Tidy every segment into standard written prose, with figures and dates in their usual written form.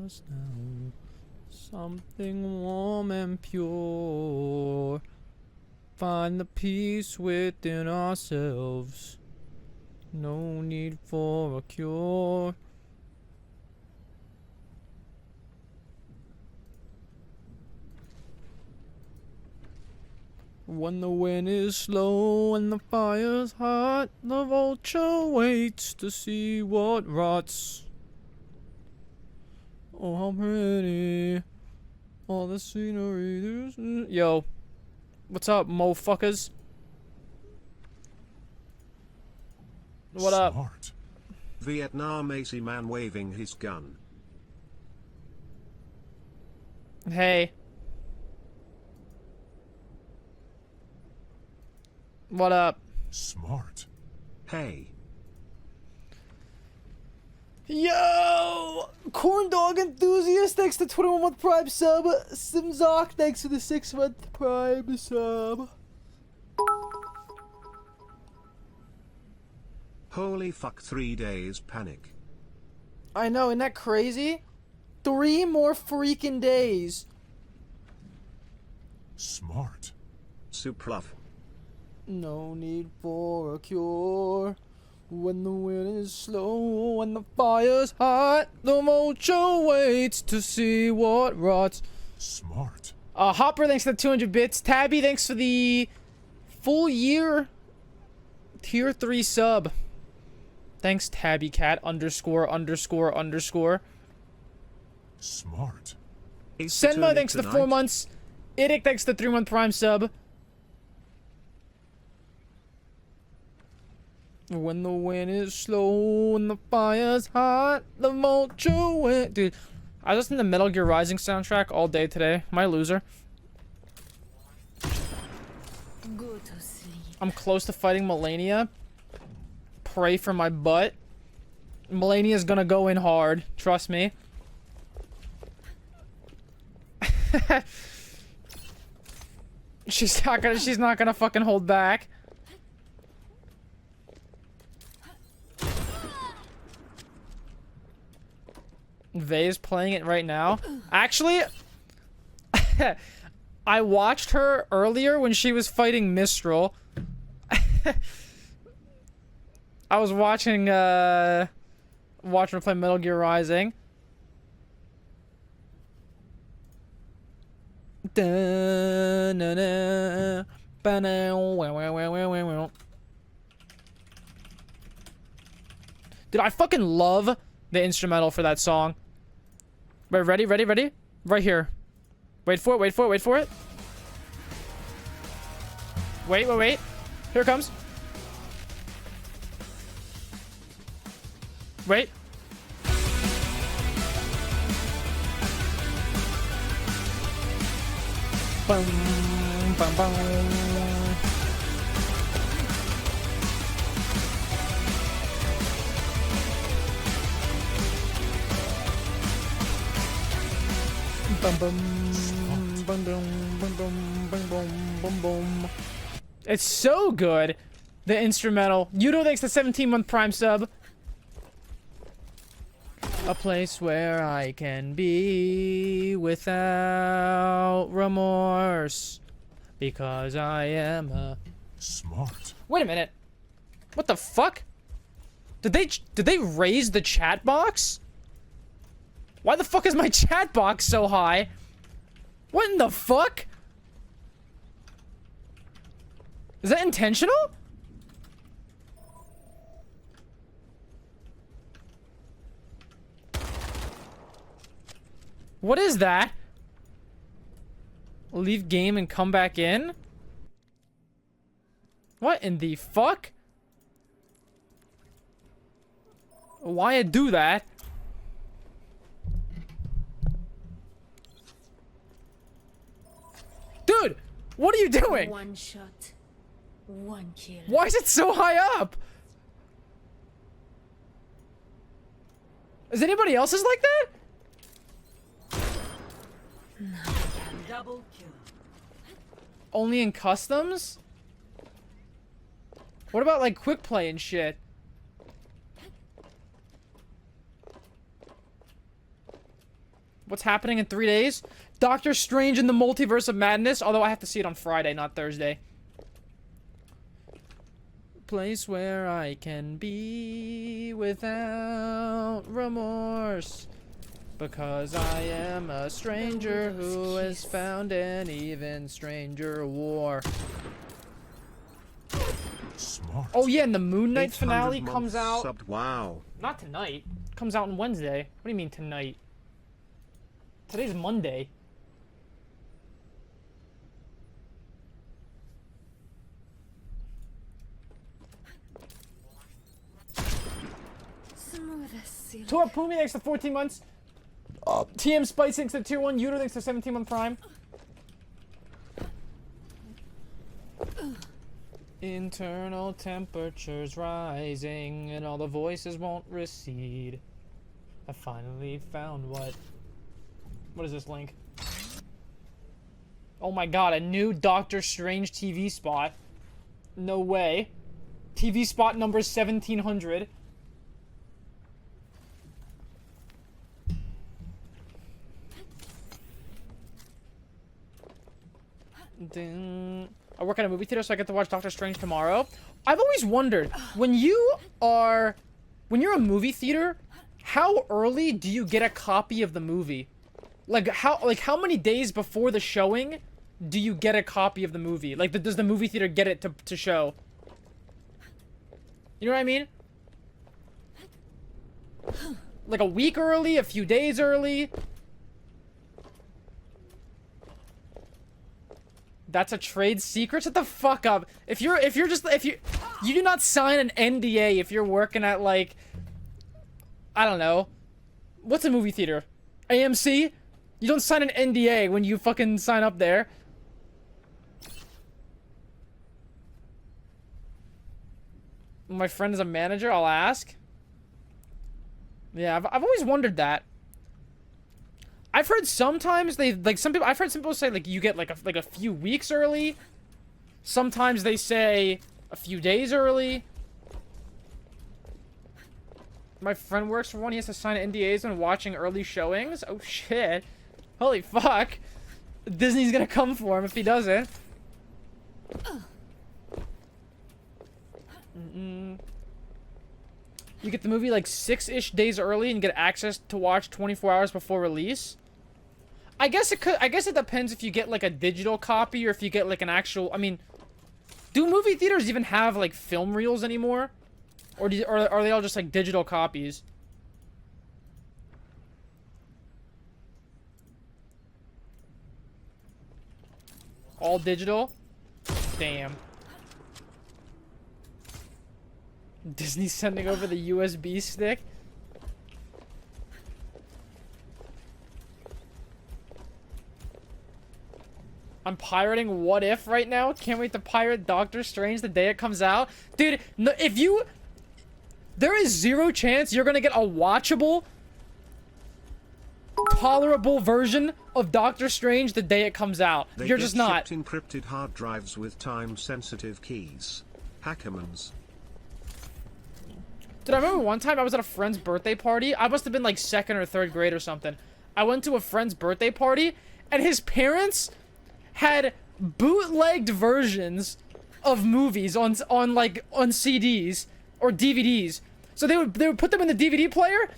us now. Something warm and pure. Find the peace within ourselves. No need for a cure. When the wind is slow and the fire's hot, the vulture waits to see what rots. Oh, how pretty. All the scenery. Yo. What's up, moffuckers? What up? Smart. Vietnam AC man waving his gun. Hey. What up? Smart. Hey. Yo! Corn dog enthusiast, thanks to 21-month Prime sub. Simzock, thanks for the 6-month Prime sub. Holy fuck, 3 days panic. I know, isn't that crazy? 3 more freaking days. Smart. Supluff. No need for a cure. When the wind is slow and the fire's hot, the vulture waits to see what rots. Smart. Hopper, thanks for the 200 bits. Tabby, thanks for the full year tier 3 sub. Thanks, Tabby Cat ____. Smart. Senma, thanks for the 4 months. Idic, thanks for the 3-month Prime sub. When the wind is slow and the fire's hot, the vulture went. Dude, I listened to Metal Gear Rising soundtrack all day today. Am I a loser? Go to sleep. I'm close to fighting Melania. Pray for my butt. Melania's gonna go in hard. Trust me. She's not gonna fucking hold back. Vay's playing it right now. Actually, I watched her earlier when she was fighting Mistral. I was watching her play Metal Gear Rising. Dude, I fucking love the instrumental for that song. Wait, ready? Right here. Wait for it. Wait. Here it comes. Wait. Bum, bum, bum. Bum, bum, bum, bum, bum, bum, bum, bum, bum. It's so good. The instrumental. Yudo, thanks the 17-month Prime sub. A place where I can be without remorse, because I am a... Smart. Wait a minute. What the fuck? Did they raise the chat box? Why the fuck is my chat box so high? What in the fuck? Is that intentional? What is that? Leave game and come back in? What in the fuck? Why I do that? Dude, what are you doing? One shot, one kill. Why is it so high up? Is anybody else's like that? Double kill. Only in customs? What about like quick play and shit? What's happening in 3 days? Doctor Strange in the Multiverse of Madness. Although I have to see it on Friday, not Thursday. Place where I can be without remorse. Because I am a stranger who has found an even stranger war. Smart. Oh yeah, and the Moon Knight 800 finale months comes out. Subbed. Wow. Not tonight. Comes out on Wednesday. What do you mean tonight? Today's Monday. Smooth as silk. Tor Pumi thanks for 14 months. TM Spice thanks to tier 1. Uter thanks to 17-month prime. Internal temperatures rising and all the voices won't recede. I finally found what is this link? Oh my god, a new Doctor Strange TV spot. No way. TV spot number 1700. I work at a movie theater, so I get to watch Doctor Strange tomorrow. I've always wondered, when you're a movie theater, how early do you get a copy of the movie? Like how many days before the showing do you get a copy of the movie? Like, does the movie theater get it to show? You know what I mean? Like a week early, a few days early. That's a trade secret? Shut the fuck up. If you do not sign an NDA if you're working at, like, I don't know. What's a movie theater? AMC? You don't sign an NDA when you fucking sign up there. My friend is a manager, I'll ask. Yeah, I've always wondered that. I've heard sometimes I've heard some people say, like, you get like a few weeks early. Sometimes they say a few days early. My friend works for one. He has to sign NDAs when watching early showings. Oh shit. Holy fuck. Disney's gonna come for him if he doesn't. You get the movie like 6-ish days early and get access to watch 24 hours before release. I guess it depends if you get like a digital copy or if you get like an actual. I mean, do movie theaters even have like film reels anymore, or are they all just like digital copies? All digital? Damn. Disney's sending over the USB stick. I'm pirating What If right now. Can't wait to pirate Doctor Strange the day it comes out. Dude, no, there is zero chance you're gonna get a watchable, tolerable version of Doctor Strange the day it comes out. You're just not. Shipped encrypted hard drives with time-sensitive keys. Hackermans. Dude, I remember one time I was at a friend's birthday party. I must have been like 2nd or 3rd grade or something. I went to a friend's birthday party, and his parents had bootlegged versions of movies on CDs or DVDs. So they would put them in the DVD player,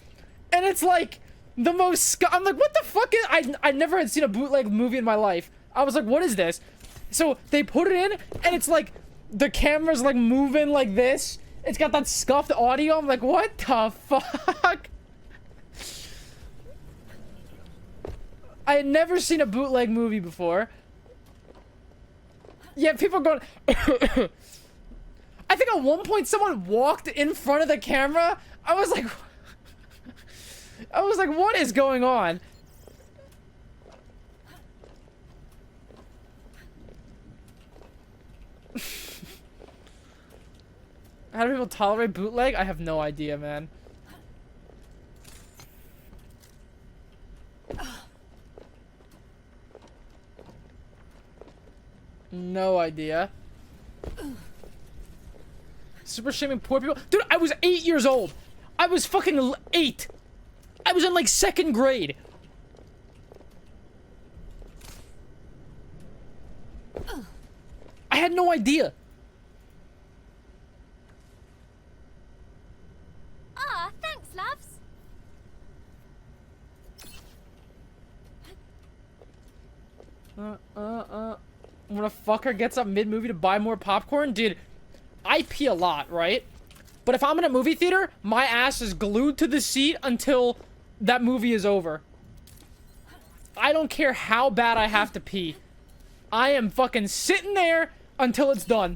and it's like the most. I'm like, what the fuck is? I never had seen a bootleg movie in my life. I was like, what is this? So they put it in, and it's like the camera's like moving like this. It's got that scuffed audio. I'm like, what the fuck? I had never seen a bootleg movie before. Yeah, people going. I think at one point someone walked in front of the camera. I was like, what is going on? How do people tolerate bootleg? I have no idea, man. No idea. Super shaming poor people. Dude, I was 8 years old. I was fucking 8. I was in like 2nd grade. I had no idea. Ah, thanks, loves. When a fucker gets up mid-movie to buy more popcorn, dude, I pee a lot, right? But if I'm in a movie theater, my ass is glued to the seat until that movie is over. I don't care how bad I have to pee. I am fucking sitting there until it's done.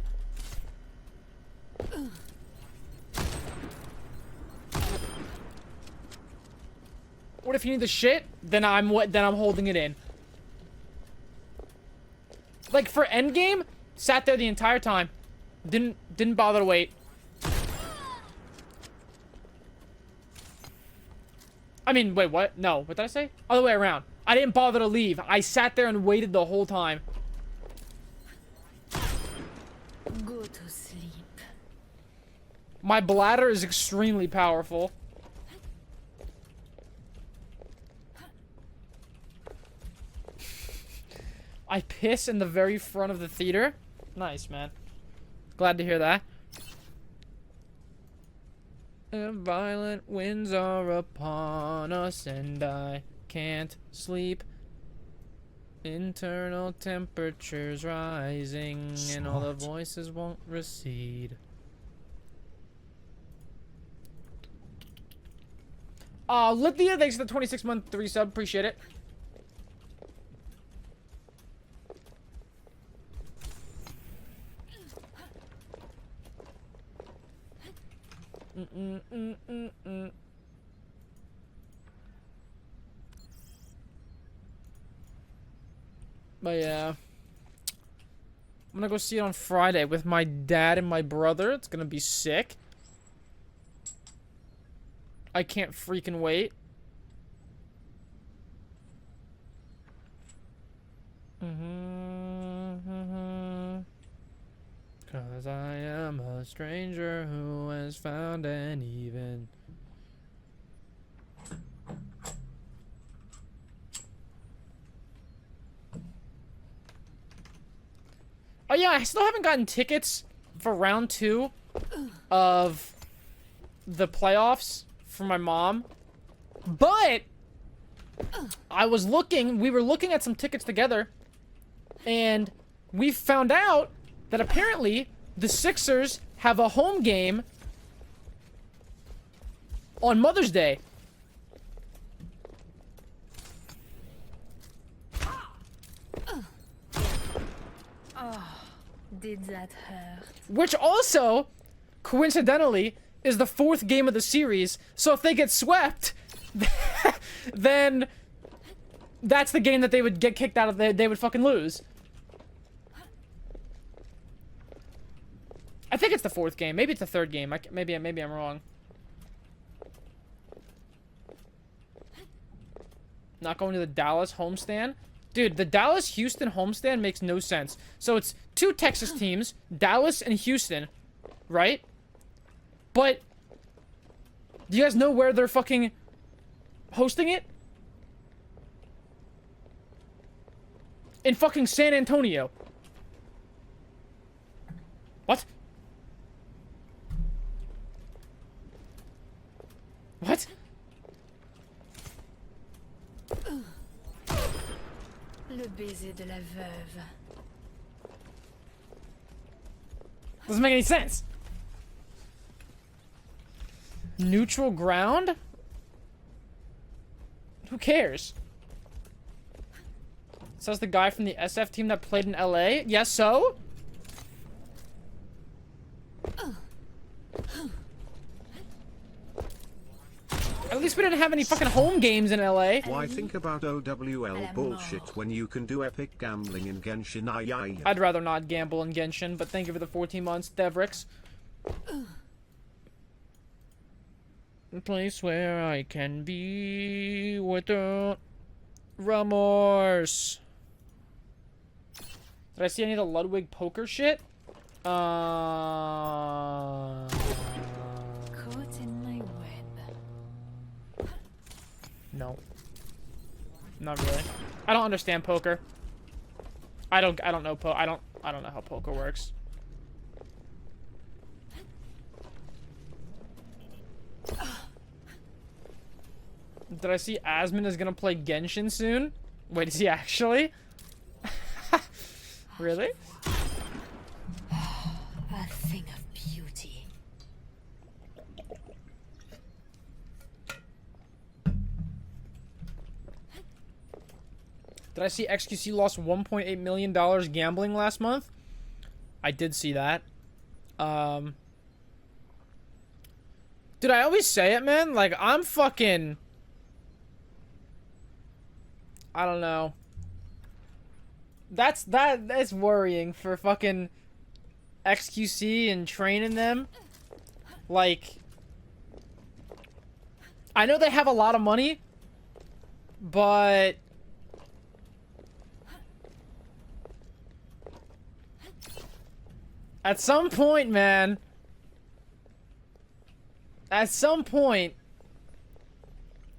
What if you need the shit? Then I'm holding it in. Like for Endgame, sat there the entire time. Didn't bother to wait. I mean, wait, what? No, what did I say? Other way around. I didn't bother to leave. I sat there and waited the whole time. Go to sleep. My bladder is extremely powerful. I piss in the very front of the theater. Nice, man. Glad to hear that. And violent winds are upon us, and I can't sleep. Internal temperatures rising, and all the Smart. voices won't recede. Lithia, thanks for the 26-month 3-sub. Appreciate it. But yeah, I'm gonna go see it on Friday with my dad and my brother. It's gonna be sick. I can't freaking wait. Cause I am a stranger who has found an even. Oh yeah, I still haven't gotten tickets for round 2 of the playoffs for my mom. But we were looking at some tickets together, and we found out that apparently the Sixers have a home game on Mother's Day. Did that hurt? Which also, coincidentally, is the 4th game of the series. So if they get swept, then that's the game that they would get kicked out of. They would fucking lose. I think it's the 4th game. Maybe it's the 3rd game. Maybe I'm wrong. Not going to the Dallas homestand? Dude, the Dallas-Houston homestand makes no sense. So it's 2 Texas teams, Dallas and Houston, right? But do you guys know where they're fucking hosting it? In fucking San Antonio. What? What? Le baiser de la veuve. Doesn't make any sense. Neutral ground? Who cares? Says the guy from the SF team that played in LA. Yes, so? At least we didn't have any fucking home games in LA. Why think about OWL bullshit when you can do epic gambling in Genshin? I'd rather not gamble in Genshin, but thank you for the 14 months, Devrix. A place where I can be without remorse. Did I see any of the Ludwig poker shit? Caught in my web. No. Not really. I don't understand poker. I don't know I don't know how poker works. Did I see Asmund is gonna play Genshin soon? Wait, is he actually? Really? A thing of beauty. Did I see XQC lost $1.8 million gambling last month? I did see that. Dude, I always say it, man. Like, I'm fucking... I don't know. That's worrying for fucking XQC and training them. Like, I know they have a lot of money, but at some point, man, at some point,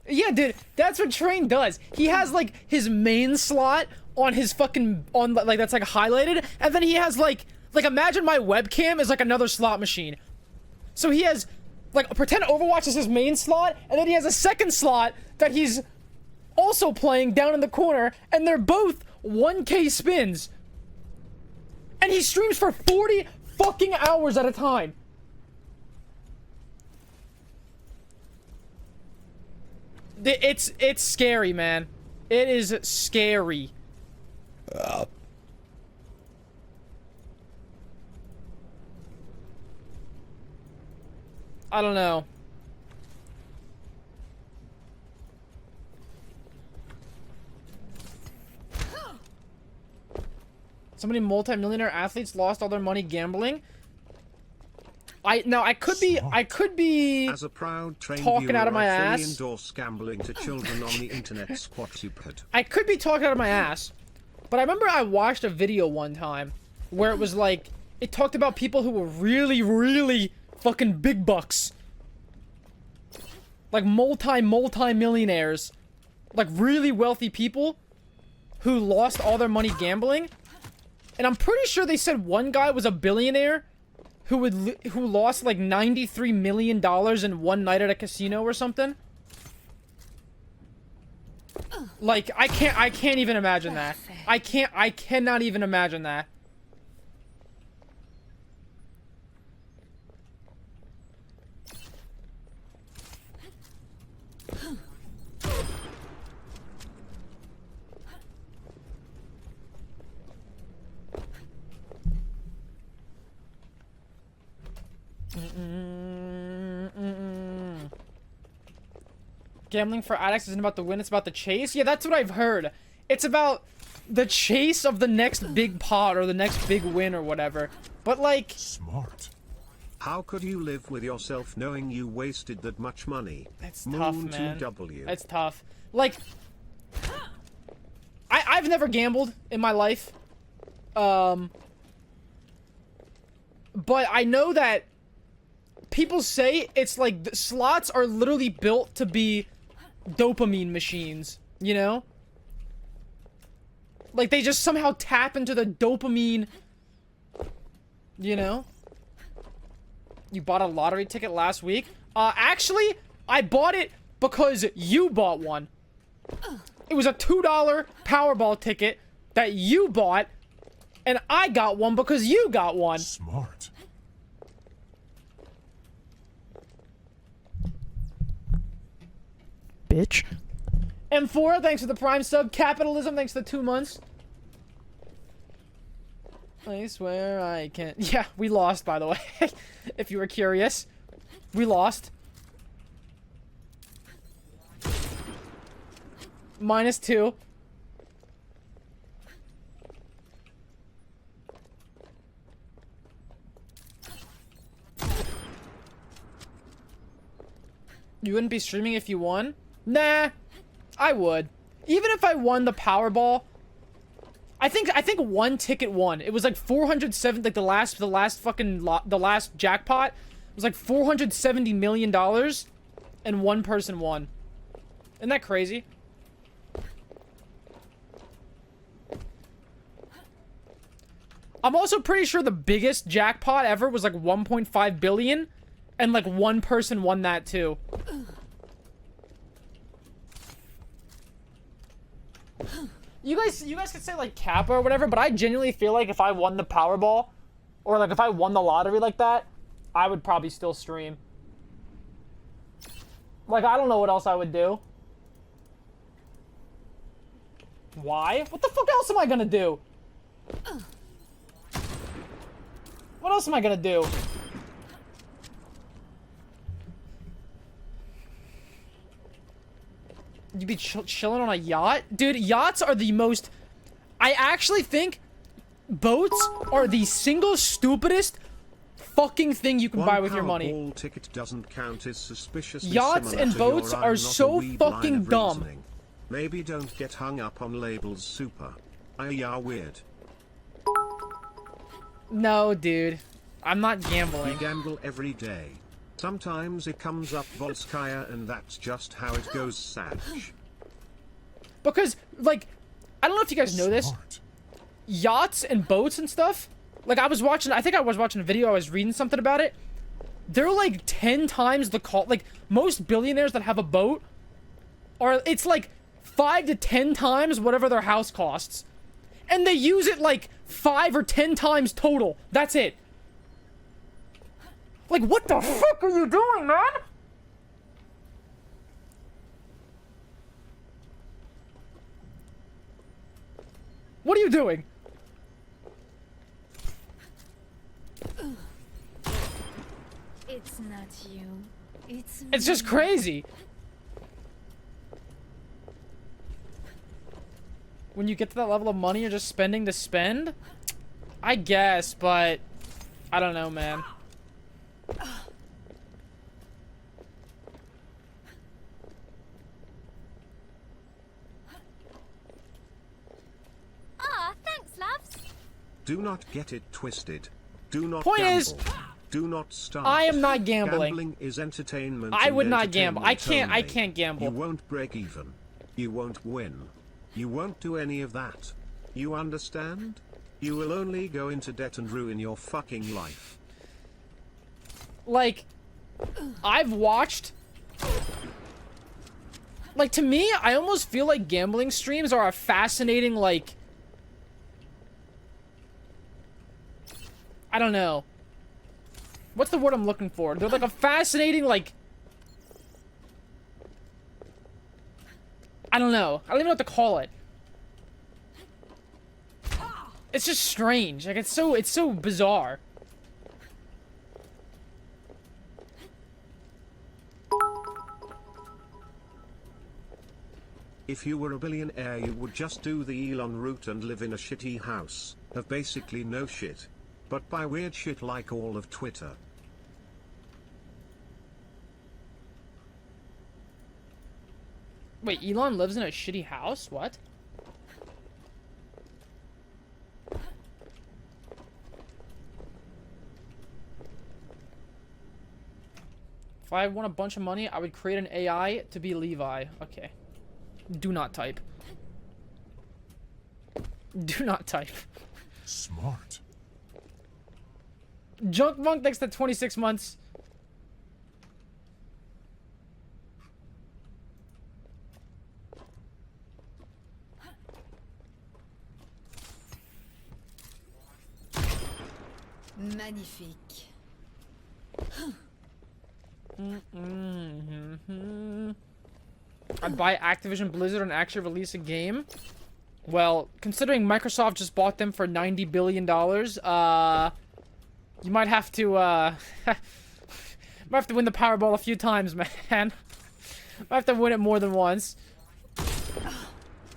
yeah, dude, that's what Train does. He has, like, his main slot on his fucking, like, that's, like, highlighted, and then he has, like, imagine my webcam is, like, another slot machine. So he has, like, pretend Overwatch is his main slot, and then he has a second slot that he's also playing down in the corner, and they're both 1K spins. And he streams for 40 fucking hours at a time. It's scary, man. It is scary. I don't know. So many multi-millionaire athletes lost all their money gambling. I could be As a proud trained talking viewer, out of my I fully ass. endorse gambling to children on the internet. Squat stupid. I could be talking out of my ass, but I remember I watched a video one time where it was like, it talked about people who were really, really fucking big bucks. Like multi-millionaires. Like really wealthy people who lost all their money gambling. And I'm pretty sure they said one guy was a billionaire who lost like $93 million in one night at a casino or something. Like, I can't even imagine that. I cannot even imagine that. Gambling for addicts isn't about the win, it's about the chase? Yeah, that's what I've heard. It's about the chase of the next big pot or the next big win or whatever. But like... Smart. How could you live with yourself knowing you wasted that much money? It's tough, Moon man. 2W. It's tough. Like... I've never gambled in my life. But I know that people say it's like the slots are literally built to be dopamine machines, you know? Like they just somehow tap into the dopamine, you know? You bought a lottery ticket last week? Actually, I bought it because you bought one. It was a $2 Powerball ticket that you bought, and I got one because you got one. Smart. Bitch. M4, thanks for the Prime sub. Capitalism, thanks for the 2 months. I swear I can't. Yeah, we lost, by the way. If you were curious. We lost. -2. You wouldn't be streaming if you won? Nah, I would. Even if I won the Powerball, I think one ticket won. It was like 407, like the last jackpot. It was like $470 million, and one person won. Isn't that crazy? I'm also pretty sure the biggest jackpot ever was like 1.5 billion, and like one person won that too. You guys could say like Kappa or whatever, but I genuinely feel like if I won the Powerball, or like if I won the lottery like that, I would probably still stream. Like, I don't know what else I would do. Why? What the fuck else am I gonna do? What else am I gonna do? You be chilling on a yacht? Dude, yachts are the most... I actually think boats are the single stupidest fucking thing you can buy with your money. One Powerball ticket doesn't count as suspiciously Yachts similar and to boats your are I'm so not a weeb fucking line of dumb. reasoning. Maybe don't get hung up on labels super. Yeah, weird. No, dude. I'm not We gambling. gamble every day. Sometimes it comes up Volskaya and that's just how it goes, Sag. Because, like, I don't know if you guys know this. Smart. Yachts and boats and stuff. Like, I think I was watching a video, I was reading something about it. They're like 10 times the cost. Like, most billionaires that have a boat are, it's like 5 to 10 times whatever their house costs. And they use it like 5 or 10 times total. That's it. Like, what the fuck are you doing, man? What are you doing? It's not you. It's just crazy. When you get to that level of money, you're just spending to spend? I guess, but I don't know, man. Ah, thanks, loves. Do not get it twisted. Do not Point gamble. is, do not start. I am not gambling. Gambling is entertainment. I and would not gamble. I entertainment can't only. gamble. You won't break even. You won't win. You won't do any of that. You understand? You will only go into debt and ruin your fucking life. Like, I've watched... Like, to me, I almost feel like gambling streams are a fascinating, like... I don't know. What's the word I'm looking for? They're like a fascinating, like... I don't know. I don't even know what to call it. It's just strange. Like, it's so bizarre. If you were a billionaire, you would just do the Elon route and live in a shitty house, have basically no shit. But buy weird shit like all of Twitter. Wait, Elon lives in a shitty house? What? If I won a bunch of money, I would create an AI to be Levi. Okay. Do not type. Do not type. Smart. Junk Monk next to 26 months. Magnifique. I'd buy Activision Blizzard and actually release a game. Well, considering Microsoft just bought them for $90 billion, you might have to, might have to win the Powerball a few times, man. Might have to win it more than once.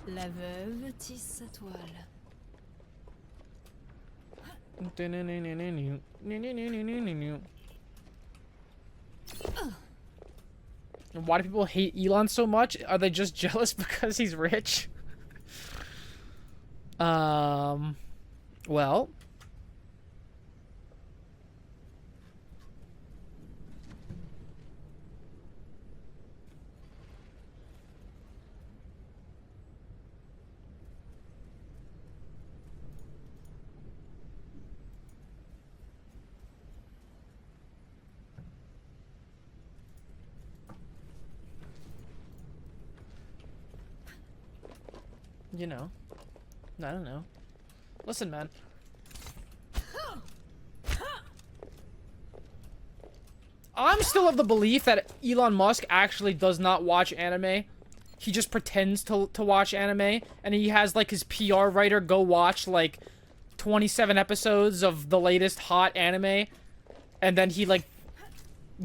La veuve tisse sa toile. Why do people hate Elon so much? Are they just jealous because he's rich? Well. You know. I don't know. Listen, man. I'm still of the belief that Elon Musk actually does not watch anime. He just pretends to watch anime, and he has, like, his PR writer go watch, like, 27 episodes of the latest hot anime, and then he, like,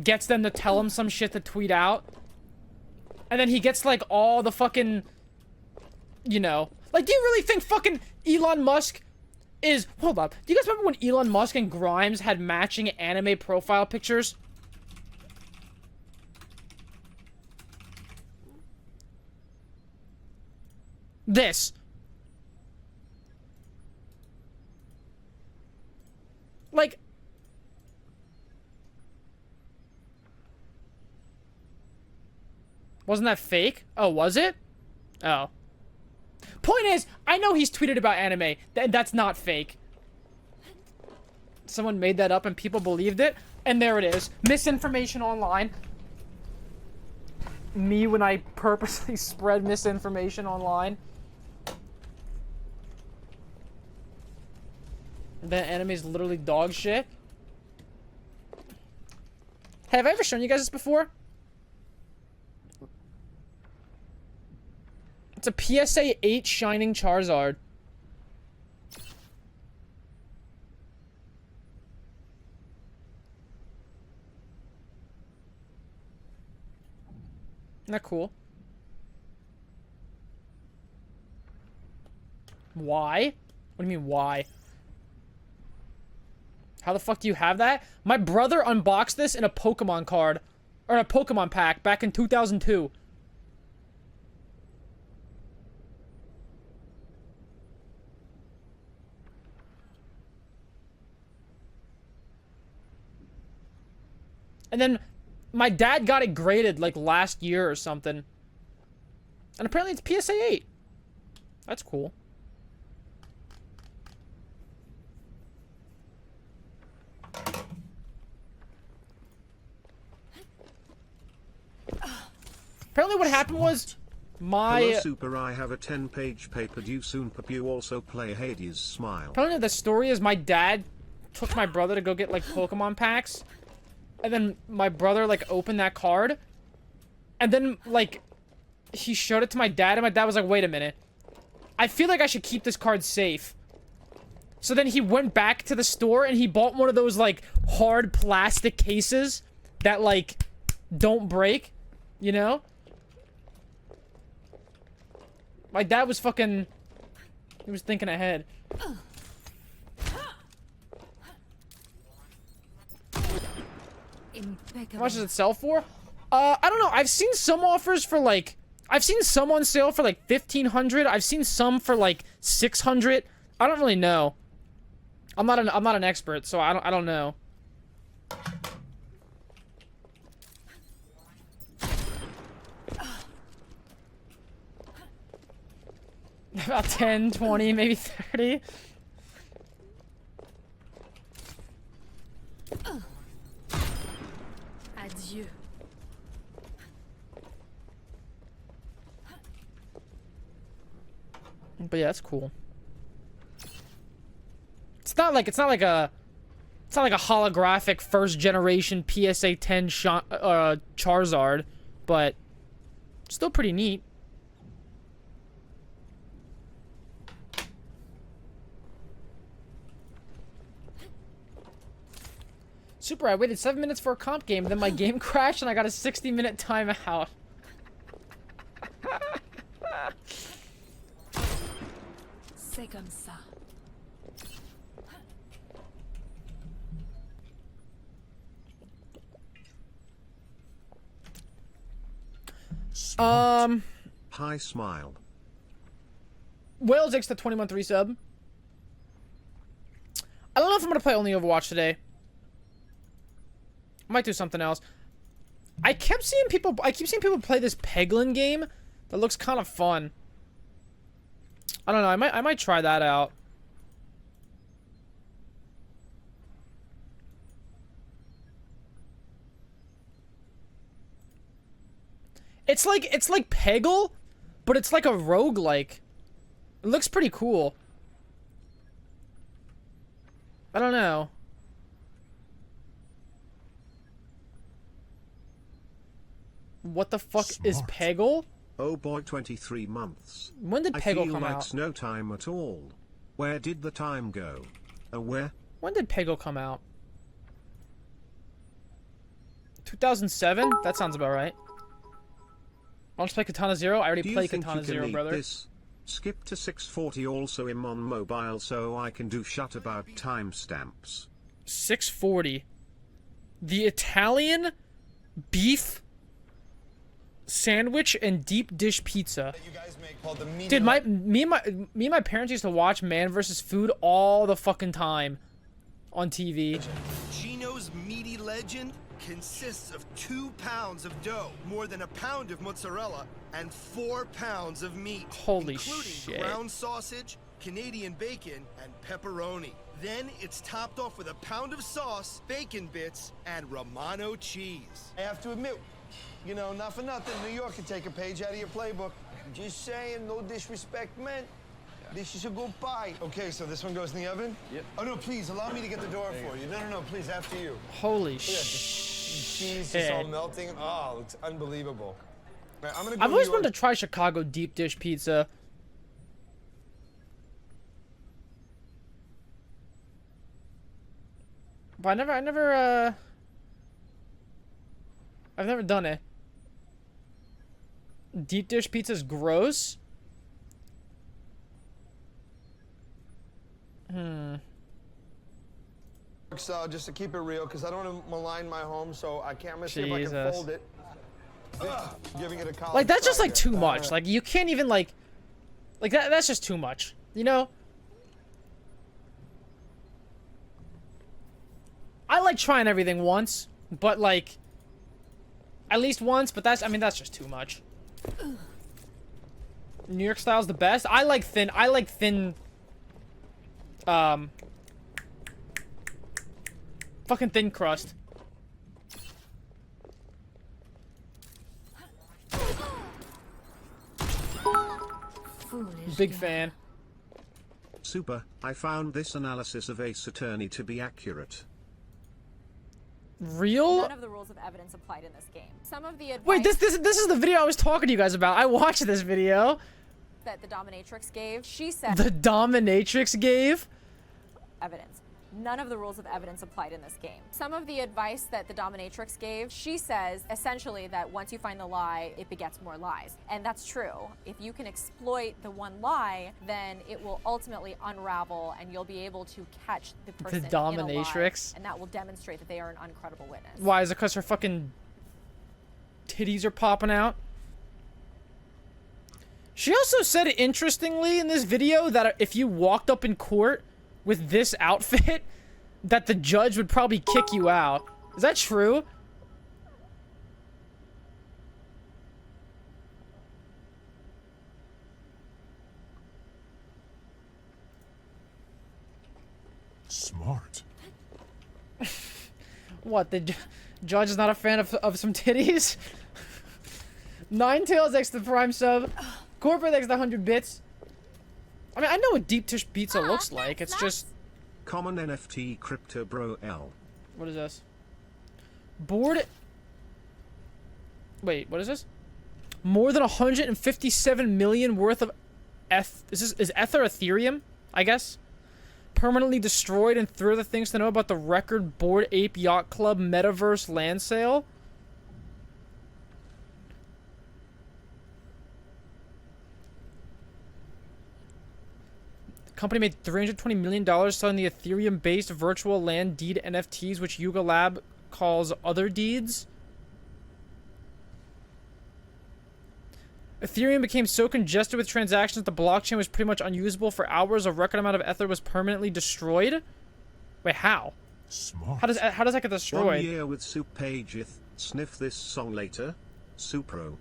gets them to tell him some shit to tweet out. And then he gets, like, all the fucking, you know... Like, do you really think fucking Elon Musk is... Hold up. Do you guys remember when Elon Musk and Grimes had matching anime profile pictures? This. Like... Wasn't that fake? Oh, was it? Oh. Point is, I know he's tweeted about anime. That's not fake. Someone made that up and people believed it. And there it is. Misinformation online. Me when I purposely spread misinformation online. That anime is literally dog shit. Have I ever shown you guys this before? It's a PSA 8 Shining Charizard. Isn't that cool? Why? What do you mean, why? How the fuck do you have that? My brother unboxed this in a Pokemon card. Or a Pokemon pack back in 2002. And then my dad got it graded like last year or something. And apparently it's PSA 8. That's cool. Apparently what happened was my... Hello, Super, I have a 10-page paper due soon, but you also play Hades Smile. Apparently the story is my dad took my brother to go get like Pokemon packs. And then my brother, like, opened that card. And then, like, he showed it to my dad. And my dad was like, wait a minute. I feel like I should keep this card safe. So then he went back to the store and he bought one of those, like, hard plastic cases that, like, don't break. You know? My dad was fucking... He was thinking ahead. How much does it sell for? I don't know. I've seen some offers for like... I've seen some on sale for like 1,500. I've seen some for like 600. I don't really know. I'm not an expert, so I don't know. About 10, 20, maybe 30. Adieu. But yeah, that's cool. It's not like a holographic first generation PSA 10 Charizard, but still pretty neat. Super, I waited 7 minutes for a comp game, then my game crashed and I got a 60-minute timeout. C'est comme ça. Hi, Smile. Wales X the 21 3 sub. I don't know if I'm gonna play only Overwatch today. I might do something else. I keep seeing people play this Peglin game that looks kind of fun. I don't know. I might try that out. It's like Peggle, but it's like a roguelike. It looks pretty cool. I don't know. What the fuck is Smart. Peggle? Oh boy, 23 months. When did I Peggle feel come like out? no time at all. Where did the time go? Where? When did Peggle come out? 2007? That sounds about right. Want to play Katana Zero? I already Do you played think Katana you can Zero, eat brother. this? Skip to 640 also im on mobile so I can do shut about timestamps. 640. The Italian beef sandwich and deep dish pizza. that you guys make called the medium. Dude, me and my parents used to watch Man vs. Food all the fucking time on TV. Gino's Meaty Legend consists of 2 pounds of dough, more than a pound of mozzarella, and 4 pounds of meat. Holy including shit. ground sausage, Canadian bacon, and pepperoni. Then it's topped off with a pound of sauce, bacon bits, and Romano cheese. I have to admit, you know, not for nothing, New York can take a page out of your playbook. Just saying, no disrespect meant. This is a good buy. Okay, so this one goes in the oven? Yep. Oh, no, please, allow me to get the door for you. No, please, after you. Holy Look at this cheese shit. just all melting. Oh, it's unbelievable. Right, I'm gonna go I've always New York. wanted to try Chicago deep dish pizza. But I've never done it. Deep dish pizza's gross. So just to keep it real, because I don't want to malign my home, so I can't see if I can Jesus. fold it. Giving it a college Like that's just try like here. too much. Like you can't even like that's just too much. You know? I like trying everything once, but like at least once, but that's just too much. New York style's the best. I like thin fucking thin crust. Foolish Big guy. fan. Super, I found this analysis of Ace Attorney to be accurate. Real? None of the rules of evidence applied in this game. Some of the advice Wait, this is the video I was talking to you guys about. I watched this video. that the dominatrix gave, she said The dominatrix gave? evidence. None of the rules of evidence applied in this game. Some of the advice that the dominatrix gave, she says essentially that once you find the lie, it begets more lies. And that's true. If you can exploit the one lie, then it will ultimately unravel and you'll be able to catch the person in a lie, dominatrix? and that will demonstrate that they are an uncredible witness. Why? Is it because her fucking titties are popping out? She also said, interestingly, in this video, that if you walked up in court with this outfit, that the judge would probably kick you out. Is that true? Smart. What, the judge is not a fan of some titties? Ninetales X the Prime sub. Corporate X the 100 bits. I mean, I know what deep dish pizza looks like. It's just... Common NFT Crypto Bro L. What is this? Board... Wait, what is this? More than 157 million worth of is Ether Ethereum, I guess? Permanently destroyed, and three other things to know about the record Bored Ape Yacht Club Metaverse land sale. The company made $320 million selling the Ethereum-based virtual land deed NFTs, which Yuga Lab calls Other Deeds. Ethereum became so congested with transactions that the blockchain was pretty much unusable for hours. A record amount of Ether was permanently destroyed. Wait, how? Smart. How does that get 1 destroyed? year with Soup Pageth. Sniff this song later. Supro.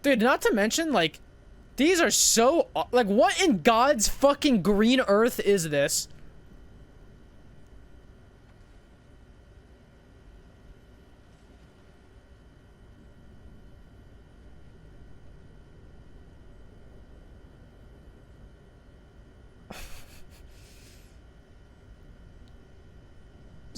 Dude, not to mention, like, these are so... Like, what in God's fucking green earth is this?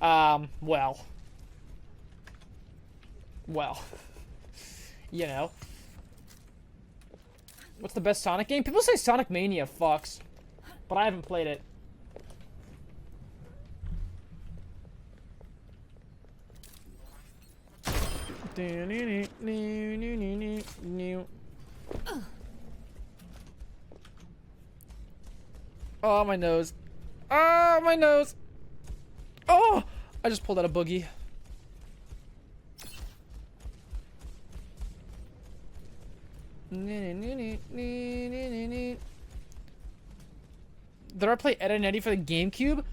Well. Well. You know. What's the best Sonic game? People say Sonic Mania fucks. But I haven't played it. Oh, my nose. Oh, my nose. Oh! I just pulled out a boogie. Did I play Ed and Eddie for the GameCube?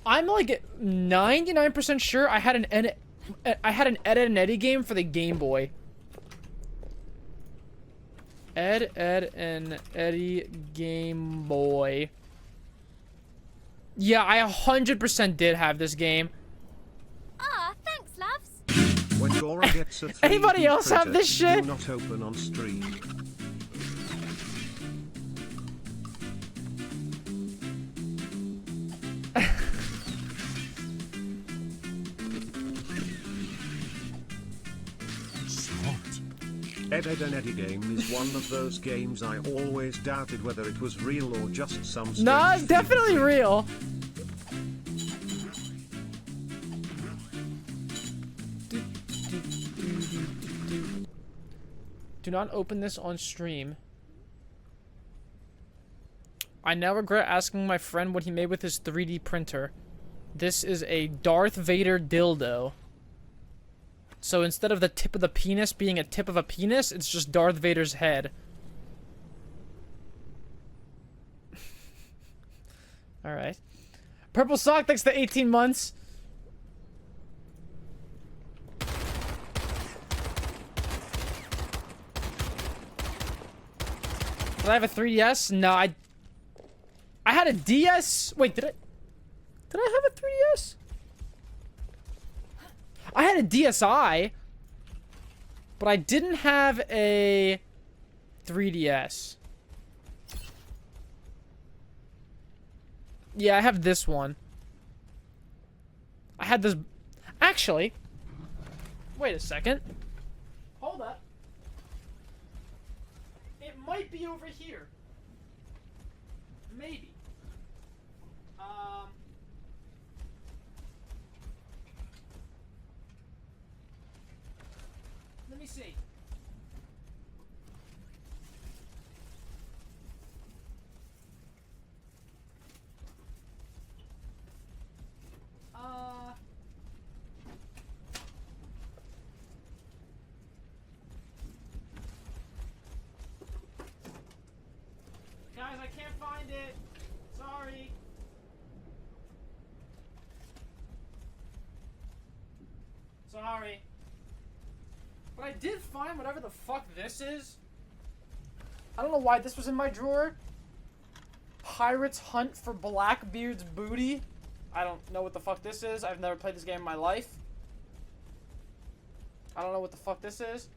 I'm like 99% sure I had an Ed and Eddie game for the Game Boy. Ed and Eddie Game Boy. Yeah, I 100% did have this game. Ah, thanks, loves. When Gora gets a 3D Anybody else have printer, this shit? do not open on stream. Smart. Ed and Eddie game is one of those games I always doubted whether it was real or just some Nah, it's strange definitely feature. real. Do not open this on stream. I now regret asking my friend what he made with his 3D printer. This is a Darth Vader dildo. So instead of the tip of the penis being a tip of a penis, it's just Darth Vader's head. Alright. Purple Sock, thanks to 18 months. Did I have a 3DS? No, I had a DS. Wait, did I have a 3DS? I had a DSi, but I didn't have a 3DS. Yeah, I have this one. I had this. Actually, wait a second. Hold up. It might be over here. Maybe. Let me see. Guys, I can't find it. Sorry. Sorry. But I did find whatever the fuck this is. I don't know why this was in my drawer. Pirates Hunt for Blackbeard's Booty. I don't know what the fuck this is. I've never played this game in my life. I don't know what the fuck this is.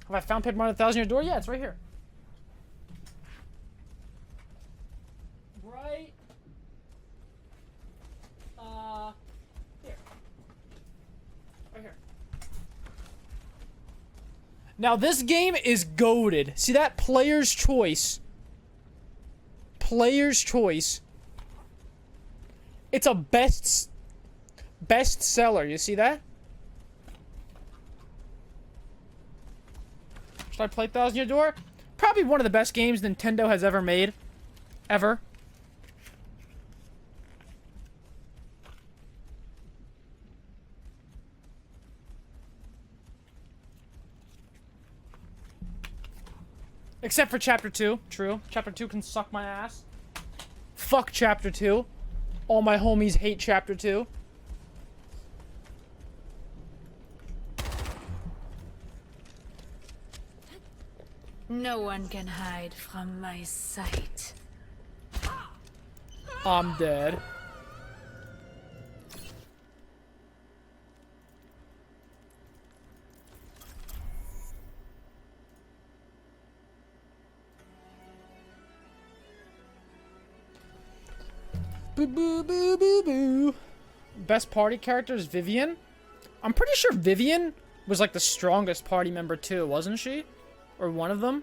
Have I found Paper Money 1,000 Year Door? Yeah, it's right here. Right. Here. Right here. Now this game is goated. See that? Player's choice. Player's choice. It's a best seller. You see that? Should I play 1,000 Year Door? Probably one of the best games Nintendo has ever made. Ever. Except for Chapter 2. True. Chapter 2 can suck my ass. Fuck Chapter 2. All my homies hate Chapter 2. No one can hide from my sight. I'm dead. Boo boo boo boo boo. Best party character is Vivian. I'm pretty sure Vivian was like the strongest party member too, wasn't she? Or one of them?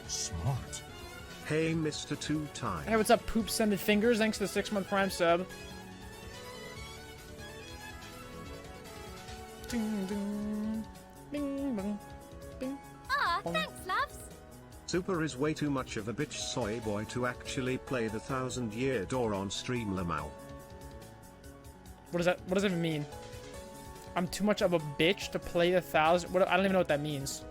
Smart. Hey, Mr. Two-Time. Hey, what's up, Poop Sended Fingers? Thanks to the 6-month Prime sub. Ding, ding. Bing, bong, bing. Ah, thanks, loves. Super is way too much of a bitch soy boy to actually play the 1000-year door on stream, Lamau. What does that even mean? I'm too much of a bitch to play the 1000. What? I don't even know what that means.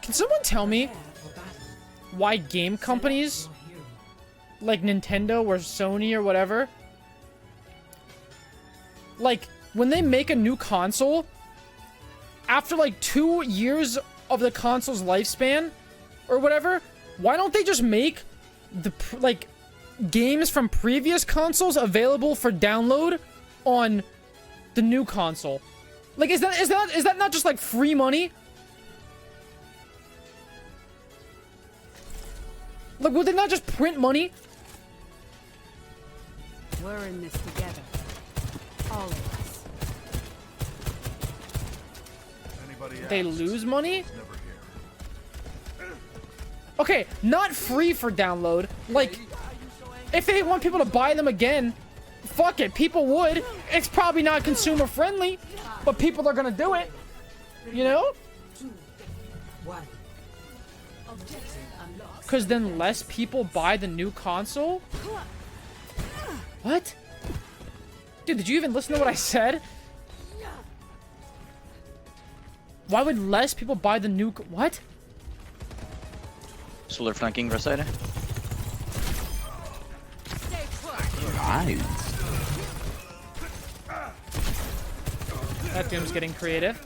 Can someone tell me why game companies like Nintendo or Sony or whatever, like when they make a new console, after like 2 years of the console's lifespan or whatever, why don't they just make the like games from previous consoles available for download on the new console? Like, is that not just like free money? Like, would they not just print money? We're in this together. All of us. They lose money? Okay, not free for download. Like, if they want people to buy them again, fuck it, people would. It's probably not consumer friendly, but people are gonna do it. You know? 2, 1. Objective unlocked. Because then less people buy the new console? What? Dude, did you even listen to what I said? Why would less people buy the new... What? Solar flanking Versailles. Nice. That Doom's getting creative.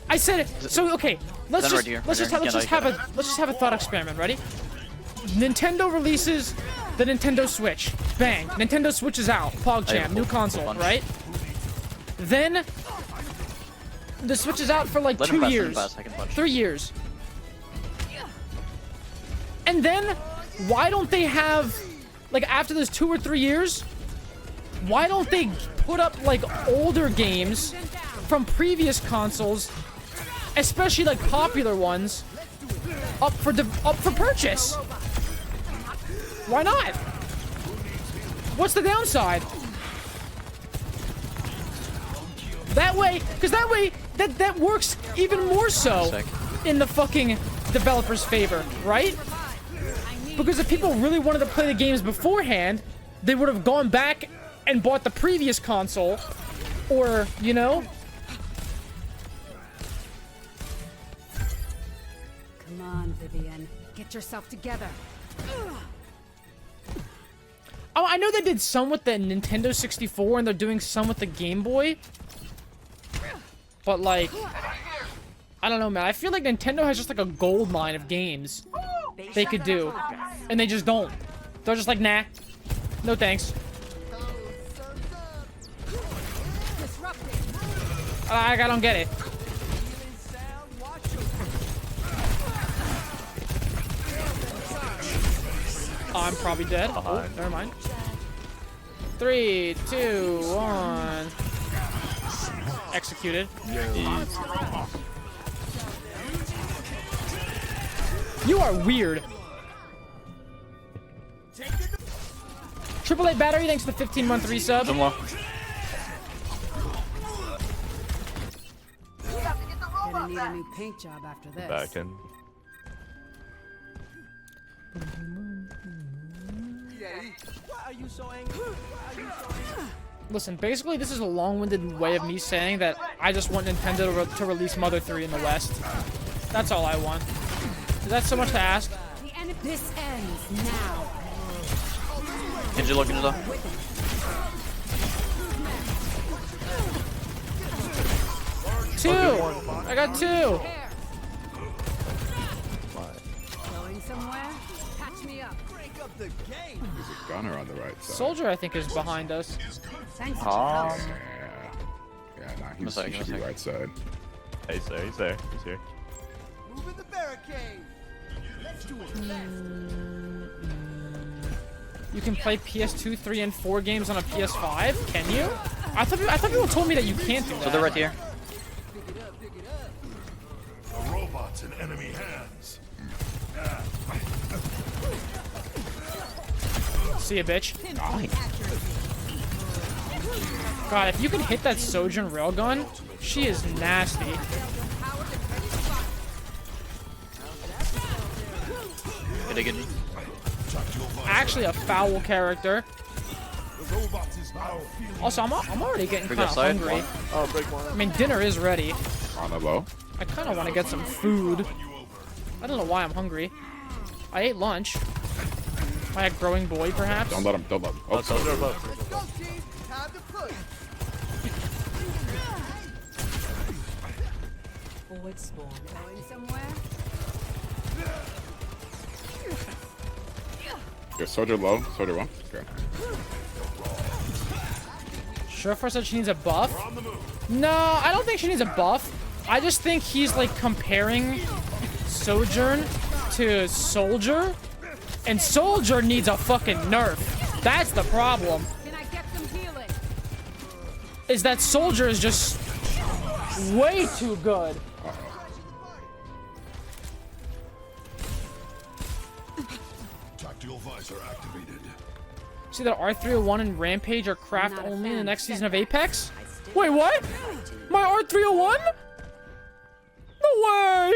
I said it. So okay, let's just have a thought experiment. Ready? Nintendo releases the Nintendo Switch. Bang. Nintendo switches out. PogChamp, new console, right? Then the Switch is out for like 2 years, 3 years, and then why don't they have, like, after those 2 or 3 years, why don't they put up like older games from previous consoles, especially like popular ones, up for purchase? Why not? What's the downside? That way, because that works even more so in the fucking developer's favor, right? Because if people really wanted to play the games beforehand, they would have gone back and bought the previous console, or, you know? Come on, Vivian. Get yourself together. Oh, I know they did some with the Nintendo 64, and they're doing some with the Game Boy. But, like, I don't know, man. I feel like Nintendo has just, like, a gold mine of games they could do. And they just don't. They're just like, nah. No thanks. I don't get it. Oh, I'm probably dead. Oh, never mind. 3, 2, 1. Executed. You are weird. AAA battery, thanks to the 15-month resub. Gonna need a new paint job after this. Back in. Listen, basically this is a long-winded way of me saying that I just want Nintendo to release Mother 3 in the West. That's all I want. Is that so much to ask? This ends now. Did you look into that? two. I got two. Going somewhere? Catch me up. Break up the game. There's a gunner on the right side. Soldier, I think, is behind us. Thanks. Yeah, nah, he second, should be second. right side. He's there, he's there, he's here. Moving the barricade. Let's do it. You can play PS2, 3, and 4 games on a PS5. Can you? I thought people told me that you can't do that. So they're right here. The robot's in enemy hands. See ya, bitch. God, if you can hit that Sojourn railgun, she is nasty. Hit a Genji. Actually, a foul character. The robot is now Also, I'm already getting Big kind of side, hungry. one. I mean, dinner is ready. On the low. I kind of want to get some food. I don't know why I'm hungry. I ate lunch. Am I a growing boy, perhaps? Don't let him. Don't let him. Oh, Soldier above. Let's go, team. Time to push. Forward spawn. Going somewhere? Your soldier low. Soldier one. Okay. Surefour said she needs a buff. No, I don't think she needs a buff. I just think he's like comparing Sojourn to Soldier, and Soldier needs a fucking nerf. That's the problem. Can I get some healing? Is that Soldier is just way too good. tactical visor activated. See that R301 and Rampage are craft only in the next season of Apex? Wait, what? My R301? No way!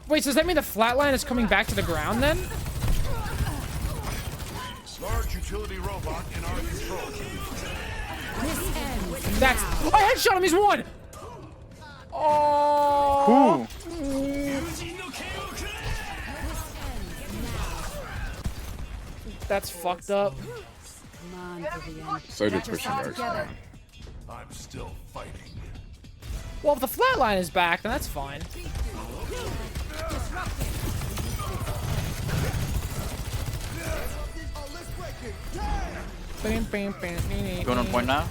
Wait, so does that mean the flatline is coming back to the ground then? Large utility robot in our control. That's. I headshot him, he's one! Oh! That's fucked up. Come on to the end. Soldier's pushing dark. Together. I'm still fighting. Well, if the flatline is back, then that's fine. Going on point now.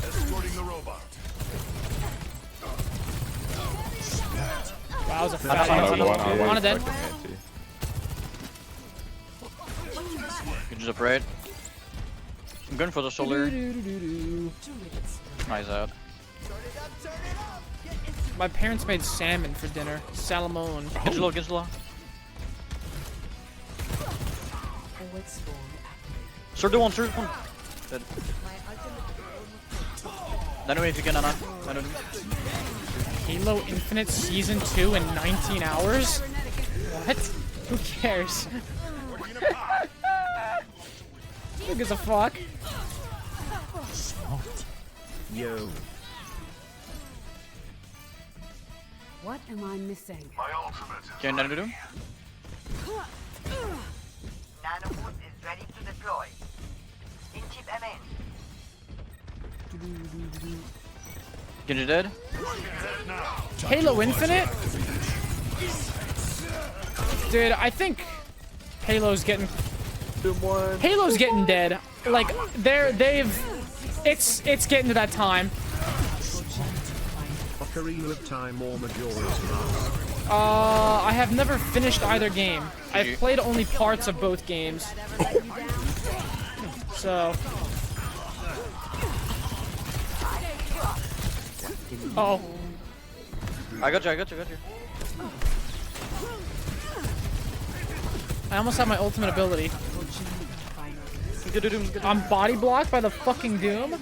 Escorting the robot. Wow, that was a On fat one. On it then. Genji's up right. I'm going for the shoulder. Nice out. My parents made salmon for dinner. Salamone. Genji low, Genji low. Forward spawn. Surge one. Dead. Nano if you can, Nana. Nano. Halo Infinite Season 2 in 19 hours? What? Who cares? Who gives a fuck? Yo. What am I missing? My ultimate. Can Nano do? Nanoboot is ready to deploy. In-chip MN. Genji dead. Halo Infinite? Dude, I think Halo's getting dead. Like it's getting to that time. Ocarina of Time or Majora's Mask. I have never finished either game. I've played only parts of both games. So oh. I got you. I almost have my ultimate ability. I'm body blocked by the fucking Doom.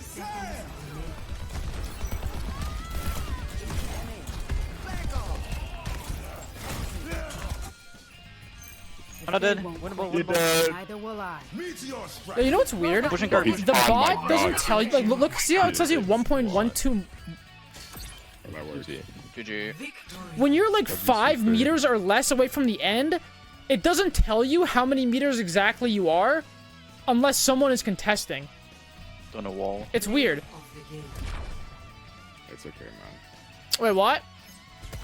I'm not dead. Winnable. Neither will I. Meteor strike. You know what's weird? Pushing Oh, card. he's- The oh my bot doesn't God. tell you. Like, look, see how it says here 1.12. That works. GG. When you're like 5 meters or less away from the end, it doesn't tell you how many meters exactly you are. Unless someone is contesting. On a wall. It's weird. It's okay, man. Wait, what?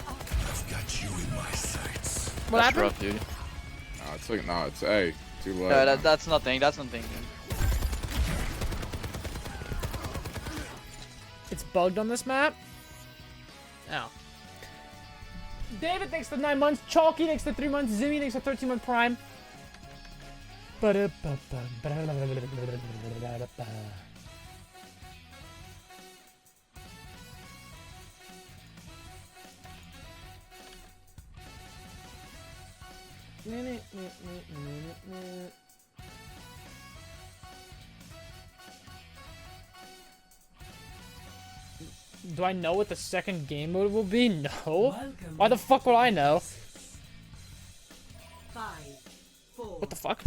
I've got you in my sights. What That's happened? rough, dude. No, it's like, no, it's A. Too low. No, that's nothing. That's nothing. Dude. It's bugged on this map. Oh. David thanks for 9 months. Chalky thanks for 3 months. Zimmy thanks for 13-month prime. Do I know what the second game mode will be? No. Why the fuck would I know? 5, 4, What the fuck?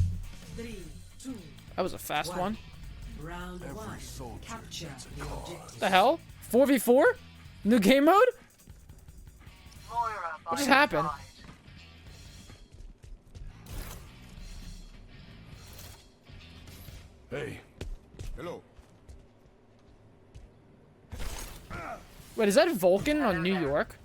3, 2, That was a fast one. round 1. Capture the objective. The hell? 4v4? New game mode? Moira What just by happened? side. Hey. Hello. Wait, is that Vulcan on New York?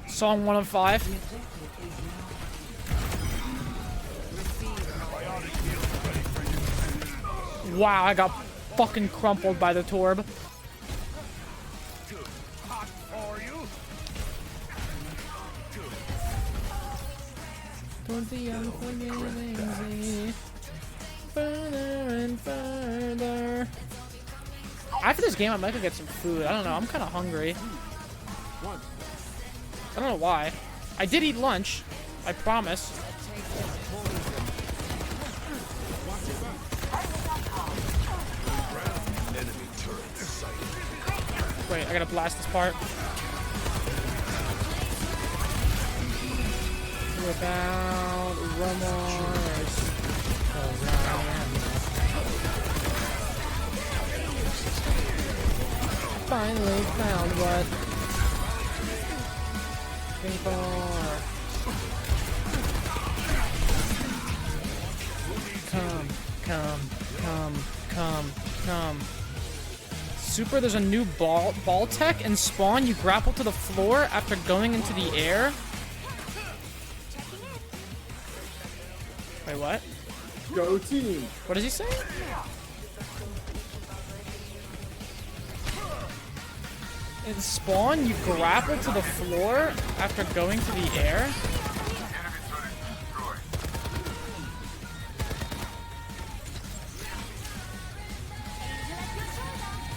Song 1 of 5. Wow, I got fucking crumpled by the Torb. Towards the unforgiving, further and further. After this game, I might go get some food. I don't know. I'm kind of hungry. I don't know why. I did eat lunch. I promise. Wait, I gotta blast this part. Without remorse. 'Cause I am finally found what before. Come. Super, there's a new ball tech in Spawn. You grapple to the floor after going into the air. Wait, what? Go team. What does he say? In Spawn, you grapple to the floor after going to the air.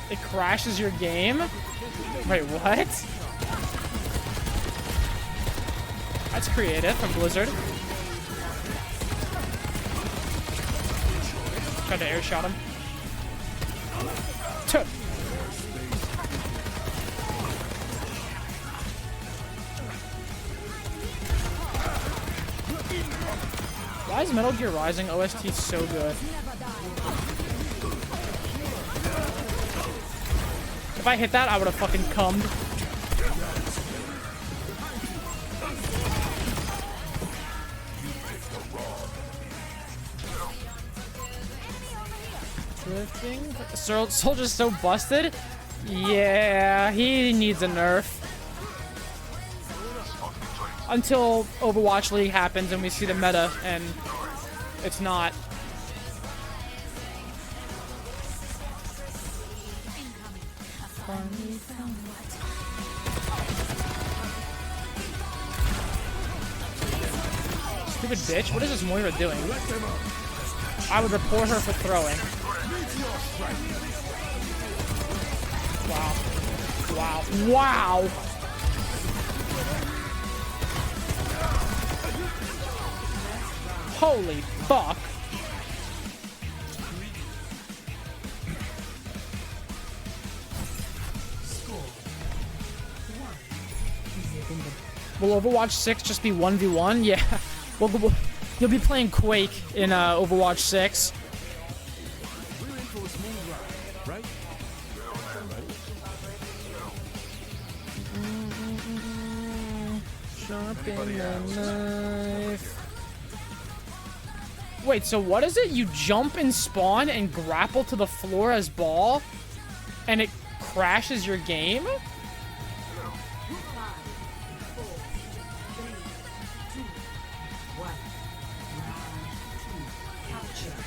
It crashes your game? Wait, what? That's creative from Blizzard. Tried to air shot him. Why is Metal Gear Rising OST so good? If I hit that, I would have fucking cummed. Drifting. Soldier's so busted. Yeah, he needs a nerf. Until Overwatch League happens and we see the meta, and it's not. Stupid bitch, what is this Moira doing? I would report her for throwing. Wow. Holy fuck. Will Overwatch 6 just be 1v1? Yeah. You'll be playing Quake in Overwatch 6. everybody else. Knife. Wait, so what is it? You jump and spawn and grapple to the floor as ball, and it crashes your game?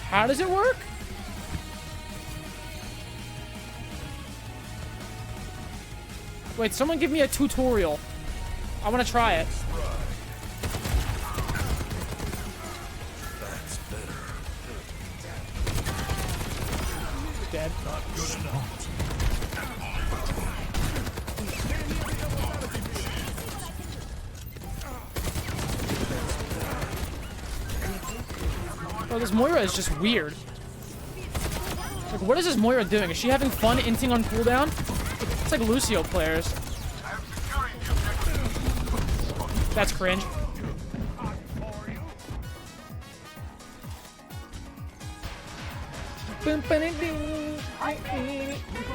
How does it work? Wait, someone give me a tutorial. I want to try it. That's better. Dead. Not good enough. Oh, this Moira is just weird. Like, what is this Moira doing? Is she having fun inting on cooldown? It's like Lucio players. That's cringe.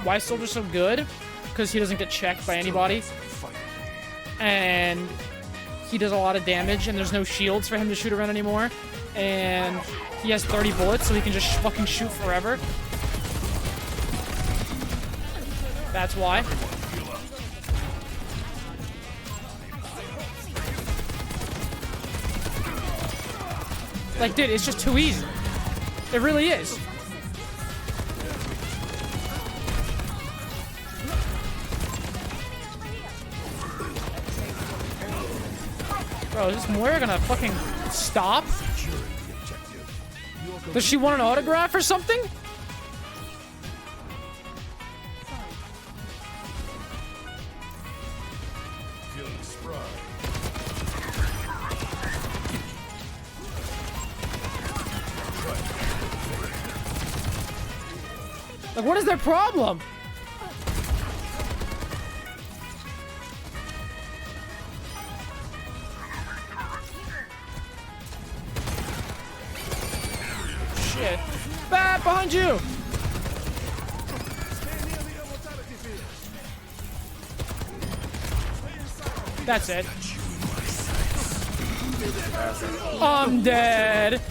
Why is Soldier so good? Because he doesn't get checked by anybody. And he does a lot of damage, and there's no shields for him to shoot around anymore. And he has 30 bullets, so he can just fucking shoot forever. That's why. Like, dude, it's just too easy. It really is. Bro, is this Moira gonna fucking stop? Does she want an autograph or something? Feeling spry. Like, what is their problem? Shit. Bat behind you! That's it. I'm dead.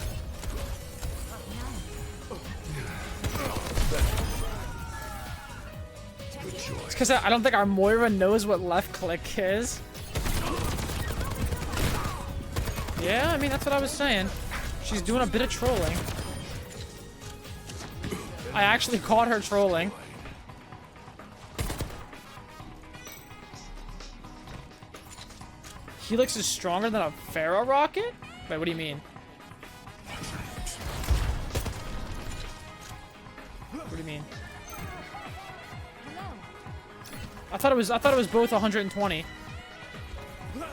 It's because I don't think our Moira knows what left click is. Yeah, I mean, that's what I was saying. She's doing a bit of trolling. I actually caught her trolling. Helix is stronger than a Pharaoh rocket? Wait, what do you mean? What do you mean? I thought it was both 120.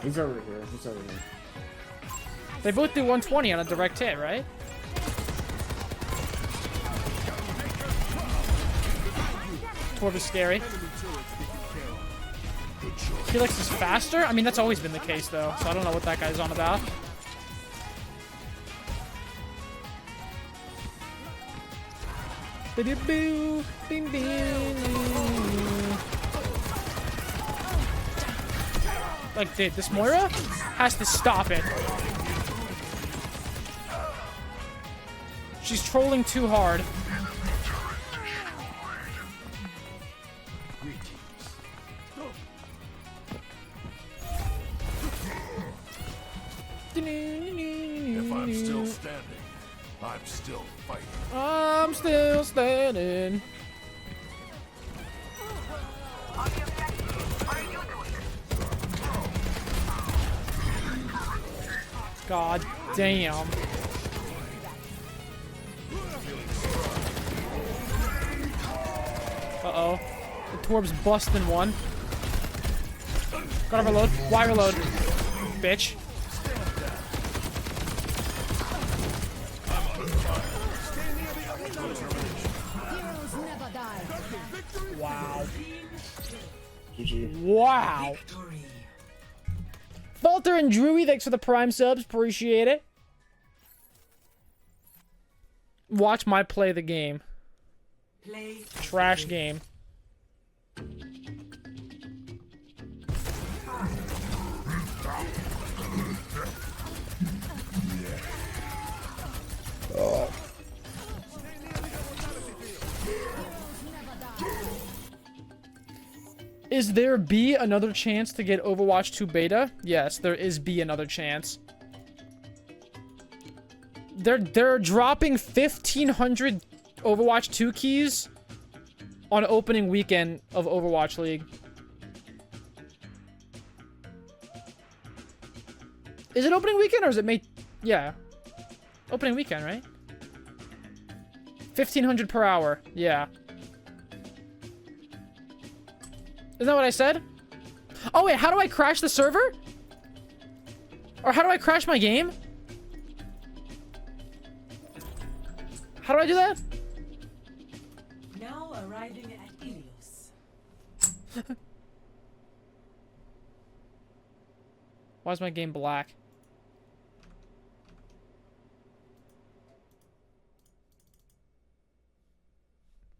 He's over here. He's over here. They both do 120 on a direct hit, right? Torb is scary. Helix is faster? I mean, that's always been the case, though, so I don't know what that guy's on about. Like, dude, this Moira has to stop it. She's trolling too hard. If I'm still standing, I'm still fighting. I'm still standing. God damn. Uh-oh. The Torb's busting one. Gotta reload. Why reload? Bitch. Wow. GG. Wow. Falter and Drewy, thanks for the Prime subs. Appreciate it. Watch my play the game. Trash game. Is there B another chance to get Overwatch 2 beta? Yes, there is B another chance. They're dropping 1,500 Overwatch 2 keys on opening weekend of Overwatch League. Is it opening weekend or is it May? Yeah. Opening weekend, right? 1,500 per hour. Yeah. Isn't that what I said? Oh wait, how do I crash the server? Or how do I crash my game? How do I do that? Now arriving at Helios. Why is my game black?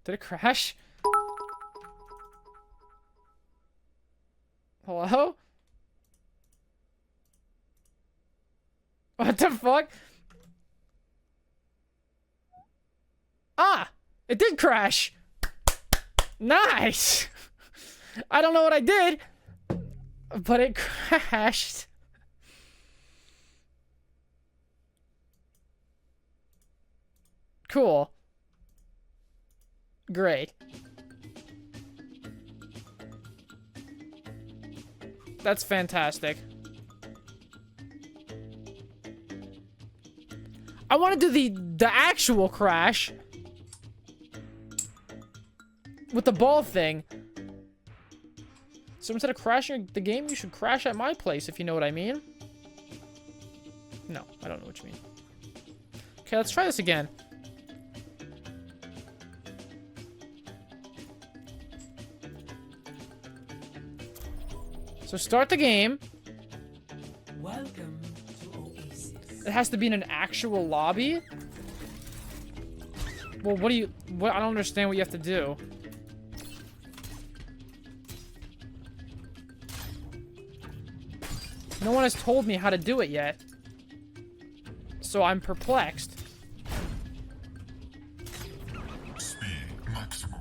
Did it crash? Hello? What the fuck? Ah! It did crash! Nice! I don't know what I did, but it crashed. Cool. Great. That's fantastic. I want to do the actual crash with the ball thing. So instead of crashing the game, you should crash at my place, if you know what I mean. No, I don't know what you mean. Okay, let's try this again. So start the game. Welcome to Oasis. It has to be in an actual lobby? Well, I don't understand what you have to do. No one has told me how to do it yet. So I'm perplexed. Speed maximum.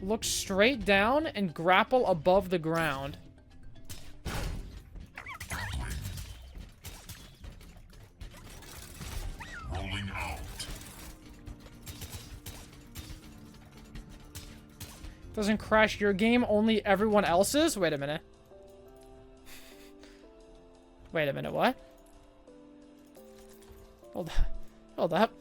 Look straight down and grapple above the ground. Rolling out. Doesn't crash your game, only everyone else's? Wait a minute. Wait a minute, what? Hold up. Hold up.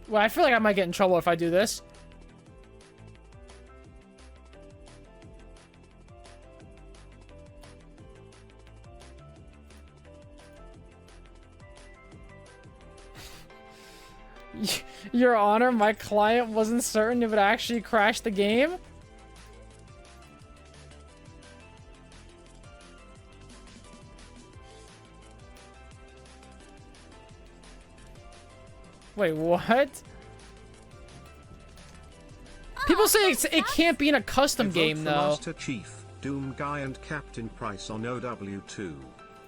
Well, I feel like I might get in trouble if I do this. Your Honor, my client wasn't certain it would actually crash the game. Wait, what? People say it can't be in a custom game, though. Master Chief, Doom Guy and Captain Price on OW2.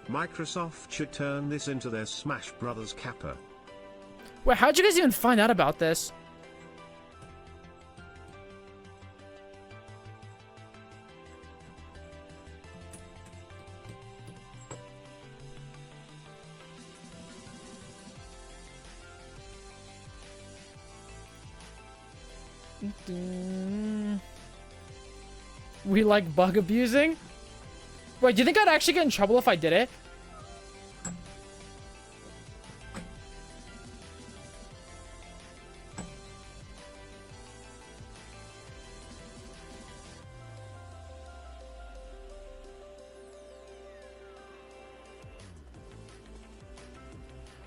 Microsoft should turn this into their Smash Brothers Kappa. Wait, how'd you guys even find out about this? We like bug abusing? Wait, do you think I'd actually get in trouble if I did it?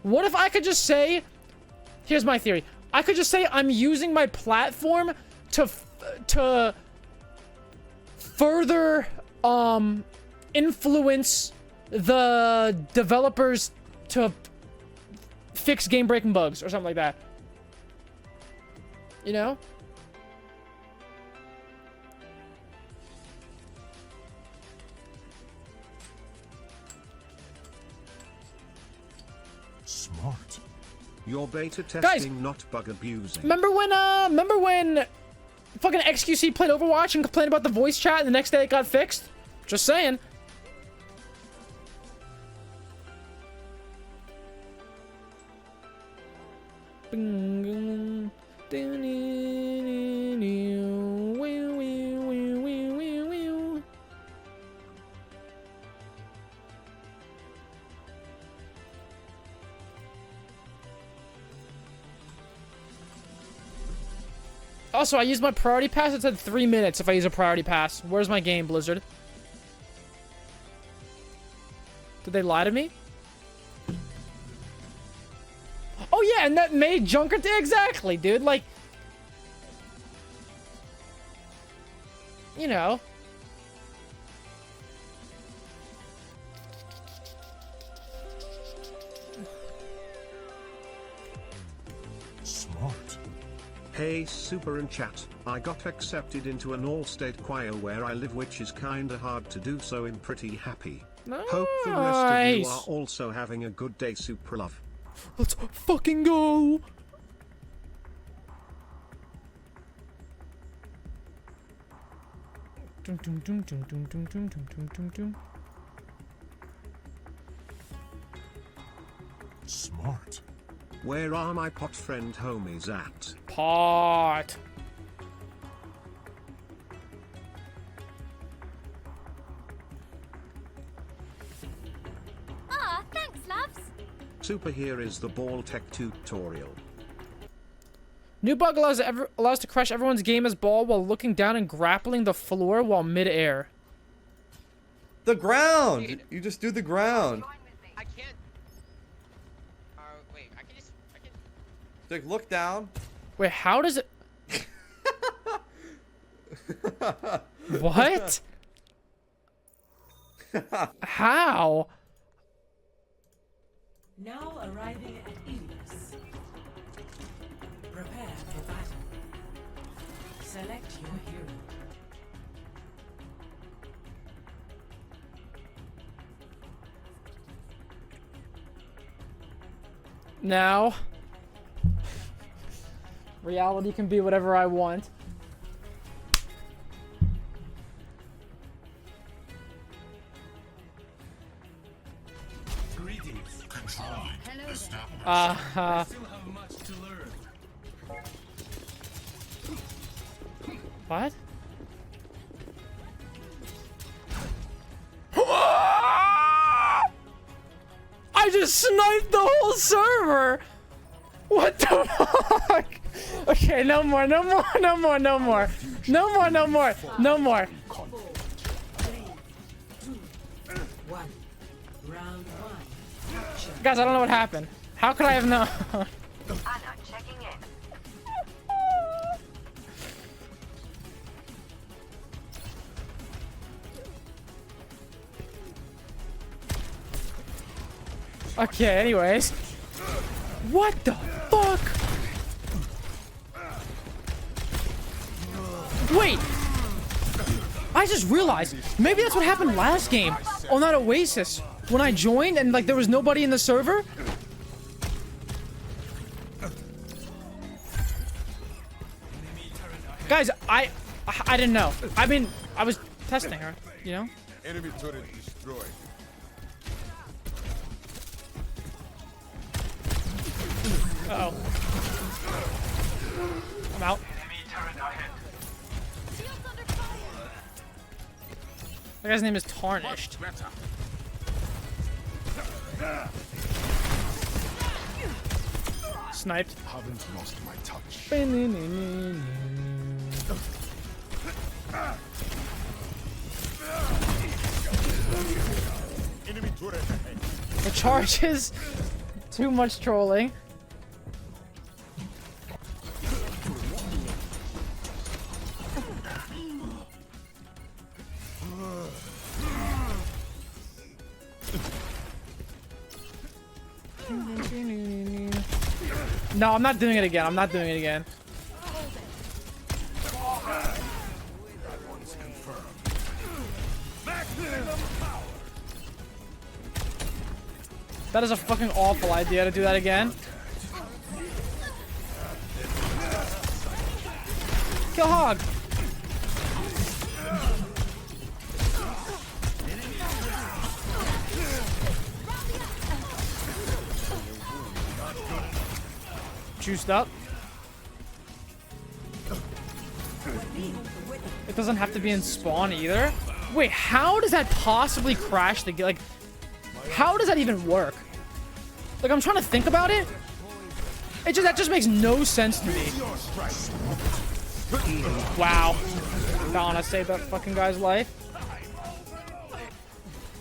What if I could just say, here's my theory. I could just say I'm using my platform to further influence the developers to fix game-breaking bugs or something like that. You know? You're beta testing, Guys, not bug abusing. Remember when fucking XQC played Overwatch and complained about the voice chat and the next day it got fixed? Just saying. Also, I used my priority pass. It said 3 minutes if I use a priority pass. Where's my game, Blizzard? Did they lie to me? Oh yeah, and that made Junker... Exactly, dude. Like... You know. Smart. Hey super and chat, I got accepted into an all-state choir where I live, which is kinda hard to do, so I'm pretty happy. Nice. Hope the rest of you are also having a good day, super love. Let's fucking go! Dum, dum, dum, dum, dum, dum, dum, dum, dum, dum. Smart. Where are my pot friend homies at? Pot. Ah, thanks, loves. Super, here is the ball tech tutorial. New bug allows to crush everyone's game as ball while looking down and grappling the floor while mid-air. The ground! You just do the ground. I can't. Wait, I can just. Like, look down. Wait, how does it... What? How? Now arriving at Ilias. Prepare for battle. Select your hero. Now, reality can be whatever I want. Greetings. Control. Established. Still have much to learn. What? I just sniped the whole server! What the fuck? Okay, no more, no more, no more, no more. No more, no more, no more. 4, 3, 2, 1. Round 1. Guys, I don't know what happened. How could I have known? Anna checking in. Okay, anyways. What the fuck? Wait! I just realized, maybe that's what happened last game on that Oasis. When I joined and like there was nobody in the server. Guys, I didn't know. I mean, I was testing her, you know? Enemy turret destroyed. Uh-oh. I'm out. That guy's name is Tarnished. Sniped. Haven't lost my touch. Enemy turret ahead. The charges. Too much trolling. No, I'm not doing it again. I'm not doing it again. That is a fucking awful idea to do that again. Kill Hog. Juiced up. It doesn't have to be in spawn either. Wait, how does that possibly crash the game? Like, how does that even work? Like, I'm trying to think about it. That just makes no sense to me. Wow. Donna saved that fucking guy's life.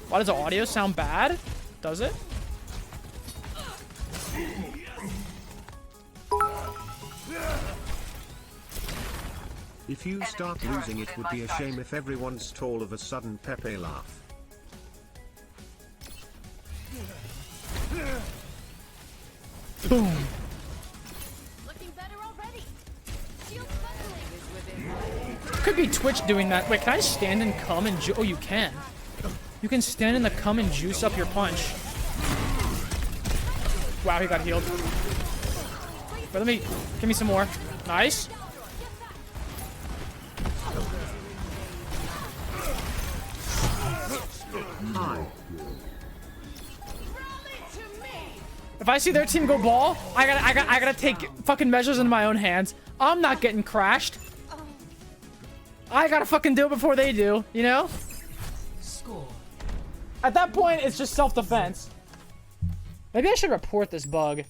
Why does the audio sound bad? Does it? If you start losing, it would be a shame if everyone's all of a sudden Pepe laugh. Boom. Looking better already. Shield suddenly. Could be Twitch doing that. Wait, can I stand and come and oh, you can. You can stand in the cum and juice up your punch. Wow, he got healed. But give me some more. Nice. If I see their team go ball, I gotta take fucking measures into my own hands. I'm not getting crashed. I gotta fucking do it before they do, you know? Score. At that point, it's just self-defense. Maybe I should report this bug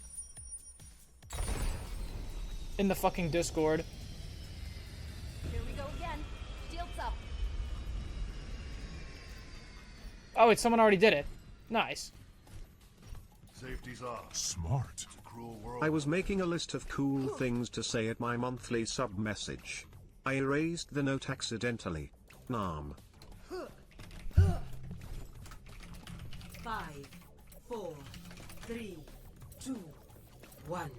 in the fucking Discord. Here we go again. Shields up. Oh, wait, someone already did it. Nice. Safety's off. Smart. It's a cruel world. I was making a list of cool things to say at my monthly sub message. I erased the note accidentally. Nam. 5, 4, 3, 2, 1.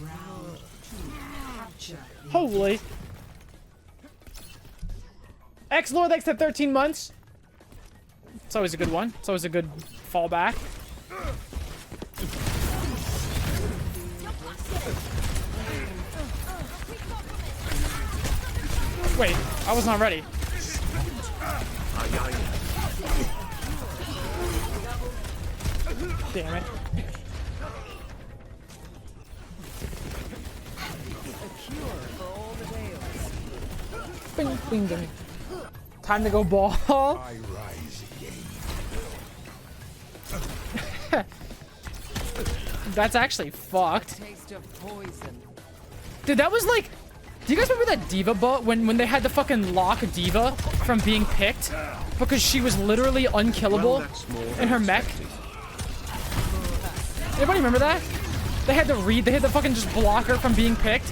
Round 2. Capture. Holy. X-Lord, thanks to 13 months. It's always a good one. It's always a good fallback. Wait, I was not ready. Damn it. Bing, bing, bing. Time to go ball. I rise again. That's actually fucked. Taste of poison. Dude, that was like... Do you guys remember that Diva bot when they had to fucking lock Diva from being picked? Because she was literally unkillable in her mech? Anybody remember that? They had to fucking just block her from being picked.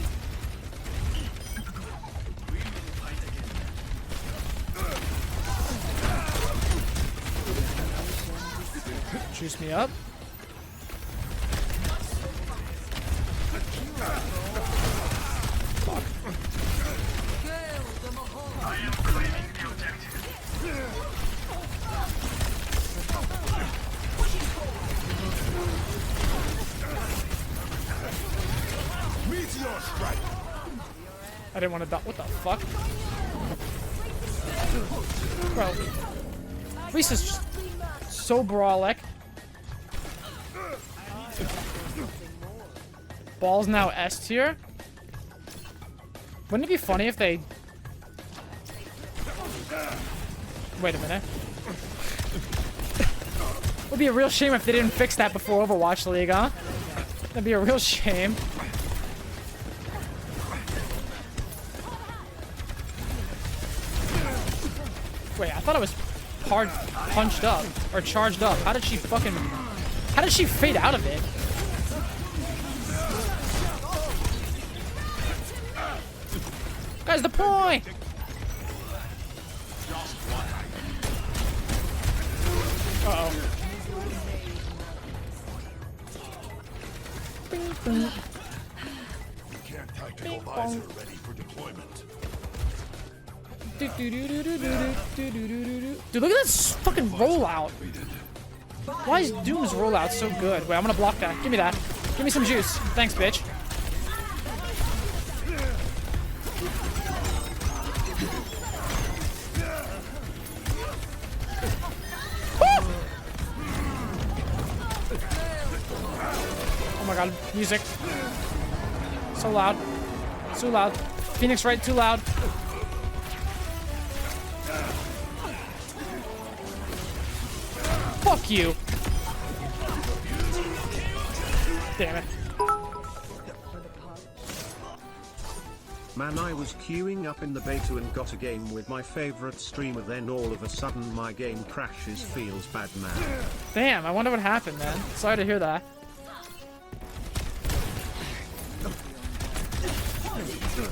Juice me up. I didn't want to die. What the fuck? Bro. Reese is just so brawlic. Ball's now S tier. Wouldn't it be funny if they... Wait a minute. It would be a real shame if they didn't fix that before Overwatch League, huh? That'd be a real shame. Wait, I thought it was punched up or charged up. How did she fade out of it? Guys, the point! Uh-oh. Bing, bing. Can't tactical visor ready for deployment. Dude, look at this fucking rollout. Why is Doom's rollout so good? Wait, I'm gonna block that. Give me that. Give me some juice. Thanks, bitch. my god, music. So loud. So loud. Phoenix right, too loud. Fuck you. Damn it. Man, I was queuing up in the beta and got a game with my favorite streamer, then all of a sudden my game crashes. Feels bad, man. Damn, I wonder what happened, man. Sorry to hear that.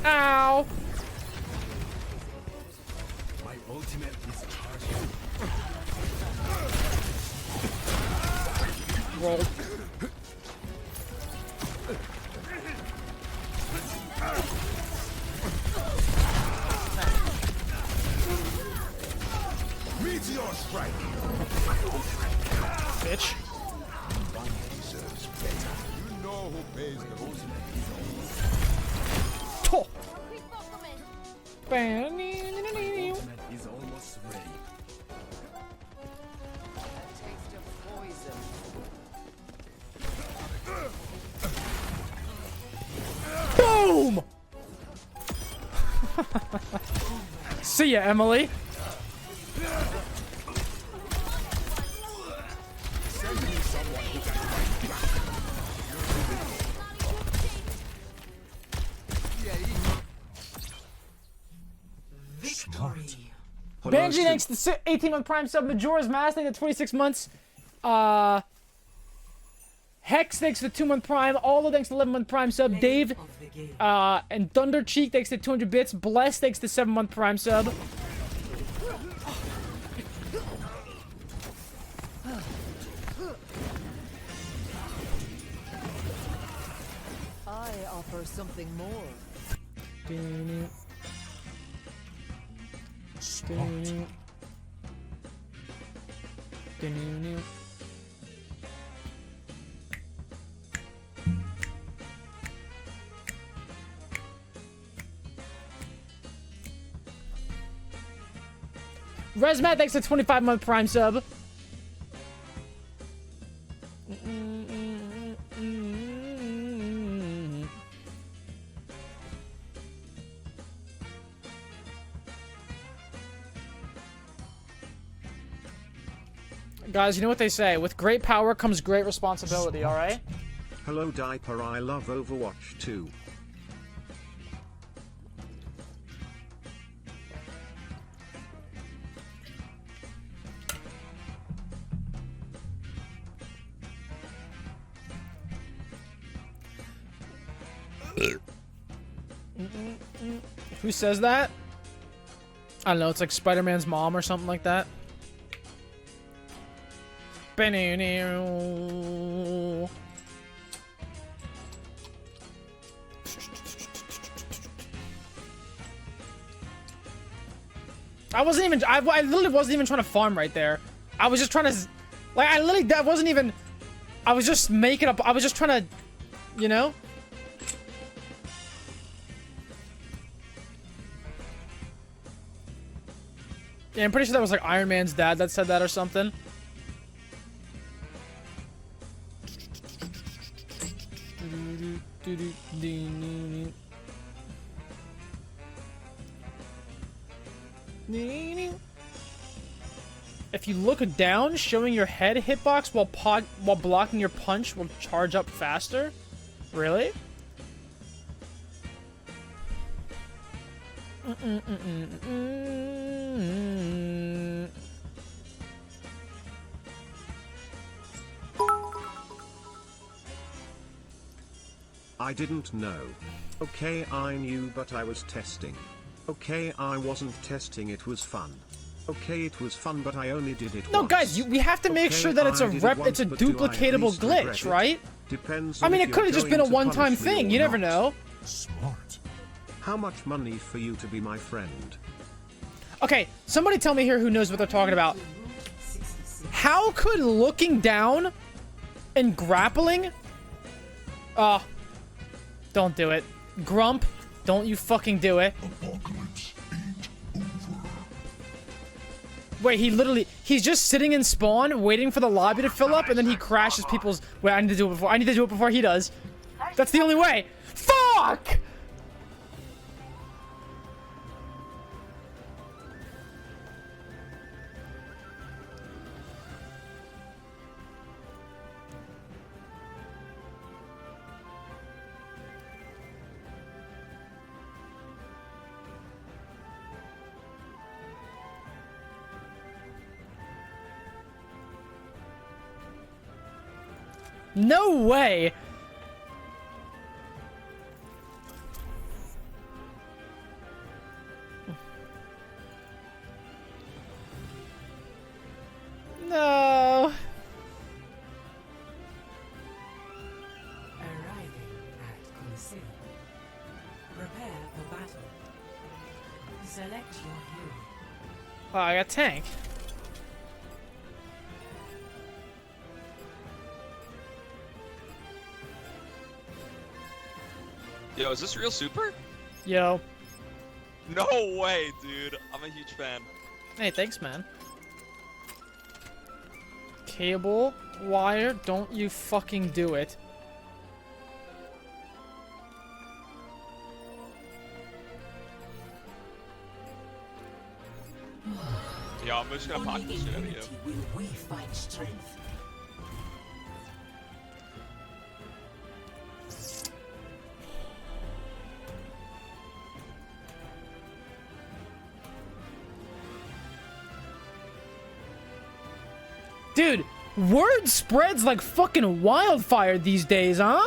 Ow! My ultimate is charging. Roll. Meteor strike. Bitch. You know who pays the most. Oh. Ultimate is almost ready. Boom! See ya, Emily. Banji, thanks to the 18-month Prime sub. Majora's Mask, thanks to 26 months. Hex, thanks to the 2-month Prime. All thanks to 11-month Prime sub. Dave, and Thundercheek, thanks to 200 bits. Bless, thanks to 7-month Prime sub. I offer something more. Resmat, thanks to 25-month Prime sub. Guys, you know what they say. With great power comes great responsibility, alright? Hello, Diaper. I love Overwatch 2. Who says that? I don't know, it's like Spider-Man's mom or something like that. I wasn't even, I literally wasn't even trying to farm right there. I was just trying to, like, I literally, that wasn't even, I was just making up, I was just trying to, you know? Yeah, I'm pretty sure that was like Iron Man's dad that said that or something. If you look down, showing your head hitbox while blocking your punch will charge up faster. Really? I didn't know. Okay, I knew, but I was testing. Okay, I wasn't testing, it was fun. Okay, it was fun, but I only did it No, once. guys, we have to make Okay, sure that it's I a did it rep, once, it's a but do I at duplicatable least regret glitch, it? right? Depends I on mean, if it could have you're just been a going to one-time punish me thing. or You never not. know. Smart. How much money for you to be my friend? Okay, somebody tell me here who knows what they're talking about. How could looking down and grappling... don't do it. Grump, don't you fucking do it. Apocalypse ain't over. Wait, he's just sitting in spawn, waiting for the lobby to fill up, and then he crashes people's... Wait, I need to do it before he does. That's the only way. Fuck! No way! No! Arriving at Coliseum. Prepare for battle. Select your hero. Oh, I got tank. Yo, is this real super? Yo. No way, dude. I'm a huge fan. Hey, thanks, man. Cable, wire, don't you fucking do it. Yo, I'm just gonna pocket the shit out of you. Will we find strength? Dude, word spreads like fucking wildfire these days, huh?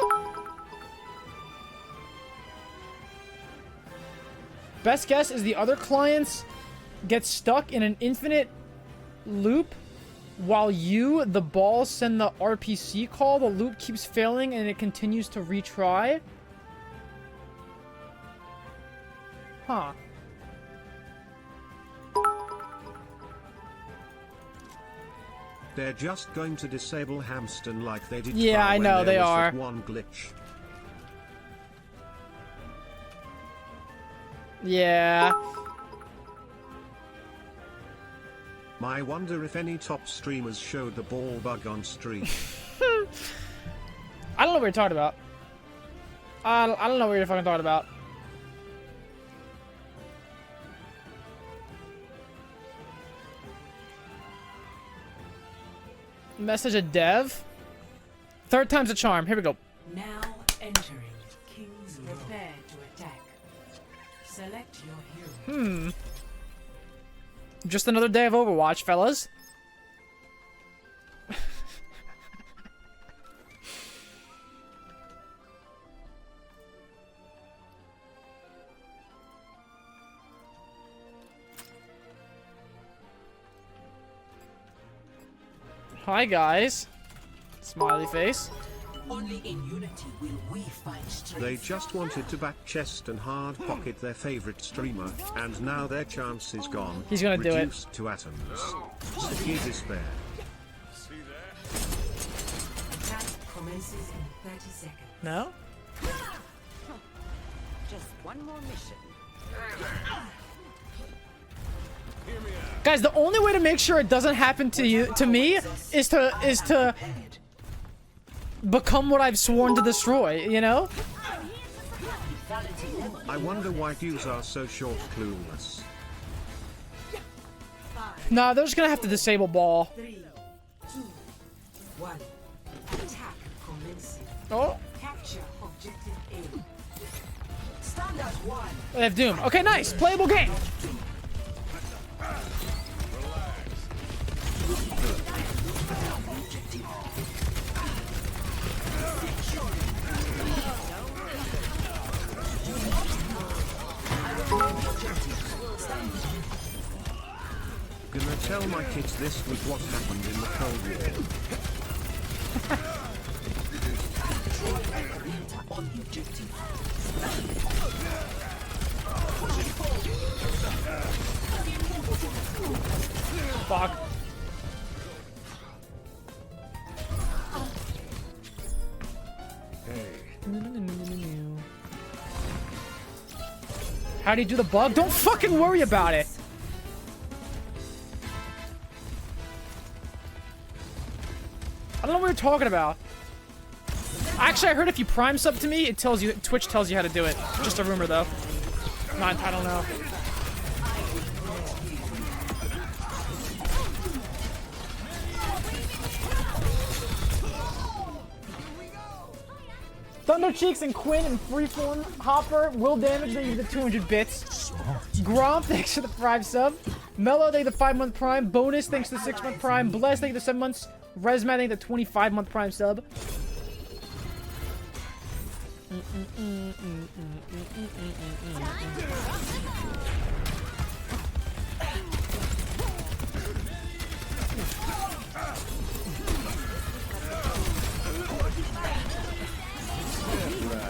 Best guess is the other clients get stuck in an infinite loop while you, the ball, send the RPC call. The loop keeps failing and it continues to retry. Huh. They're just going to disable Hamston like they did. Yeah, I know they are. One glitch. Yeah. I wonder if any top streamers showed the ball bug on stream. I don't know what you're talking about. I don't know what you're fucking talking about. Message a dev. Third time's a charm. Here we go. Now entering King's Row. Prepare to attack. Select your hero. Just another day of Overwatch, fellas. Hi, guys. Smiley face. Only in unity will we find strength. They just wanted to back chest and hard pocket their favorite streamer, and now their chance is gone. He's gonna do it. Reduced to atoms. Severe despair. Attack commences in 30 seconds. No? Just one more mission. Guys, the only way to make sure it doesn't happen to me, is to become what I've sworn to destroy, you know? I wonder why views are so short clueless. Nah, they're just gonna have to disable ball. 3, 2, 1. Attack commencing. Oh, Capture objective A. Stand at 1. they have Doom. Okay, nice. Playable game. Gonna tell my kids this was what happened in the Cold War. Fuck. How do you do the bug? Don't fucking worry about it. I don't know what you're talking about. Actually, I heard if you prime sub to me, it tells you, Twitch tells you how to do it. Just a rumor, though. I don't know. Thunder Cheeks and Quinn and Freeform Hopper will damage them with the 200 bits. Grom, thanks for the 5 sub. Mello, thank you the 5-month prime. Bonus, thanks to the 6-month prime. Bless, thank you the 7 months. Resma, thank you the 25-month prime sub.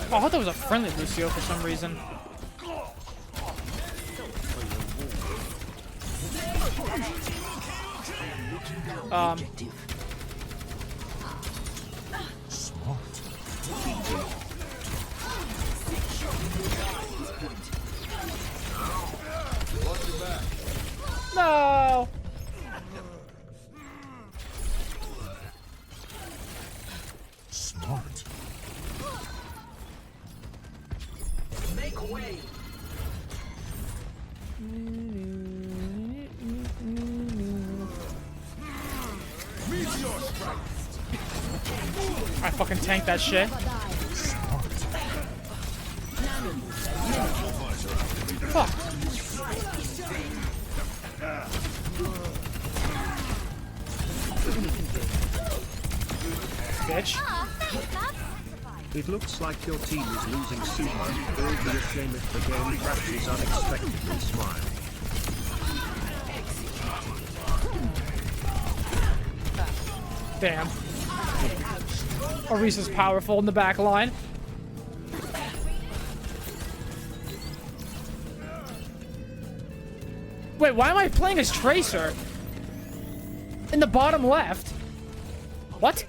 Oh, I thought that was a friendly Lucio for some reason. No. Smart. Make way. I fucking tanked that shit. Fuck. Bitch. It looks like your team is losing super. It will be a shame if the game crashes unexpectedly. Smile. Damn. Orisa's powerful in the back line. Wait, why am I playing as Tracer? In the bottom left? What?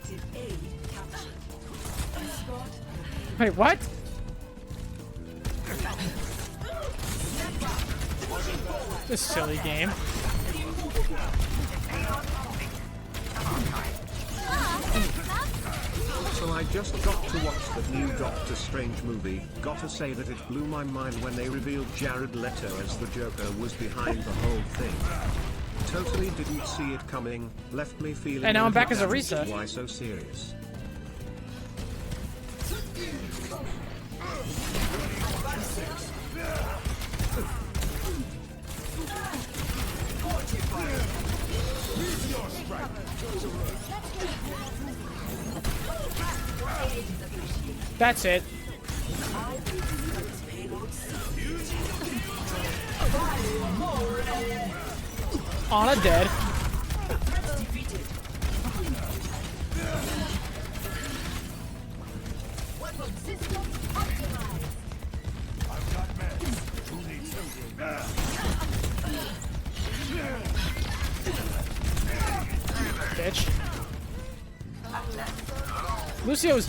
Wait, what? This silly game. So I just got to watch the new Doctor Strange movie. Gotta say that it blew my mind when they revealed Jared Leto as the Joker was behind the whole thing. Totally didn't see it coming, left me feeling... And now I'm back as Orisa. Why so serious? That's it. Ana dead. Bitch. Lucio's.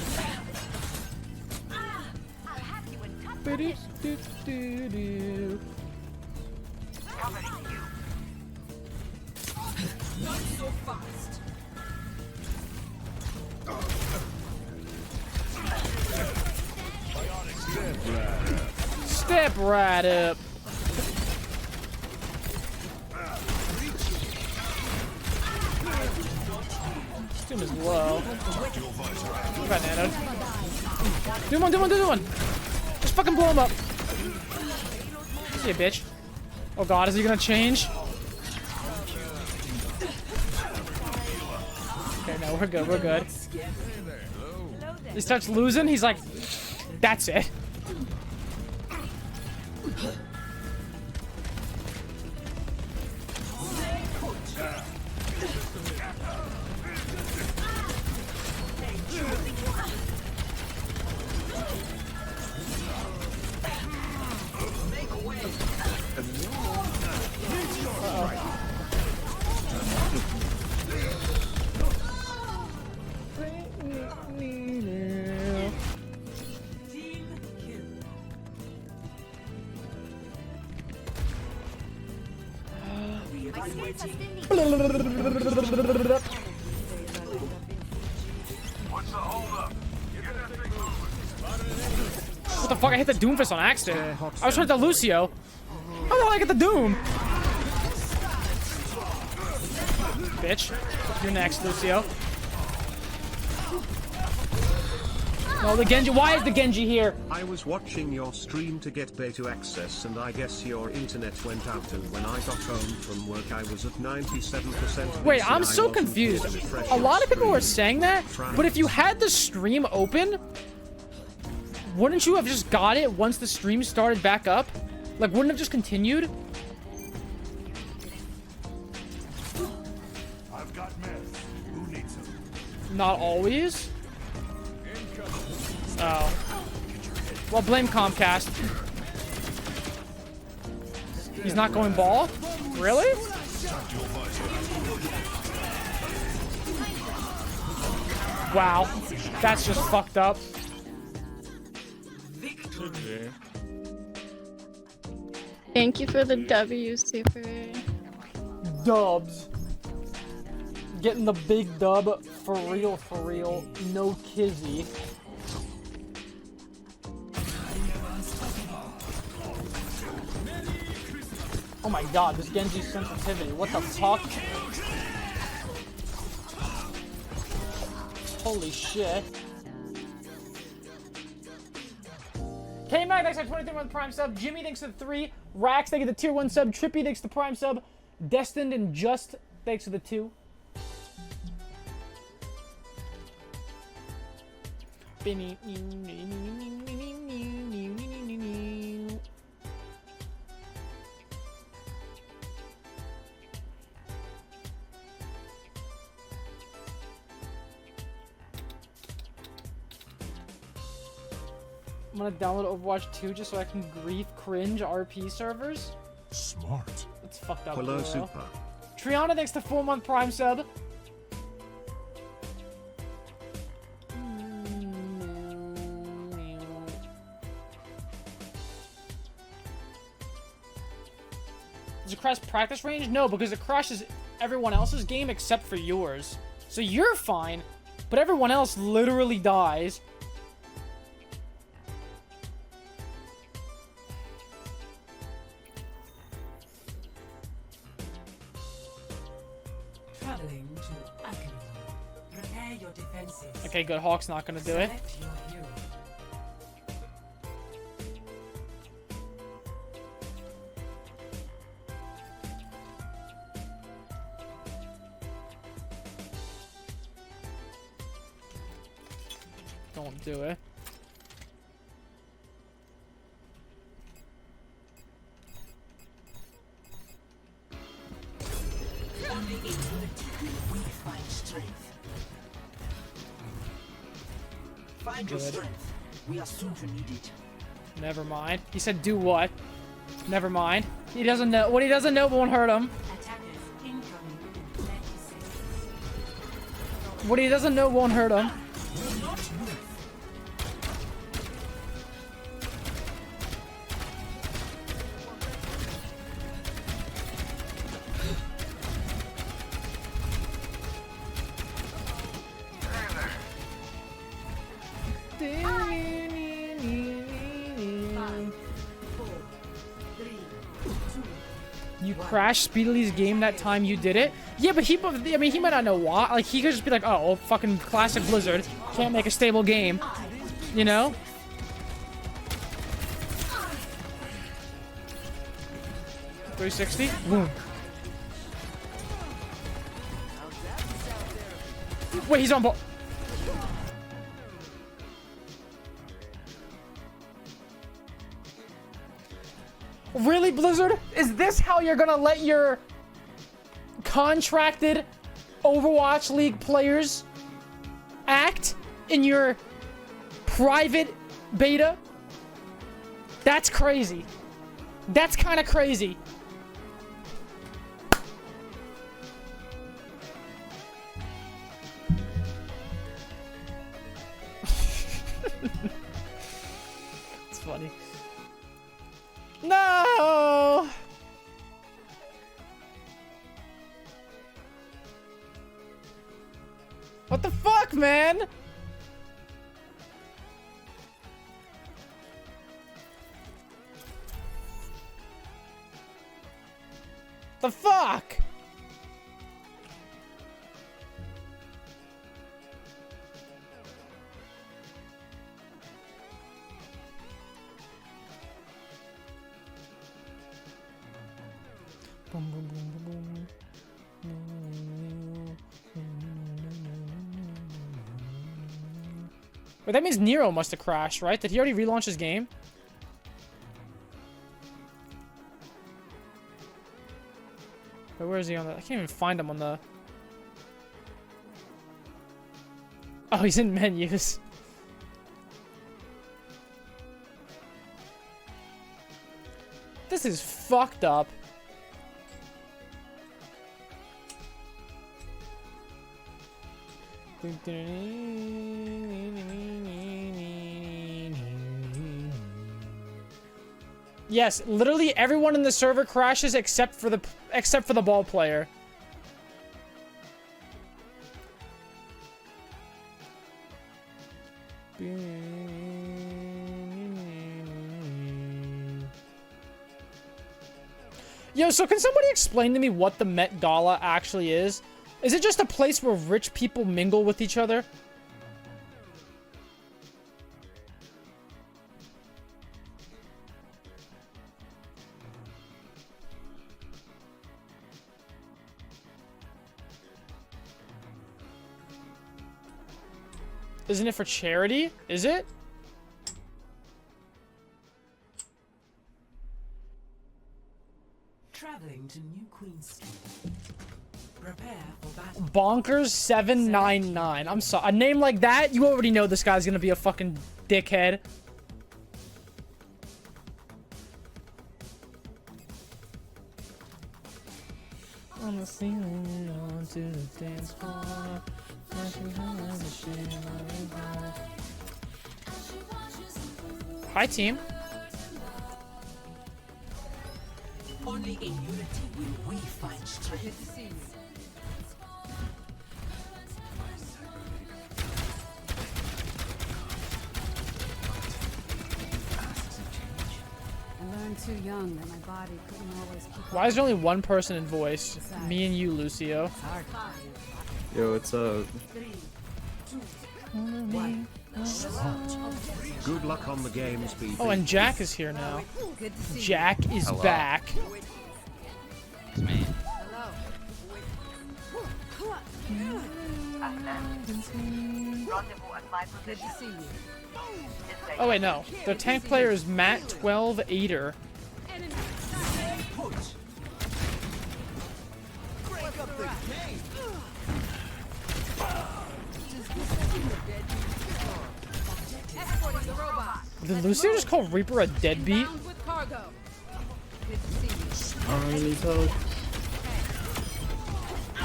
Not so fast. Step right up. This doom is low. What about Nano? Do one. Just fucking blow him up. See ya, bitch. Oh god, is he gonna change? Okay, no, we're good. He starts losing, he's like, that's it. fuck? I hit the Doomfist on accident. I was trying to Lucio. How the hell I get the Doom? Bitch. You're next, Lucio. No, the Genji. Why is the Genji here? I was watching your stream to get beta access and I guess your internet went out, and when I got home from work I was at 97%. Wait, I'm so confused. A lot of people were saying that, but if you had the stream open, wouldn't you have just got it once the stream started back up? Like, wouldn't it have just continued? I've got meds. Who needs them? Not always. Oh. Well, blame Comcast. He's not going ball? Really? Wow. That's just fucked up. Thank you for the W, Super. Dubs. Getting the big dub for real, for real. No kizzy. Oh my god, this Genji sensitivity. What the fuck? Holy shit. K-Mac, thanks for 23 month Prime sub. Jimmy, thanks for the 3. Rax, thanks for the tier 1 sub. Trippy, thanks for the Prime sub. Destined and Just, thanks for the 2. I'm gonna download Overwatch 2 just so I can grief cringe RP servers. Smart. That's fucked up. Hello, Super. Triana, thanks to 4 month Prime sub. Does it crash practice range? No, because it crashes everyone else's game except for yours. So you're fine, but everyone else literally dies. Traveling to Academy. Prepare your defenses. Okay, good. Hawk's not gonna do it. Select your hero. Don't do it. Only in unity we find strength. Find your Good. strength. We are soon to need it. Never mind. He said do what? Never mind. He doesn't know. What he doesn't know won't hurt him. Attackers incoming within 30 seconds. What he doesn't know won't hurt him. Do not move. You crashed Speedily game that time you did it? Yeah, but I mean, he might not know why. Like, he could just be like, oh, well, fucking classic Blizzard. Can't make a stable game. You know? $360? Boom. Wait, he's on ball. Really, Blizzard? Is this how you're gonna let your contracted Overwatch League players act in your private beta? That's crazy. That's kind of crazy. It's funny. No! What the fuck, man? The fuck? Wait, that means Nero must have crashed, right? Did he already relaunch his game? Wait, where is he on the... I can't even find him on the... Oh, he's in menus. This is fucked up. Yes, literally everyone in the server crashes except for the ball player. Yo, so can somebody explain to me what the Met Gala actually is? Is it just a place where rich people mingle with each other? Isn't it for charity? Is it? Traveling to New Queen Street. Prepare for battle. Bonkers 799. I'm sorry. A name like that, you already know this guy's gonna be a fucking dickhead. On the ceiling, onto the dance floor. Hi, team. Only in unity will we find strength. I learned too young that my body couldn't always keep. Why is there only one person in voice? Me and you, Lucio. Yo, what's up? 3, 2, 1. Good luck on the games, BB. Oh, and Jack is here now. Jack is back. It's me. Oh wait, no. The tank player is Matt 12 Aider. Did Lucio just call Reaper a deadbeat?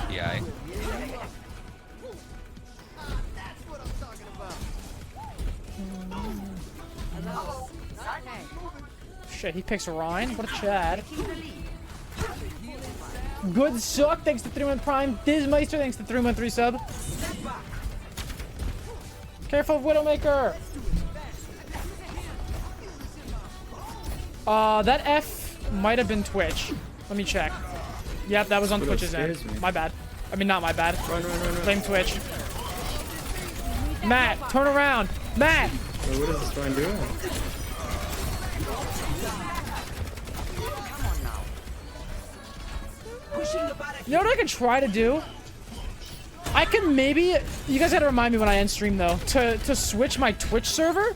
Yeah. Shit, he picks Ryan. What a Chad. Good suck. Thanks to 3-month Prime. Dizmeister, thanks to 3-month 3 sub. Careful of Widowmaker. That F might have been Twitch. Let me check. Yep, that was on Twitch's end. My bad. I mean, not my bad. Blame Twitch. Matt, turn around. Matt! Wait, what is this Ryan doing? You know what I could try to do? I can maybe... You guys gotta remind me when I end stream, though. To switch my Twitch server?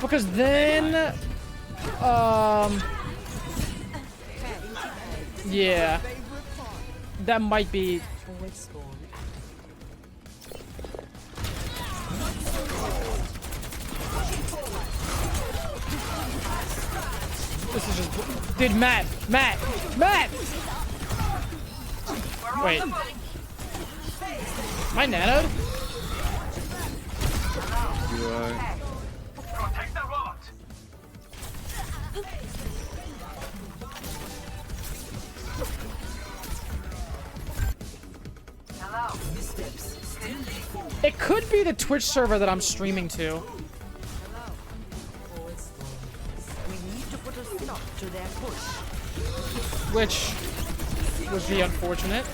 Because then... Yeah. That might be... This is just... Dude, Matt! Matt! Matt! Wait. Am I nanoed? Do I? It could be the Twitch server that I'm streaming to. Which would be unfortunate.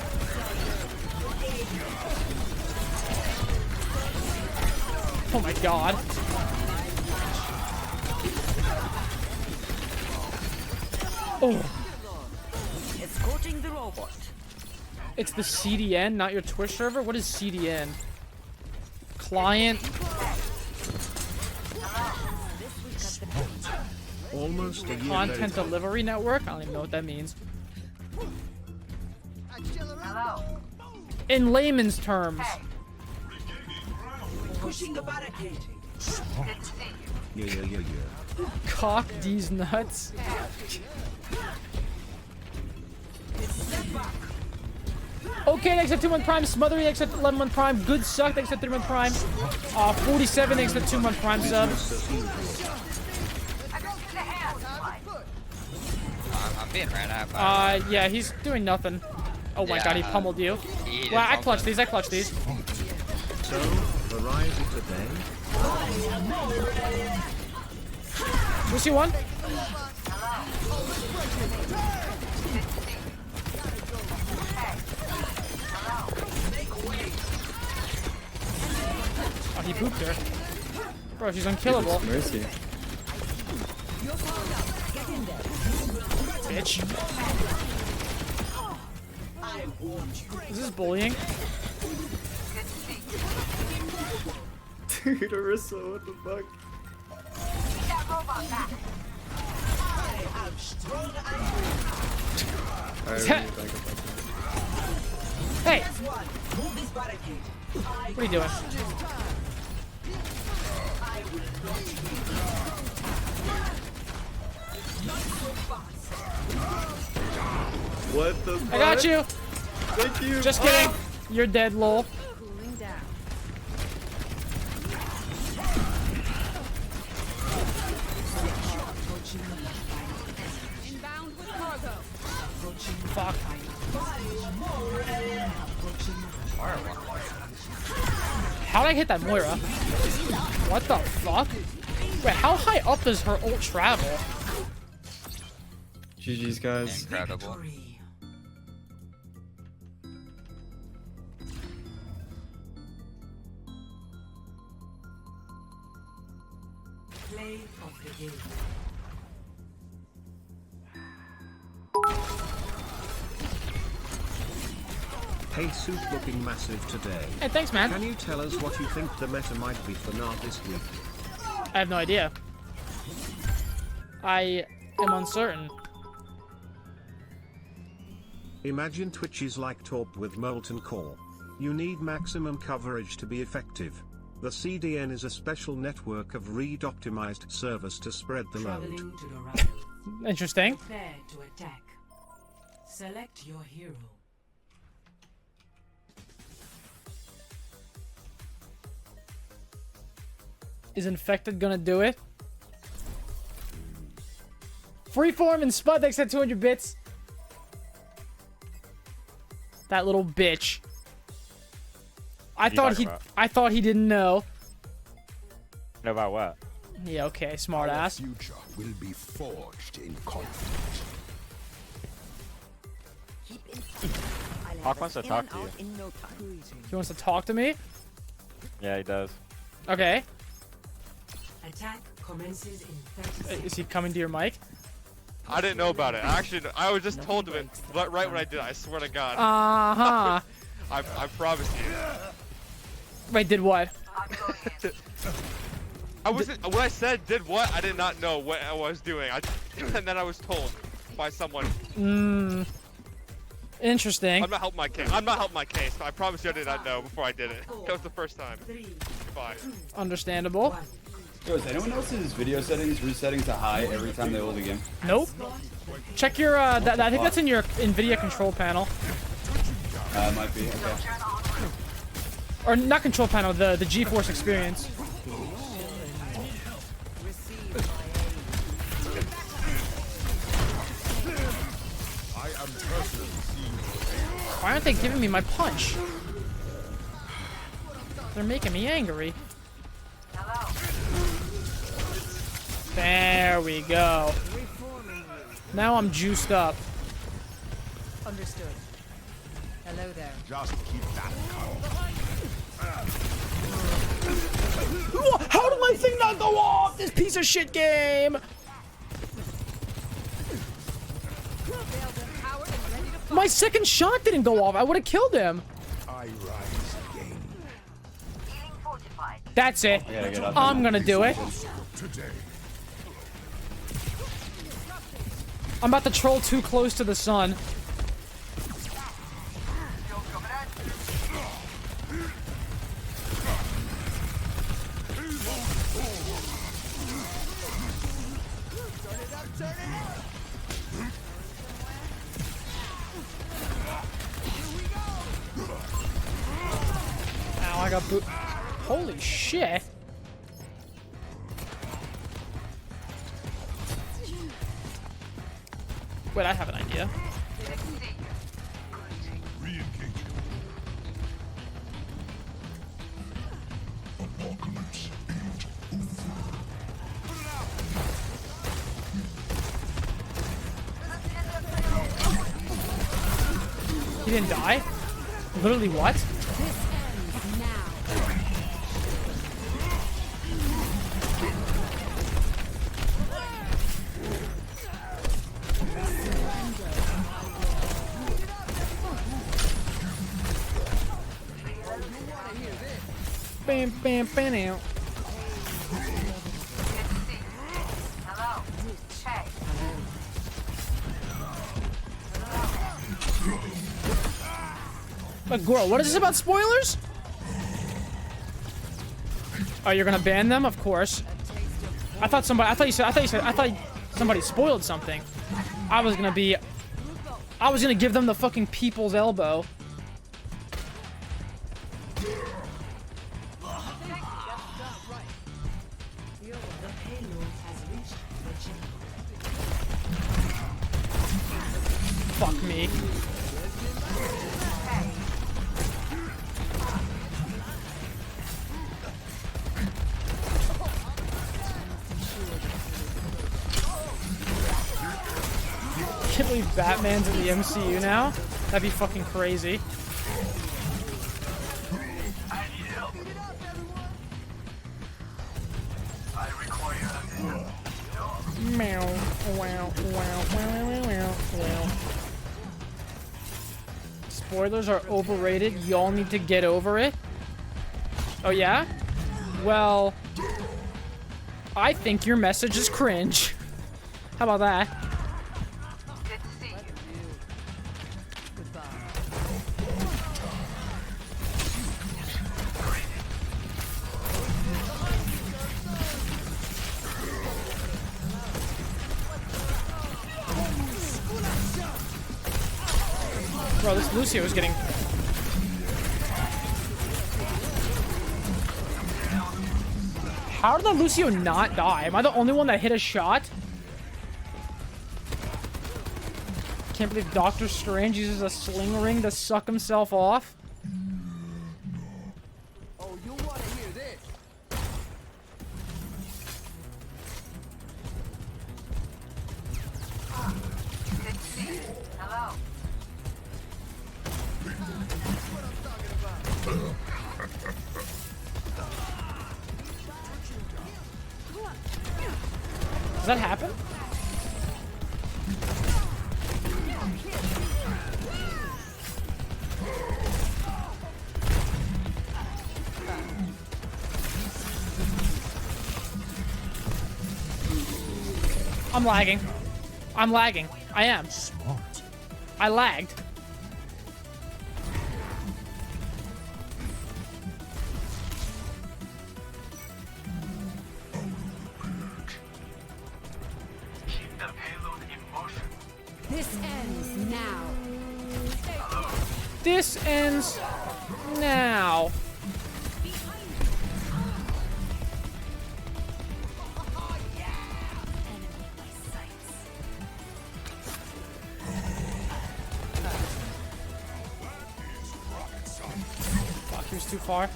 Oh my god. Oh. Escorting the robot. It's the CDN, not your Twitch server? What is CDN? Client. Almost a year Content later. delivery network? I don't even know what that means. In layman's terms. Pushing the barricade. Yeah. Cock these nuts. Okay, thanks for 2-month prime. Smothery, thanks for 11-month prime. Good suck, thanks for 3-month prime. 47, thanks for 2-month prime sub. I'm being ran at. Yeah, he's doing nothing. Oh my god, he pummeled you. Wow, I clutched these, I clutched these. So, variety today. We see one. Oh, he pooped her. Bro, she's unkillable. Mercy. Bitch. Is this bullying? Dude, Arissa, what the fuck? Hey! What are you doing? What the fuck? I got you! Thank you! Just kidding. You're dead, lol. Cooling down. Inbound with cargo. Fuck. How'd I hit that Moira? What the fuck? Wait, how high up does her ult travel? GG's, guys. Incredible. Play of the game. Hey Soup looking massive today. Hey, thanks, man. Can you tell us what you think the meta might be for NAR this week? I have no idea. I am uncertain. Imagine Twitch is like Torp with molten core. You need maximum coverage to be effective. The CDN is a special network of read-optimized servers to spread the load. Traveling to the right. Interesting. Prepare to attack. Select your hero. Is Infected gonna do it? Freeform and Spud, thanks for 200 bits. That little bitch. I thought he didn't know. Know about what? Yeah, okay, smart ass. Future will be forged in conflict. Hawk wants to talk to you. He wants to talk to me? Yeah, he does. Okay. Attack commences in 30 seconds. Is he coming to your mic? I didn't know about it. Actually, I was just told of it right when I did. I swear to God. Uh-huh. I promise you. Wait, did what? I wasn't. When I said did what, I did not know what I was doing. And then I was told by someone. Interesting. I'm not helping my case. I'm not helping my case. But I promise you, I did not know before I did it. That was the first time. Goodbye. Understandable. Yo, is anyone else's video settings resetting to high every time they hold a game? Nope. Check your, I think that's in your NVIDIA control panel. Might be, okay. Or not control panel, the GeForce experience. Why aren't they giving me my punch? They're making me angry. There we go. Now I'm juiced up. Understood. Hello there. Just keep that coming. How did my thing not go off? This piece of shit game. My second shot didn't go off. I would have killed him. I rise again. That's it. I'm gonna do it. Today. I'm about to troll too close to the sun. Ow, I got boot. Holy shit. Wait, I have an idea. He didn't die? Literally what? Bam, bam, bam, out. Hello. Hey. But Goro, what is this about spoilers? Oh, you're gonna ban them? Of course. I thought somebody spoiled something. I was gonna give them the fucking people's elbow. Fuck me. Can't believe Batman's in the MCU now. That'd be fucking crazy. Meow, wow, wow, wow, wow, wow. Spoilers are overrated. Y'all need to get over it. Oh yeah? Well, I think your message is cringe. How about that? Good to see you. Bro, this Lucio is getting... How did that Lucio not die? Am I the only one that hit a shot? Can't believe Doctor Strange uses a sling ring to suck himself off. Oh, you want to hear this? Good to see you. Hello. Does that happen? I'm lagging. I'm lagging. I am. I lagged. This ends now. This ends now. Fuck, he was too far.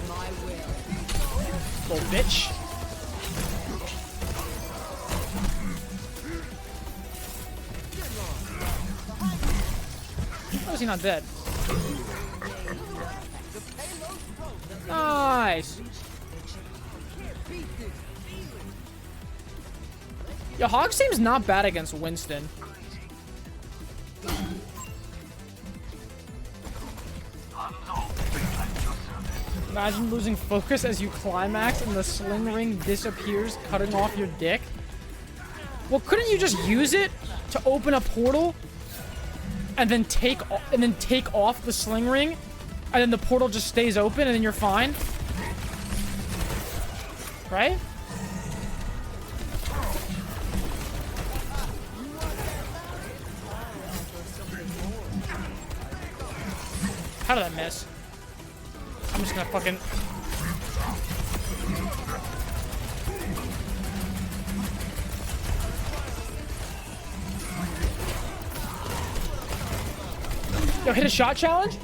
My will. Little bitch. How is he not dead? Nice. Yo, Hog seems not bad against Winston. Imagine losing focus as you climax and the sling ring disappears, cutting off your dick. Well, couldn't you just use it to open a portal and then take off the sling ring, and then the portal just stays open, and then you're fine? Right? How did I miss? I'm just gonna fucking... Yo, hit a shot challenge?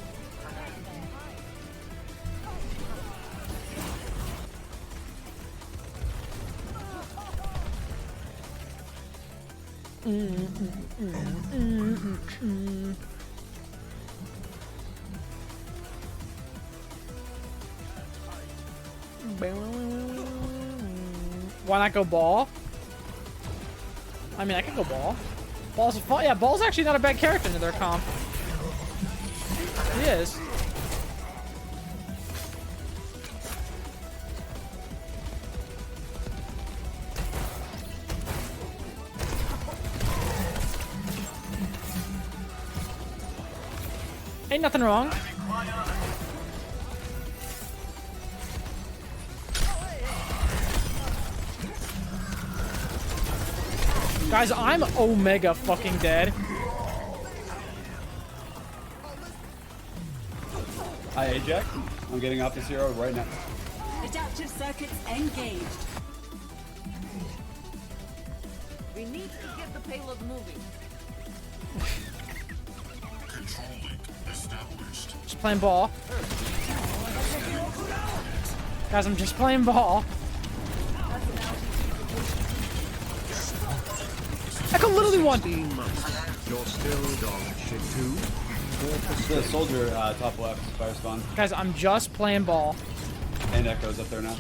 Why not go ball? I mean, I could go ball. Ball's fun. Yeah, ball's actually not a bad character in their comp. He is. Ain't nothing wrong. Guys, I'm Omega fucking dead. Hi, Ajax. I'm getting off the zero right now. Adaptive circuits engaged. We need to get the payload moving. Just playing ball. Guys, I'm just playing ball. I could literally want. You're still dog shit too. The soldier, top left, fire spawn. Guys, I'm just playing ball. And Echo's up there now.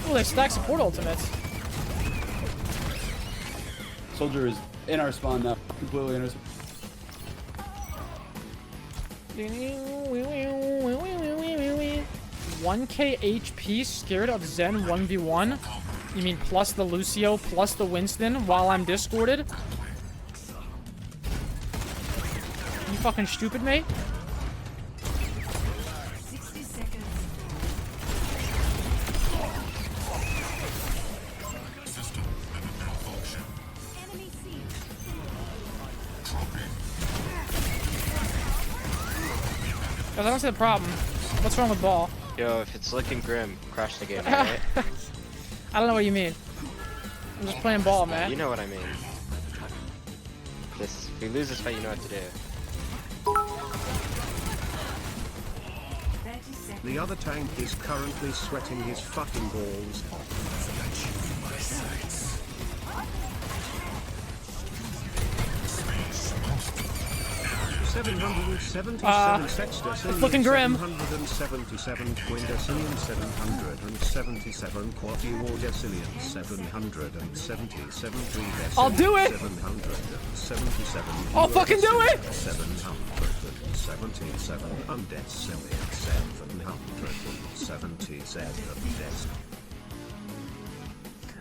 Oh, they stack support ultimates. Soldier is in our spawn now. Completely in our spawn. 1k HP, scared of Zen 1v1? You mean plus the Lucio, plus the Winston while I'm discorded? You fucking stupid, mate? 60 seconds. System malfunction. Enemy C. Guys, I don't see the problem. What's wrong with ball? Yo, if it's looking grim, crash the game, alright? I don't know what you mean. I'm just playing ball, man. You know what I mean. If we lose this fight, you know what to do. The other tank is currently sweating his fucking balls. 777 sextus, it's looking grim. 777 quindecillion, 777 quadriordecillion, 777 tridecillion. I'll do it. 777. I'll fucking do it. 777 undecillion, 777 desk.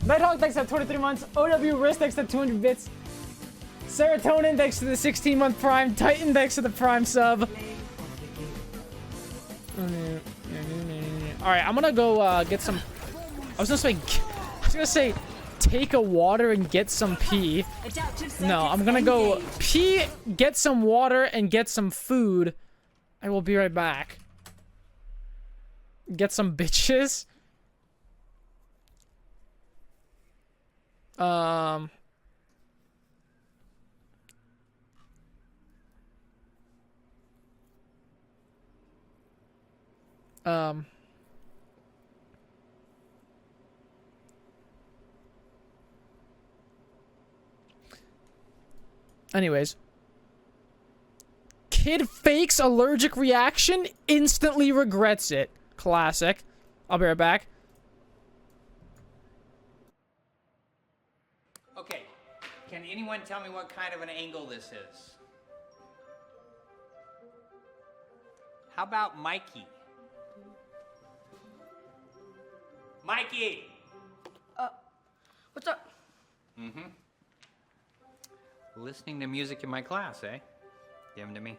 Nighthawk, thanks for 23 months. OW Wrist, thanks for 200 bits. Serotonin, thanks to the 16-month Prime. Titan, thanks to the Prime sub. Alright, I'm gonna go get some... I was gonna say take a water and get some pee. No, I'm gonna go pee, get some water, and get some food. I will be right back. Get some bitches. Anyways. Kid fakes allergic reaction, instantly regrets it. Classic. I'll be right back. Okay, can anyone tell me what kind of an angle this is? How about Mikey? Mikey! What's up? Mm-hmm. Listening to music in my class, eh? Give them to me.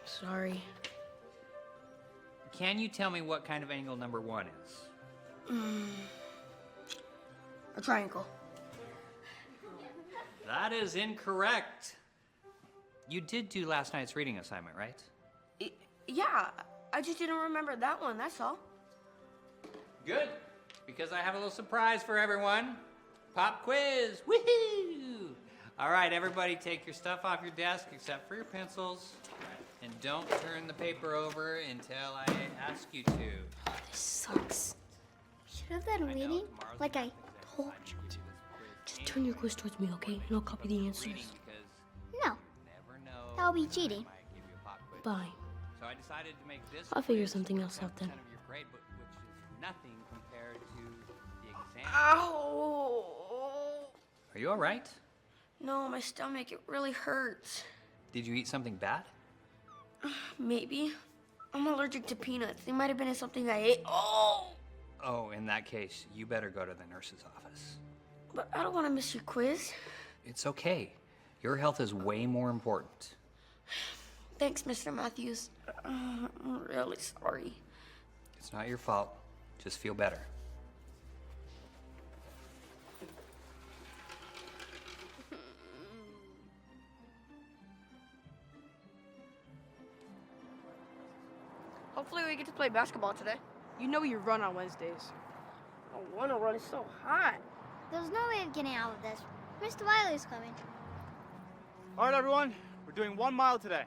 Sorry. Can you tell me what kind of angle number 1 is? A triangle. That is incorrect. You did do last night's reading assignment, right? Yeah, I just didn't remember that one, that's all. Good, because I have a little surprise for everyone. Pop quiz, woohoo! All right, everybody take your stuff off your desk except for your pencils. And don't turn the paper over until I ask you to. Oh, this sucks. Should have been reading like I told you. Just turn your quiz towards me, okay? And I'll copy the answers. No. That would be cheating. Bye. So I decided to make this I'll figure something else out then. of your grade, which is nothing compared to the exam. Ow! Are you all right? No, my stomach, it really hurts. Did you eat something bad? Maybe. I'm allergic to peanuts. They might have been in something I ate. Oh! Oh, in that case, you better go to the nurse's office. But I don't want to miss your quiz. It's okay. Your health is way more important. Thanks, Mr. Matthews. I'm really sorry. It's not your fault. Just feel better. Hopefully we get to play basketball today. You know you run on Wednesdays. I don't want to run, it's so hot. There's no way of getting out of this. Mr. Wiley's coming. All right, everyone. We're doing 1 mile today.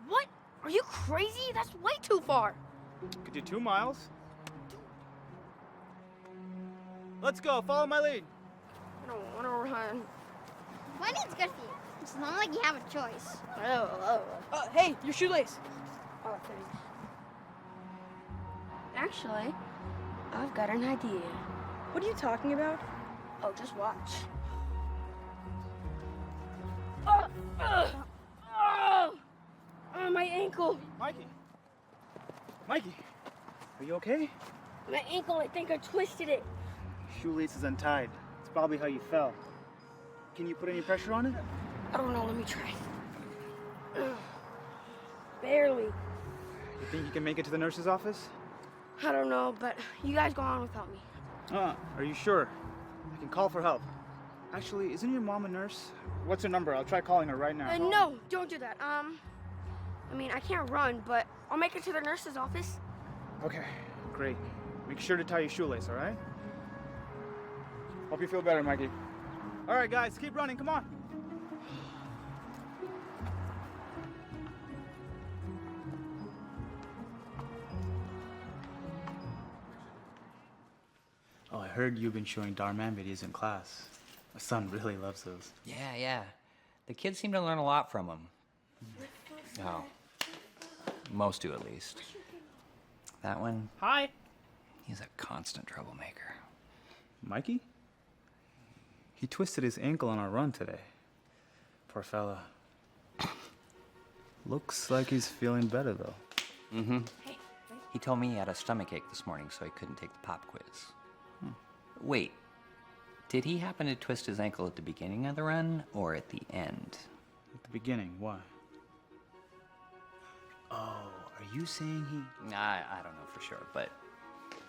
What? Are you crazy? That's way too far. Could do 2 miles. Let's go. Follow my lead. I don't want to run. Running's good for you. It's not like you have a choice. Hey, your shoelace. Oh, thanks. Actually, I've got an idea. What are you talking about? Oh, just watch. Oh, my ankle. Mikey. Mikey, are you okay? My ankle, I think I twisted it. Shoelace is untied. It's probably how you fell. Can you put any pressure on it? I don't know, let me try. Barely. You think you can make it to the nurse's office? I don't know, but you guys go on without me. Are you sure? I can call for help. Actually, isn't your mom a nurse? What's her number? I'll try calling her right now. No, don't do that. I mean, I can't run, but I'll make it to the nurse's office. Okay, great. Make sure to tie your shoelace, all right? Hope you feel better, Mikey. All right, guys, keep running. Come on. Oh, I heard you've been showing Darman videos in class. My son really loves those. Yeah. The kids seem to learn a lot from them. Oh. Most do, at least. That one? Hi. He's a constant troublemaker. Mikey? He twisted his ankle on our run today. Poor fella. Looks like he's feeling better, though. Mm-hmm. He told me he had a stomachache this morning, so he couldn't take the pop quiz. Wait, did he happen to twist his ankle at the beginning of the run or at the end? At the beginning, why? Oh, are you saying he... I don't know for sure, but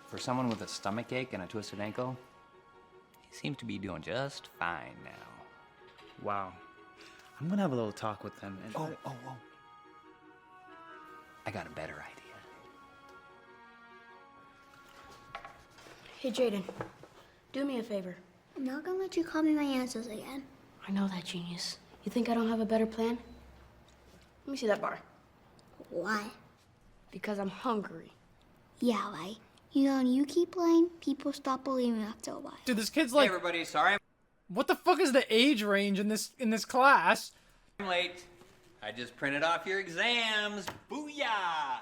for someone with a stomachache and a twisted ankle, he seems to be doing just fine now. Wow. I'm gonna have a little talk with them and... Oh. I got a better idea. Hey, Jaden, do me a favor. I'm not gonna let you copy my answers again. I know that, genius. You think I don't have a better plan? Let me see that bar. Why? Because I'm hungry. Yeah, like, you know, when you keep lying, people stop believing after a while. Dude, this kid's Hey like, everybody, sorry what the fuck is the age range in this class? I'm late. I just printed off your exams. Booyah!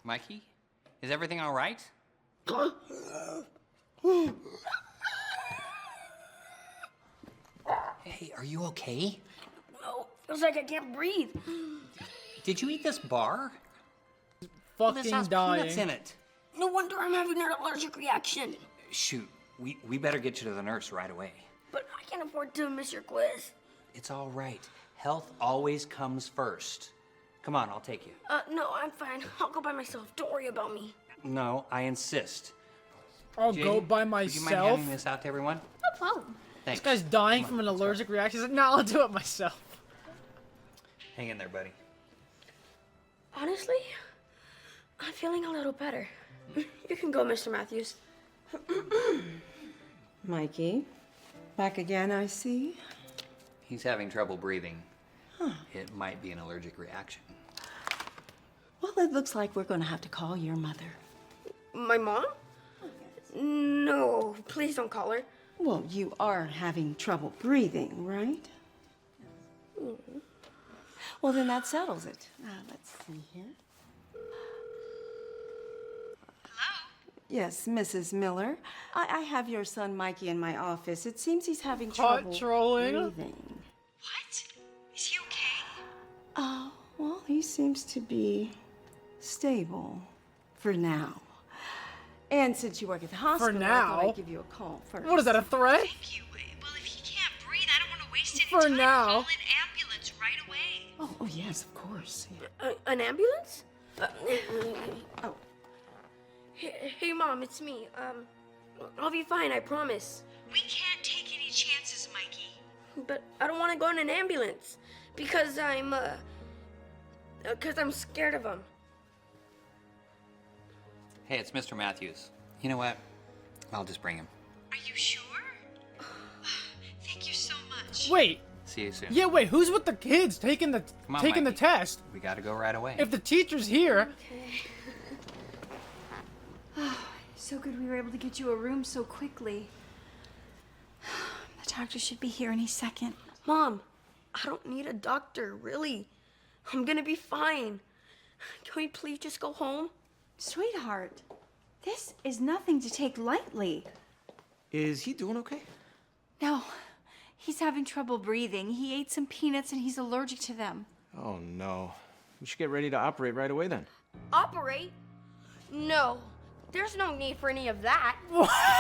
Mikey, is everything all right? Hey, are you okay? No, feels like I can't breathe. Did you eat this bar? Fucking this has dying. peanuts in it. No wonder I'm having an allergic reaction. Shoot, we better get you to the nurse right away. But I can't afford to miss your quiz. It's all right. Health always comes first. Come on, I'll take you. No, I'm fine. I'll go by myself. Don't worry about me. No, I insist. I'll Jaden, go by would you mind myself. handing this out to everyone? No problem. Thanks. This guy's dying from an allergic reaction. He's like, nah, I'll do it myself. Hang in there, buddy. Honestly, I'm feeling a little better. You can go, Mr. Matthews. Mikey, back again, I see. He's having trouble breathing. Huh. It might be an allergic reaction. Well, it looks like we're going to have to call your mother. My mom? No, please don't call her. Well, you are having trouble breathing, right? Mm-hmm. Well, then that settles it. Let's see here. Yes, Mrs. Miller. I have your son Mikey in my office. It seems he's having trouble trolling. breathing. What? Is he okay? Oh, well, he seems to be stable for now. And since you work at the hospital, I thought now? I'd give you a call first. What is that, a threat? Thank you. Well, if he can't breathe, I don't want to waste any For time. now. Call an ambulance right away. Oh, yes, of course. An ambulance? Oh. Hey, Mom, it's me. I'll be fine, I promise. We can't take any chances, Mikey. But I don't want to go in an ambulance because I'm scared of them. Hey, it's Mr. Matthews. You know what? I'll just bring him. Are you sure? Thank you so much. Wait. See you soon. Yeah, wait, who's with the kids taking the Come on, the Mikey. test? We gotta go right away. If the teacher's here, So good we were able to get you a room so quickly. The doctor should be here any second. Mom, I don't need a doctor, really. I'm gonna be fine. Can we please just go home? Sweetheart, this is nothing to take lightly. Is he doing okay? No, he's having trouble breathing. He ate some peanuts and he's allergic to them. Oh no. We should get ready to operate right away then. Operate? No, there's no need for any of that.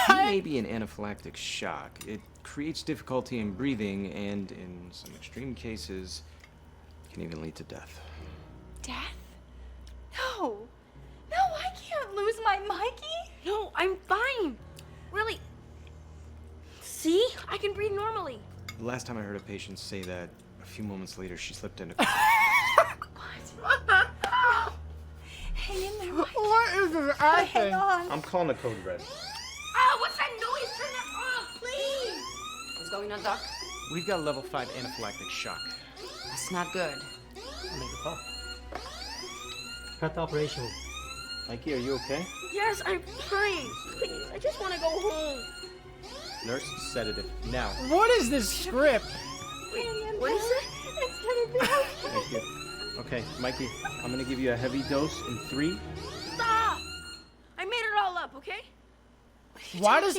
He may be an anaphylactic shock. It creates difficulty in breathing and, in some extreme cases, can even lead to death. Death? No. No, I can't lose my Mikey. No, I'm fine. Really. See? I can breathe normally. The last time I heard a patient say that, a few moments later, she slipped into. Hang in there, Mikey. What is this Hang acting? on. I'm calling the code red. Ah, what's that noise? Turn that off, please. What's going on, Doc? We've got level 5 anaphylactic shock. That's not good. I'll make the call. Cut the operation. Mikey, are you okay? Yes, I'm fine. Please, I just want to go home. Nurse, sedative, now. What is this script? Wait, what is it? It's gonna be okay. Thank you. Okay, Mikey, I'm gonna give you a heavy dose in 3. Stop! I made it all up, okay? Why does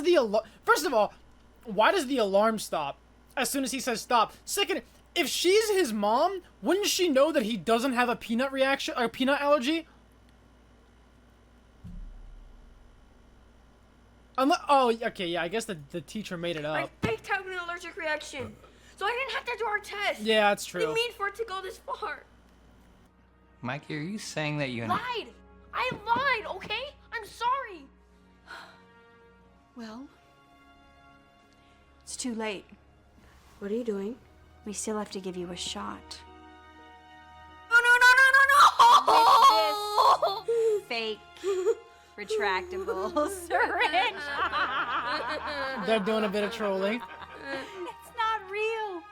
the alarm? First of all, why does the alarm stop as soon as he says stop? Second, if she's his mom, wouldn't she know that he doesn't have a peanut reaction or peanut allergy? Oh, okay, yeah. I guess the teacher made it I up. faked having an allergic reaction, so I didn't have to do our test. Yeah, that's true. Didn't mean for it to go this far. Mikey, are you saying that you... Lied. I lied. Okay, I'm sorry. Well, it's too late. What are you doing? We still have to give you a shot. No! Fake. retractable syringe. They're doing a bit of trolling. It's not real.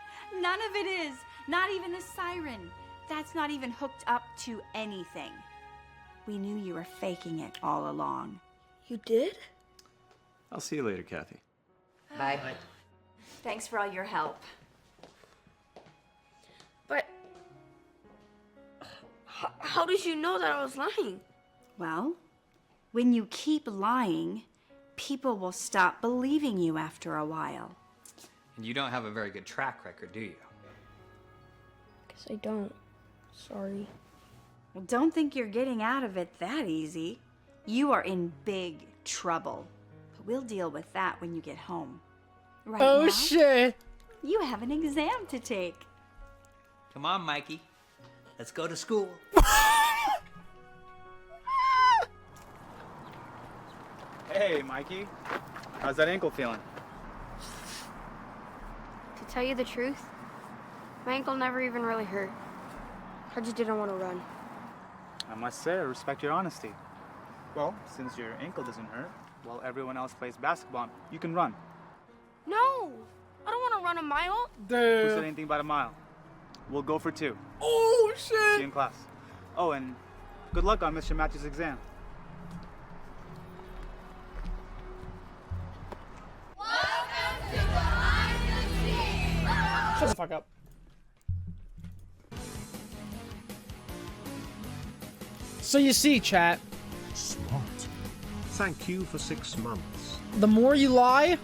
None of it is. Not even the siren. That's not even hooked up to anything. We knew you were faking it all along. You did? I'll see you later, Kathy. Bye. Thanks for all your help. But how did you know that I was lying? Well, when you keep lying, people will stop believing you after a while. And you don't have a very good track record, do you? Guess I don't. Sorry. Well, don't think you're getting out of it that easy. You are in big trouble. But we'll deal with that when you get home. Right Oh now, shit! you have an exam to take. Come on, Mikey. Let's go to school. Hey, Mikey. How's that ankle feeling? To tell you the truth, my ankle never even really hurt. I just didn't want to run. I must say, I respect your honesty. Well, since your ankle doesn't hurt, while everyone else plays basketball, you can run. No! I don't want to run a mile. Who said anything about a mile? We'll go for 2. Oh, shit! See you in class. Oh, and good luck on Mr. Match's exam. Shut the fuck up. So you see, chat. Smart. Thank you for 6 months. The more you lie,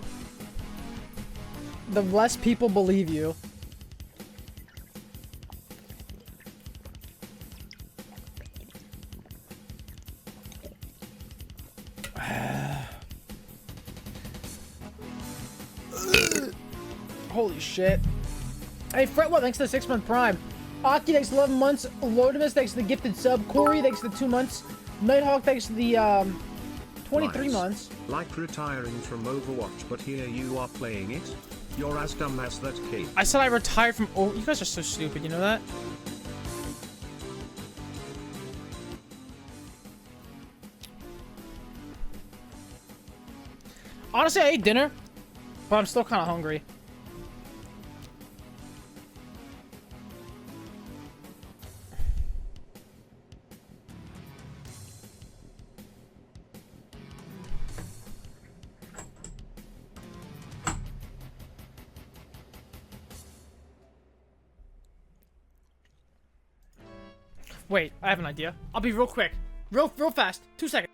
the less people believe you. Holy shit. Hey, Fretwell, thanks for the 6-month prime. Aki, thanks for 11 months. Lotimus, thanks for the gifted sub. Corey, thanks for the 2 months. Nighthawk, thanks for the 23 Nice. months. Like retiring from Overwatch, but here you are playing it. You're as dumb as that kid. I said I retired from Over. You guys are so stupid, you know that? Honestly, I ate dinner, but I'm still kind of hungry. Wait, I have an idea. I'll be real quick. Real fast. 2 seconds.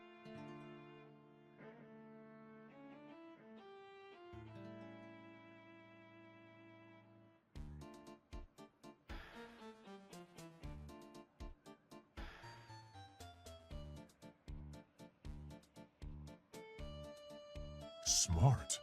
Smart.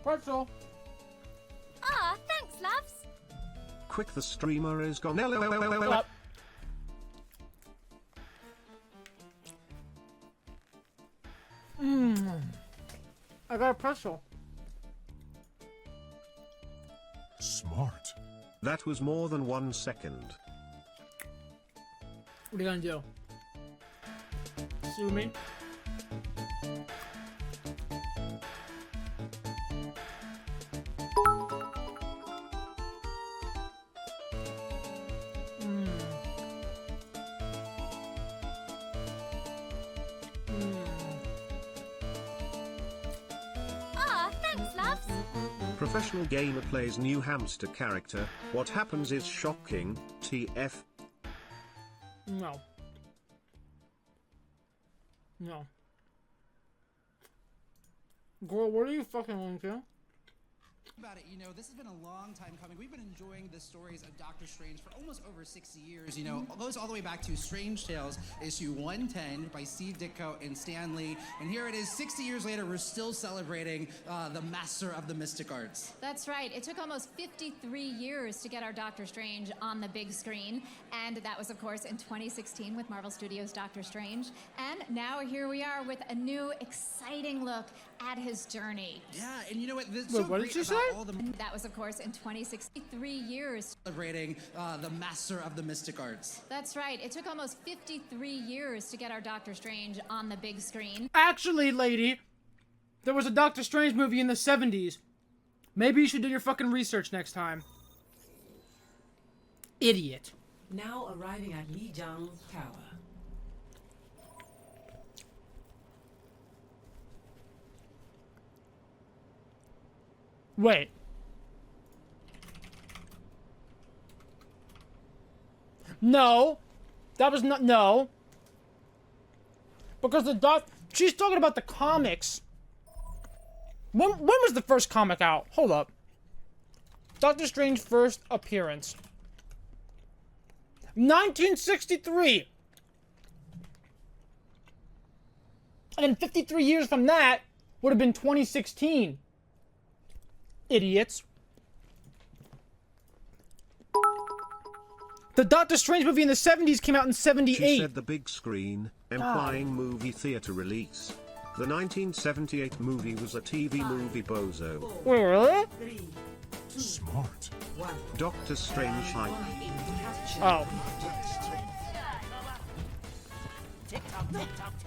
Pretzel. Ah, thanks, loves. Quick, the streamer is gone. Up. I got a pretzel. Smart. That was more than 1 second. What are you gonna do? Sue me? Ah, thanks, loves. Professional gamer plays new hamster character. What happens is shocking. TF. No. No. Girl, what are you fucking into? About it, you know, this has been a long time coming. We've been enjoying the stories of Doctor Strange for almost over 60 years. You know, it goes all the way back to Strange Tales, issue 110 by Steve Ditko and Stan Lee. And here it is, 60 years later, we're still celebrating the master of the mystic arts. That's right. It took almost 53 years to get our Doctor Strange on the big screen. And that was, of course, in 2016 with Marvel Studios' Doctor Strange. And now here we are with a new, exciting look at his journey. Yeah, and you know what? This Wait, what did you say? That was, of course, in 2063 years. Celebrating the master of the mystic arts. That's right. It took almost 53 years to get our Doctor Strange on the big screen. Actually, lady, there was a Doctor Strange movie in the 70s. Maybe you should do your fucking research next time. Idiot. Now arriving at Lijiang Tower. Wait. No. That was not... No. Because she's talking about the comics. When was the first comic out? Hold up. Doctor Strange first appearance. 1963. And then 53 years from that would have been 2016. Idiots. The Doctor Strange movie in the 70s came out in 78. She said the big screen, implying movie theater release. The 1978 movie was a TV movie, bozo. Wait, really? Smart. Doctor Strange hype. Oh.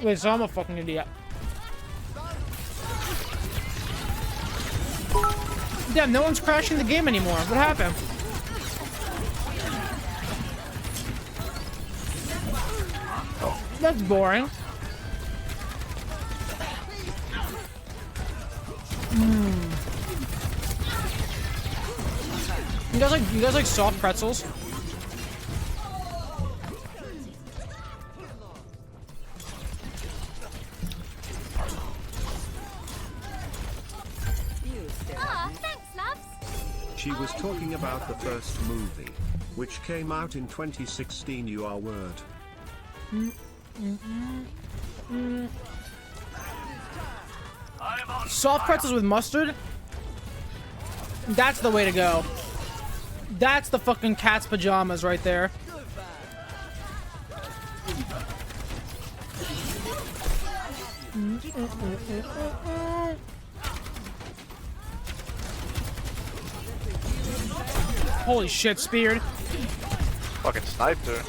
Wait, so I'm a fucking idiot. Damn, no one's crashing the game anymore. What happened? That's boring. You guys like soft pretzels? She was talking about the first movie, which came out in 2016. You are word. Soft pretzels with mustard? That's the way to go. That's the fucking cat's pajamas right there. Holy shit, speared. Fucking sniped her.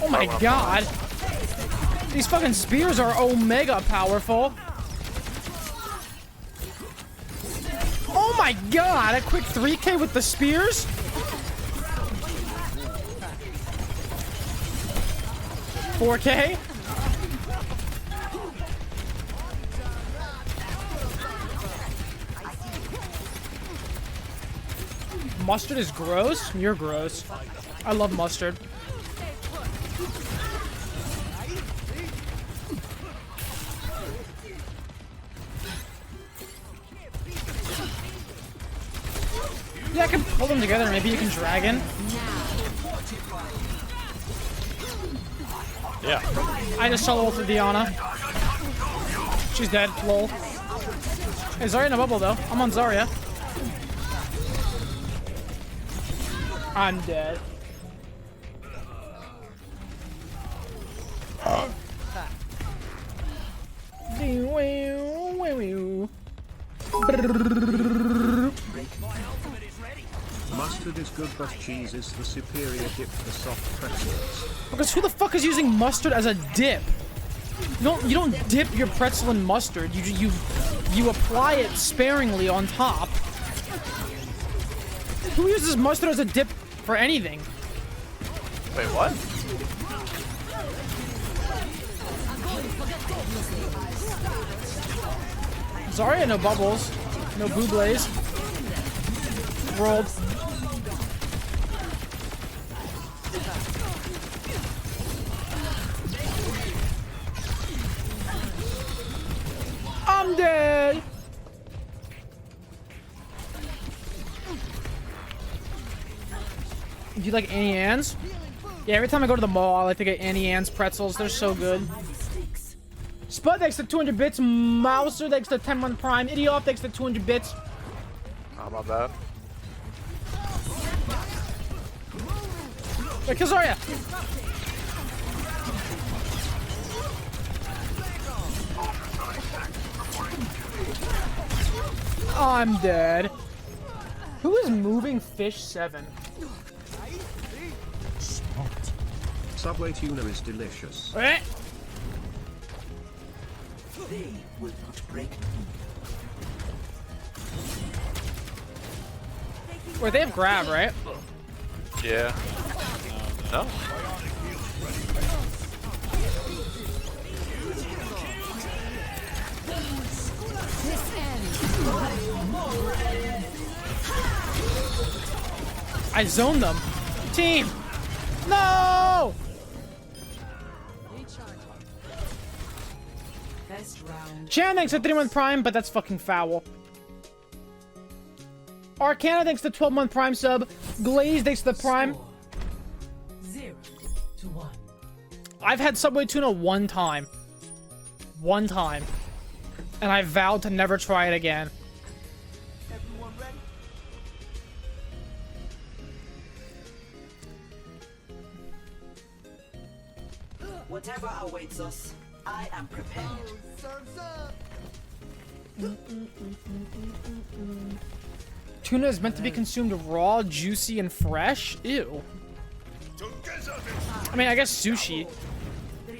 Oh my god. These fucking spears are omega powerful. Oh my god, a quick 3K with the spears? $4K? Mustard is gross? You're gross. I love mustard. Yeah, I can pull them together. Maybe you can dragon. Yeah. I just solo-ulted Diana. She's dead. Lol. Hey, Zarya in a bubble, though. I'm on Zarya. I'm dead. Mustard is good, but cheese is the superior dip for soft pretzels. Because who the fuck is using mustard as a dip? You don't dip your pretzel in mustard. You apply it sparingly on top. Who uses mustard as a dip for anything? Wait, what? Zarya, no bubbles. No boobles. Rolled. you like Annie Ann's? Yeah, every time I go to the mall, I like to get Annie Ann's pretzels. They're so good. Spud thanks to 200 bits. Mouser thanks to 10-month Prime. Idioff thanks to 200 bits. Oh, my bad. Wait, Kizaria! I'm dead. Who is moving Fish 7? Subway tuna is delicious. Eh? They will not break. Wait, they have grab, right? Yeah. No? I zoned them. Team! No! Chan thanks to 3-month Prime, but that's fucking foul. Arcana thanks to 12-month Prime sub. Glaze thanks to the Prime. 0-1. I've had Subway Tuna one time. One time. And I vowed to never try it again. Everyone ready? Whatever awaits us, I am prepared. Tuna is meant to be consumed raw, juicy, and fresh? Ew. I mean, I guess sushi.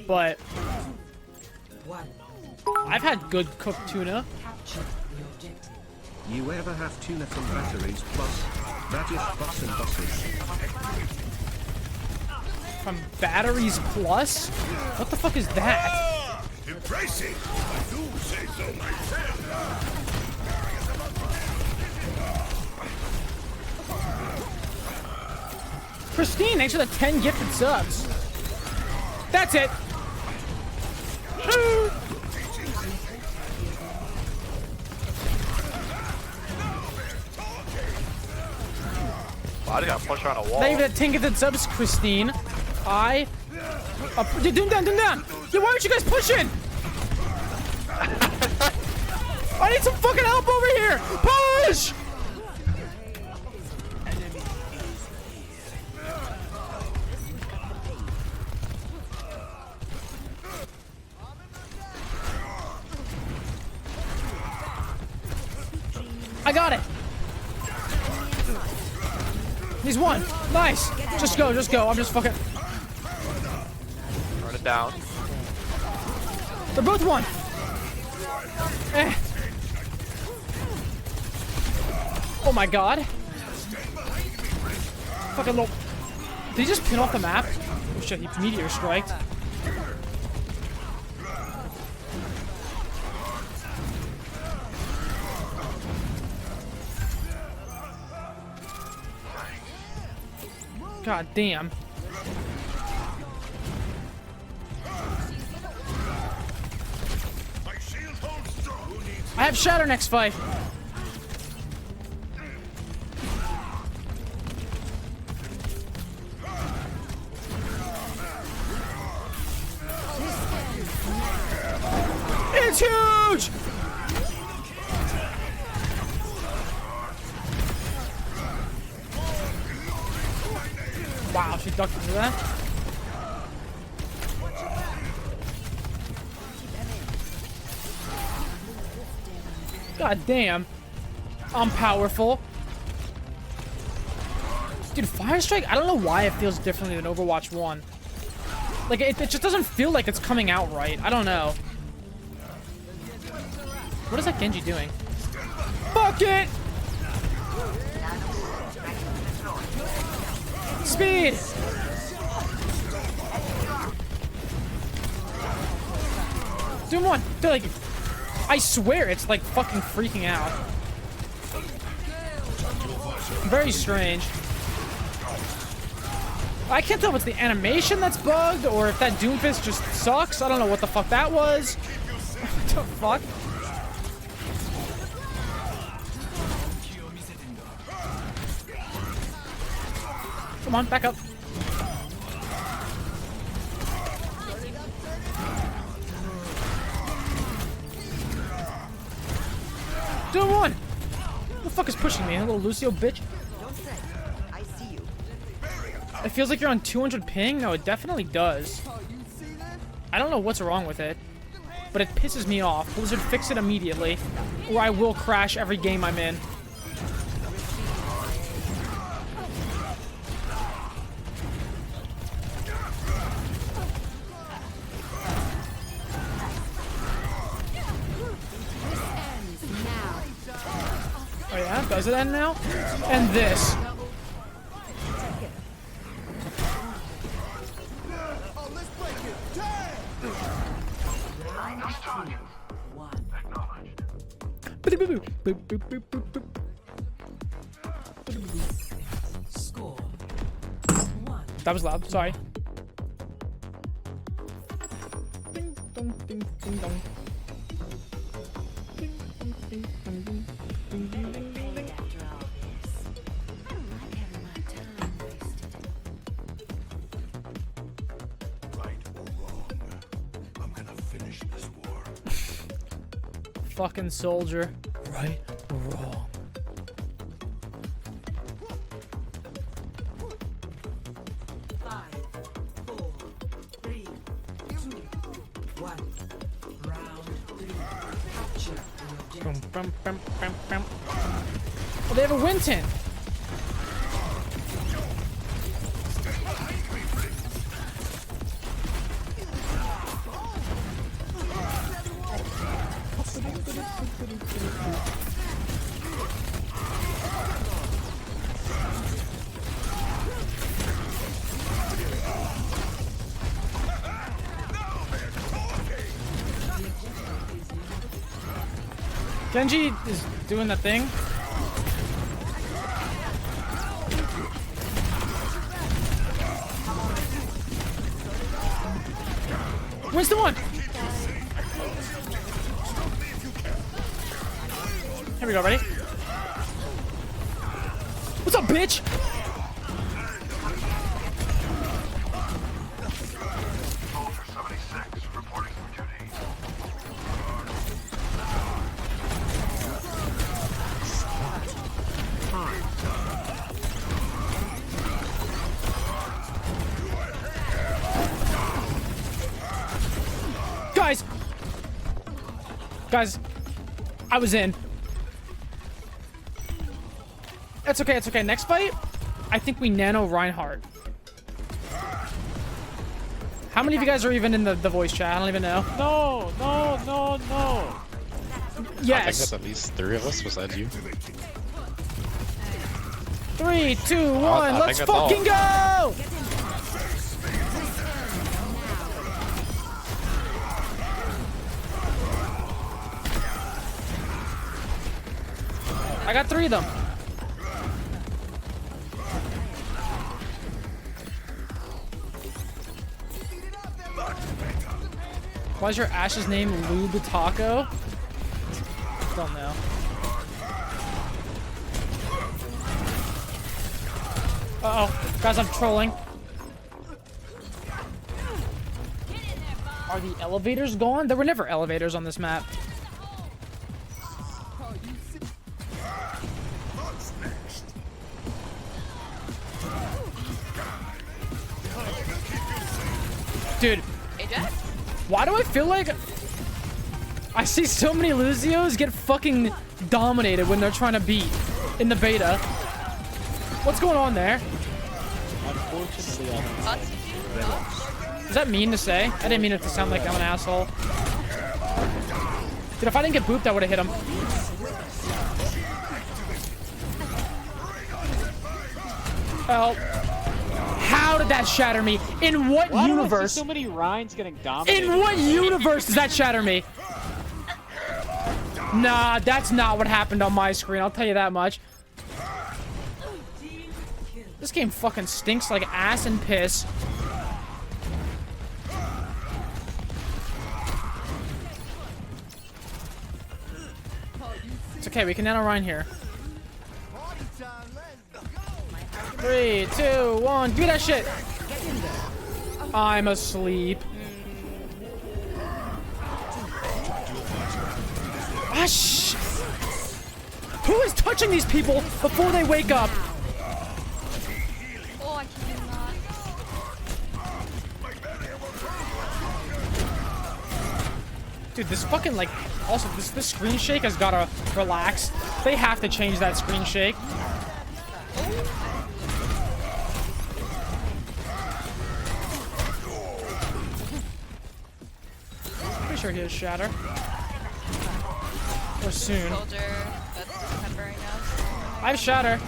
But I've had good cooked tuna. You ever have tuna from Batteries Plus? That is bus and buses. From Batteries Plus? What the fuck is that? Impressive! I do say so myself. Christine, thanks for the 10 gifted subs. That's it. Body got pushed on a wall. Thank you for the 10 gifted subs, Christine. Dude, doom down, doom down. Yo, why aren't you guys pushing? I need some fucking help over here. Push! I got it. He's one. Nice. Just go, just go. I'm just fucking. Run it down. They're both one. Eh. Oh my god. Fucking low. Did he just pin off the map? Oh shit, he meteor striked. God damn. I have Shatter next fight. It's huge! Wow, she ducked into that. God damn. I'm powerful. Dude, Fire Strike, I don't know why it feels differently than Overwatch 1. Like, it just doesn't feel like it's coming out right. I don't know. What is that Genji doing? Fuck it! Speed! Doom one! Dude, like, I swear it's like fucking freaking out. Very strange. I can't tell if it's the animation that's bugged or if that Doomfist just sucks. I don't know what the fuck that was. What the fuck? Come on, back up. Doing one. Who the fuck is pushing me? A little Lucio bitch. Don't say. I see you. It feels like you're on 200 ping. No, it definitely does. I don't know what's wrong with it, but it pisses me off. Blizzard, fix it immediately, or I will crash every game I'm in. Oh yeah, does it end now? And this. Score. That was loud, sorry. Ding dong, ding ding dong. Ding ding ding ding ding ding ding ding ding ding. Right or wrong, I'm gonna finish this war. Fucking soldier. Right or wrong? Bum, bum, bum, bum. Oh, they have a Winton. Genji is doing the thing. Where's the one? Here we go, ready? What's up, bitch? Guys, I was in. It's okay, it's okay. Next fight, I think we nano Reinhardt. How many of you guys are even in the voice chat? I don't even know. No, no, no, no. Yes. I think that's at least 3 of us besides you. 3, 2, 1, let's fucking go! I got 3 of them. Why is your Ash's name Lube Taco? Don't know. Uh-oh. Guys, I'm trolling. Are the elevators gone? There were never elevators on this map. Dude, why do I feel like I see so many Luzios get fucking dominated when they're trying to beat in the beta? What's going on there? Unfortunately, Is that mean to say? I didn't mean it to sound like I'm an asshole. Dude, if I didn't get booped, I would have hit him. Oh. How did that shatter me? In what universe? Why do I see so many Rhines getting dominated? In what universe does that shatter me? Nah, that's not what happened on my screen. I'll tell you that much. This game fucking stinks like ass and piss. It's okay, we can nano Rhine here. 3, 2, 1. Give me that shit. I'm asleep. Ah, shh. Who is touching these people before they wake up? Oh, I cannot. Dude, this fucking, like, also, this screen shake has gotta relax. They have to change that screen shake. Pretty sure he has shatter. Or soon. Soldier that's peppering us. I have shatter.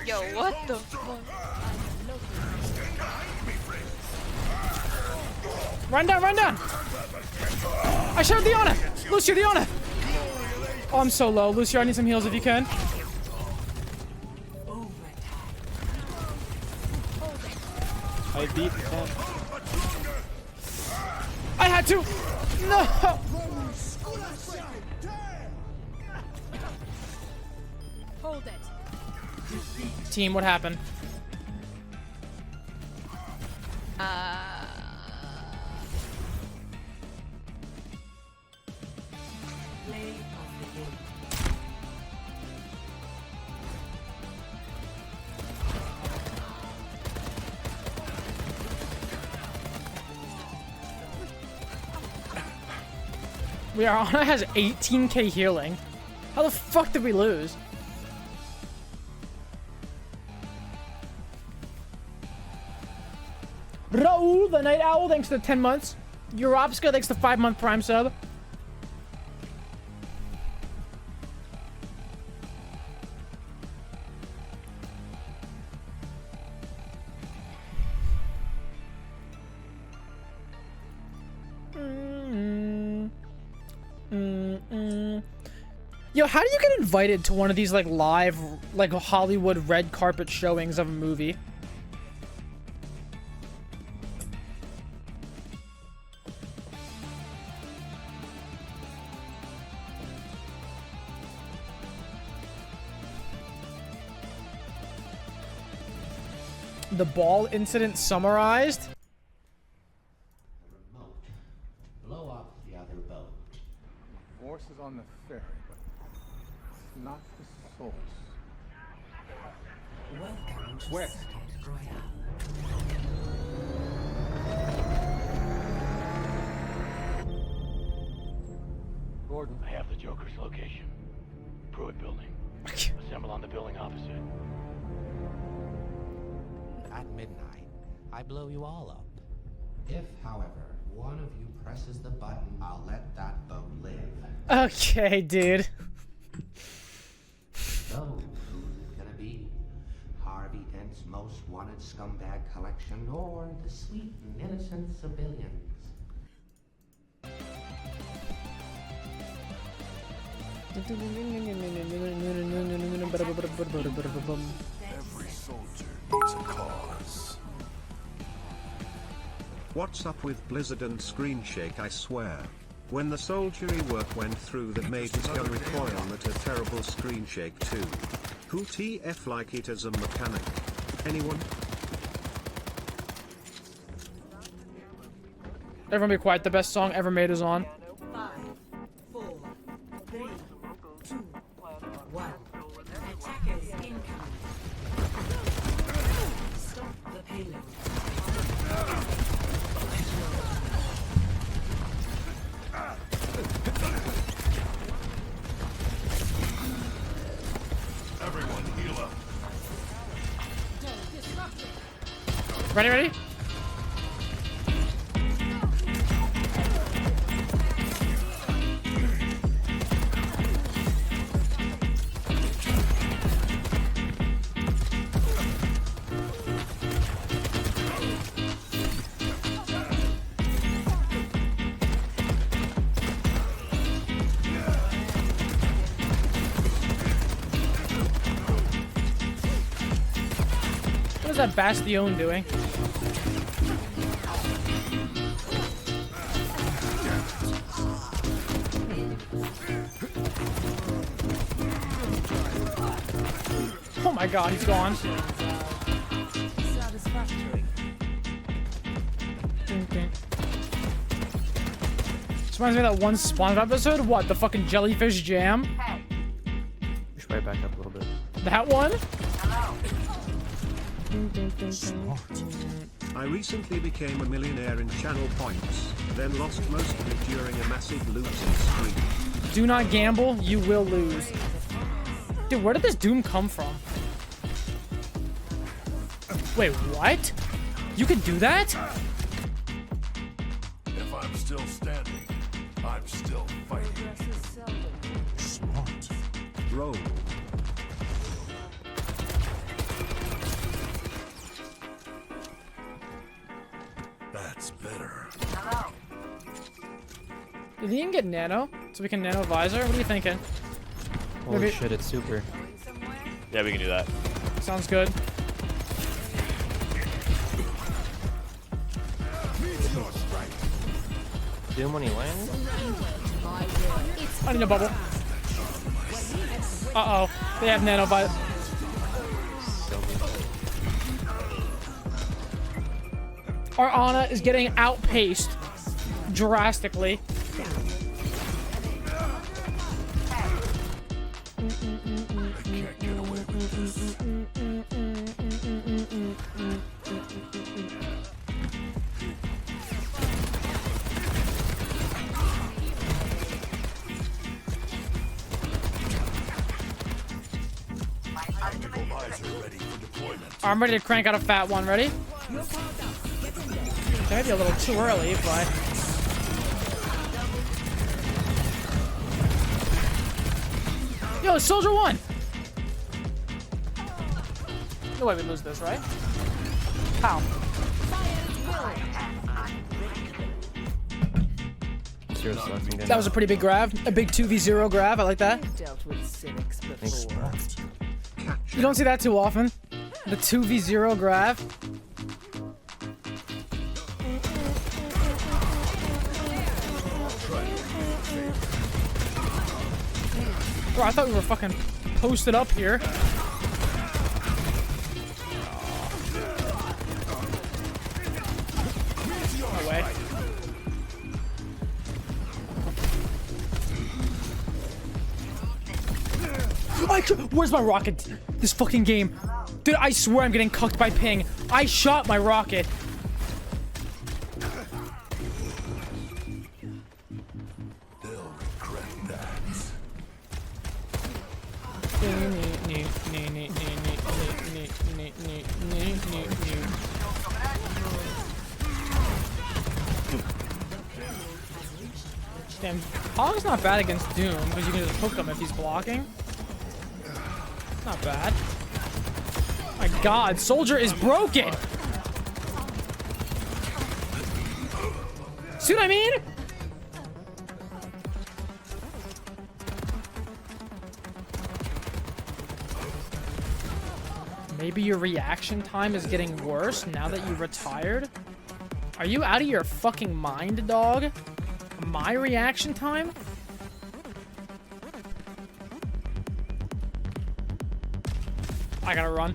Yo, what the fuck? Run down, run down! I shot Diana! Lucio, Diana! Oh, I'm so low. Lucio, I need some heals if you can. I beat him. I had to! No! Hold it. Team, what happened? Rihanna has 18k healing. How the fuck did we lose? Raul, the Night Owl, thanks to the 10 months. Europska, thanks to 5-month Prime sub. Yo, how do you get invited to one of these, like, live, like, Hollywood red carpet showings of a movie? The ball incident summarized? Blow up the other boat. Force is on the ferry, but it's not the source. Welcome to West. Second Royale. Gordon. I have the Joker's location. Pruitt Building. Assemble on the building opposite. At midnight, I blow you all up. If, however, one of you presses the button, I'll let that boat live. Okay, dude. So, who's it gonna be? Harvey Dent's most wanted scumbag collection, or the sweet and innocent civilians? Every soldier needs a cause. What's up with Blizzard and Screen Shake, I swear. When the soldiery work went through that made his gun recoil at a terrible screen shake too. Who TF like it as a mechanic? Anyone? Everyone be quiet. The best song ever made is on. 5, 4, 3, 2, 1. Attackers incoming. Stop the payload. Everyone heal up. Ready, ready? What is that Bastion doing? my god, he's gone. Satisfactory. This reminds me of that one SpongeBob episode. What, the fucking jellyfish jam? We should right back up a little bit. That one? I recently became a millionaire in channel points, then lost most of it during a massive losing streak. Do not gamble, you will lose. Dude, where did this Doom come from? Wait, what? You can do that? If I'm still standing, I'm still fighting. Smart. Roll. That's better. Did he even get nano? So we can nano visor? What are you thinking? Holy Maybe- shit, it's super. Yeah, we can do that. Sounds good. Doom when he lands? I need a bubble. Uh-oh. They have nano visor. Our Ana is getting outpaced drastically. I'm ready to crank out a fat one. Ready? Maybe a little too early, but... Yo, Soldier won! No way we lose this, right? How? That was a pretty big grab. A big 2v0 grab. I like that. Dealt with cynics before. You don't see that too often. The 2v0 grab. Bro, I thought we were fucking posted up here. No way. Where's my rocket? This fucking game. Dude, I swear I'm getting cucked by ping. I shot my rocket. They'll regret that. Damn, Hog's not bad against Doom because you can just hook him if he's blocking. Not bad. My god, Soldier is broken! See what I mean? Maybe your reaction time is getting worse now that you retired? Are you out of your fucking mind, dog? My reaction time? I gotta run.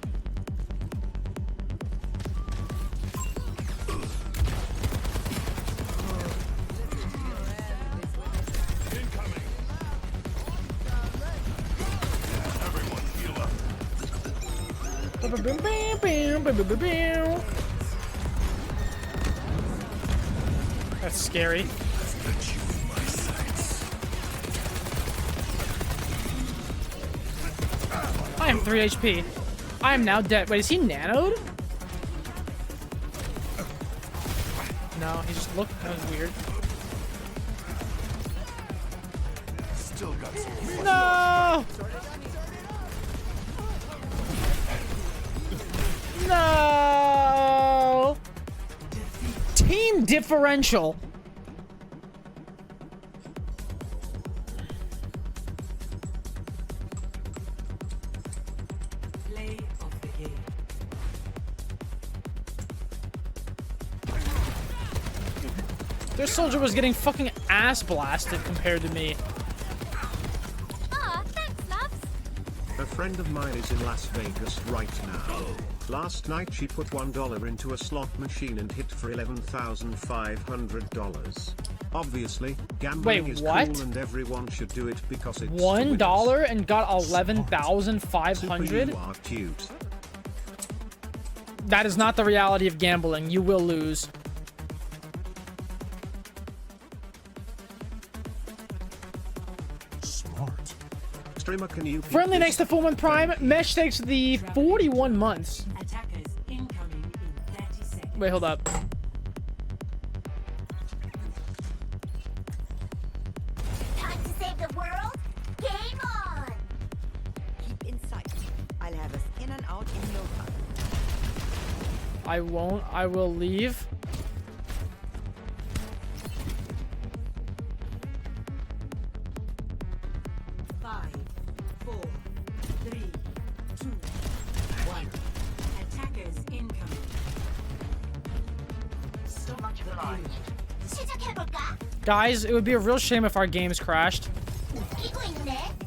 That's scary. I am 3 HP. I am now dead. Wait, is he nanoed? No, he just looked. That was weird. Still got some. No! No! Team differential. Play of the game. Their Soldier was getting fucking ass blasted compared to me. Aw, thanks, loves. A friend of mine is in Las Vegas right now. Last night she put $1 into a slot machine and hit for $11,500. Obviously, gambling Wait, is what? cool and everyone should do it because it's $1 and got 11,500? You are cute. That is not the reality of gambling. You will lose. Smart. Streamer, can you Friendly next to full month prime. Mesh takes the 41 months. Attackers incoming in 30 seconds. Wait, hold up. Time to save the world? Game on! Keep in sight. I'll have us in and out in no time. I won't. I will leave. Five, four, three, two, one. Attackers incoming. So much alive. Guys, it would be a real shame if our games crashed.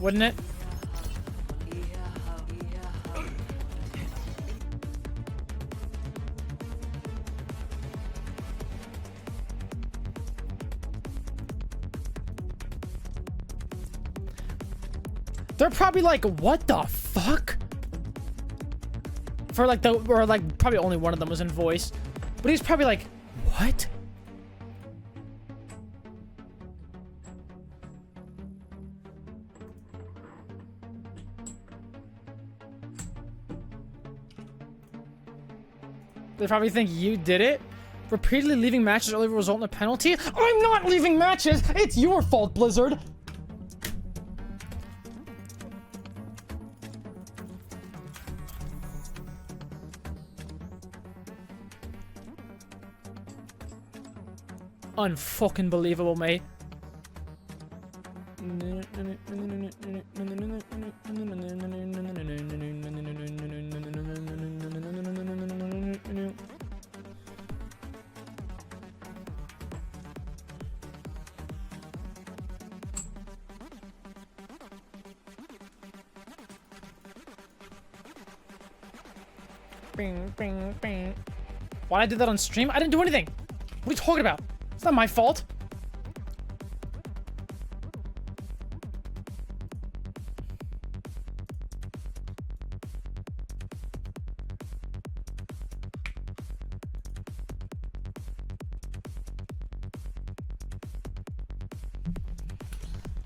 Wouldn't it? They're probably like, what the fuck? For like or like probably only one of them was in voice. But he's probably like, what? They probably think you did it. Repeatedly leaving matches early will result in a penalty. I'm not leaving matches! It's your fault, Blizzard! Unfucking believable, mate. Why did I do that on stream? I didn't do anything. What are you talking about? It's not my fault.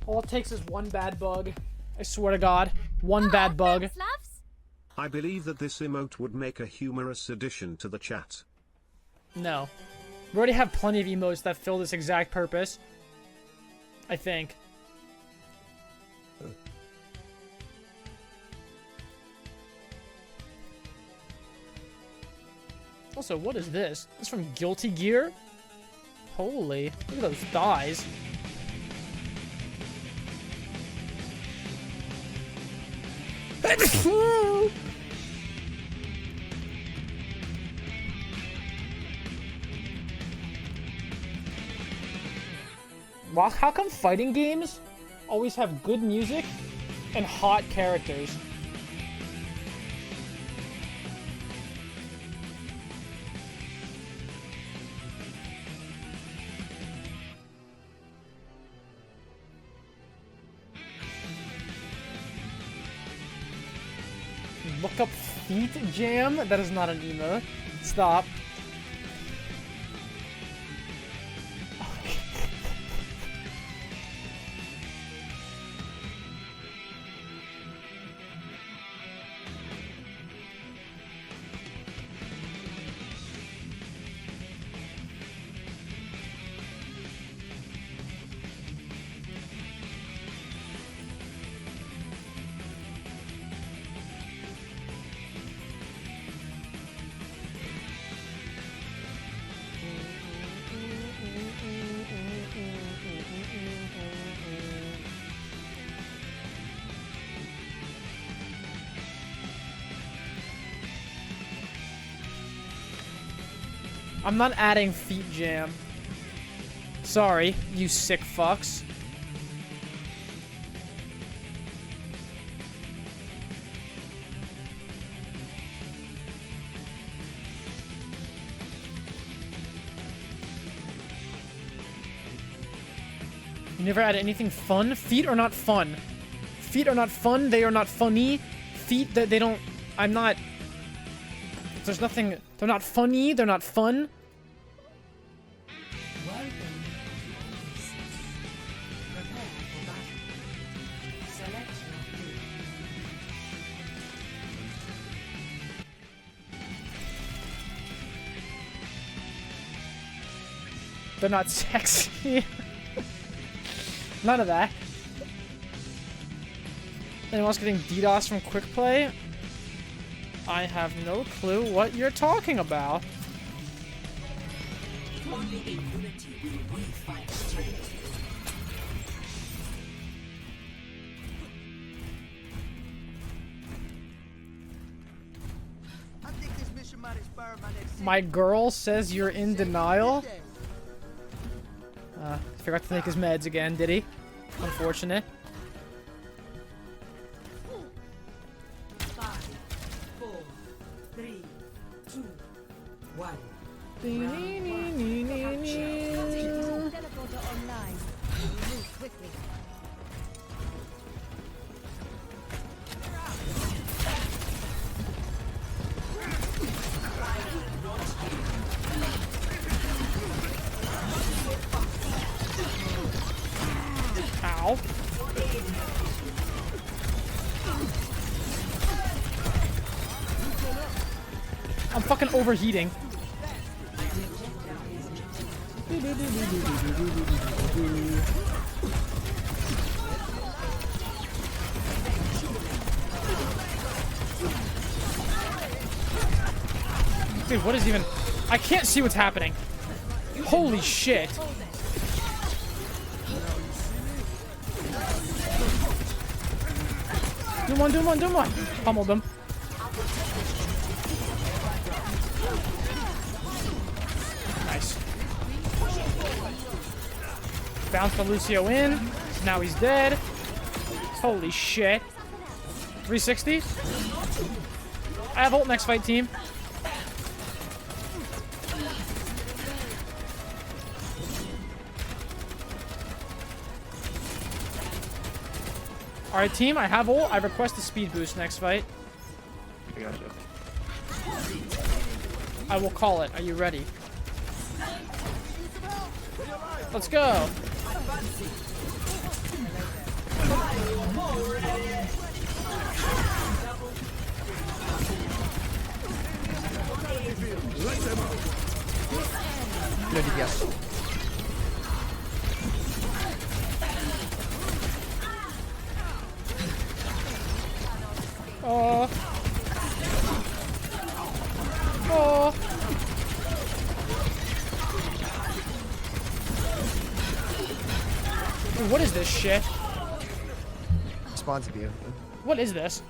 All it takes is one bad bug. I swear to God. One bad bug. I believe that this emote would make a humorous addition to the chat. No. We already have plenty of emotes that fill this exact purpose. I think. Also, what is this? This is from Guilty Gear? Holy. Look at those thighs. Wow, how come fighting games always have good music and hot characters? Look up Feet Jam? That is not an emo. Stop. I'm not adding Feet Jam. Sorry, you sick fucks. never had anything fun. Feet are not fun. Feet are not fun. They are not funny. Feet that they don't. I'm not. There's nothing. They're not funny. They're not fun. Welcome to feats. Prepare for battle. Select your hero. They're not sexy. None of that. Anyone else getting DDoS from quick play? I have no clue what you're talking about. Only in unity will we fight strength. I think this mission might inspire my next. My girl says you're in denial. Forgot to take his meds again, did he? Unfortunate. 5, 4, 3, 2, 1. Teleporter online. Move quickly. Ow. I'm fucking overheating. Dude, what is even... I can't see what's happening. Holy shit. Do one, do one, do one. Pummeled them. Nice. Bounce the Lucio in. Now he's dead. Holy shit. 360. I have ult next fight, team. Alright, team, I have ult. I request a speed boost next fight. I got you. I will call it. Are you ready? Let's go. No DPS. Oh. Oh. Dude, what is this shit? Spawns you. What is this?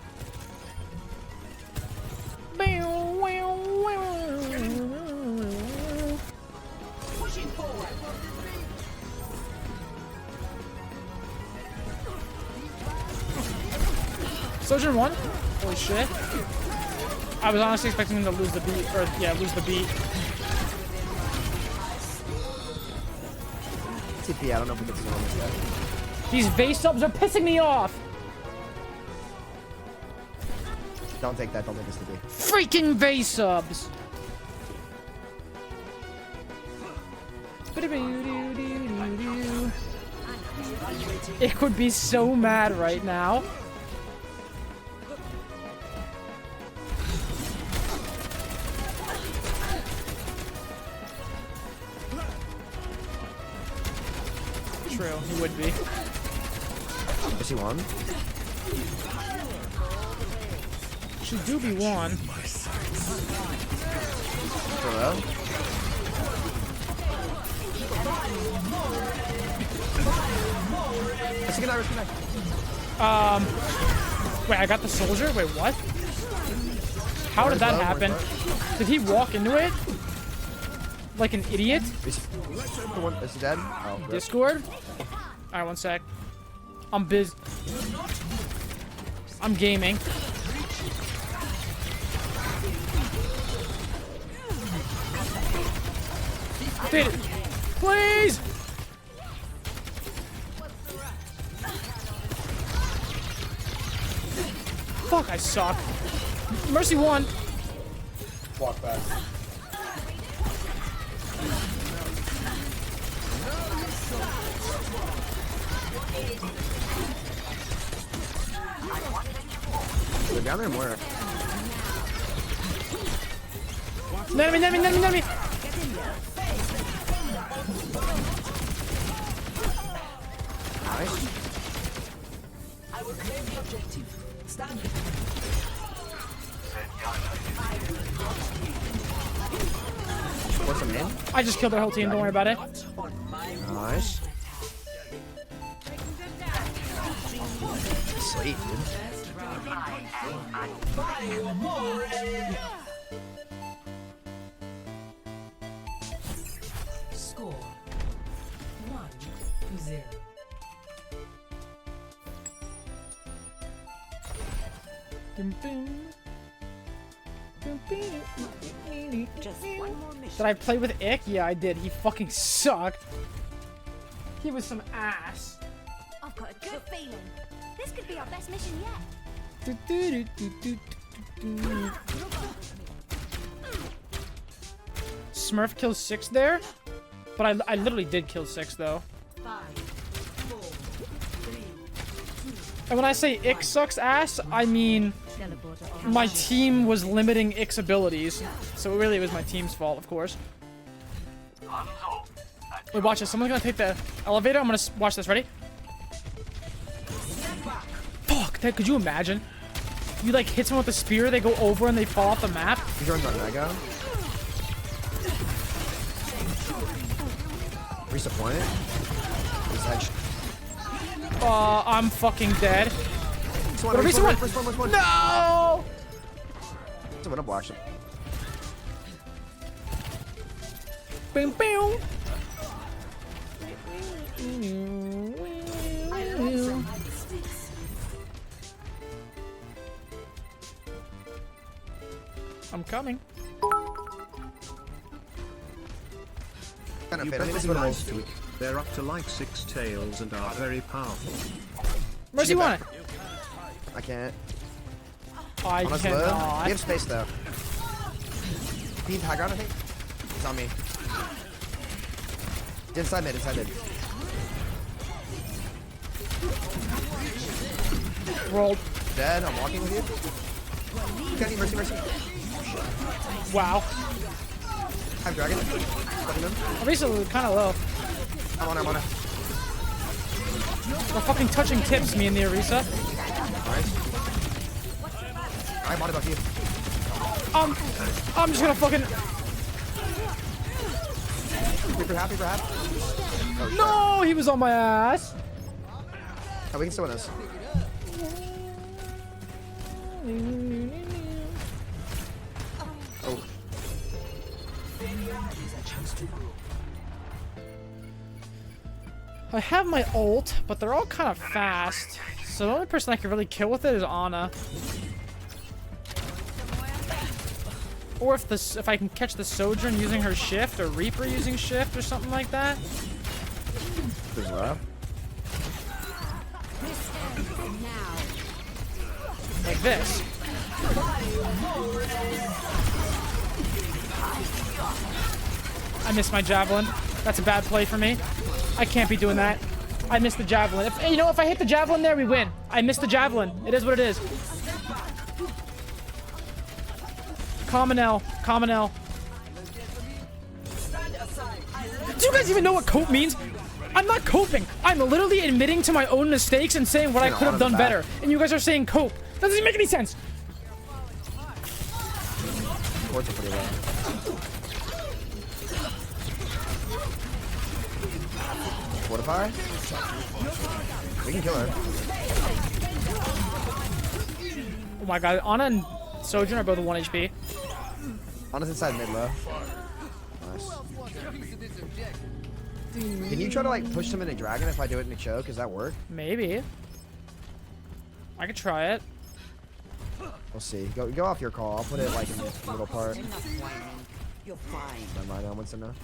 Sojourn 1? Holy shit. I was honestly expecting him to lose the beat, or yeah, lose the beat. TP, I don't know if we can see on this guy. These vase subs are pissing me off! Don't take that, don't take this to be. Freaking vase subs! It would be so mad right now. True, he would be. Is he one? She do be one. For real? Let's get Irish connect. Wait, I got the soldier? Wait, what? How did that happen? Did he walk into it? Like an idiot? Is he dead? Oh, rip. Discord? Alright, one sec. I'm biz. I'm gaming. Dude, please! guys suck. Mercy won. Walk back. They're down there more. Enemy. Nice. I will claim the objective. Stand. What's the name? I just killed their whole team. Don't worry about it. Nice. Sleep, dude. Score 1-0. Just one more mission. Did I play with Ick? Yeah, I did. He fucking sucked. He was some ass. I've got a good feeling. This could be our best mission yet. Smurf kills 6 there, but I literally did kill 6 though. 5, 4, 3, 2. And when I say Ick sucks ass, I mean my team was limiting Ick's abilities, so it really was my team's fault, of course. Wait, watch this. Someone's gonna take the elevator. I'm gonna watch this. Ready? Fuck! That, could you imagine? You like hit someone with a spear, they go over and they fall off the map. You joined on Mega. Disappointed. I'm fucking dead. One. No! Someone up, watch it. Boom, boom. I'm coming. You bet me nice to it. They're up to like 6 tails and are very powerful. Mercy won it. I can't. I cannot. You have space though. Beam high ground, I think. It's on me. Inside mid. Rolled. Dead. I'm walking with you. Kenny, mercy. Wow. I'm dragon. Arisa kind of low. I'm on it. We're fucking touching tips, me and the Arisa. Nice. I'm on about you. I'm just gonna fucking. Reaper half. Oh, no, he was on my ass. Oh, we can still win this. Oh. I have my ult, but they're all kind of fast. So the only person I can really kill with it is Ana. Or if I can catch the Sojourn using her shift, or Reaper using shift, or something like that. There's left. Like this. I missed my javelin. That's a bad play for me. I can't be doing that. I missed the javelin. If I hit the javelin there, we win. I missed the javelin. It is what it is. Common L. Do you guys even know what cope means? I'm not coping. I'm literally admitting to my own mistakes and saying what I could have done better. And you guys are saying cope. That doesn't make any sense. Fortify? We can kill her. Oh my god, Ana and Sojourn are both 1 HP. Ana's inside mid low. Nice. Can you try to like push them in a dragon if I do it in a choke? Does that work? Maybe. I could try it. We'll see. Go off your call. I'll put it like in the middle part. You're fine. Never mind, that one's enough.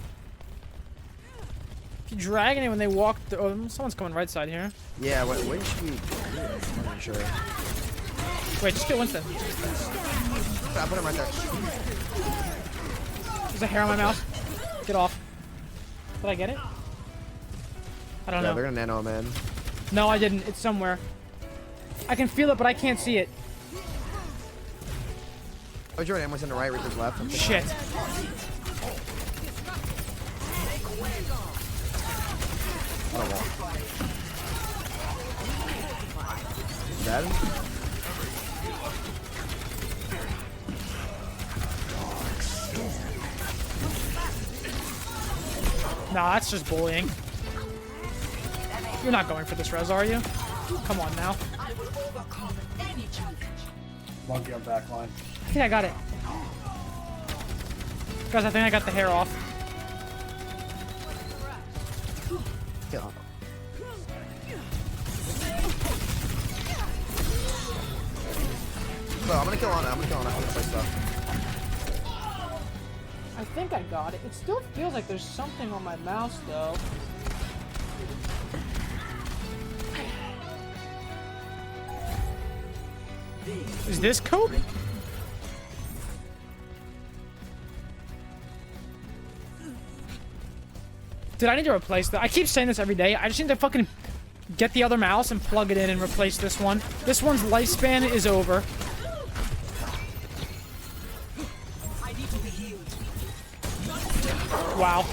If you drag it when they walk through, oh, someone's coming right side here. Yeah, when should we do this? I'm not sure. Wait, just kill Winston. I put him right there. There's a hair on my mouth. Get off. Did I get it? I don't know. They're gonna nano him in. No, I didn't. It's somewhere. I can feel it, but I can't see it. Oh, Jordan, Ammo's on the right, Reaper's left. Shit. What a wall. Dead? Nah, that's just bullying. You're not going for this res, are you? Come on now. Monkey on back line. I think I got it. Guys, I think I got the hair off. Yeah. So I'm gonna kill Ana. I'm gonna play stuff. I think I got it. It still feels like there's something on my mouse, though. Is this cope? Dude, I need to replace that. I keep saying this every day. I just need to fucking get the other mouse and plug it in and replace this one. This one's lifespan is over. Wow.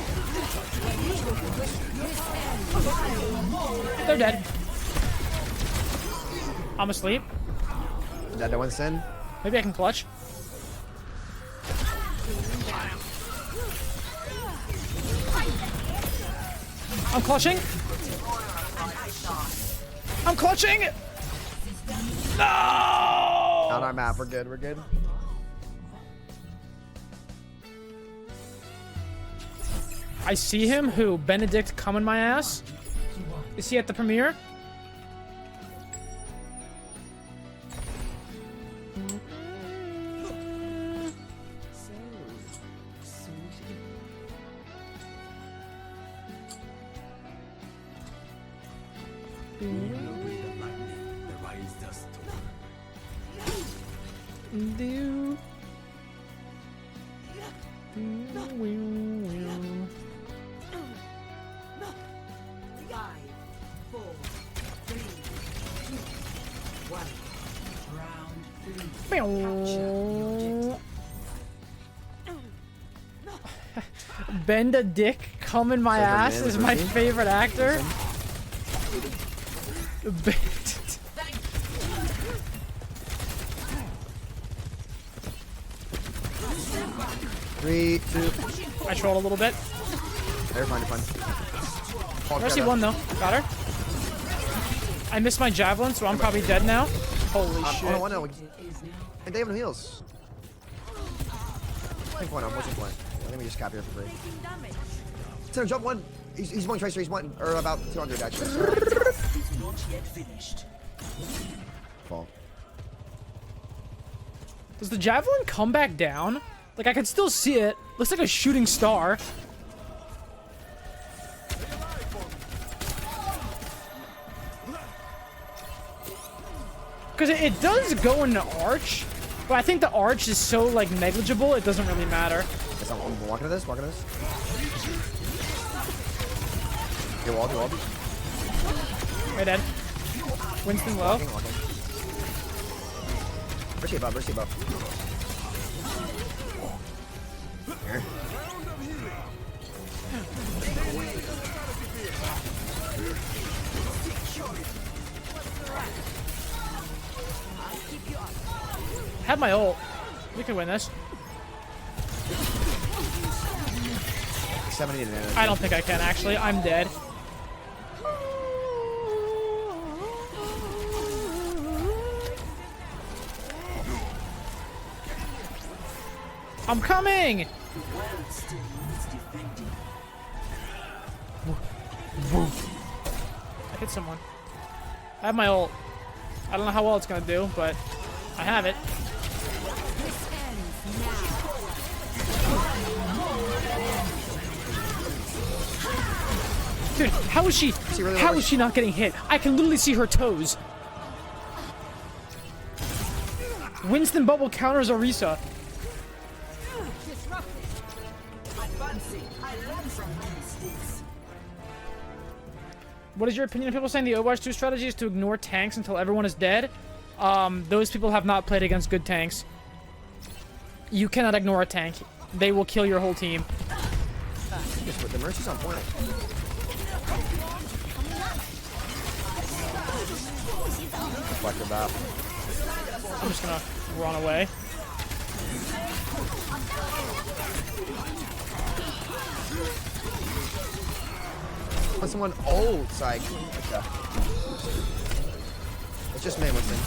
They're dead. I'm asleep. That one's in. Maybe I can clutch. I'm clutching. I'm clutching. No. On our map, we're good. We're good. I see him. Who? Benedict coming my ass? Is he at the premiere? Do. 5, 4, 3, 2, 1. Round 3. Bend a dick, come in my ass is my favorite actor. Three, two. I trolled a little bit. They're fine, you're fine. Mercy won though. Got her. I missed my javelin, so I'm probably dead now. Holy shit. Oh, no. Hey, they have no heals. I think one up. What's the point? I think we just cap here for free. So jump one. He's one tracer. He's one, or about 200 actually. Fall. Does the javelin come back down? Like, I can still see it. Looks like a shooting star. Because it does go into arch, but I think the arch is so, like, negligible, it doesn't really matter. I'm walking to this, walking to this. Get walled, get walled. Right, dead. Winston low. Walking. Where's she above? Where's she above? Here. Have my ult. We can win this. 70 advantage. I don't think I can, actually. I'm dead. I'm coming! I hit someone. I have my ult. I don't know how well it's gonna do, but I have it. Dude, how is she? How is she not getting hit? I can literally see her toes. Winston bubble counters Orisa. What is your opinion of people saying the Overwatch 2 strategy is to ignore tanks until everyone is dead? Those people have not played against good tanks. You cannot ignore a tank. They will kill your whole team. Just put the Mercy's on point. Reflected that. I'm just gonna run away. Put someone old, psych. Okay. It's just me, Winston.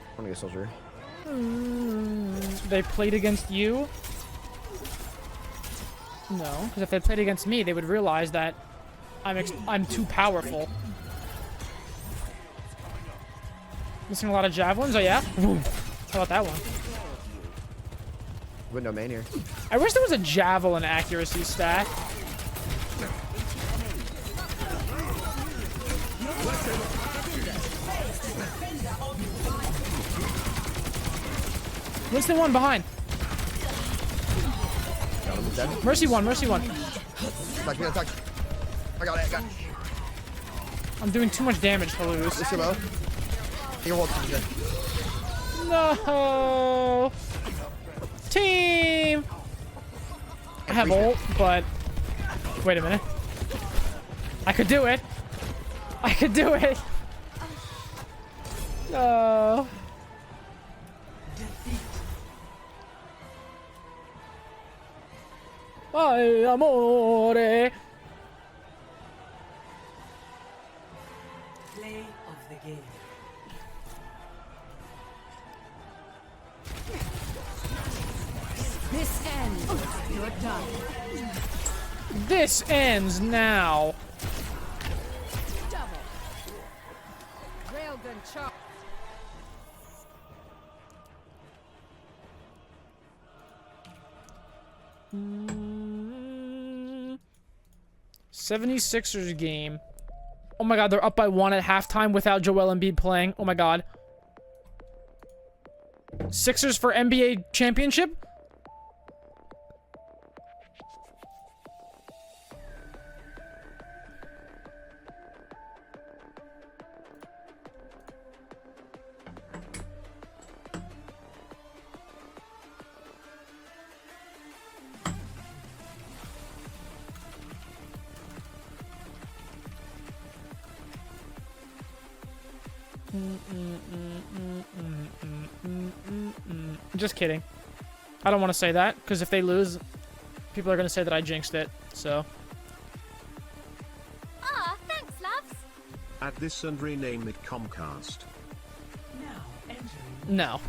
I'm gonna get a soldier. They played against you? No, because if they played against me, they would realize that I'm too powerful. Missing a lot of javelins? Oh yeah? How about that one? Window main here. I wish there was a javelin accuracy stat. Winston one behind. Mercy one, Mercy one. Touch me, touch. I got it, I'm doing too much damage to lose. Let's go. Your wall good. No! Team! I have ult, but... Wait a minute. I could do it! I could do it! No! Ay, amore! Play of the game. This ends. You're done. This ends now. Double. Railgun charge. Mm. 76ers game. Oh my god, they're up by 1 at halftime without Joel Embiid playing. Oh my god. Sixers for NBA championship? Just kidding. I don't want to say that, because if they lose, people are going to say that I jinxed it, so. Ah, thanks, loves. Add this and rename it Comcast. Now entering. No.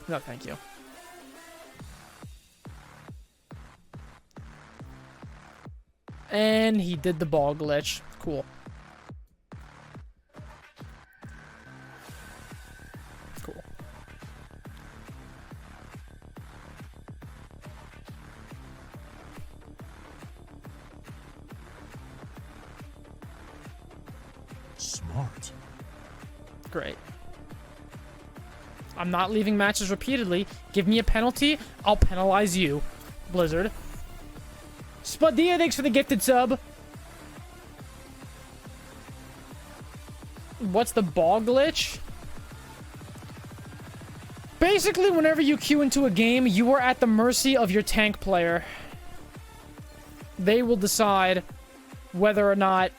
No, thank you. And he did the ball glitch. Cool. Cool. Smart. Great. I'm not leaving matches repeatedly. Give me a penalty, I'll penalize you. Blizzard. Spadilla, thanks for the gifted sub. What's the ball glitch? Basically, whenever you queue into a game, you are at the mercy of your tank player. They will decide whether or not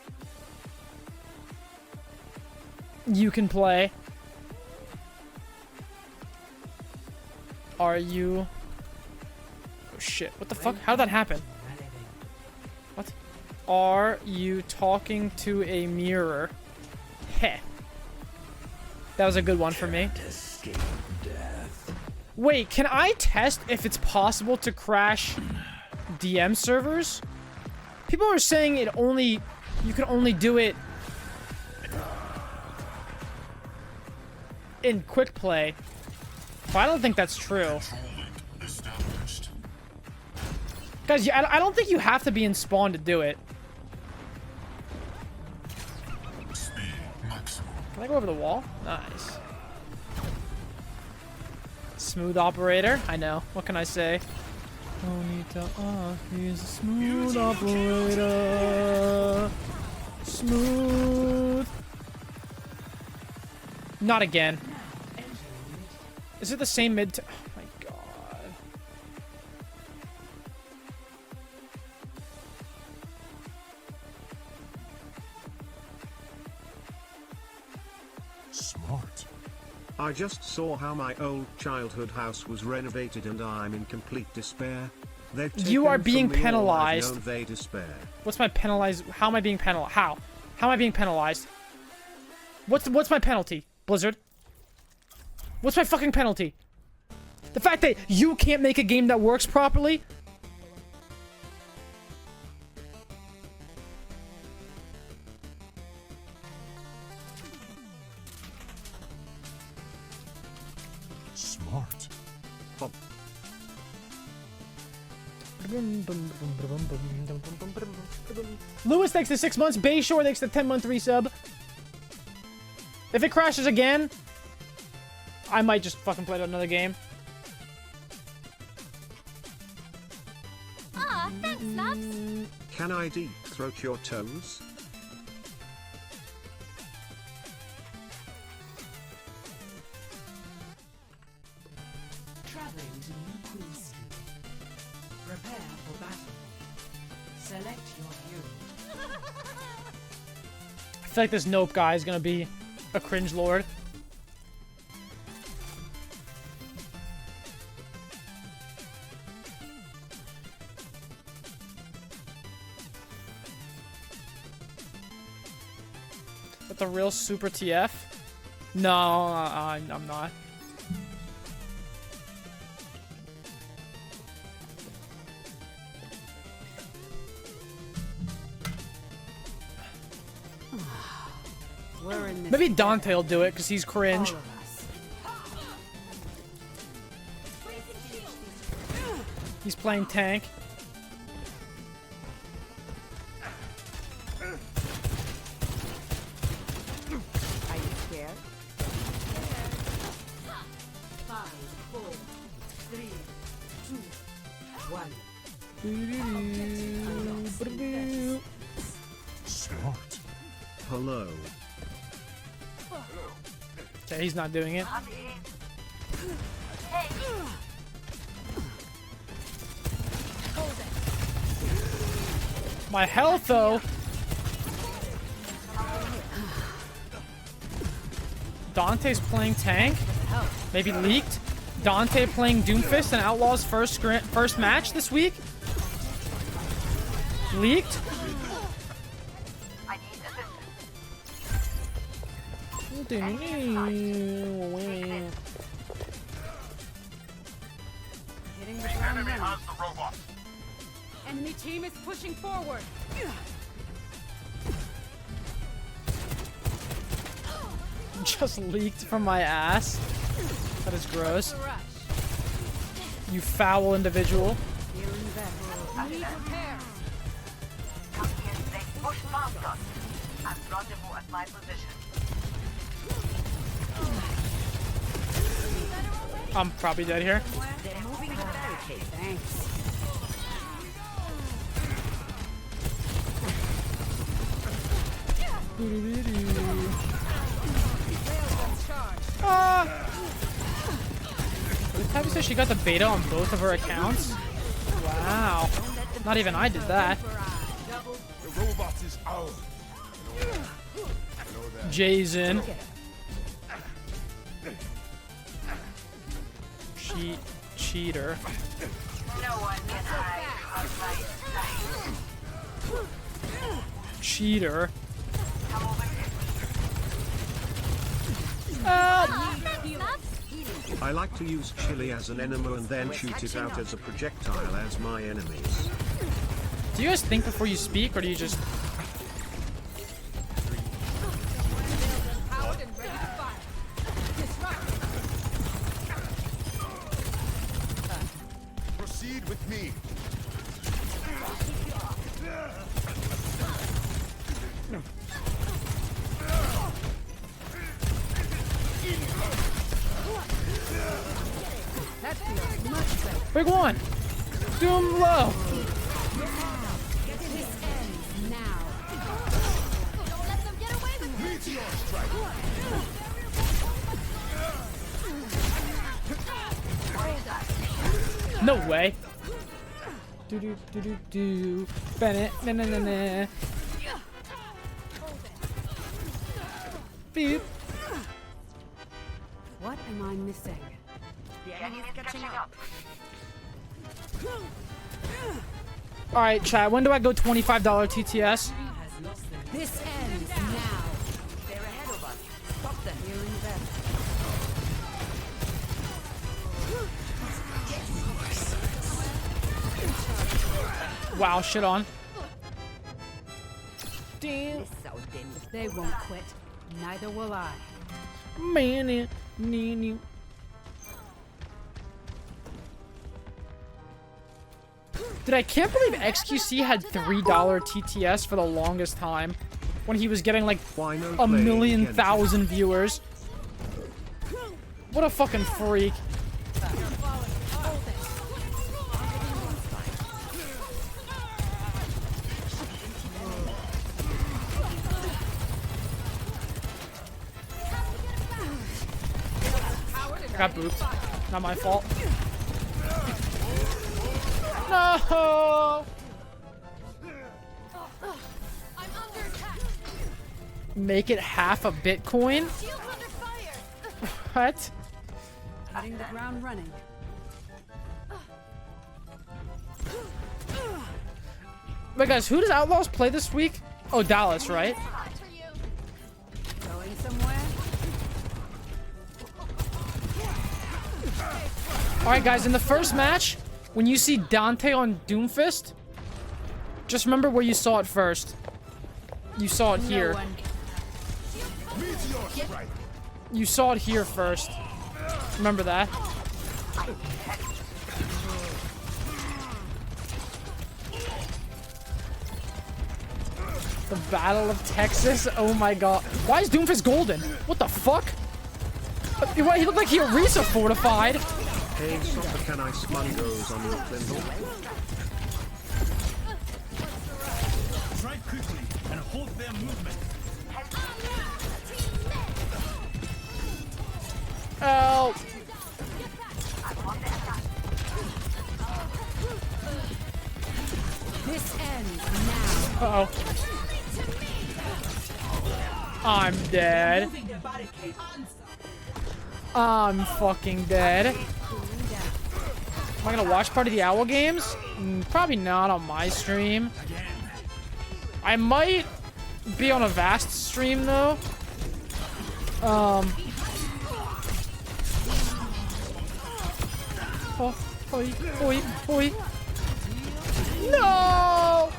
you can play. Are you... Oh shit, what the fuck? How did that happen? What? Are you talking to a mirror? Heh. That was a good one for me. Wait, can I test if it's possible to crash DM servers? People are saying you can only do it in quick play. But I don't think that's true. Guys, I don't think you have to be in spawn to do it. Can I go over the wall? Nice. Smooth operator. I know. What can I say? He's a smooth operator. Smooth. Not again. Is it the same mid? Oh my god. Smart. I just saw how my old childhood house was renovated and I'm in complete despair. They've You are taken being from me all I've penalized. known, they despair. What's my penalized? How am I being penalized? How? How am I being penalized? What's my penalty, Blizzard? What's my fucking penalty? The fact that you can't make a game that works properly? Smart. Lewis thanks the 6 months. Bayshore thanks the 10-month resub. If it crashes again, I might just fucking play another game. Aw, thanks, Nubs. Can I deep throat your toes? Traveling to New Queen Street. Prepare for battle. Select your hero. I feel like this Nope guy is gonna be a cringe lord. But the real super TF? No, I'm not. We're in this Maybe Dante will do it because he's cringe. He's playing tank. Are you scared? 5, 4, 3, 2, 1. Smart. Hello. Okay, he's not doing it. My health, though. Dante's playing tank. Maybe leaked. Dante playing Doomfist in Outlaw's first match this week. Leaked. Hitting the ground running. The robot. Enemy team is pushing forward. Just leaked from my ass. That is gross. You foul individual. Feeling better. Need repair. Rendezvous at my position. I'm probably dead here. They're moving the barricade. Thanks. Tabby says she got the beta on both of her accounts. Wow. Not even I did that. The robot is out. Jason. Cheater. No one can hide from my sight. Cheater. I like to use chili as an enema and then shoot it out as a projectile as my enemies. Do you guys think before you speak, or do you just... Proceed with me. Big one. Doom low. No way. Do do do do do. Bennett. Na na na na. Beep. What am I missing? The enemy's catching up. All right, chat. When do I go $25 TTS? This ends now. They're ahead of us. Stop them. Hearing them. Wow, shit on. Damn. They won't quit. Neither will I. Man, Dude, I can't believe XQC had $3 TTS for the longest time when he was getting like a million thousand viewers. What a fucking freak. I got booped. Not my fault. No! Make it half a Bitcoin? What? Hitting the ground running. But guys, who does Outlaws play this week? Oh, Dallas, right? Going somewhere? Alright guys, in the first match, when you see Dante on Doomfist, just remember where you saw it first. You saw it here. You saw it here first. Remember that. The Battle of Texas? Oh my god. Why is Doomfist golden? What the fuck? He looked like he Orisa fortified. Hey, Soccer, can I smungos on your thimble? Try quickly and hold their movement. Help! This ends now. Uh-oh. I'm dead. I'm fucking dead. Am I gonna watch part of the Owl games? Probably not on my stream. I might be on a Vast stream though. Oh, oi, oi, oi. No!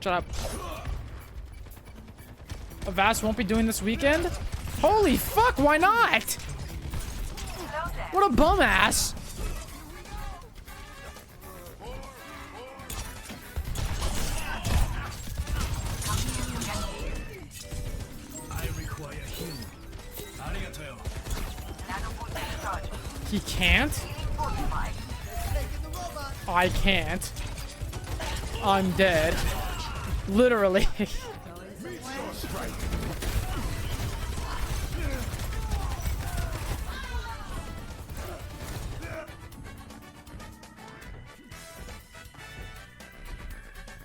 Shut up. Avast won't be doing this weekend? Holy fuck, why not? What a bum ass. I require healing. Arigato. He can't? I can't. I'm dead. Literally.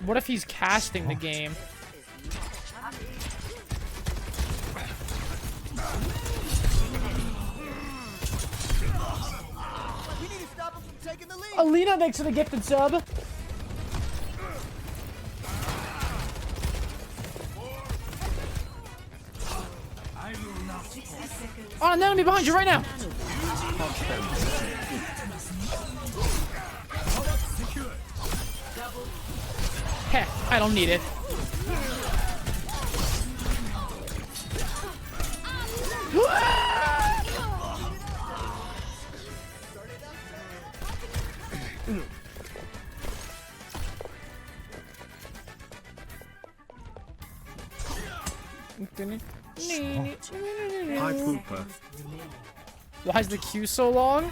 What if he's casting the game? Alina, thanks for the gifted sub. Oh, an enemy behind you right now. Heh, I don't need it. Hi, Pooper. Why is the queue so long?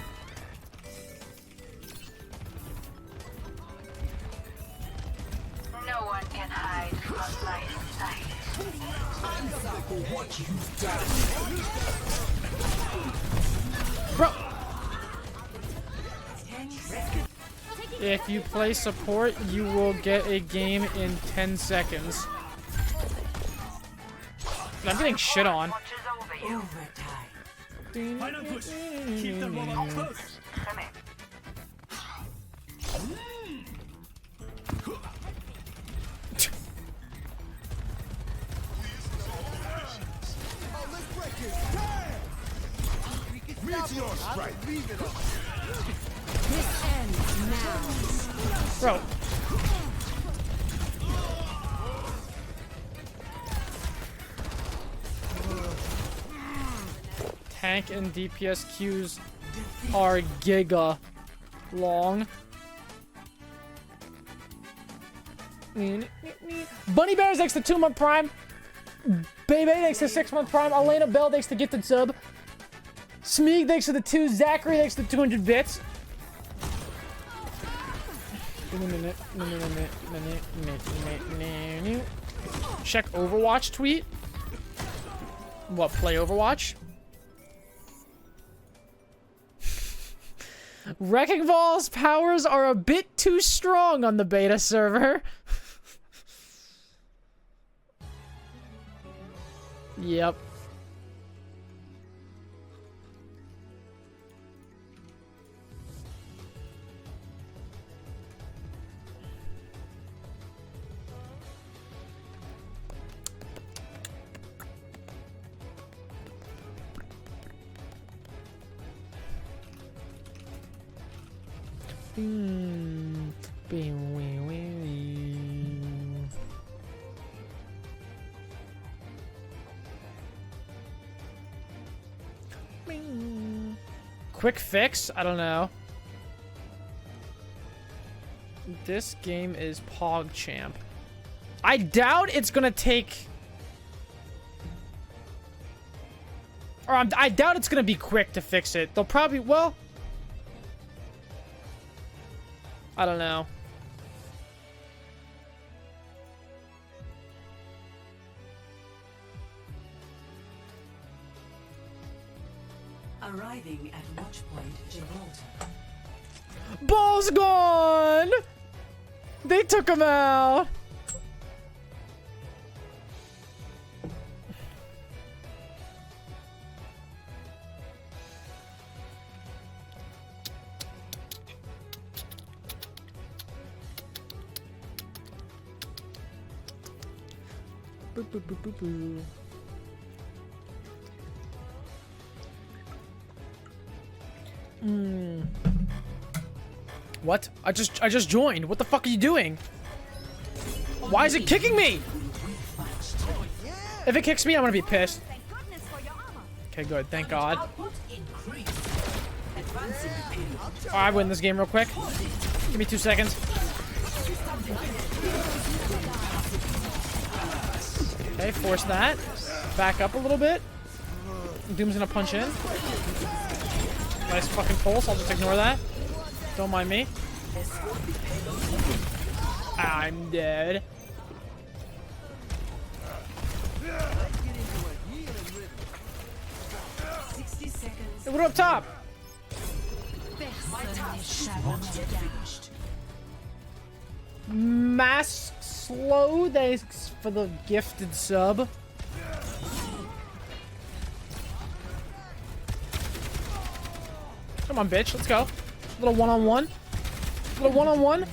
No one can hide from my sight. What you've done. Bro. If you play support, you will get a game in 10 seconds. I'm getting shit on. Final push. Keep them all up close. Meteor strike. This ends now. Bro. Tank and DPS queues are giga long. Bunny Bears thanks to 2-month Prime. Baby thanks to 6-month Prime. Elena Bell thanks to gifted sub. Smeeg thanks to the 2. Zachary thanks to 200 bits. Check Overwatch tweet. What, play Overwatch? Wrecking Ball's powers are a bit too strong on the beta server. Yep. Quick fix? I don't know. This game is PogChamp. I doubt it's gonna take... Or I doubt it's gonna be quick to fix it. They'll probably... Well... I don't know. Arriving at Watchpoint Gibraltar. Ball's gone! They took him out! Boo, boo, boo, boo, boo. What? I just joined. What the fuck are you doing? Why is it kicking me? If it kicks me, I'm gonna be pissed. Okay, good. Thank God. Oh, I win this game real quick. Give me 2 seconds. Okay, force that. Back up a little bit. Doom's gonna punch in. Nice fucking pulse. I'll just ignore that. Don't mind me. I'm dead. Hey, what up top? Mass slow. Thanks for the gifted sub. Come on, bitch. Let's go. Little one-on-one. Little one-on-one.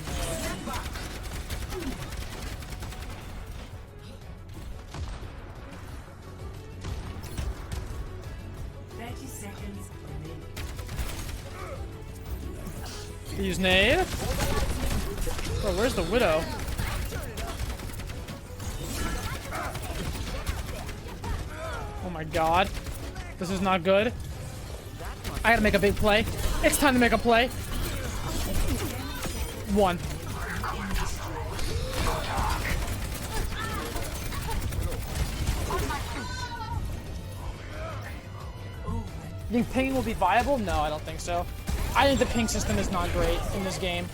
Use nade. Bro, where's the Widow? Oh my God. This is not good. I gotta make a big play. It's time to make a play. 1. You think pinging will be viable? No, I don't think so. I think the ping system is not great in this game,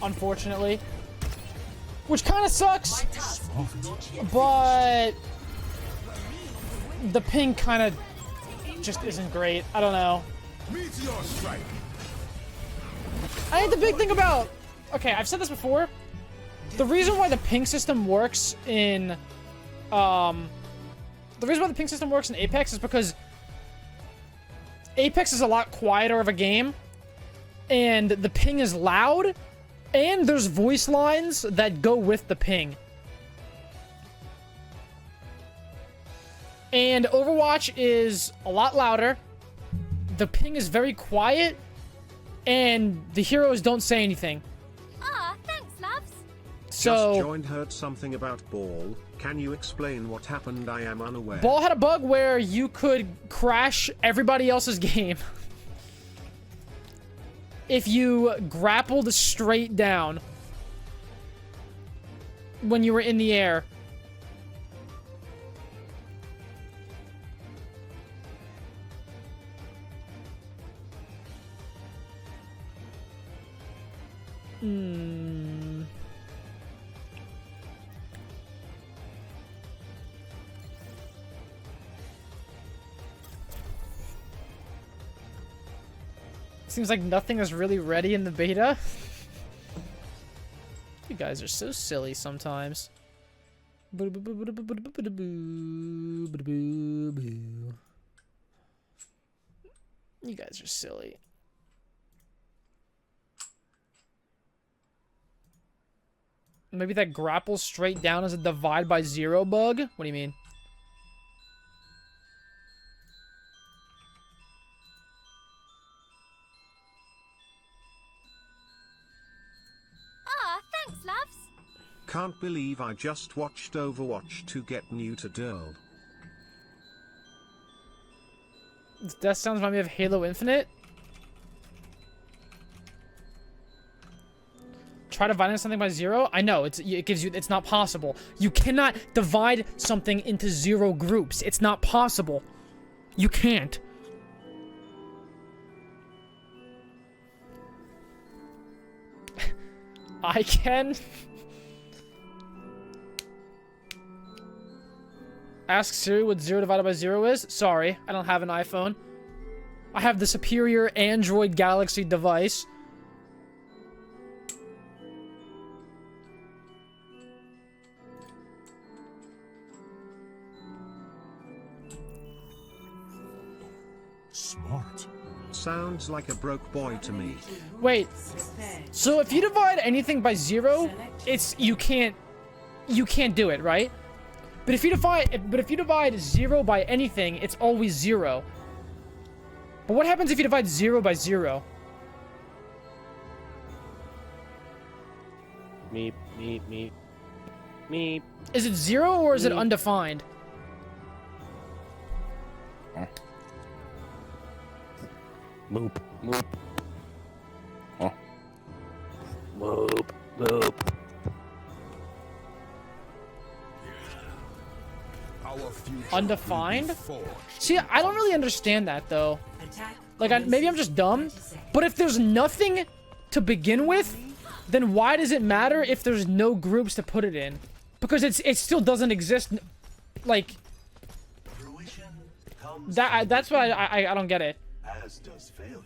unfortunately. Which kind of sucks, but the ping kind of just isn't great. I don't know. I think the big thing about... Okay, I've said this before. The reason why the ping system works in... The reason why the ping system works in Apex is because Apex is a lot quieter of a game, and the ping is loud, and there's voice lines that go with the ping. And Overwatch is a lot louder, the ping is very quiet, and the heroes don't say anything. Ah, thanks, loves. So, just joined, heard something about Ball. Can you explain what happened? I am unaware. Ball had a bug where you could crash everybody else's game if you grappled straight down when you were in the air. Seems like nothing is really ready in the beta. You guys are so silly sometimes. You guys are silly. Maybe that grapple straight down is a divide by 0 bug? What do you mean? Ah, thanks, loves. Can't believe I just watched Overwatch to get new to Dirl. That sounds remind me of Halo Infinite. Try dividing something by 0? I know, it gives you, it's not possible. You cannot divide something into 0 groups. It's not possible. You can't. I can. Ask Siri what 0 divided by 0 is? Sorry, I don't have an iPhone. I have the superior Android Galaxy device. Smart. Sounds like a broke boy to me. Wait, so if you divide anything by 0, you can't do it, right? But if you divide 0 by anything, it's always 0. But what happens if you divide 0 by 0? Meep, meep, meep. Meep. Is it 0 or is it undefined? Moop, moop. Oh. Moop, moop. Undefined? See, I don't really understand that, though. Like, maybe I'm just dumb, but if there's nothing to begin with, then why does it matter if there's no groups to put it in? Because it still doesn't exist, like... That's why I don't get it. As does failure.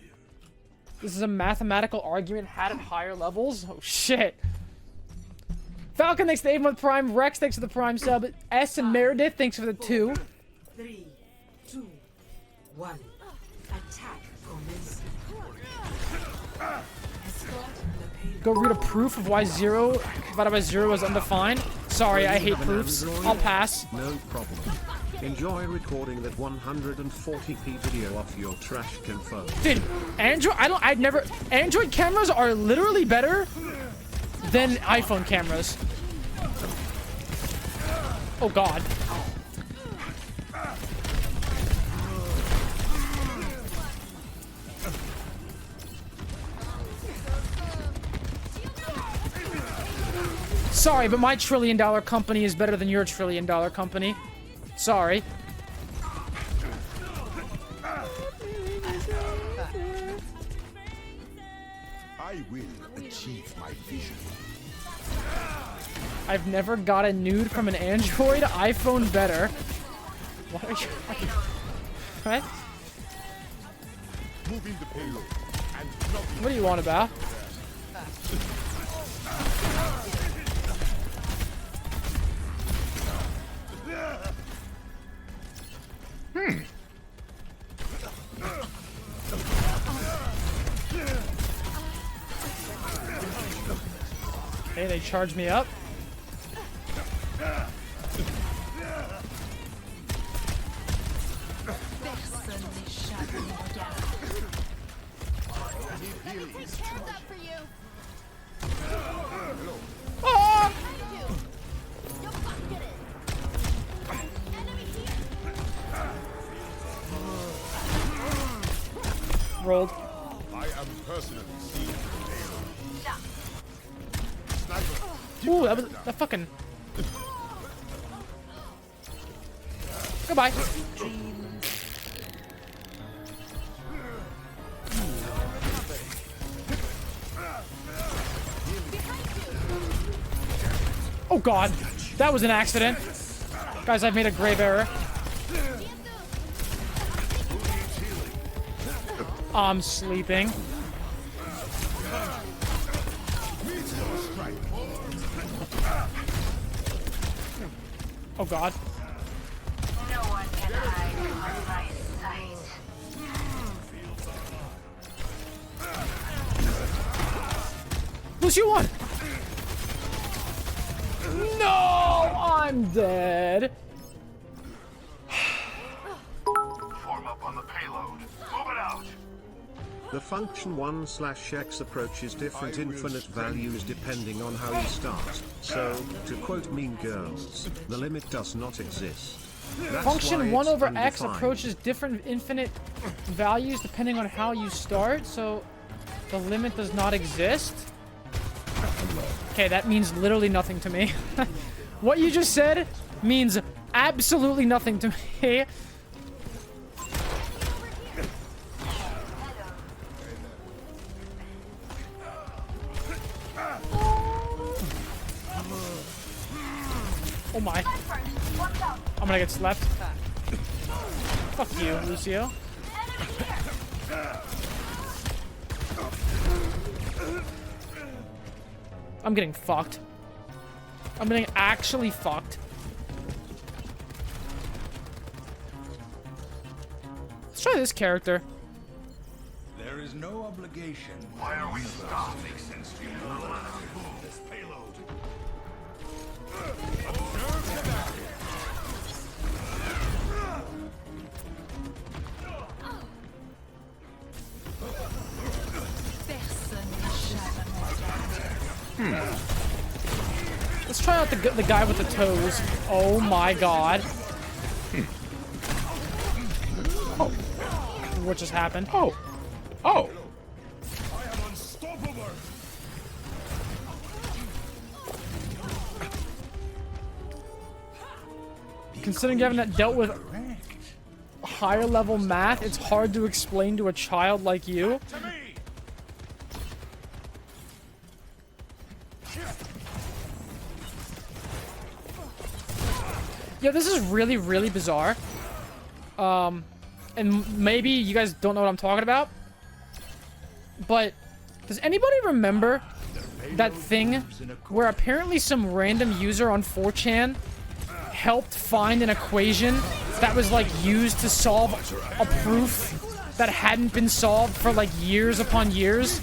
This is a mathematical argument had at higher levels? Oh, shit. Falcon, thanks for the 8-month Prime. Rex, thanks for the Prime sub. S and Meredith, thanks for the 2. 3, 2, 1. Attack commences. Go read a proof of why 0 divided by 0 is undefined. Sorry, I hate proofs. I'll pass. No problem. Enjoy recording that 140p video off your trash can phone. Dude, Android cameras are literally better than iPhone cameras. Oh god. Sorry, but my $1 trillion company is better than your $1 trillion company. Sorry. I will achieve my vision. I've never got a nude from an Android. iPhone better. What are you... What? Moving the payload. What do you want about? Hey, they charged me up. Oh! Rolled. I am personally seeing Ooh, that fucking... Goodbye. Oh god, that was an accident. Guys, I've made a grave error. I'm sleeping. Oh god. No one can hide from my sight. Lucio won! No! I'm dead. Form up on the payload. Move it out. The function 1/x approach is different infinite values depending on how you start. So, to quote Mean Girls, the limit does not exist. That's Function why 1 it's over x undefined. approaches different infinite values depending on how you start, so the limit does not exist. Okay, that means literally nothing to me. What you just said means absolutely nothing to me. Oh my. I'm gonna get slapped. Fuck you, Lucio. I'm getting fucked. I'm getting actually fucked. Let's try this character. There is no obligation. Why are we stopped? Makes sense to you. This payload. Let's try out the guy with the toes. Oh my god. Oh. What just happened? Oh. Oh. I am unstoppable. Considering you haven't dealt with higher level math, it's hard to explain to a child like you. Yeah, this is really, really bizarre. And maybe you guys don't know what I'm talking about. But does anybody remember that thing where apparently some random user on 4chan helped find an equation that was like used to solve a proof that hadn't been solved for like years upon years?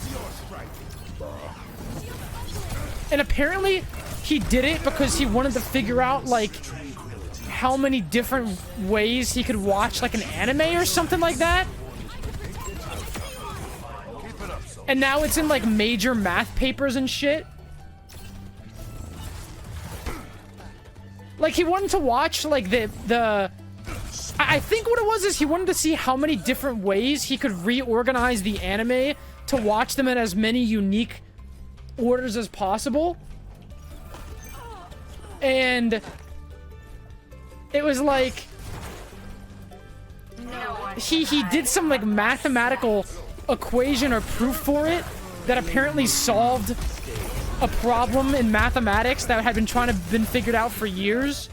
And apparently he did it because he wanted to figure out like how many different ways he could watch like an anime or something like that. And now it's in like major math papers and shit. Like he wanted to watch like I think what it was is he wanted to see how many different ways he could reorganize the anime to watch them in as many unique orders as possible. And it was like he did some like mathematical equation or proof for it that apparently solved a problem in mathematics that had been been figured out for years.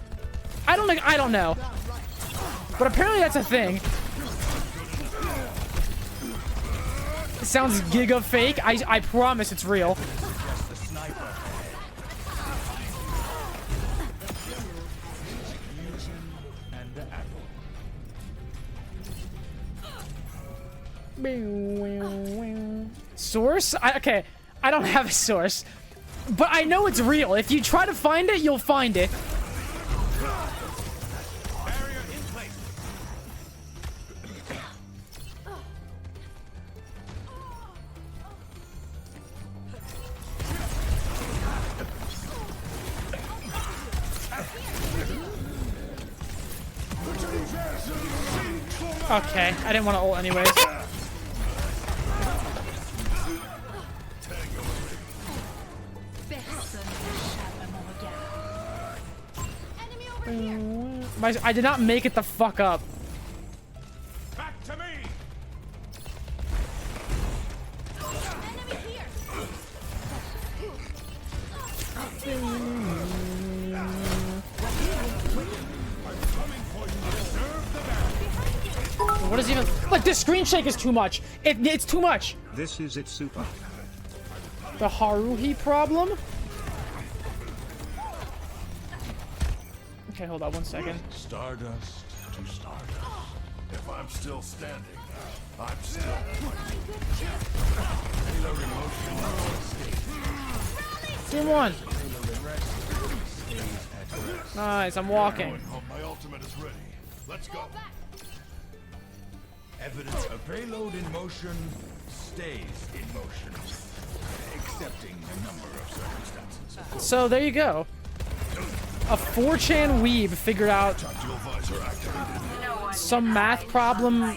I don't know. But apparently that's a thing. It sounds giga fake. I promise it's real. Source? Okay, I don't have a source. But I know it's real. If you try to find it, you'll find it. Okay, I didn't want to ult anyways. I did not make it the fuck up. Back to me. What is even like this screen shake is too much. It's too much. This is it super. The Haruhi problem? Okay, hold on 1 second. Stardust to stardust. If I'm still standing, I'm still reloading motion. Team 1. Nice, I'm walking. My ultimate is ready. Let's go. Evidence of payload in motion stays in motion, accepting a number of circumstances. So there you go. A 4chan weeb figured out some math problem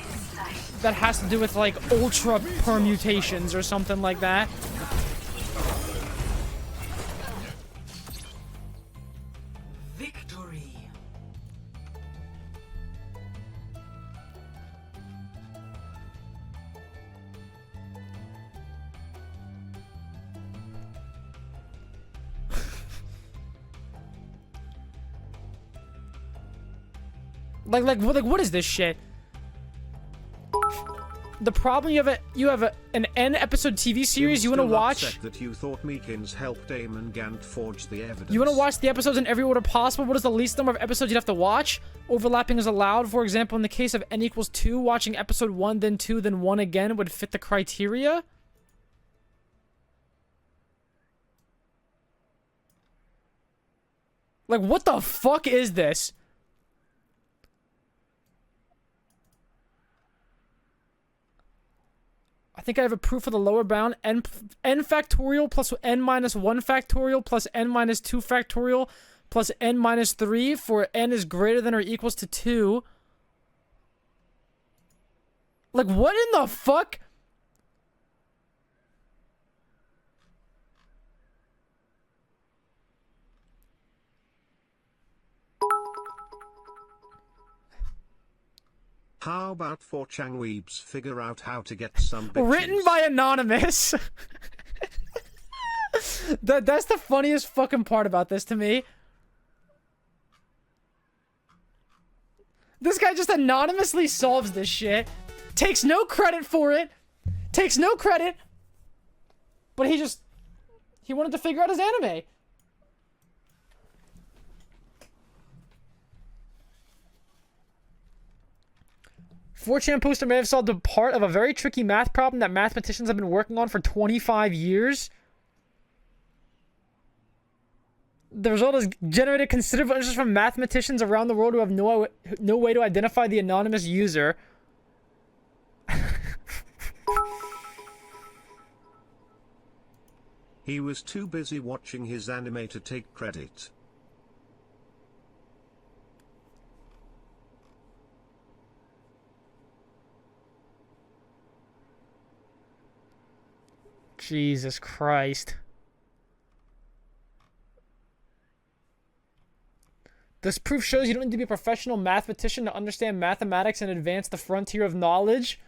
that has to do with like ultra permutations or something like that. Victory. Like what is this shit? The problem you have an N episode TV series you want to watch. That you thought Meekins helped Damon Gant forge the evidence. You want to watch the episodes in every order possible. What is the least number of episodes you'd have to watch? Overlapping is allowed. For example, in the case of N equals 2, watching episode 1, then 2, then 1 again would fit the criteria. Like, what the fuck is this? I think I have a proof for the lower bound. N factorial plus N minus 1 factorial plus N minus 2 factorial plus N minus 3 for N is greater than or equals to 2. Like, what in the fuck? How about 4chan weebs figure out how to get some bitches? Written by Anonymous. That's the funniest fucking part about this to me. This guy just anonymously solves this shit. Takes no credit for it. Takes no credit. But he wanted to figure out his anime. "4chan poster may have solved a part of a very tricky math problem that mathematicians have been working on for 25 years. The result has generated considerable interest from mathematicians around the world who have no way to identify the anonymous user." He was too busy watching his anime to take credit. Jesus Christ. This proof shows you don't need to be a professional mathematician to understand mathematics and advance the frontier of knowledge.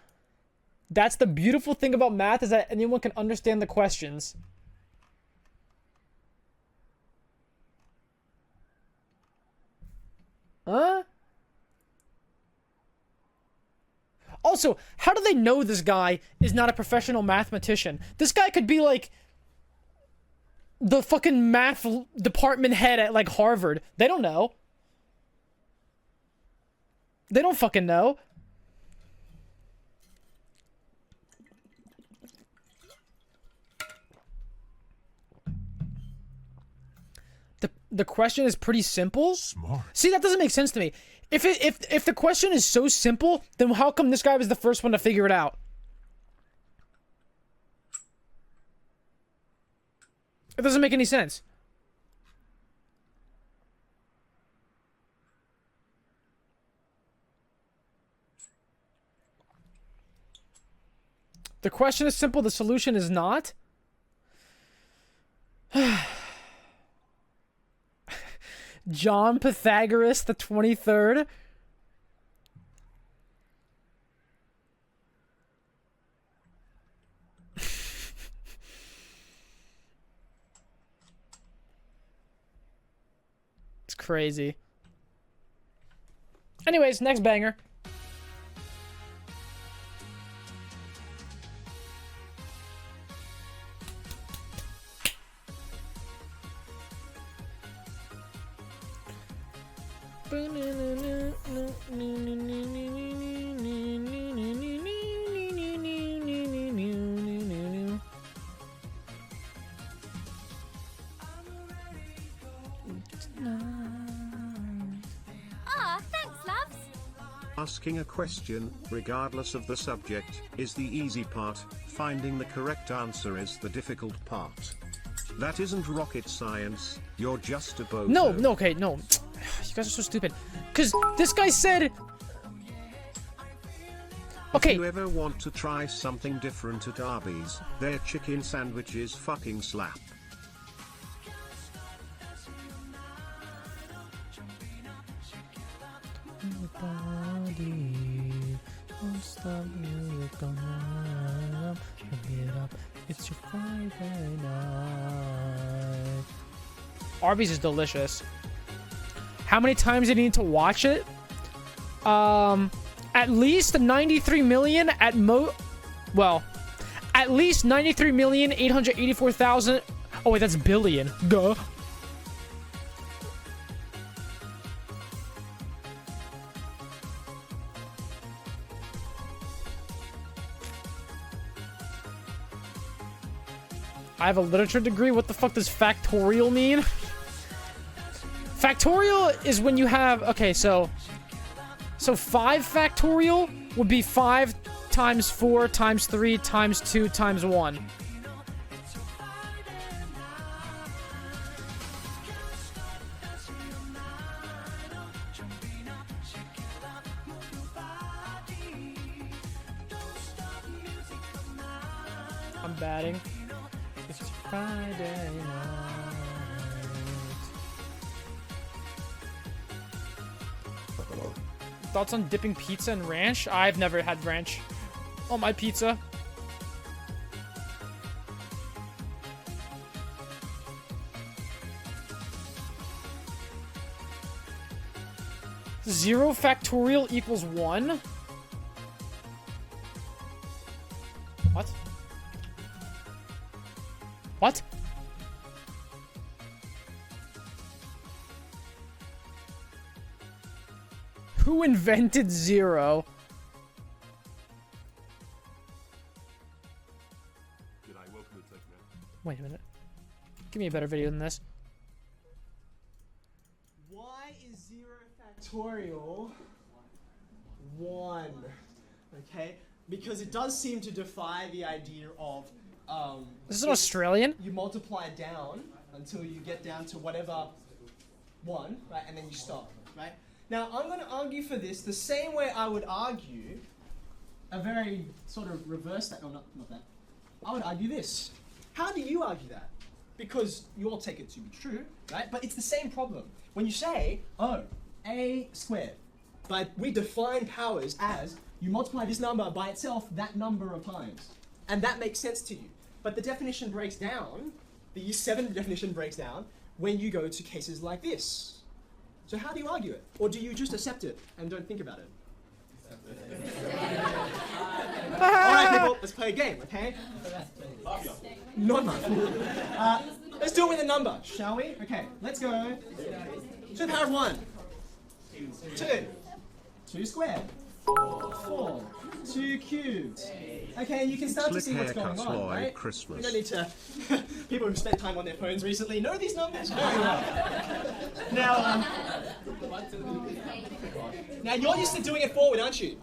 That's the beautiful thing about math, is that anyone can understand the questions. Huh? Also, how do they know this guy is not a professional mathematician? This guy could be like the fucking math department head at like Harvard. They don't know. They don't fucking know. The question is pretty simple. Smart. See, that doesn't make sense to me. If the question is so simple, then how come this guy was the first one to figure it out? It doesn't make any sense. The question is simple, the solution is not. John Pythagoras the 23rd. It's crazy. Anyways, next banger. Asking a question, regardless of the subject, is the easy part. Finding the correct answer is the difficult part. That isn't rocket science. You're just a bozo. No, okay, no. You guys are so stupid. Because this guy said... Okay. If you ever want to try something different at Arby's, their chicken sandwiches fucking slap. It's your Friday night. Arby's is delicious. How many times did you need to watch it? At least 93 million at well, at least 93,884,000. Oh wait, that's billion. Duh. I have a literature degree. What the fuck does factorial mean? Factorial is when you have... Okay, so 5 factorial would be 5 times 4 times 3 times 2 times 1. I'm batting. It's Friday night. Thoughts on dipping pizza in ranch? I've never had ranch on my pizza. Zero factorial equals 1? What? What? Who invented zero? Wait a minute. Give me a better video than this. Why is 0 factorial 1? Okay? Because it does seem to defy the idea of This is an Australian? You multiply down until you get down to whatever 1, right? And then you stop, right? Now, I'm going to argue for this the same way I would argue a very sort of reverse that. No, not that. I would argue this. How do you argue that? Because you all take it to be true, right? But it's the same problem. When you say, oh, a squared But we define powers as you multiply this number by itself that number of times. And that makes sense to you. But the definition breaks down, the year 7 definition breaks down, when you go to cases like this. So how do you argue it? Or do you just accept it and don't think about it? Alright people, let's play a game, okay? Not much. Let's do it with a number, shall we? Okay, let's go to the power of 1. 2. 2 squared. 4. 2 cubed. Okay, you can start to see what's going on, right? Christmas. You don't need to... People who've spent time on their phones recently know these numbers very well. Now, now you're used to doing it forward, aren't you?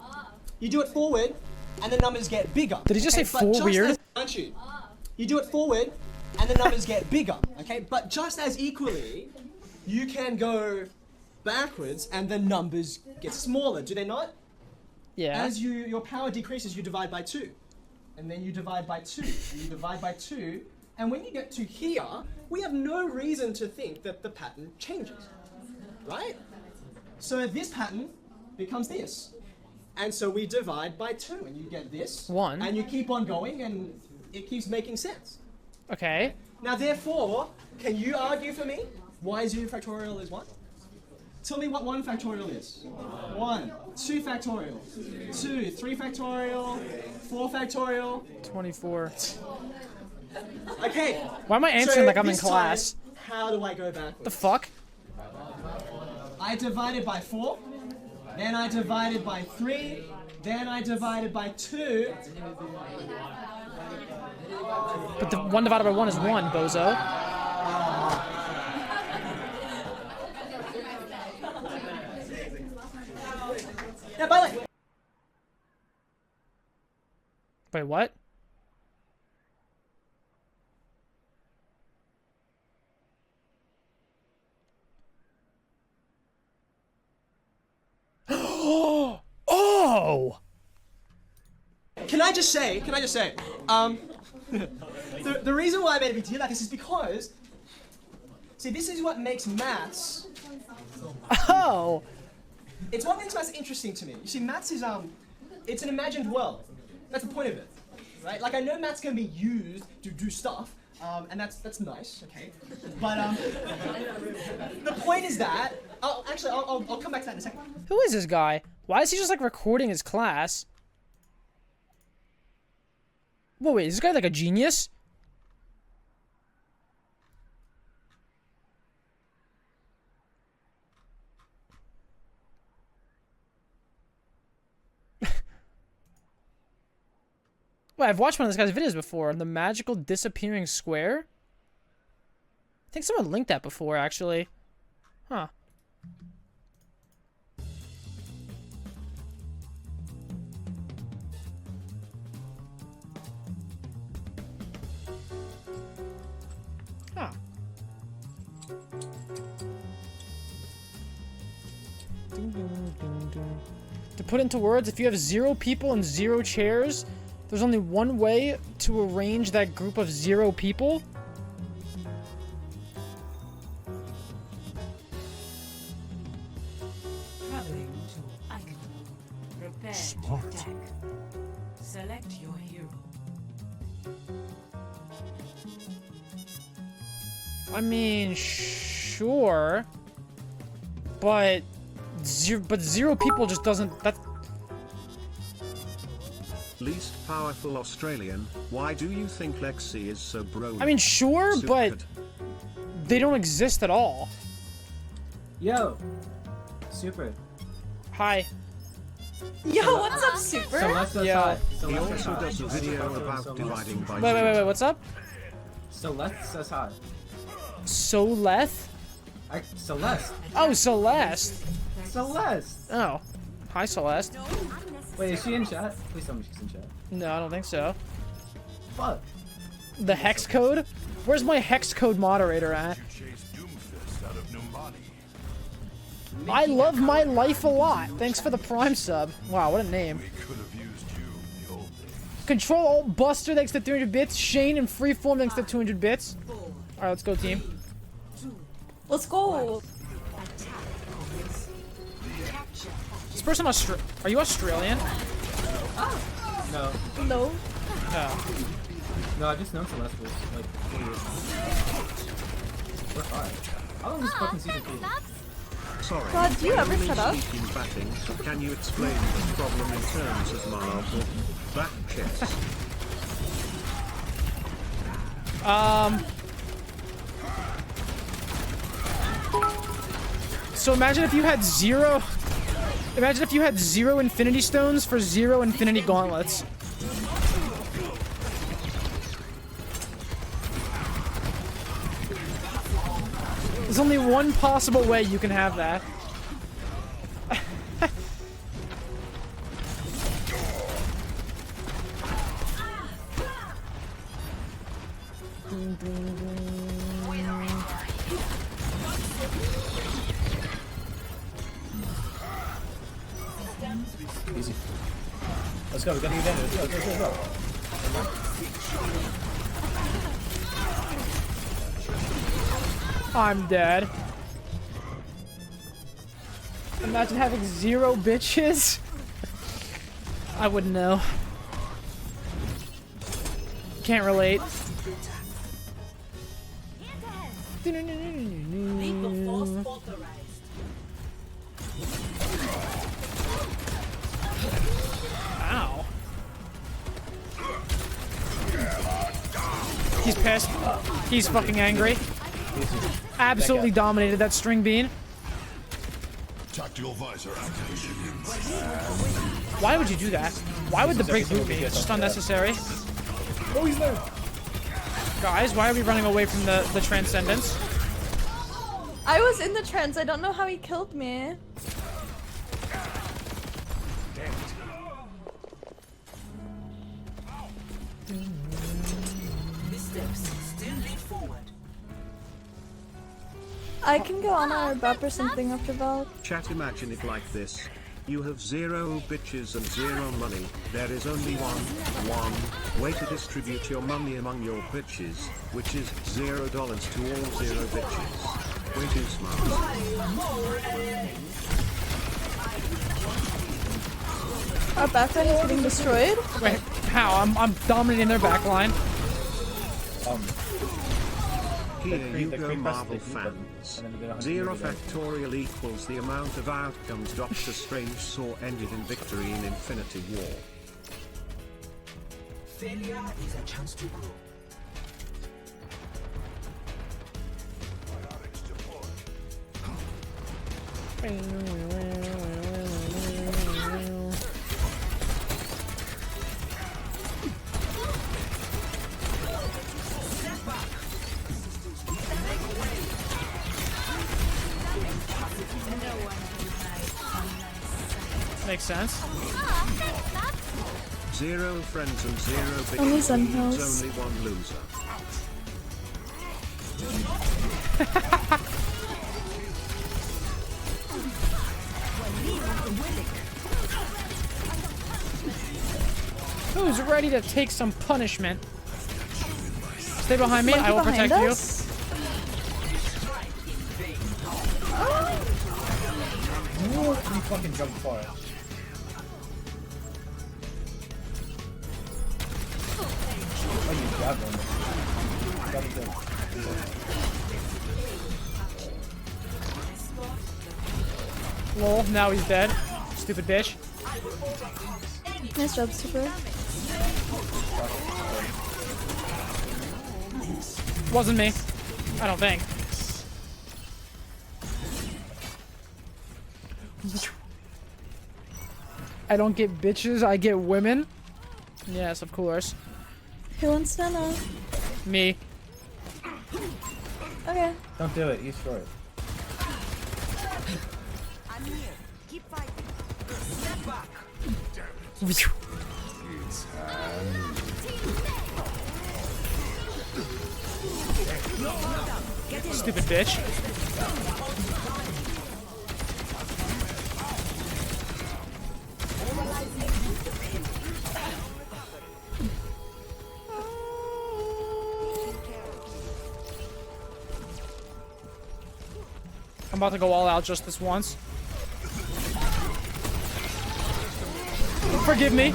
You do it forward, and the numbers get bigger. Did he just say four weird? Aren't you? You do it forward, and the numbers get bigger, okay? But just as equally, you can go backwards, and the numbers get smaller, do they not? Yeah. As your power decreases, you divide by 2. And then you divide by 2, and you divide by 2, and when you get to here, we have no reason to think that the pattern changes, right? So this pattern becomes this. And so we divide by 2, and you get this. 1. And you keep on going, and it keeps making sense. Okay. Now therefore, can you argue for me why 0 factorial is 1? Tell me what 1 factorial is. 1. 2 factorial. 2. 3 factorial. 4 factorial. 24. Okay. Why am I answering like I'm in this class? time, how do I go backwards? The fuck? I divided by 4. Then I divided by 3. Then I divided by 2. But the 1 divided by 1 is 1, bozo. Now, by the way. Wait, what? Oh! Can I just say, the reason why I made a big deal about this is because, see, this is what makes maths. Oh! It's what makes maths interesting to me. You see, maths is, it's an imagined world. That's the point of it, right? Like, I know maths can be used to do stuff, and that's nice, okay? But, the point is that, I'll come back to that in a second. Who is this guy? Why is he just like recording his class? Whoa, wait, is this guy like a genius? Wait, I've watched one of this guy's videos before. The magical disappearing square? I think someone linked that before, actually. Huh. Huh. To put into words, if you have 0 people and 0 chairs, there's only one way to arrange that group of 0 people. Traveling to icon. Prepare Smart. to attack. Select your hero. I mean, sure, but 0 people just doesn't. That. Least powerful Australian, why do you think Lexi is so bro? I mean, sure, Super but good. they don't exist at all. Yo, Super. Hi. Yo, what's up, Super? Celeste Yeah. says hi. He also does a video about dividing by Wait, what's up? Celeste says hi. Soleth? Celeste. Oh, Celeste. Celeste. Oh. Hi, Celeste. Wait, is she in chat? Please tell me she's in chat. No, I don't think so. Fuck. The hex code? Where's my hex code moderator at? I love my life a lot. Thanks for the Prime sub. Wow, what a name. Control Alt Buster, thanks to 300 bits. Shane and Freeform, thanks to 200 bits. Alright, let's go, team. Let's go. This person Are you Australian? No. No. Oh. No, I just known Celeste was like 4 years. We're fine. How long is fucking season 2? Sorry. God, do you ever Only shut up? speak in batting, so can you explain the problem in terms of marble back chess? So imagine if you had zero. Imagine if you had 0 Infinity Stones for 0 Infinity Gauntlets. There's only one possible way you can have that. Easy. Let's go, we gotta get in. Let's go. I'm dead. Imagine having 0 bitches. I wouldn't know. Can't relate. Ow. He's pissed. He's fucking angry. Absolutely dominated that string bean. Tactical visor activation. Why would you do that? Why would the break boot me? It's just unnecessary. Oh, he's there. Guys, why are we running away from the Transcendence? I was in the trance. I don't know how he killed me. I can go on our bap or something after Valk. Chat, imagine it like this. You have 0 bitches and 0 money. There is only one way to distribute your money among your bitches, which is $0 to all 0 bitches. Way too smart. Our backline is getting destroyed. Wait, how? I'm dominating their backline. Here you go, Marvel fans. 0 factorial equals the amount of outcomes Doctor Strange saw ended in victory in Infinity War. Failure is a chance to grow. Makes sense. 0 friends and 0 bitches Only Zen means Hills. only one loser. Who's ready to take some punishment? Stay behind me. Monkey I will behind protect us? You fucking jump far. Oh, you grabbed him. Grab him too. Lol, now he's dead. Stupid bitch. Nice job, Super. Wasn't me. I don't think. I don't get bitches, I get women. Yes, of course. Who wants to know? Me. Okay. Don't do it, he's short. I'm here. Keep fighting. Step back. Stupid bitch. I'm about to go all out just this once. Forgive me.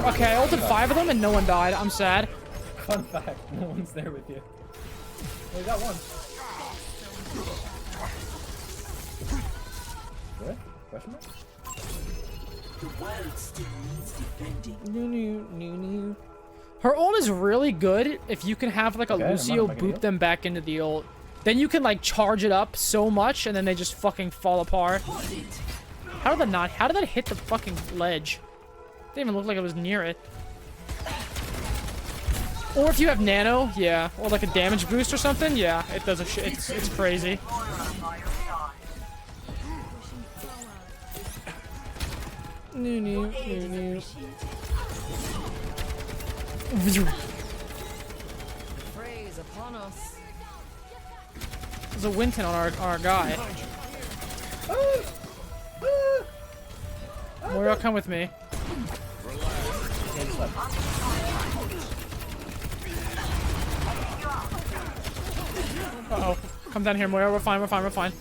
Okay, I ulted 5 of them and no one died. I'm sad. Fun fact, no one's there with you. We got one. What? Question mark? The world still needs defending. Her ult is really good if you can have like a Lucio boot them back into the ult. Then you can like charge it up so much and then they just fucking fall apart. How did that hit the fucking ledge? Didn't even look like it was near it. Or if you have nano, yeah. Or like a damage boost or something, yeah. It does a shit. It's crazy. Praise upon us. There's a Winton on our guy. Moira, come with me. Uh-oh. Come down here, Moira. We're fine, we're fine, we're fine.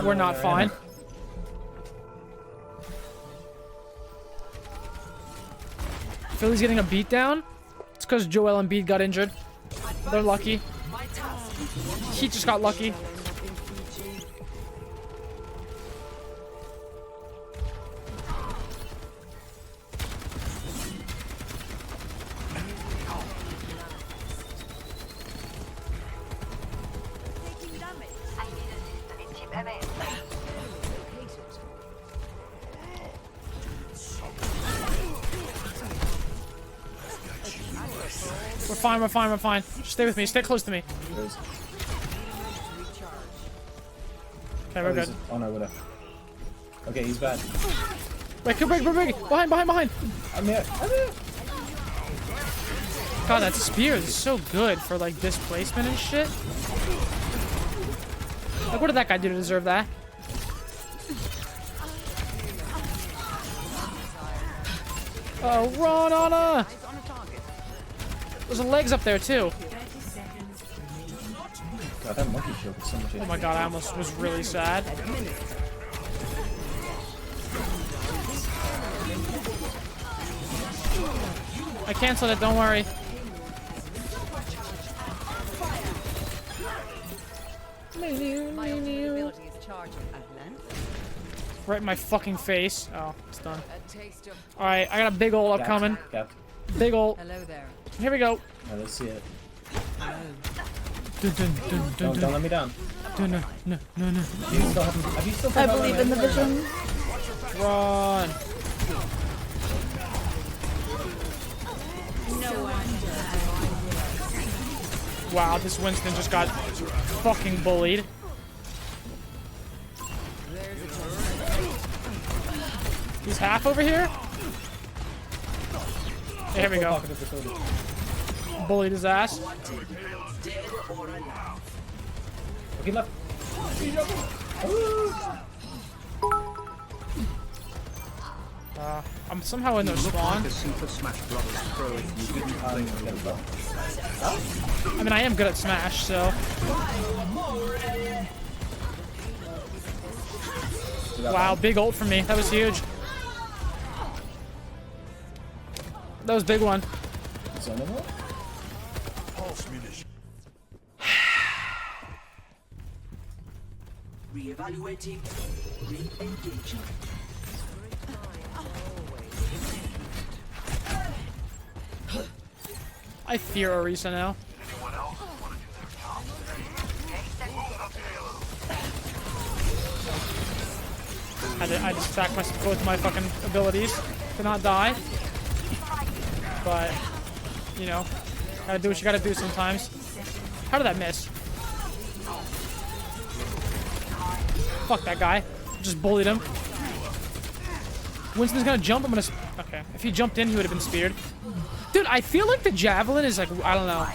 We're not fine. Philly's getting a beatdown. It's because Joel Embiid got injured. They're lucky. He just got lucky. We're fine, we're fine, we're fine. Just stay with me, stay close to me. Okay, we're good. Oh no, whatever. Okay, he's bad. Wait, come back, behind, behind. I'm here. God, that spear is so good for like displacement and shit. Like, what did that guy do to deserve that? Oh, run, Anna! There's legs up there too. God, that monkey shield is so much. Oh my god, I almost was really sad. I canceled it, don't worry. My ability is charging. Right in my fucking face. Oh, it's done. Alright, I got a big ult upcoming. Big ult. Hello there. Here we go. Alright, let's see it. Don't let me down. No. Have you still I believe in the vision. Run. Wow, this Winston just got fucking bullied. He's half over here. Yeah, here we go. Bullied his ass. Okay, left. I'm somehow in their spawn. Like a Super Smash Brothers pro if you didn't I mean, I am good at Smash, so. Wow, big ult for me. That was huge. That was a big one. Reevaluating. Re-engaging. I fear Orisa now. I just stacked both my fucking abilities to not die. But, you know, gotta do what you gotta do sometimes. How did that miss? Fuck that guy. Just bullied him. Winston's gonna jump. I'm gonna. Okay. If he jumped in, he would have been speared. Dude, I feel like the javelin is like, I don't know.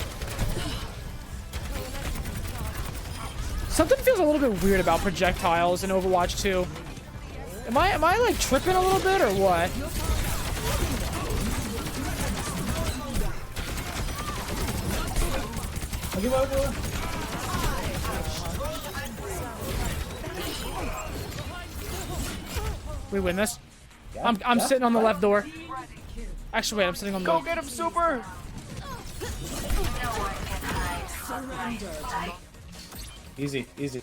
Something feels a little bit weird about projectiles in Overwatch 2. Am I like tripping a little bit or what? We win this. Yeah, I'm yeah. sitting on the left door. Actually, wait, I'm sitting on the. Go get him, Super! Easy, easy.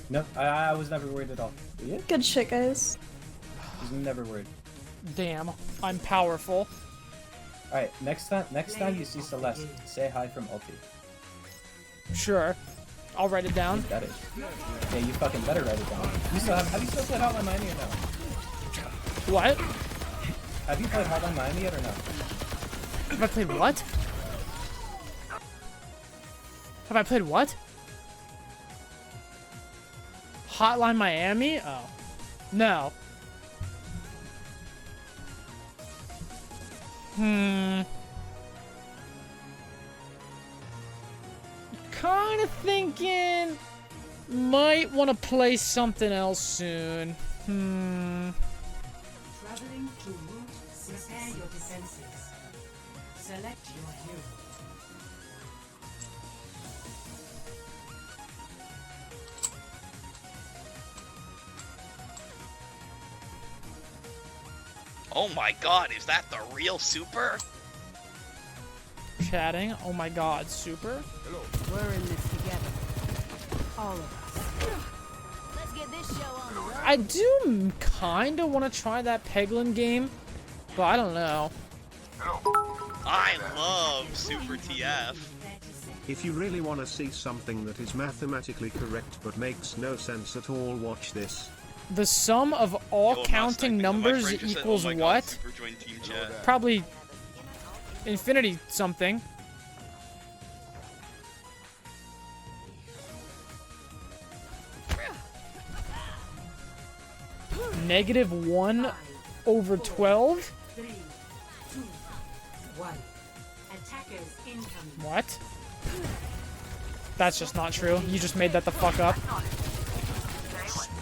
No, I was never worried at all. Yeah? Good shit, guys. I was never worried. Damn, I'm powerful. Alright, next time you see Celeste, say hi from Ulti. Sure. I'll write it down. You better. Yeah, you fucking better write it down. You still have you still played Hotline Miami or no? What? Have you played Hotline Miami yet or no? Have I played what? Have I played what? Hotline Miami? Oh. No. Kinda thinking might want to play something else soon. Traveling to route, prepare your defenses. Select your hero. Oh my god, is that the real Super? Chatting. Oh my god, Super. We're in this together. All of us. Let's get this show on the road. I do kinda want to try that Peglin game, but I don't know. I love Super TF. If you really want to see something that is mathematically correct but makes no sense at all, watch this. The sum of all counting numbers equals what? Probably infinity something. -1 over 12? 3, 2, 1. Attackers incoming. What? That's just not true. You just made that the fuck up.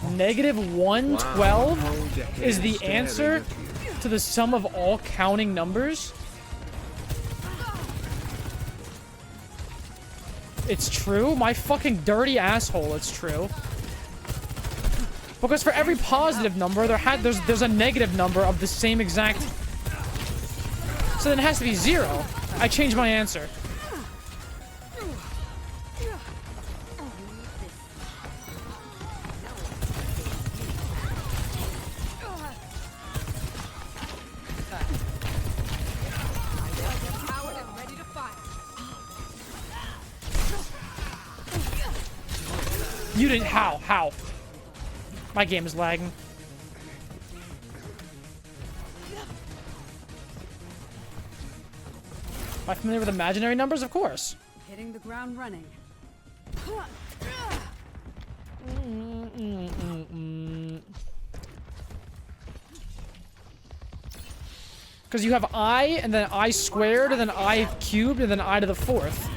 -112 is the answer to the sum of all counting numbers? It's true? My fucking dirty asshole, it's true. Because for every positive number, there's a negative number of the same exact... So then it has to be 0. I changed my answer. You didn't. How? My game is lagging. Am I familiar with imaginary numbers? Of course. Hitting the ground running. Because you have I, and then I squared, and then I cubed, and then I to the 4th.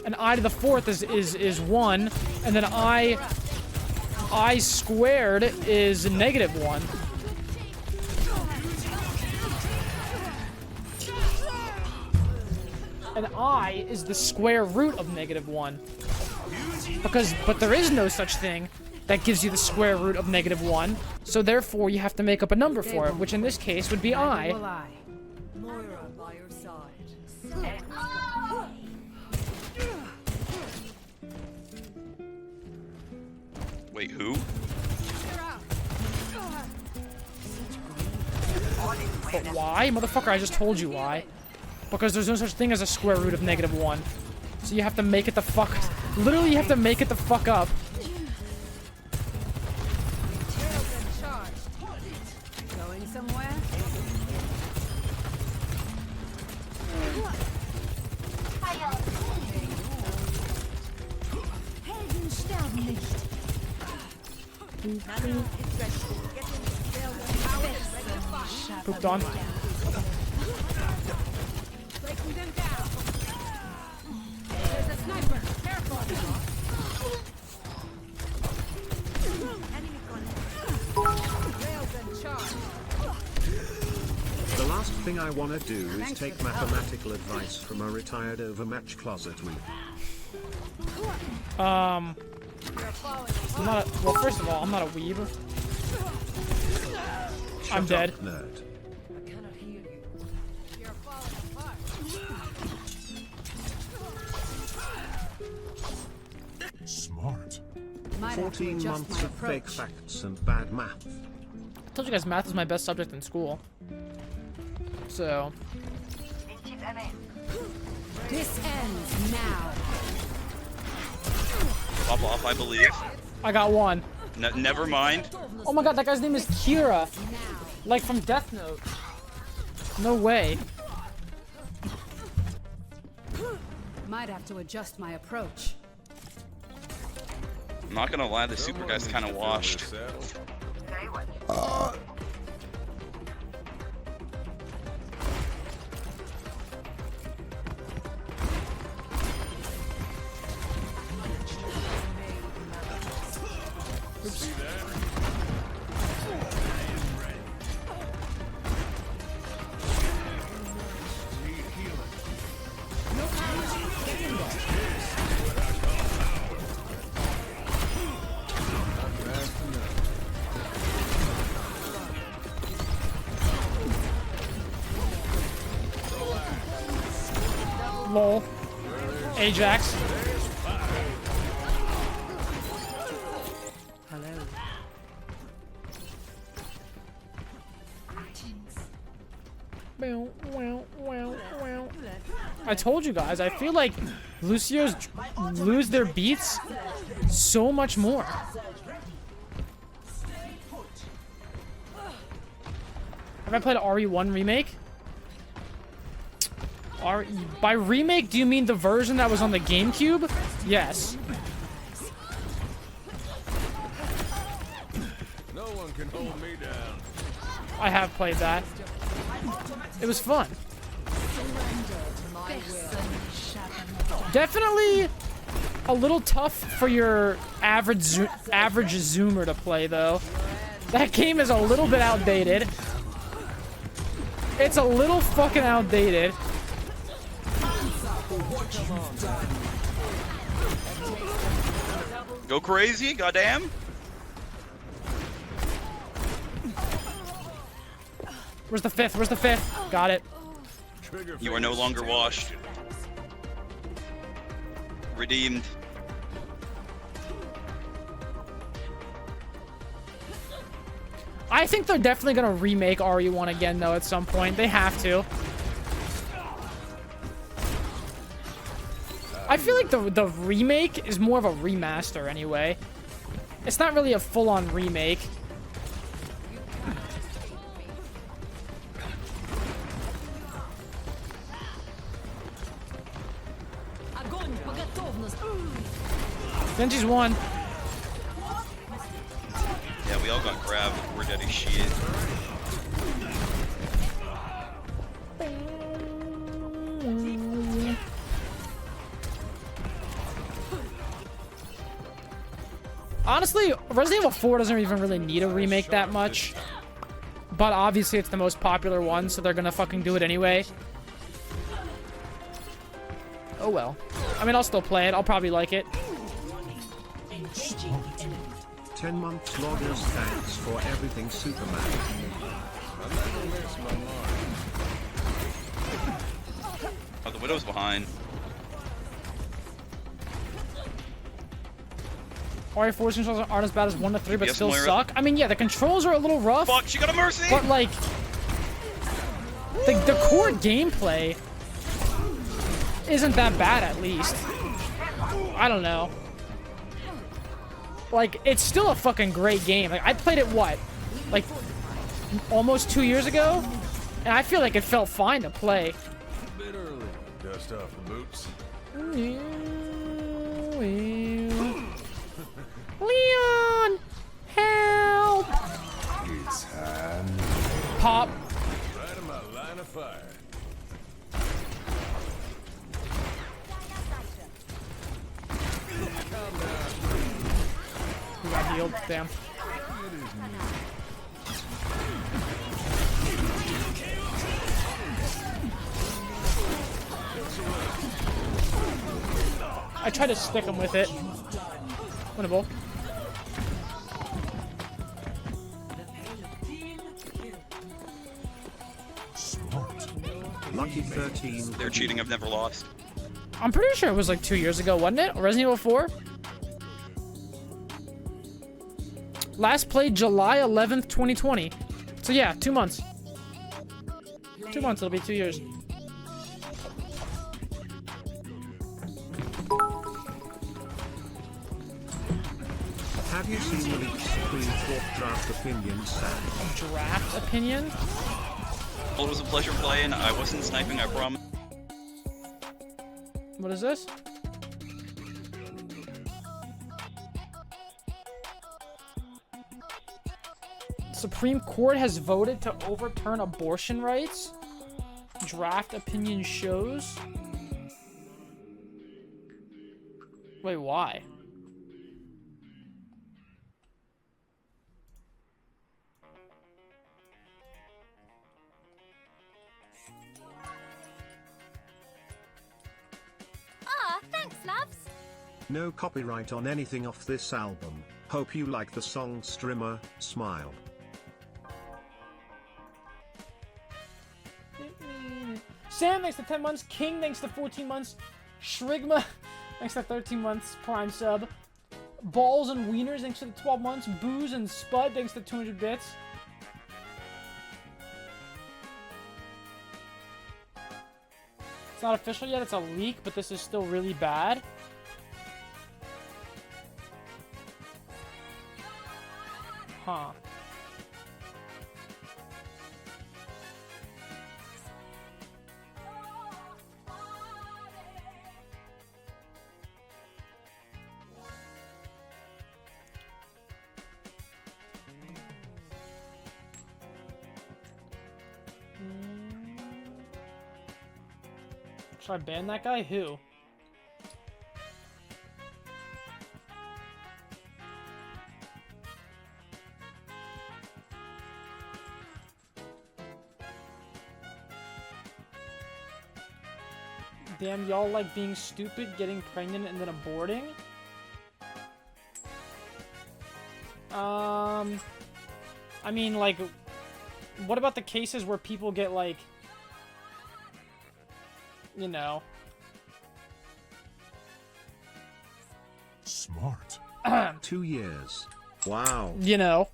And I to the 4th is 1, and then I squared is -1. And I is the square root of -1. But there is no such thing that gives you the square root of -1. So therefore you have to make up a number for it, which in this case would be I. Moira by your side. Wait, who? But why? Motherfucker, I just told you why. Because there's no such thing as a square root of -1. So you have to make it the fuck... Literally, you have to make it the fuck up. Going somewhere? Helden sterben nicht. Pooped on. Breaking them down. There's a sniper. Careful. Enemy contact. Railgun charge. The last thing I want to do is take mathematical advice from a retired Overmatch closet weeb. I'm not a, well, first of all, I'm not a weeb. I'm dead. Nerd. Smart. 14 months of fake facts and bad math. I told you guys math was my best subject in school. So. This ends now. Pop off, I believe. I got one. Never mind. Oh my god, that guy's name is Kira. Like from Death Note. No way. Might have to adjust my approach. I'm not gonna lie, the super guy's kind of washed. Lol. Ajax. I told you guys, I feel like Lucio's lose their beats so much more. Have I played RE1 remake? By remake, do you mean the version that was on the GameCube? Yes. No one can hold me down. I have played that. It was fun. Definitely a little tough for your average zoomer to play, though. That game is a little bit outdated. It's a little fucking outdated. Go crazy, goddamn. Where's the fifth? Where's the fifth? Got it. You are no longer washed. Redeemed. I think they're definitely gonna remake RE1 again, though, at some point. They have to. I feel like the remake is more of a remaster anyway. It's not really a full-on remake. Genji's won. Yeah, we all got grabbed. We're dead as shit. Honestly, Resident Evil 4 doesn't even really need a remake that much. But obviously it's the most popular one, so they're gonna fucking do it anyway. Oh well. I mean, I'll still play it. I'll probably like it. 10 months loggers, thanks for everything, Superman. Oh, the Widow's behind. RE4 controls aren't as bad as 1 to 3, but Yes, still Moira. suck. I mean, yeah, the controls are a little rough. Fuck, she got a mercy! But, like, the core gameplay isn't that bad, at least. I don't know. Like, it's still a fucking great game. Like, I played it, what? Like, almost 2 years ago? And I feel like it felt fine to play. A bit early. Dust off the boots. Leon! Help! It's hand. Pop. Right in my line of fire. He got healed. Damn. I tried to stick him with it. Winnable. Lucky 13. They're cheating. I've never lost. I'm pretty sure it was like 2 years ago, wasn't it? Resident Evil 4? Last played July 11th, 2020. So yeah, 2 months. 2 months, it'll be 2 years. Have you seen the leaked Supreme Court draft opinion, Sam? Draft opinion? Well, it was a pleasure playing. I wasn't sniping, I promise. What is this? Supreme Court has voted to overturn abortion rights. Draft opinion shows. Wait, why? Thanks, loves. No copyright on anything off this album. Hope you like the song Strimmer, Smile. Sam, thanks to 10 months. King, thanks to 14 months. Shrigma, thanks to 13 months. Prime sub. Balls and Wieners, thanks to 12 months. Booze and Spud, thanks to 200 bits. It's not official yet, it's a leak, but this is still really bad. Huh. Should I ban that guy? Who? Damn, y'all like being stupid, getting pregnant, and then aborting? I mean, like, what about the cases where people get, like, you know. Smart. 2 years. Wow. You know.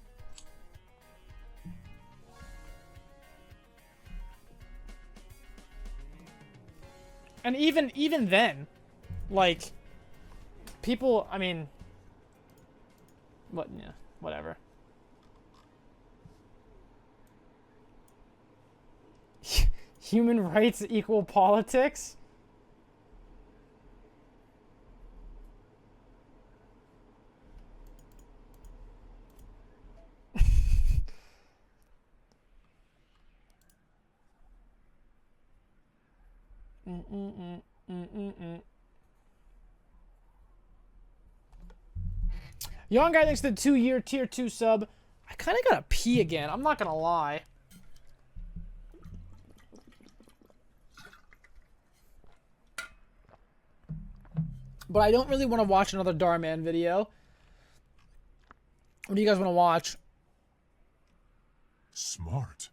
And even then, like, people, I mean, what, yeah, whatever. Human rights equal politics? Young guy thanks to the 2-year tier 2 sub. I kind of gotta pee again. I'm not gonna lie. But I don't really want to watch another Darman video. What do you guys want to watch? Smart.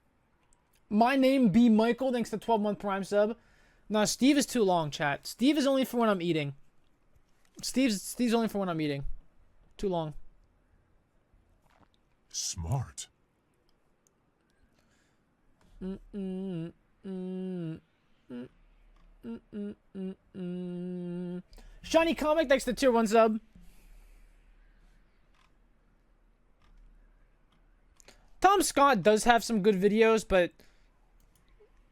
My name be Michael, thanks to 12-month Prime sub. No, Steve is too long, chat. Steve is only for when I'm eating. Steve's only for when I'm eating. Too long. Smart. Shiny Comic, thanks to tier 1 sub. Tom Scott does have some good videos, but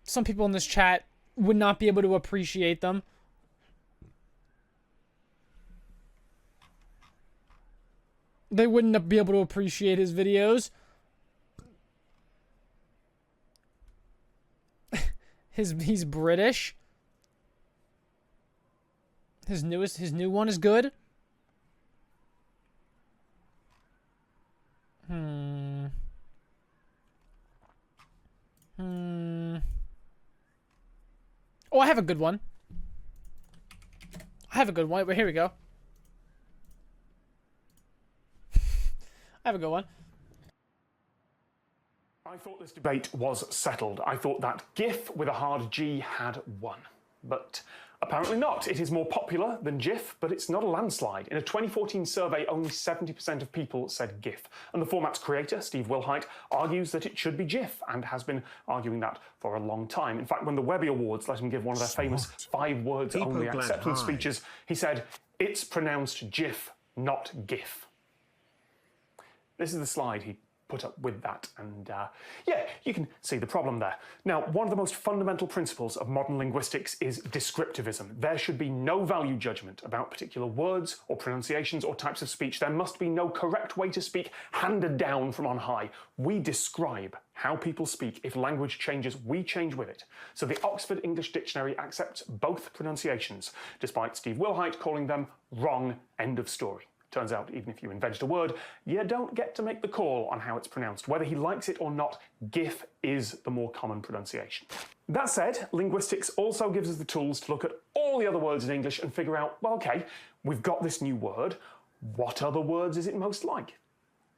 some people in this chat would not be able to appreciate them. They wouldn't be able to appreciate his videos. He's British. His new one is good. Oh, I have a good one. Wait, here we go. I have a good one. I thought this debate was settled. I thought that GIF with a hard G had won. But apparently not. It is more popular than GIF, but it's not a landslide. In a 2014 survey, only 70% of people said GIF. And the format's creator, Steve Wilhite, argues that it should be GIF and has been arguing that for a long time. In fact, when the Webby Awards let him give one of their famous 5 words only acceptance speeches, he said, "It's pronounced GIF, not GIF." This is the slide he put up with that, and yeah, you can see the problem there. Now, one of the most fundamental principles of modern linguistics is descriptivism. There should be no value judgment about particular words or pronunciations or types of speech. There must be no correct way to speak handed down from on high. We describe how people speak. If language changes, we change with it. So the Oxford English Dictionary accepts both pronunciations, despite Steve Wilhite calling them wrong. End of story. Turns out, even if you invented a word, you don't get to make the call on how it's pronounced. Whether he likes it or not, GIF is the more common pronunciation. That said, linguistics also gives us the tools to look at all the other words in English and figure out, well, okay, we've got this new word. What other words is it most like?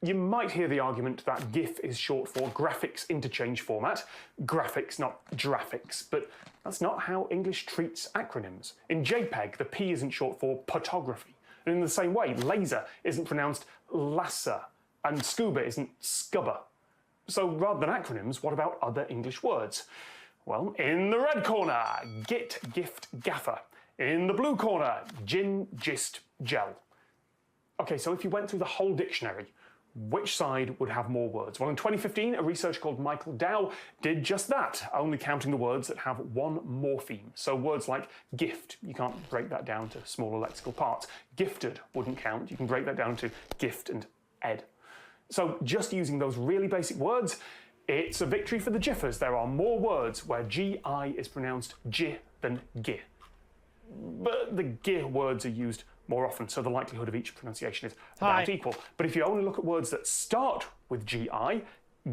You might hear the argument that GIF is short for graphics interchange format. Graphics, not graphics, but that's not how English treats acronyms. In JPEG, the P isn't short for photography. And in the same way, laser isn't pronounced laser, and scuba isn't scuba. So rather than acronyms, what about other English words? Well, in the red corner, git, gift, gaffer. In the blue corner, gin, gist, gel. Okay, so if you went through the whole dictionary, which side would have more words? Well, in 2015, a researcher called Michael Dow did just that, only counting the words that have one morpheme. So words like gift, you can't break that down to smaller lexical parts. Gifted wouldn't count. You can break that down to gift and ed. So just using those really basic words, it's a victory for the GIFers. There are more words where GI is pronounced J than G. But the G words are used more often, so the likelihood of each pronunciation is about equal. But if you only look at words that start with GI,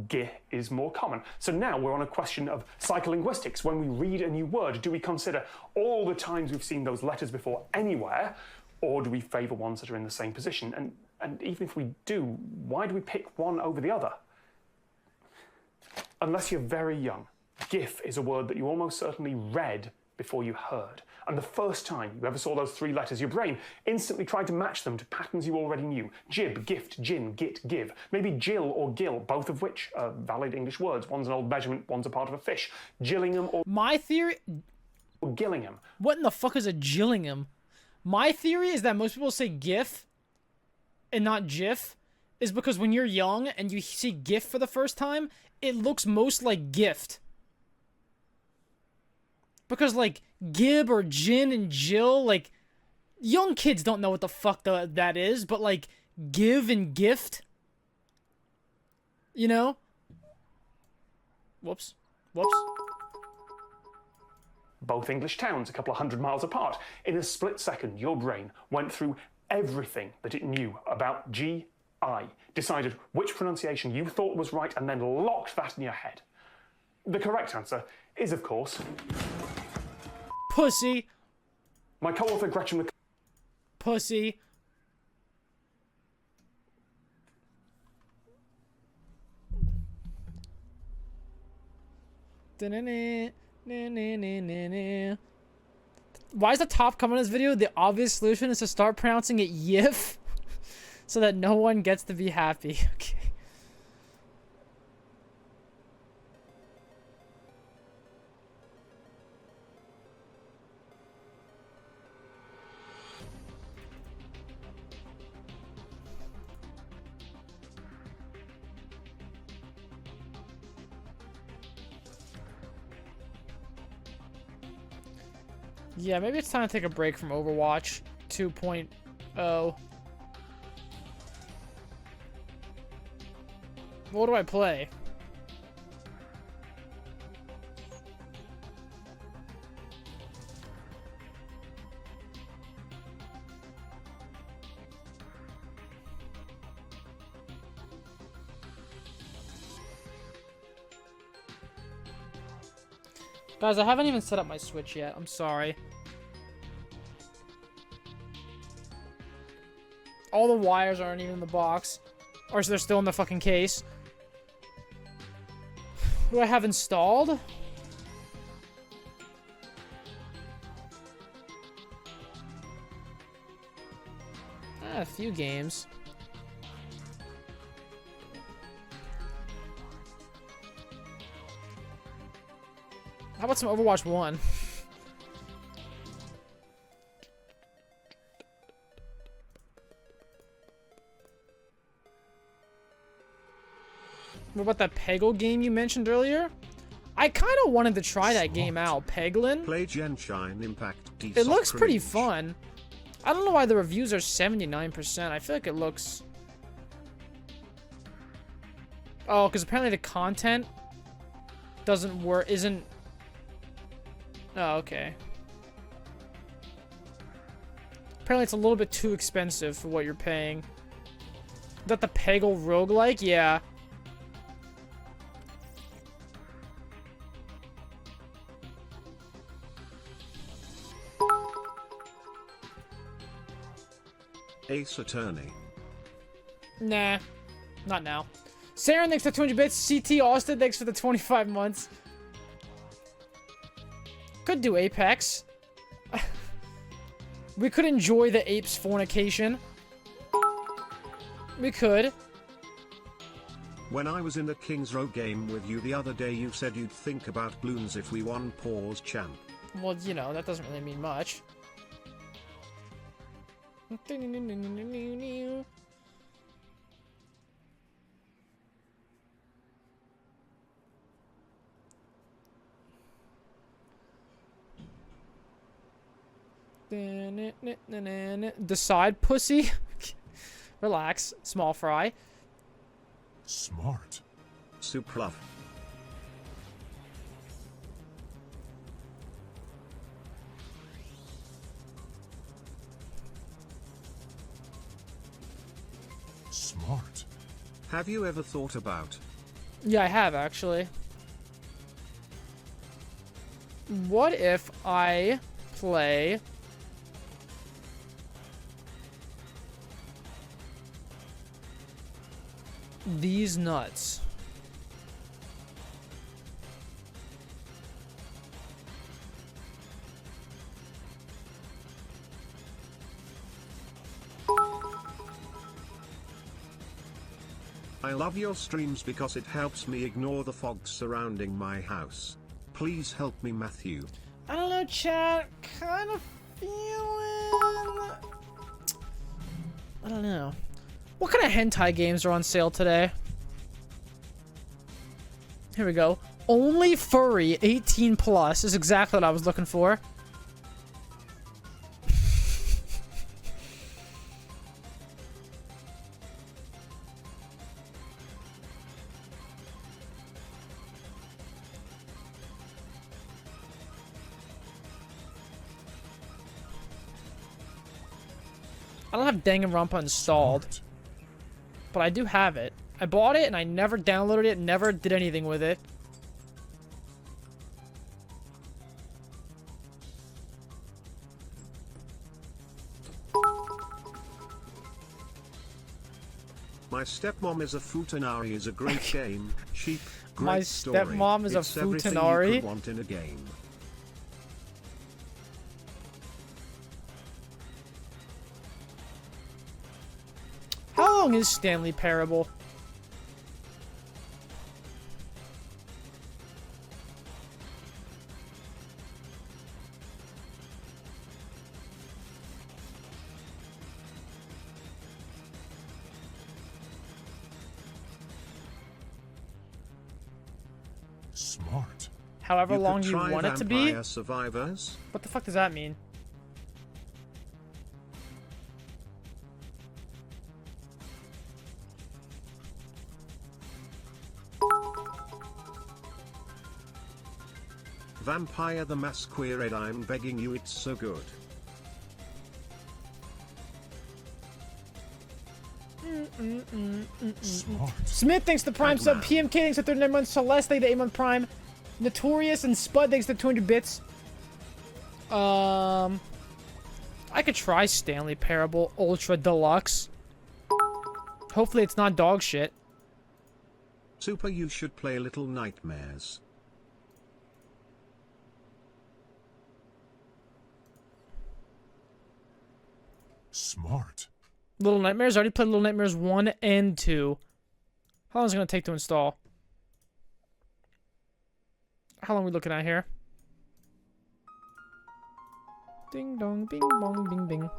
G is more common. So now we're on a question of psycholinguistics. When we read a new word, do we consider all the times we've seen those letters before anywhere, or do we favour ones that are in the same position? And even if we do, why do we pick one over the other? Unless you're very young, GIF is a word that you almost certainly read before you heard. And the first time you ever saw those 3 letters, your brain instantly tried to match them to patterns you already knew. Jib, gift, gin, git, give. Maybe Jill or Gill, both of which are valid English words. One's an old measurement, one's a part of a fish. Gillingham or... My theory... Or Gillingham. What in the fuck is a Gillingham? My theory is that most people say GIF and not GIF is because when you're young and you see GIF for the first time, it looks most like gift. Because, like, Gib or Jin and Jill, like, young kids don't know what the fuck that is, but, like, give and gift, you know? Whoops. Whoops. Both English towns, a couple of 100 miles apart. In a split second, your brain went through everything that it knew about GI, decided which pronunciation you thought was right, and then locked that in your head. The correct answer is, of course... Pussy. My co-author Gretchen Pussy. Why is the top comment on this video? The obvious solution is to start pronouncing it yif so that no one gets to be happy. Okay. Yeah, maybe it's time to take a break from Overwatch 2.0. What do I play? Guys, I haven't even set up my Switch yet. I'm sorry. All the wires aren't even in the box. Or they're still in the fucking case. do I have installed? A few games. How about some Overwatch 1? What about that Peggle game you mentioned earlier? I kind of wanted to try that game out, Peglin. Play Genshin Impact D. It looks pretty fun. I don't know why the reviews are 79%. I feel like it looks... Oh, because apparently the content doesn't work, isn't... Oh, okay. Apparently it's a little bit too expensive for what you're paying. Is that the Peggle roguelike? Yeah. Ace Attorney. Nah. Not now. Saren, thanks for 200 bits. CT Austin, thanks for the 25 months. Could do Apex. We could enjoy the apes fornication. We could. When I was in the Kings Row game with you the other day, you said you'd think about balloons if we won pause champ. Well, you know, that doesn't really mean much. Decide, pussy. Relax, small fry. Smart. Supluff. Smart. Have you ever thought about? Yeah, I have actually. What if I play these nuts? I love your streams because it helps me ignore the fog surrounding my house. Please help me, Matthew. I don't know, chat. Kind of feeling... I don't know. What kind of hentai games are on sale today? Here we go. Only furry 18 plus is exactly what I was looking for. I don't have Danganronpa installed, but I do have it. I bought it and I never downloaded it, never did anything with it. My stepmom is a Futanari is a great game. Cheap, great My story. stepmom is It's a everything you Futanari. could want in a game. How long is Stanley Parable? Smart. However long could you try want it to be? Vampire Survivors. What the fuck does that mean? Vampire the Masquerade, I'm begging you, it's so good. Smith thanks to Prime sub. PMK thanks to 39 months. Celeste thanks to 8 month Prime. Notorious and Spud thanks to 200 bits. I could try Stanley Parable Ultra Deluxe. Hopefully it's not dog shit. Super, you should play Little Nightmares. Smart. Little Nightmares? I already played Little Nightmares 1 and 2. How long is it going to take to install? How long are we looking at here? Ding dong, bing bong, bing bing.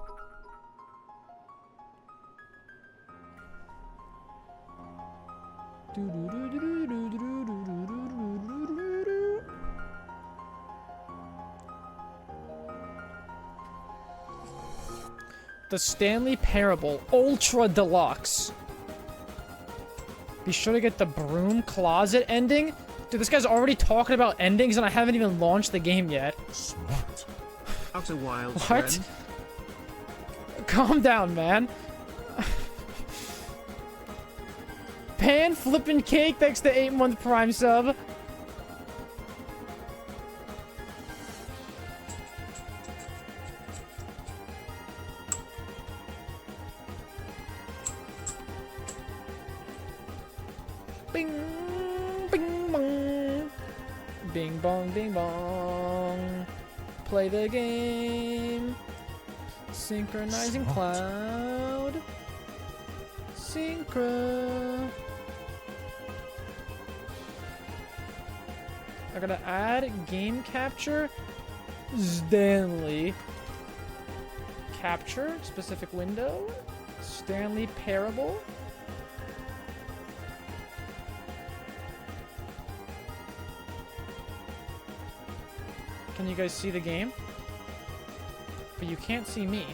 The Stanley Parable Ultra Deluxe. Be sure to get the broom closet ending. Dude, this guy's already talking about endings and I haven't even launched the game yet. Smart. Outer Wilds. What? Friend. Calm down, man. Pan flippin' cake, thanks to 8-month Prime sub. Bing, bing, bong. Bing, bong, bing, bong. Play the game. Synchronizing cloud. Synchro. I'm gonna add game capture. Stanley. Capture. Specific window. Stanley Parable. Can you guys see the game? But you can't see me.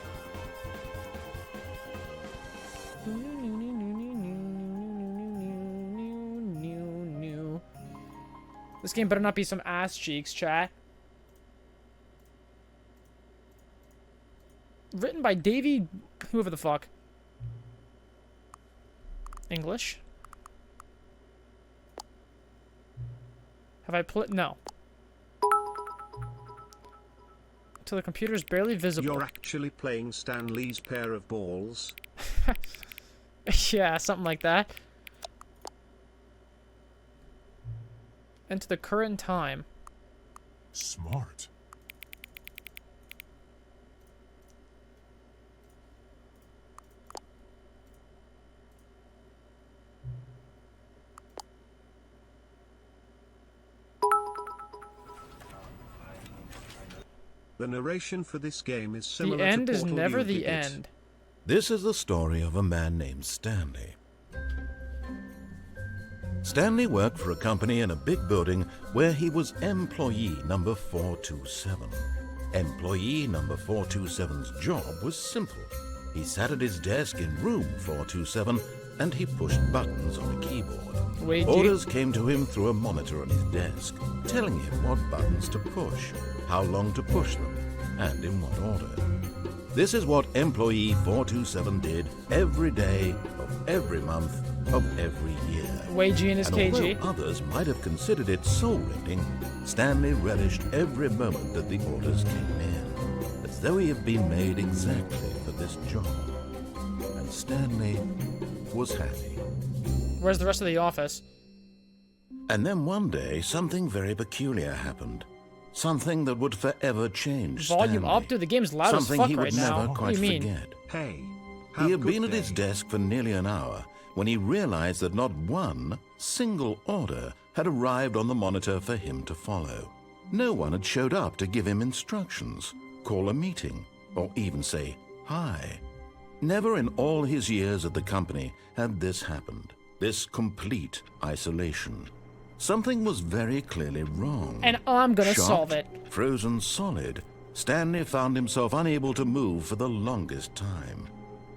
This game better not be some ass cheeks, chat. Written by Davey, whoever the fuck. English. Have I put? No. So the computer's barely visible. You're actually playing Stanley's pair of balls. Yeah, something like that. Enter the current time. Smart. The narration for this game is similar The end to is Portal never You the Did It. end. This is the story of a man named Stanley. Stanley worked for a company in a big building where he was employee number 427. Employee number 427's job was simple. He sat at his desk in room 427 and he pushed buttons on a keyboard. Wait, Orders came to him through a monitor on his desk, telling him what buttons to push, how long to push them, and in what order. This is what employee 427 did every day of every month of every year. Wei G and his And KG. although others might have considered it soul-rending, Stanley relished every moment that the orders came in, as though he had been made exactly for this job. And Stanley was happy. Where's the rest of the office? And then one day, something very peculiar happened. Something that would forever change Volume Stanley. up, dude. The game's loud as Something fuck he would right never now. What do quite you mean? forget. Hey, He had been at his desk for nearly an hour when he realized that not one single order had arrived on the monitor for him to follow. No one had showed up to give him instructions, call a meeting, or even say hi. Never in all his years at the company had this happened, this complete isolation. Something was very clearly wrong. And I'm gonna Shocked, solve it. Frozen solid, Stanley found himself unable to move for the longest time.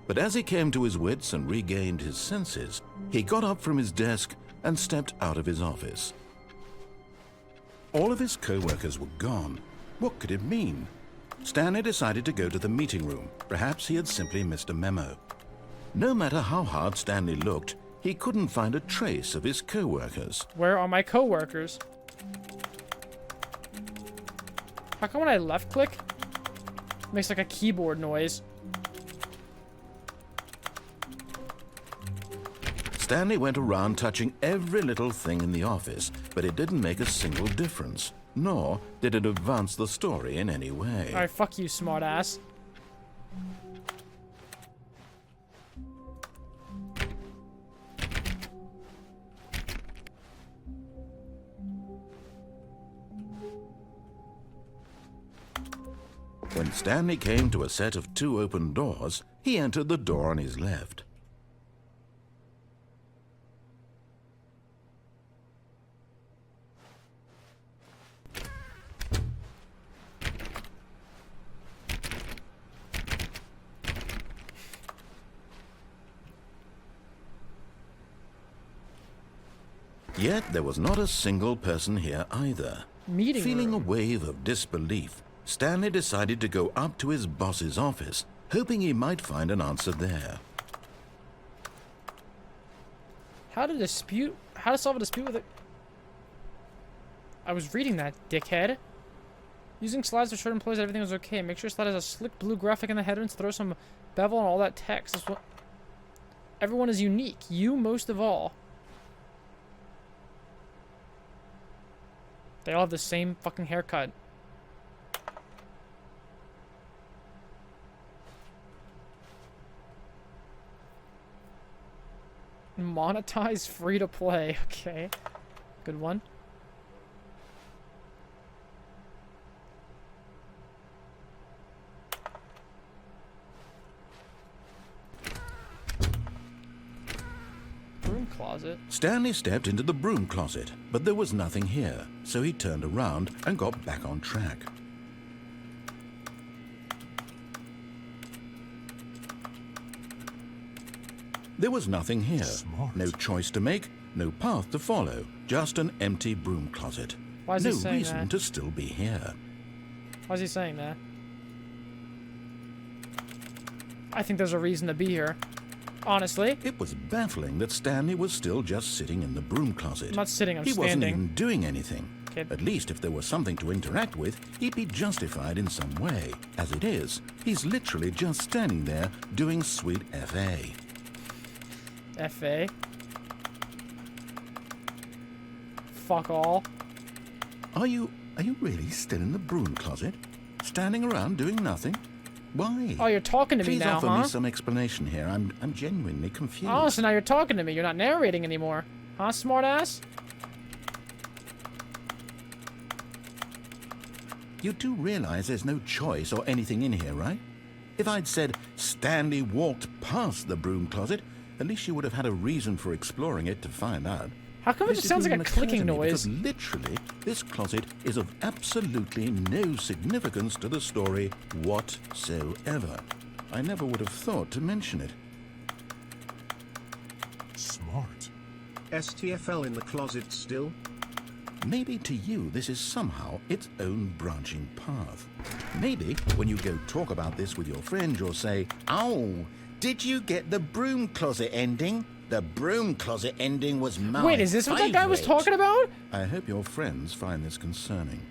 But as he came to his wits and regained his senses, he got up from his desk and stepped out of his office. All of his co-workers were gone. What could it mean? Stanley decided to go to the meeting room. Perhaps he had simply missed a memo. No matter how hard Stanley looked, he couldn't find a trace of his co-workers. Where are my co-workers? How come when I left click, it makes like a keyboard noise? Stanley went around touching every little thing in the office, but it didn't make a single difference, nor did it advance the story in any way. Alright, fuck you, smartass. When Stanley came to a set of 2 open doors, he entered the door on his left. Yet there was not a single person here either. Feeling a wave of disbelief, Stanley decided to go up to his boss's office, hoping he might find an answer there. How to solve a dispute with a... I was reading that, dickhead. Using slides to show employees that everything was okay. Make sure your slide has a slick blue graphic in the header and throw some bevel on all that text. That's what... Everyone is unique. You most of all. They all have the same fucking haircut. Monetize free to play. Okay. Good one. Broom closet. Stanley stepped into the broom closet, but there was nothing here, so he turned around and got back on track. There was nothing here. No choice to make, no path to follow, just an empty broom closet. Why is no he saying reason that? to still be here. Why is he saying that? I think there's a reason to be here. Honestly. It was baffling that Stanley was still just sitting in the broom closet. I'm not sitting, I'm He wasn't standing. even doing anything. Okay. At least if there was something to interact with, he'd be justified in some way. As it is, he's literally just standing there doing sweet FA. FA. Fuck all. Are you really still in the broom closet? Standing around doing nothing? Why? Oh, you're talking to me Please now, offer huh? me some explanation here. I'm genuinely confused. Oh, so now you're talking to me. You're not narrating anymore. Huh, smartass? You do realize there's no choice or anything in here, right? If I'd said Stanley walked past the broom closet, at least you would have had a reason for exploring it to find out. How come it just sounds like a clicking noise? Because literally, this closet is of absolutely no significance to the story whatsoever. I never would have thought to mention it. Smart. STFL in the closet still? Maybe to you this is somehow its own branching path. Maybe when you go talk about this with your friend, you'll say, "Oh, did you get the broom closet ending? The broom closet ending was my Wait, is this what that guy was favourite." talking about? I hope your friends find this concerning.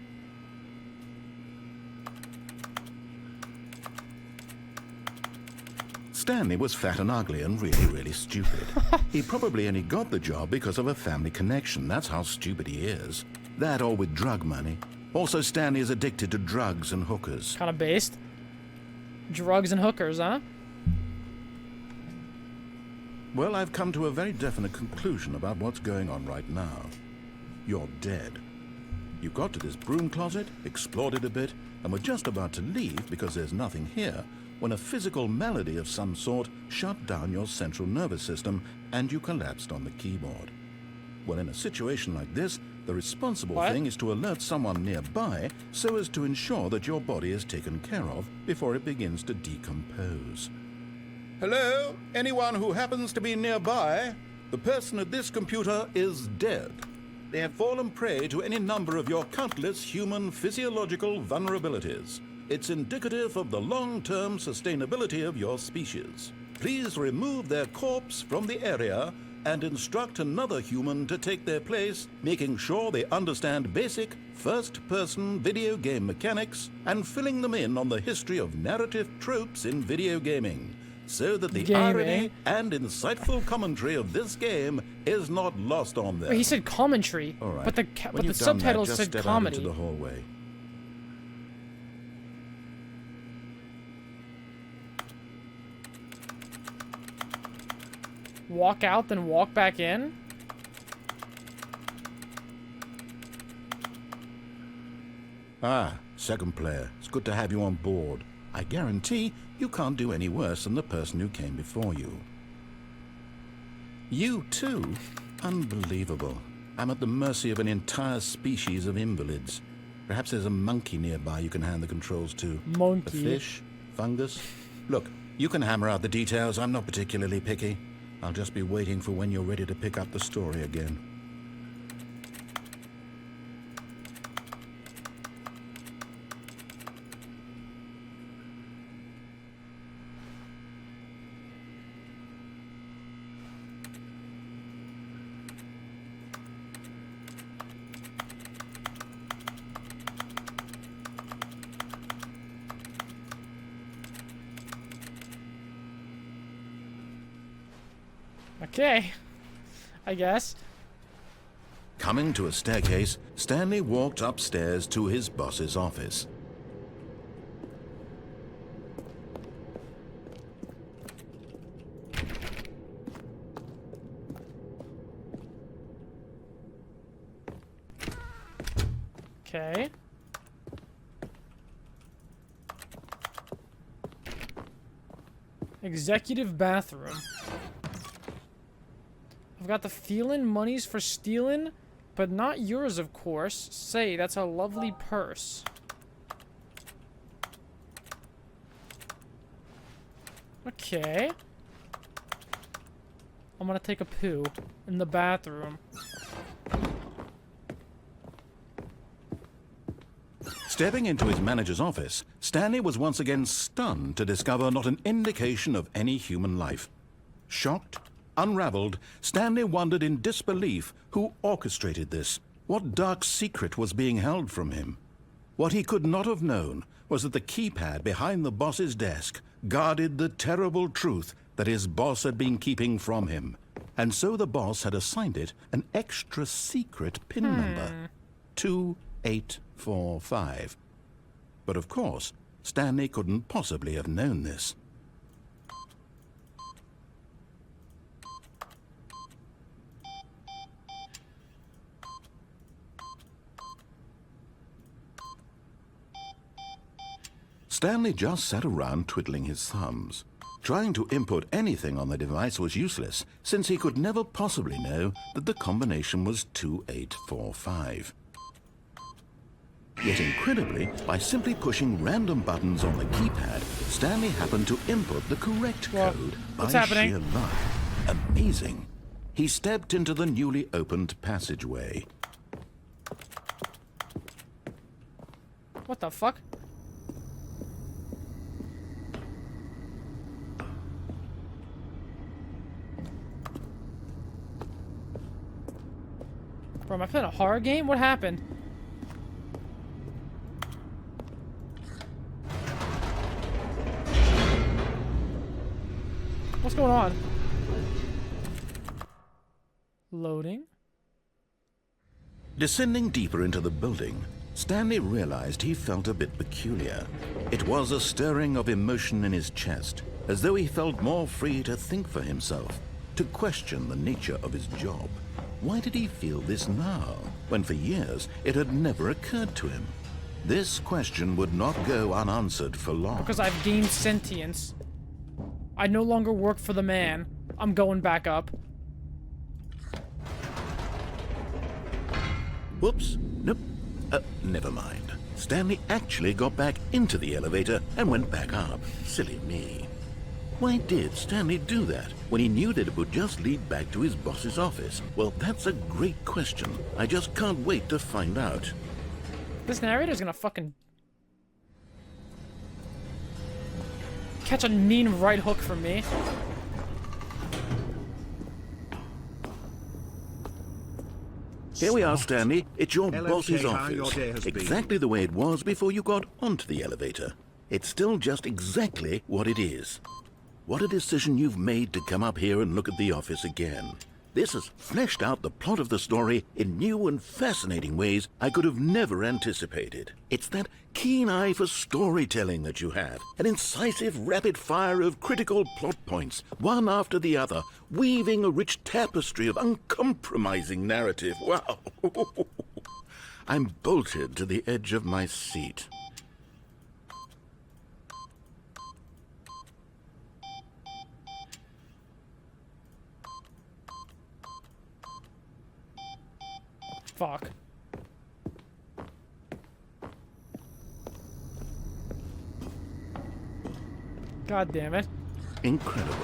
Stanley was fat and ugly and really stupid. He probably only got the job because of a family connection. That's how stupid he is. That or with drug money. Also, Stanley is addicted to drugs and hookers. Kind of based. Drugs and hookers, huh? Well, I've come to a very definite conclusion about what's going on right now. You're dead. You got to this broom closet, explored it a bit, and were just about to leave because there's nothing here when a physical malady of some sort shut down your central nervous system and you collapsed on the keyboard. Well, in a situation like this, the responsible thing is to alert someone nearby so as to ensure that your body is taken care of before it begins to decompose. Hello? Anyone who happens to be nearby? The person at this computer is dead. They have fallen prey to any number of your countless human physiological vulnerabilities. It's indicative of the long-term sustainability of your species. Please remove their corpse from the area and instruct another human to take their place, making sure they understand basic first-person video game mechanics and filling them in on the history of narrative tropes in video gaming. so that the Gaming. irony and insightful commentary of this game is not lost on them. Wait, he said commentary, All right. but the When you've done subtitles that, just said step comedy. out into the hallway. Walk out, then walk back in? Ah, second player. It's good to have you on board. I guarantee you can't do any worse than the person who came before you. You too? Unbelievable. I'm at the mercy of an entire species of invalids. Perhaps there's a monkey nearby you can hand the controls to. Monkey. A fish? Fungus? Look, you can hammer out the details. I'm not particularly picky. I'll just be waiting for when you're ready to pick up the story again. Okay. I guess. Coming to a staircase, Stanley walked upstairs to his boss's office. Okay. Executive bathroom. I've got the feelin' money's for stealing, but not yours, of course. Say, that's a lovely purse. Okay. I'm gonna take a poo in the bathroom. Stepping into his manager's office, Stanley was once again stunned to discover not an indication of any human life. Shocked, unraveled, Stanley wondered in disbelief who orchestrated this. What dark secret was being held from him? What he could not have known was that the keypad behind the boss's desk guarded the terrible truth that his boss had been keeping from him. And so the boss had assigned it an extra secret PIN number. 2845. But of course, Stanley couldn't possibly have known this. Stanley just sat around twiddling his thumbs. Trying to input anything on the device was useless, since he could never possibly know that the combination was 2845. Yet incredibly, by simply pushing random buttons on the keypad, Stanley happened to input the correct code by sheer luck. Amazing. He stepped into the newly opened passageway. What the fuck? Bro, am I playing a horror game? What happened? What's going on? Loading. Descending deeper into the building, Stanley realized he felt a bit peculiar. It was a stirring of emotion in his chest, as though he felt more free to think for himself, to question the nature of his job. Why did he feel this now, when for years it had never occurred to him? This question would not go unanswered for long. Because I've gained sentience. I no longer work for the man. I'm going back up. Whoops. Nope. Never mind. Stanley actually got back into the elevator and went back up. Silly me. Why did Stanley do that when he knew that it would just lead back to his boss's office? Well, that's a great question. I just can't wait to find out. This narrator's gonna fucking catch a mean right hook from me. Here we are, Stanley. It's your LMK, boss's how your office. day has been. Exactly the way it was before you got onto the elevator. It's still just exactly what it is. what a decision you've made to come up here and look at the office again. This has fleshed out the plot of the story in new and fascinating ways I could have never anticipated. It's that keen eye for storytelling that you have, an incisive rapid fire of critical plot points, one after the other, weaving a rich tapestry of uncompromising narrative. Wow! I'm bolted to the edge of my seat. Fuck. God damn it. Incredible.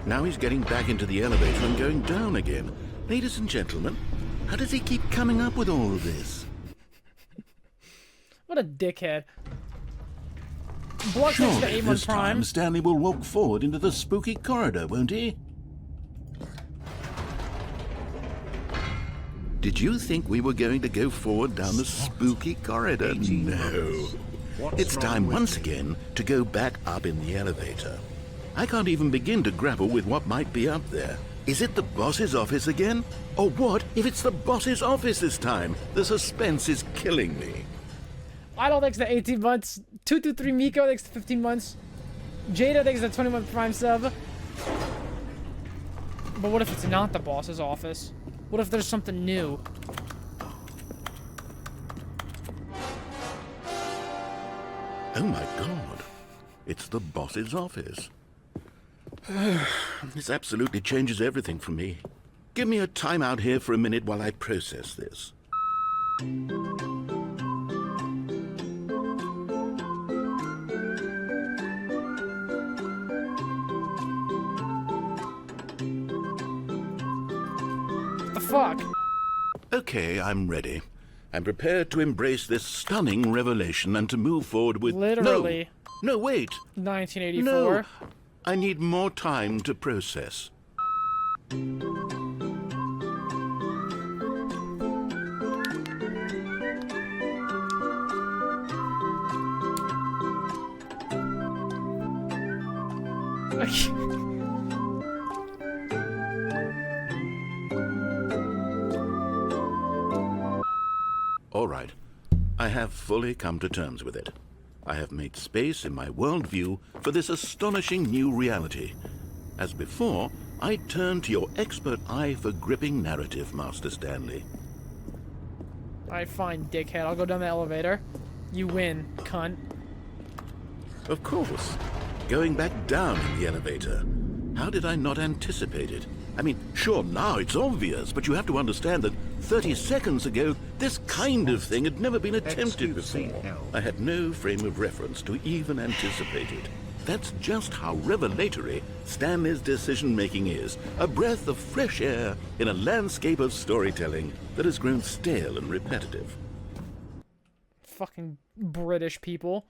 Now he's getting back into the elevator and going down again. Ladies and gentlemen, how does he keep coming up with all of this? What a dickhead. Block Surely next to this A1 Prime. time Stanley will walk forward into the spooky corridor, won't he? Did you think we were going to go forward down the spooky corridor? No. It's time once again to go back up in the elevator. I can't even begin to grapple with what might be up there. Is it the boss's office again? Or what if it's the boss's office this time? The suspense is killing me. Idol thanks to 18 months. 223 Miko thanks to 15 months. Jada thanks to 21 Prime sub. But what if it's not the boss's office? What if there's something new? Oh my god. It's the boss's office. This absolutely changes everything for me. Give me a timeout here for a minute while I process this. Fuck. Okay, I'm ready. I'm prepared to embrace this stunning revelation and to move forward with... Literally. No, wait. 1984. No, I need more time to process. All right. I have fully come to terms with it. I have made space in my worldview for this astonishing new reality. As before, I turn to your expert eye for gripping narrative, Master Stanley. Alright, fine, dickhead. I'll go down the elevator. You win, cunt. Of course. Going back down in the elevator. How did I not anticipate it? I mean, sure, now it's obvious, but you have to understand that 30 seconds ago, this kind of thing had never been attempted before. I had no frame of reference to even anticipate it. That's just how revelatory Stanley's decision-making is. A breath of fresh air in a landscape of storytelling that has grown stale and repetitive. Fucking British people.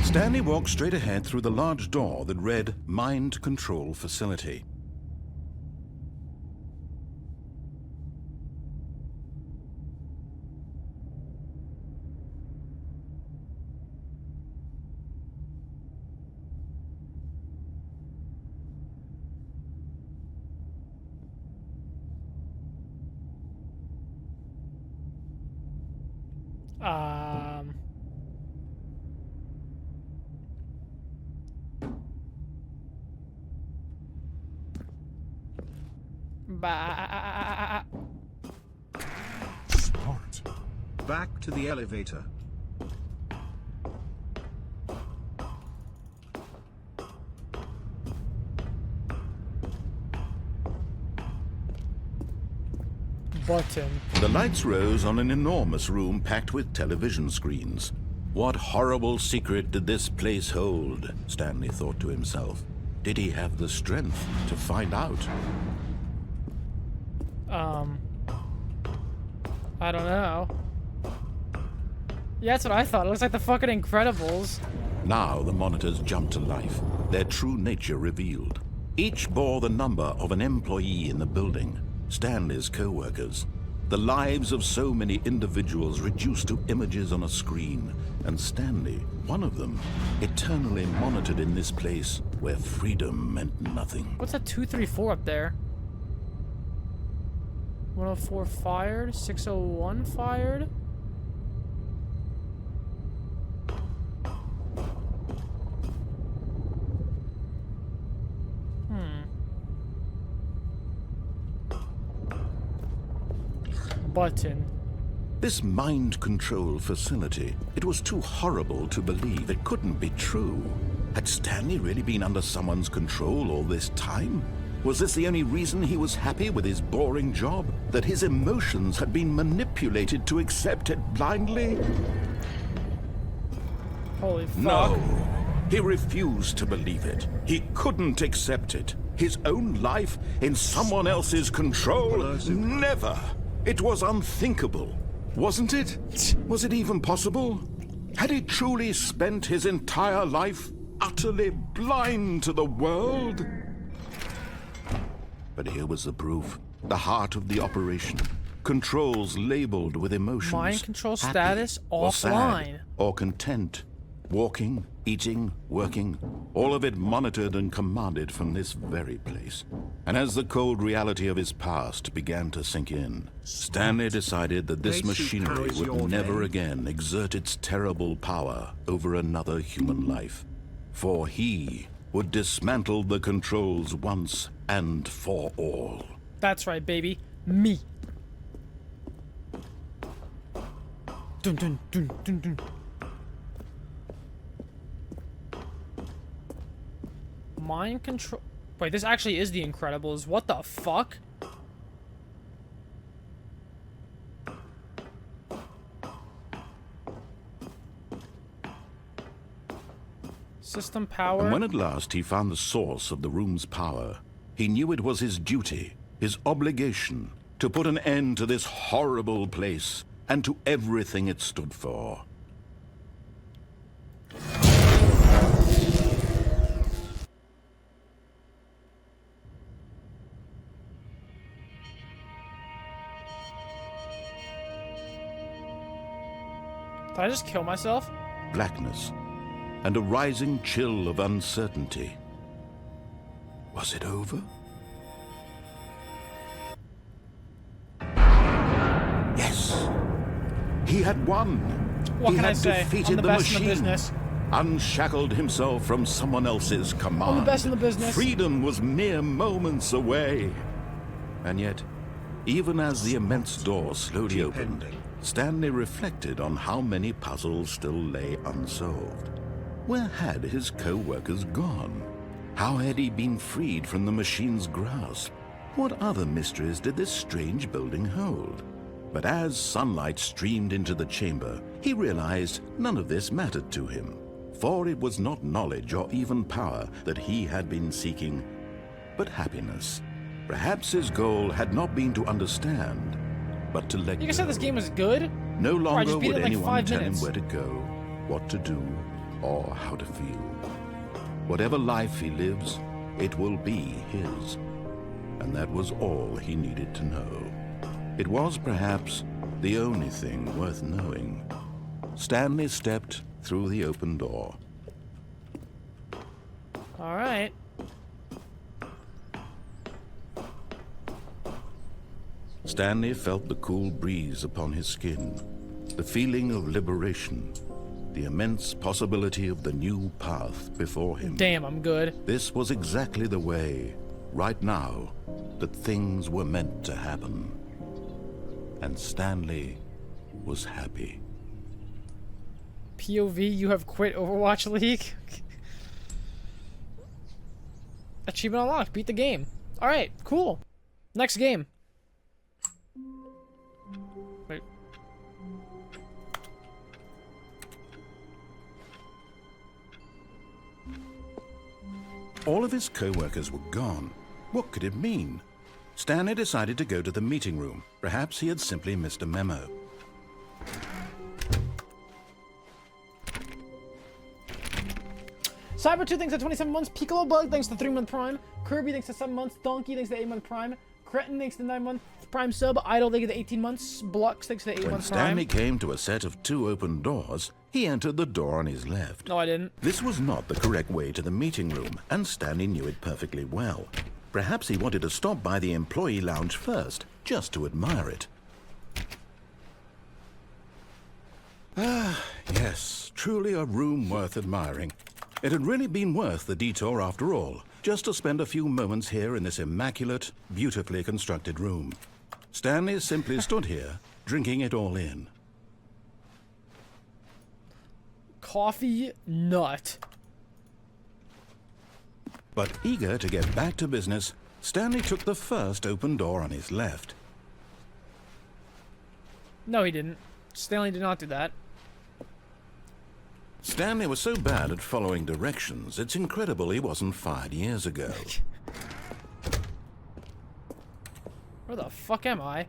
Stanley walked straight ahead through the large door that read Mind Control Facility. Smart. Back to the elevator. Button. The lights rose on an enormous room packed with television screens. What horrible secret did this place hold? Stanley thought to himself. Did he have the strength to find out? I don't know. Yeah, that's what I thought. It looks like the fucking Incredibles. Now the monitors jumped to life, their true nature revealed. Each bore the number of an employee in the building, Stanley's co-workers. The lives of so many individuals reduced to images on a screen, and Stanley, one of them, eternally monitored in this place where freedom meant nothing. What's that 234 up there? 104 fired, 601 fired. Button. This mind control facility, it was too horrible to believe. It couldn't be true. Had Stanley really been under someone's control all this time? Was this the only reason he was happy with his boring job? That his emotions had been manipulated to accept it blindly? Holy fuck. No. He refused to believe it. He couldn't accept it. His own life in someone else's control? Never. It was unthinkable, wasn't it? Was it even possible? Had he truly spent his entire life utterly blind to the world? But here was the proof. The heart of the operation. Controls labeled with emotions. Mind control happy, status or sad, offline. or content. Walking, eating, working, all of it monitored and commanded from this very place. And as the cold reality of his past began to sink in, Stanley decided that this machinery would never again exert its terrible power over another human life. For he would dismantle the controls once and for all. That's right, baby. Me. Dun dun dun dun dun. Mind control. Wait, this actually is The Incredibles. What the fuck? System power. And when at last he found the source of the room's power, he knew it was his duty, his obligation, to put an end to this horrible place and to everything it stood for. Did I just kill myself? Blackness and a rising chill of uncertainty. Was it over? Yes. He had won. What he can I had say? defeated I'm the the best in machine. the business. Unshackled himself from someone else's command. I'm the best in the business. Freedom was mere moments away. And yet, even as the immense door slowly opened, Stanley reflected on how many puzzles still lay unsolved. Where had his co-workers gone? How had he been freed from the machine's grasp? What other mysteries did this strange building hold? But as sunlight streamed into the chamber, he realized none of this mattered to him. For it was not knowledge or even power that he had been seeking, but happiness. Perhaps his goal had not been to understand, but to let You go. said this game was good? No Or I longer just beat would it in like anyone 5 tell minutes. him where to go, what to do, or how to feel. Whatever life he lives, it will be his. And that was all he needed to know. It was perhaps the only thing worth knowing. Stanley stepped through the open door. All right. Stanley felt the cool breeze upon his skin, the feeling of liberation, the immense possibility of the new path before him. Damn, I'm good. This was exactly the way, right now, that things were meant to happen. And Stanley was happy. POV, you have quit Overwatch League? Achievement unlocked. Beat the game. All right, cool. Next game. Wait. All of his co-workers were gone. What could it mean? Stanley decided to go to the meeting room. Perhaps he had simply missed a memo. Cyber 2 thanks to 27 months. Piccolo Bug thanks to 3-month Prime. Kirby thanks to 7 months. Donkey thanks to 8-month Prime. Cretin thanks to 9-month Prime sub. Idol thanks to 18 months. Blux thanks to 8-month Prime. When Stanley came to a set of 2 open doors, he entered the door on his left. No, I didn't. This was not the correct way to the meeting room, and Stanley knew it perfectly well. Perhaps he wanted to stop by the employee lounge first, just to admire it. Ah, yes, truly a room worth admiring. It had really been worth the detour after all, just to spend a few moments here in this immaculate, beautifully constructed room. Stanley simply stood here, drinking it all in. Coffee nut. But eager to get back to business, Stanley took the first open door on his left. No, he didn't. Stanley did not do that. Stanley was so bad at following directions, it's incredible he wasn't fired years ago. Where the fuck am I?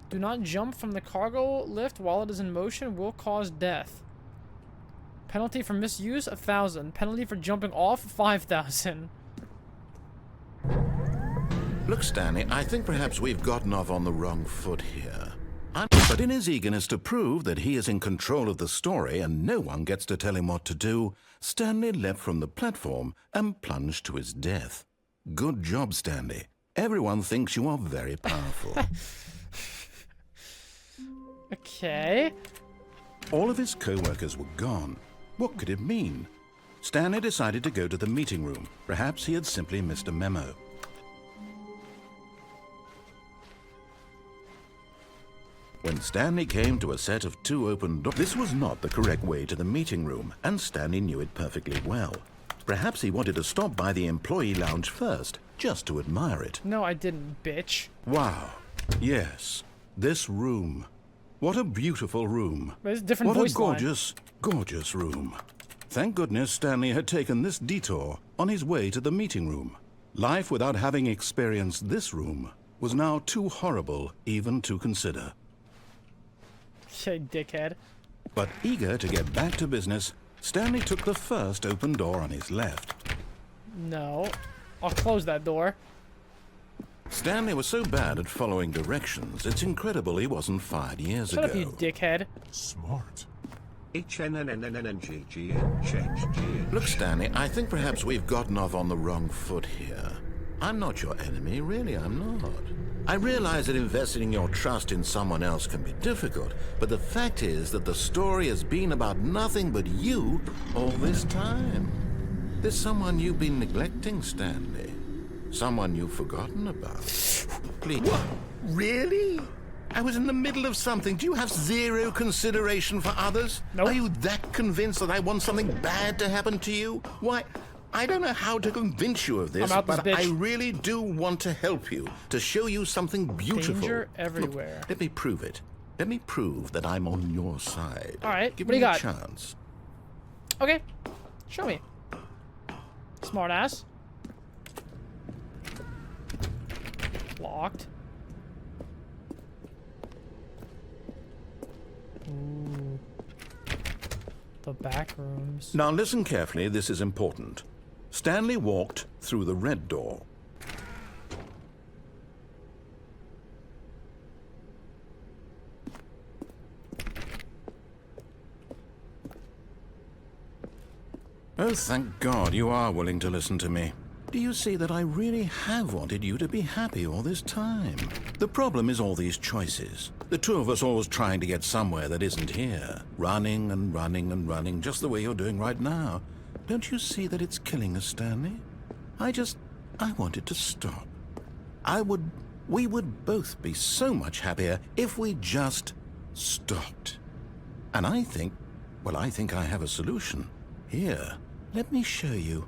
Do not jump from the cargo lift while it is in motion will cause death. Penalty for misuse, 1,000. Penalty for jumping off, 5,000. Look, Stanley, I think perhaps we've gotten off on the wrong foot here. But in his eagerness to prove that he is in control of the story and no one gets to tell him what to do, Stanley leapt from the platform and plunged to his death. Good job, Stanley. Everyone thinks you are very powerful. Okay. All of his co-workers were gone. What could it mean? Stanley decided to go to the meeting room. Perhaps he had simply missed a memo. When Stanley came to a set of 2 open doors, this was not the correct way to the meeting room, and Stanley knew it perfectly well. Perhaps he wanted to stop by the employee lounge first, just to admire it. No, I didn't, bitch. Wow. Yes. This room. What a beautiful room. There's a different what voice a gorgeous, gorgeous room. Thank goodness Stanley had taken this detour on his way to the meeting room. Life without having experienced this room was now too horrible even to consider. Okay, dickhead. But eager to get back to business, Stanley took the first open door on his left. No. I'll close that door. Stanley was so bad at following directions, it's incredible he wasn't fired years ago. Shut up, you dickhead. Smart. Look, Stanley, I think perhaps we've gotten off on the wrong foot here. I'm not your enemy, really, I'm not. I realize that investing your trust in someone else can be difficult, but the fact is that the story has been about nothing but you all this time. There's someone you've been neglecting, Stanley. Someone you've forgotten about. Please. What? Really? I was in the middle of something. Do you have zero consideration for others? Nope. Are you that convinced that I want something bad to happen to you? Why, I don't know how to convince you of this, but I really do want to help you, to show you something beautiful. Danger everywhere. Look, let me prove it. Let me prove that I'm on your side. All right, Give what do me you a got? chance. Okay, show me. Smart ass. Locked. Ooh. The back rooms. Now listen carefully, this is important. Stanley walked through the red door. Oh, thank God you are willing to listen to me. Do you see that I really have wanted you to be happy all this time? The problem is all these choices. The two of us always trying to get somewhere that isn't here. Running and running and running, just the way you're doing right now. Don't you see that it's killing us, Stanley? I wanted to stop. We would both be so much happier if we just stopped. And I think I have a solution. Here, let me show you.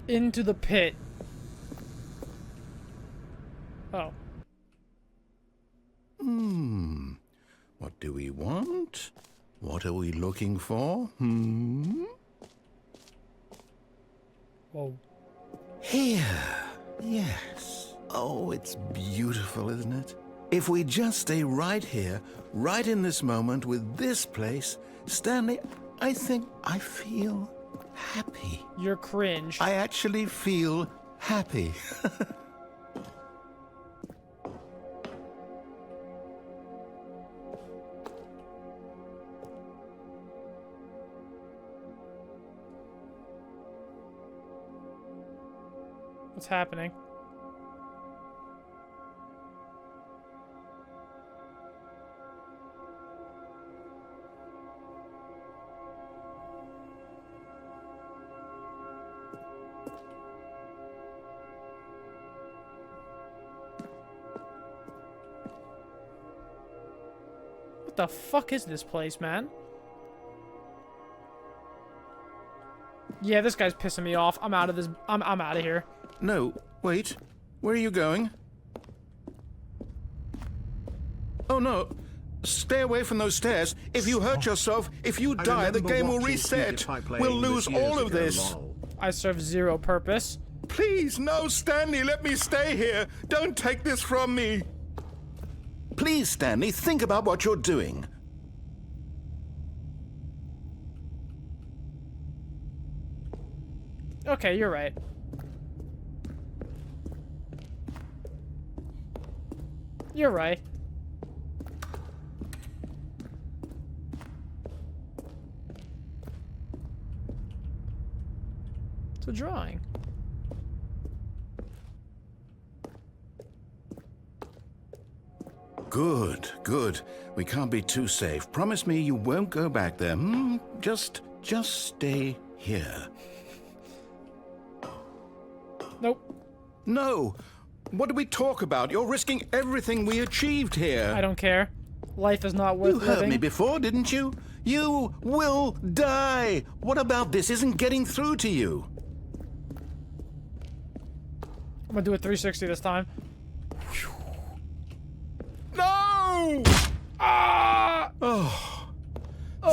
Into the pit. Oh. What do we want? What are we looking for? Whoa. Here. Yes. Oh, it's beautiful, isn't it? If we just stay right here, right in this moment with this place, Stanley, I think I feel happy. You're cringe. I actually feel happy. What's happening? What the fuck is this place, man? Yeah, this guy's pissing me off. I'm out of this. I'm out of here. No, wait. Where are you going? Oh no. Stay away from those stairs. If you hurt yourself, if you die, the game will reset. We'll lose all of this. I serve zero purpose. Please, no, Stanley, let me stay here. Don't take this from me. Please, Stanley, think about what you're doing. Okay, you're right. You're right. It's a drawing. Good, good. We can't be too safe. Promise me you won't go back there. Just stay here. Nope. No. What do we talk about? You're risking everything we achieved here. I don't care. Life is not worth living. You heard me before, didn't you? You will die. What about this isn't getting through to you? I'm gonna do a 360 this time. No! Ah! Oh.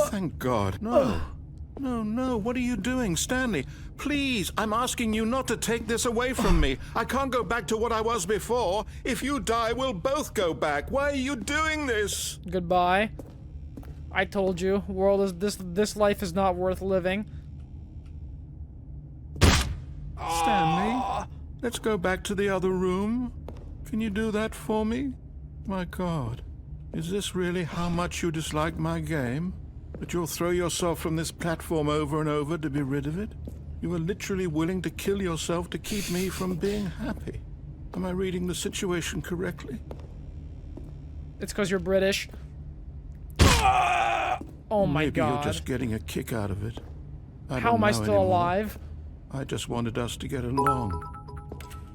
Thank God. No. No. What are you doing, Stanley? Please, I'm asking you not to take this away from me. I can't go back to what I was before. If you die, we'll both go back. Why are you doing this? Goodbye. I told you, world is this life is not worth living. Stanley, let's go back to the other room. Can you do that for me? My God, is this really how much you dislike my game? That you'll throw yourself from this platform over and over to be rid of it? You were literally willing to kill yourself to keep me from being happy. Am I reading the situation correctly? It's because you're British. Oh my Maybe God. You're just getting a kick out of it. How am I still alive? I just wanted us to get along.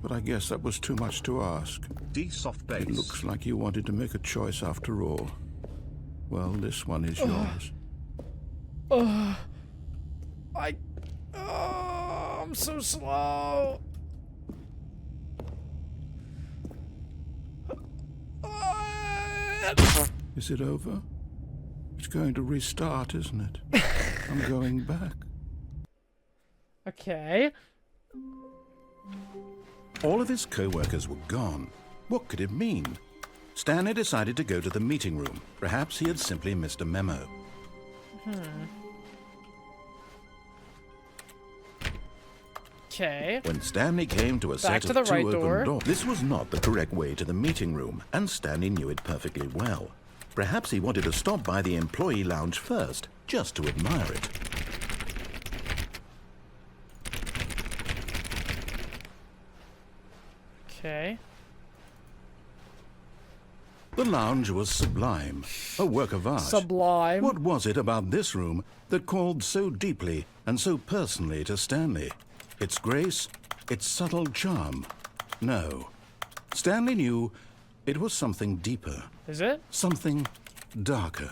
But I guess that was too much to ask. D-soft base. It looks like you wanted to make a choice after all. Well, this one is yours. I'm so slow. Is it over? It's going to restart, isn't it? I'm going back. Okay. All of his co-workers were gone. What could it mean? Stanley decided to go to the meeting room. Perhaps he had simply missed a memo. Okay. When Stanley came to a set of two open doors, this was not the correct way to the meeting room, and Stanley knew it perfectly well. Perhaps he wanted to stop by the employee lounge first, just to admire it. Okay. The lounge was sublime, a work of art. Sublime. What was it about this room that called so deeply and so personally to Stanley? Its grace, its subtle charm? No. Stanley knew it was something deeper. Is it? Something darker.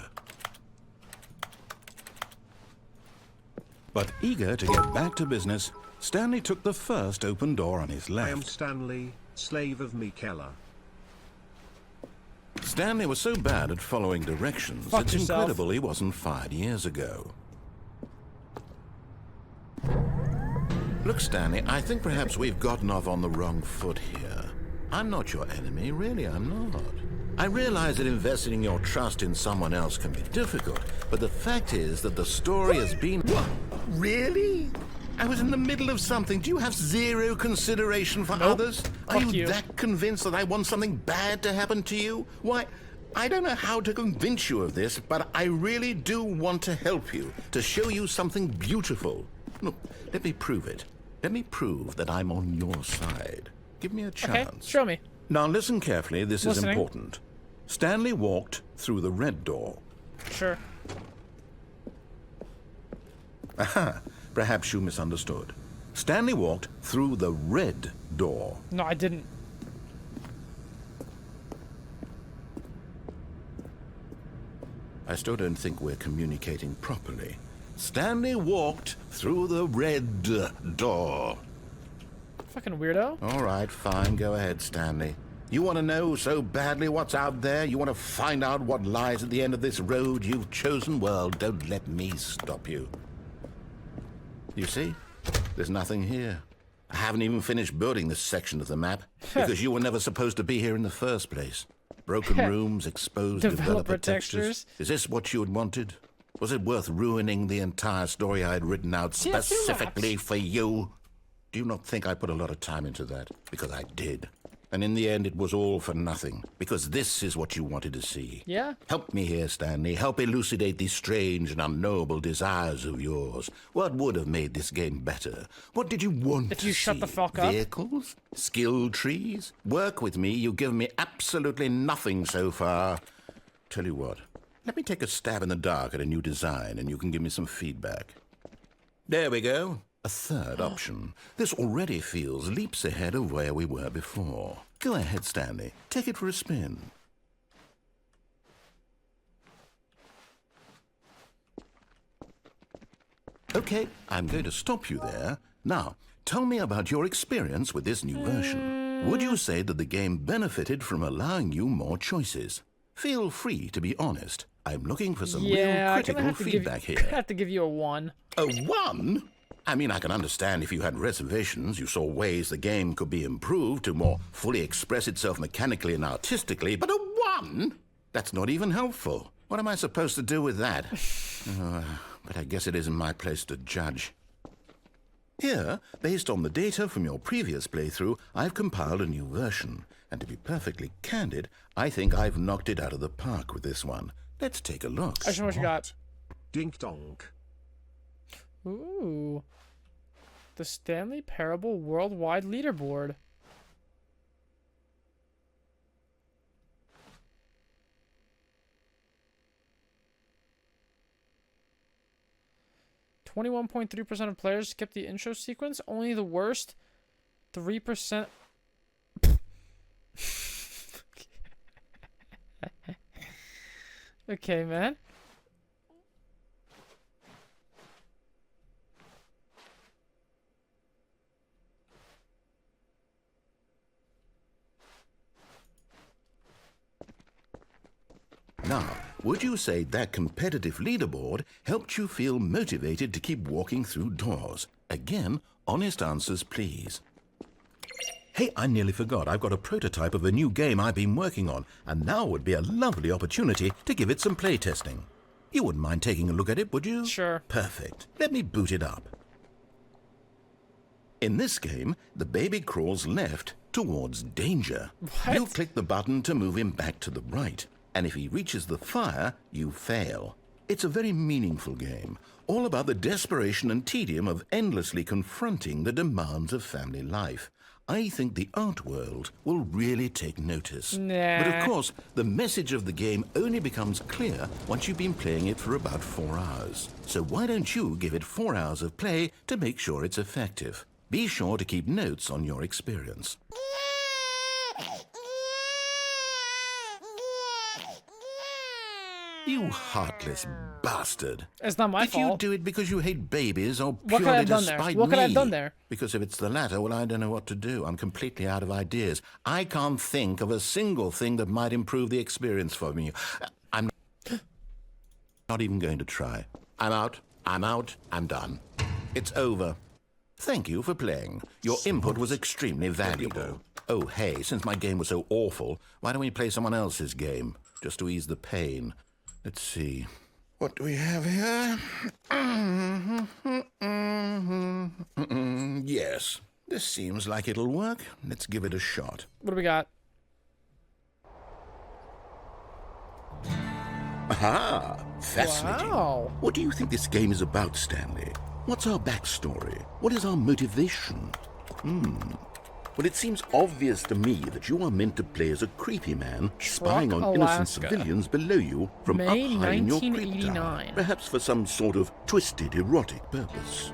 But eager to get back to business, Stanley took the first open door on his left. I am Stanley, slave of Mikela. Stanley was so bad at following directions, Fuck it's yourself. incredible he wasn't fired years ago. Look, Stanley, I think perhaps we've gotten off on the wrong foot here. I'm not your enemy, really, I'm not. I realize that investing your trust in someone else can be difficult, but the fact is that the story has been... What? Really? I was in the middle of something. Do you have zero consideration for others? Are you that convinced that I want something bad to happen to you? Why, I don't know how to convince you of this, but I really do want to help you, to show you something beautiful. Look, let me prove it. Let me prove that I'm on your side. Give me a chance. Okay, show me. Now listen carefully, this is Listening. important. Stanley walked through the red door. Sure. Aha, perhaps you misunderstood. Stanley walked through the red door. No, I didn't. I still don't think we're communicating properly. Stanley walked through the red door. Fucking weirdo. All right, fine, go ahead, Stanley. You want to know so badly what's out there? You want to find out what lies at the end of this road you've chosen? Well, don't let me stop you. You see? There's nothing here. I haven't even finished building this section of the map because you were never supposed to be here in the first place. Broken rooms, exposed developer textures. Is this what you had wanted? Was it worth ruining the entire story I had written out specifically for you? Do you not think I put a lot of time into that? Because I did. And in the end, it was all for nothing. Because this is what you wanted to see. Yeah? Help me here, Stanley. Help elucidate these strange and unknowable desires of yours. What would have made this game better? What did you want if you to shut see? the fuck up? Vehicles? Skill trees? Work with me. You've given me absolutely nothing so far. Tell you what. Let me take a stab in the dark at a new design, and you can give me some feedback. There we go. A third option. This already feels leaps ahead of where we were before. Go ahead, Stanley. Take it for a spin. Okay, I'm going to stop you there. Now, tell me about your experience with this new version. Would you say that the game benefited from allowing you more choices? Feel free to be honest. I'm looking for some real critical feedback here. I have to give you a 1. A 1? I mean, I can understand if you had reservations, you saw ways the game could be improved to more fully express itself mechanically and artistically, but a 1? That's not even helpful. What am I supposed to do with that? But I guess it isn't my place to judge. Here, based on the data from your previous playthrough, I've compiled a new version. And to be perfectly candid, I think I've knocked it out of the park with this one. Let's take a look. I show what you got. Dink donk. Ooh. The Stanley Parable Worldwide Leaderboard. .3% of players skip the intro sequence. Only the worst 3%. Okay, man. Now, would you say that competitive leaderboard helped you feel motivated to keep walking through doors? Again, honest answers, please. Hey, I nearly forgot. I've got a prototype of a new game I've been working on, and now would be a lovely opportunity to give it some playtesting. You wouldn't mind taking a look at it, would you? Sure. Perfect. Let me boot it up. In this game, the baby crawls left towards danger. What? You click the button to move him back to the right, and if he reaches the fire, you fail. It's a very meaningful game, all about the desperation and tedium of endlessly confronting the demands of family life. I think the art world will really take notice. Nah. But of course, the message of the game only becomes clear once you've been playing it for about 4 hours. So why don't you give it 4 hours of play to make sure it's effective? Be sure to keep notes on your experience. You heartless bastard. It's not my fault. Did you do it because you hate babies or purely could I have done there? despite What could I have me? done there? Because if it's the latter, well, I don't know what to do. I'm completely out of ideas. I can't think of a single thing that might improve the experience for me. I'm not even going to try. I'm out. I'm done. It's over. Thank you for playing. Your input was extremely valuable. Oh, hey, since my game was so awful, why don't we play someone else's game? Just to ease the pain. Let's see. What do we have here? Yes, this seems like it'll work. Let's give it a shot. What do we got? Aha! Fascinating. Wow. What do you think this game is about, Stanley? What's our backstory? What is our motivation? Well, it seems obvious to me that you are meant to play as a creepy man spying on innocent civilians below you from May up high in your creep 1989. tower, perhaps for some sort of twisted erotic purpose.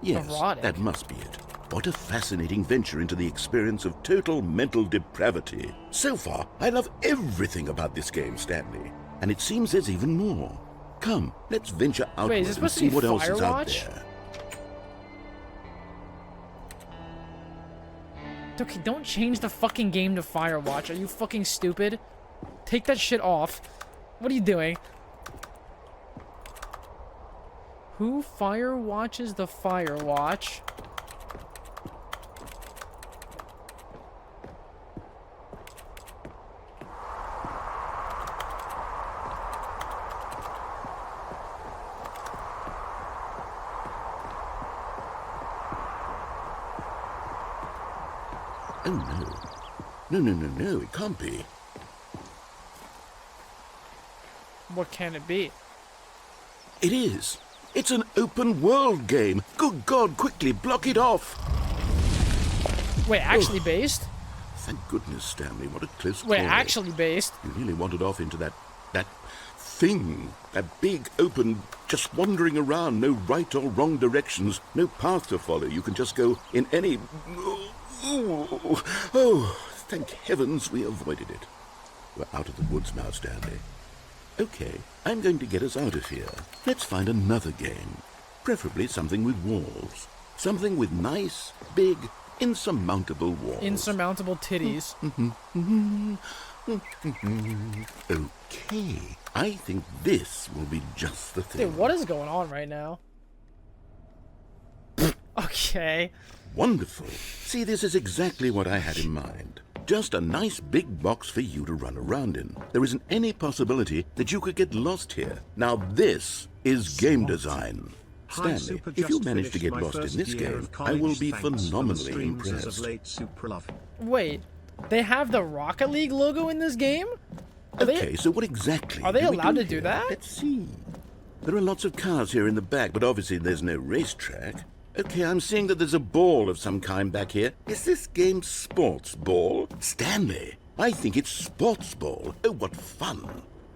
Yes, Erotic? that must be it. What a fascinating venture into the experience of total mental depravity. So far, I love everything about this game, Stanley. And it seems there's even more. Come, let's venture outward Wait, is this and supposed to see be what else is out Firewatch? there. Okay, don't change the fucking game to Firewatch. Are you fucking stupid? Take that shit off. What are you doing? Who firewatches the Firewatch? Oh, no. No, it can't be. What can it be? It is. It's an open world game. Good God, quickly block it off. Wait, actually based? Thank goodness, Stanley. What a close call. Wait, actually based? You nearly wandered off into that thing. That big, open, just wandering around. No right or wrong directions. No path to follow. You can just go in any... Oh, thank heavens we avoided it. We're out of the woods now, Stanley. Okay, I'm going to get us out of here. Let's find another game. Preferably something with walls. Something with nice, big, insurmountable walls. Insurmountable titties. Okay, I think this will be just the thing. Dude, what is going on right now? Okay. Wonderful. See, this is exactly what I had in mind. Just a nice big box for you to run around in. There isn't any possibility that you could get lost here. Now this is game design. Hi, Stanley, Super, if you just manage to finished get my lost first in this year game, of I will college. be Thanks for the phenomenally streams as of impressed. late, Super Love. Wait, they have the Rocket League logo in this game? Okay, so what exactly Are they do we allowed to do here? that? Let's see. There are lots of cars here in the back, but obviously there's no racetrack. Okay, I'm seeing that there's a ball of some kind back here. Is this game sports ball? Stanley, I think it's sports ball. Oh, what fun.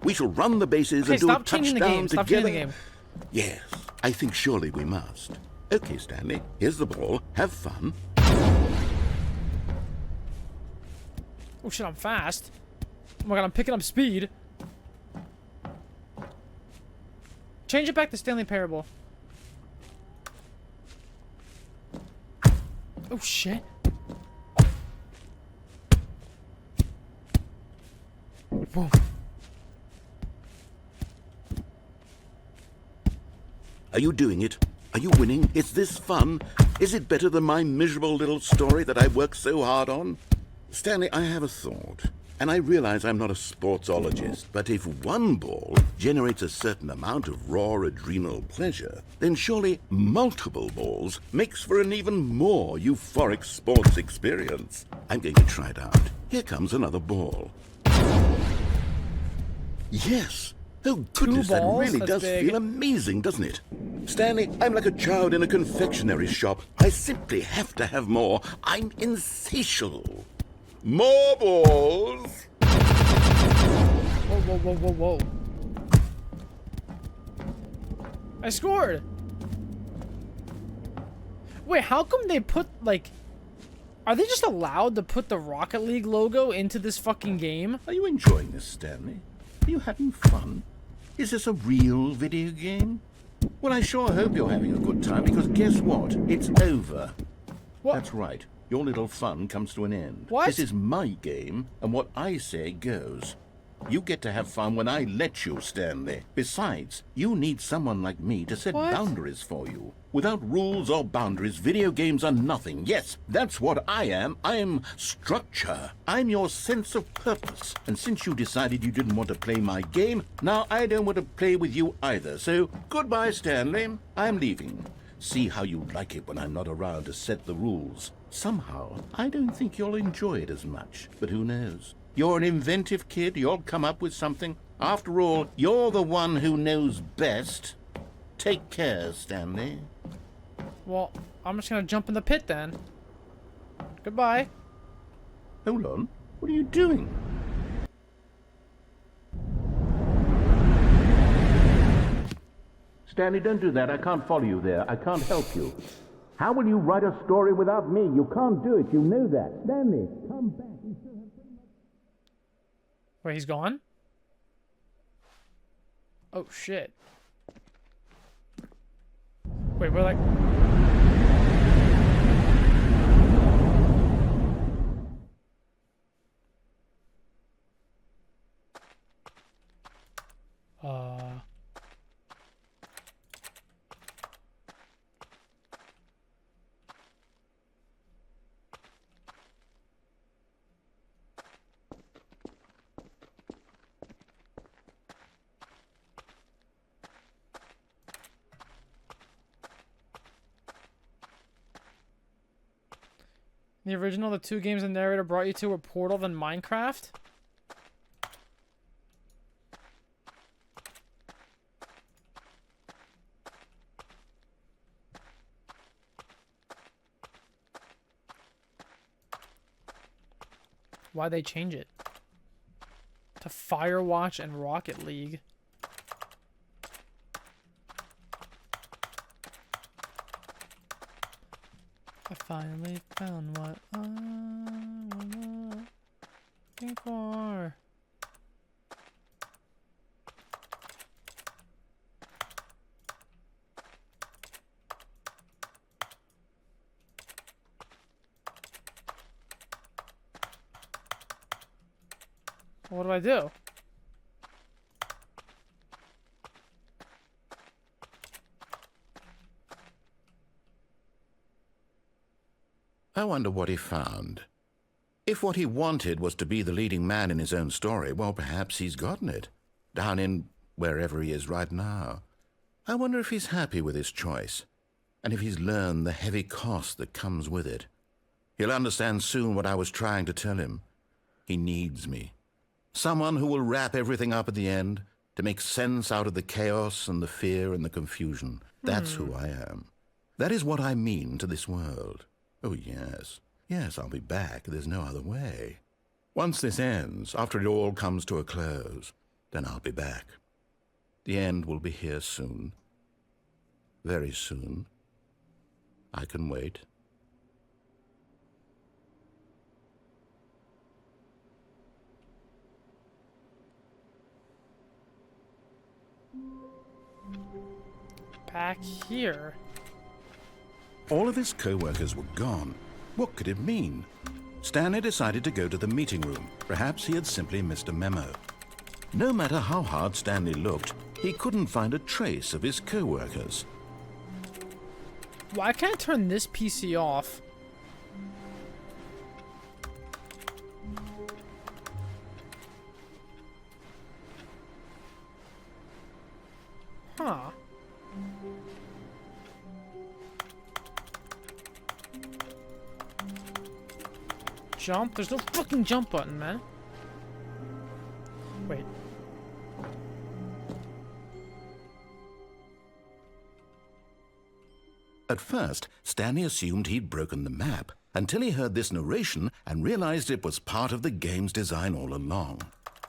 We shall run the bases Okay, and do a stop changing the touchdown game. Stop together. changing the game. Yes, I think surely we must. Okay, Stanley, here's the ball. Have fun. Oh shit, I'm fast. Oh my god, I'm picking up speed. Change it back to Stanley Parable. Oh shit. Whoa. Are you doing it? Are you winning? Is this fun? Is it better than my miserable little story that I worked so hard on? Stanley, I have a thought. And I realize I'm not a sportsologist, but if one ball generates a certain amount of raw adrenal pleasure, then surely multiple balls makes for an even more euphoric sports experience. I'm going to try it out. Here comes another ball. Yes! Oh goodness, that balls? really That's does big. feel amazing, doesn't it? Stanley, I'm like a child in a confectionery shop. I simply have to have more. I'm insatiable. More balls! Whoa, whoa, whoa, whoa, whoa. I scored! Wait, how come they put, like... Are they just allowed to put the Rocket League logo into this fucking game? Are you enjoying this, Stanley? Are you having fun? Is this a real video game? Well, I sure hope you're having a good time, because guess what? It's over. What? That's right. Your little fun comes to an end. What? This is my game, and what I say goes. You get to have fun when I let you, Stanley. Besides, you need someone like me to set boundaries for you. Without rules or boundaries, video games are nothing. Yes, that's what I am. I'm structure. I'm your sense of purpose. And since you decided you didn't want to play my game, now I don't want to play with you either. So, goodbye, Stanley. I'm leaving. See how you like it when I'm not around to set the rules. Somehow, I don't think you'll enjoy it as much. But who knows? You're an inventive kid. You'll come up with something. After all, you're the one who knows best. Take care, Stanley. Well, I'm just gonna jump in the pit then. Goodbye. Hold on. What are you doing? Stanley, don't do that. I can't follow you there. I can't help you. How will you write a story without me? You can't do it. You know that. Stanley, come back. Wait, he's gone? Oh, shit. Wait, we're like... The original, the two games the narrator brought you to were Portal and Minecraft? Why'd they change it? To Firewatch and Rocket League. I finally found what I was looking for. What do I do? I wonder what he found. If what he wanted was to be the leading man in his own story, well, perhaps he's gotten it. Down in wherever he is right now. I wonder if he's happy with his choice, and if he's learned the heavy cost that comes with it. He'll understand soon what I was trying to tell him. He needs me. Someone who will wrap everything up at the end, to make sense out of the chaos and the fear and the confusion. That's who I am. That is what I mean to this world. Oh, yes. Yes, I'll be back. There's no other way. Once this ends, after it all comes to a close, then I'll be back. The end will be here soon. Very soon. I can wait. Back here. All of his co-workers were gone. What could it mean? Stanley decided to go to the meeting room. Perhaps he had simply missed a memo. No matter how hard Stanley looked, he couldn't find a trace of his co-workers. Why can't I turn this PC off? Huh. Jump? There's no fucking jump button, man. Wait. At first, Stanley assumed he'd broken the map, until he heard this narration and realized it was part of the game's design all along.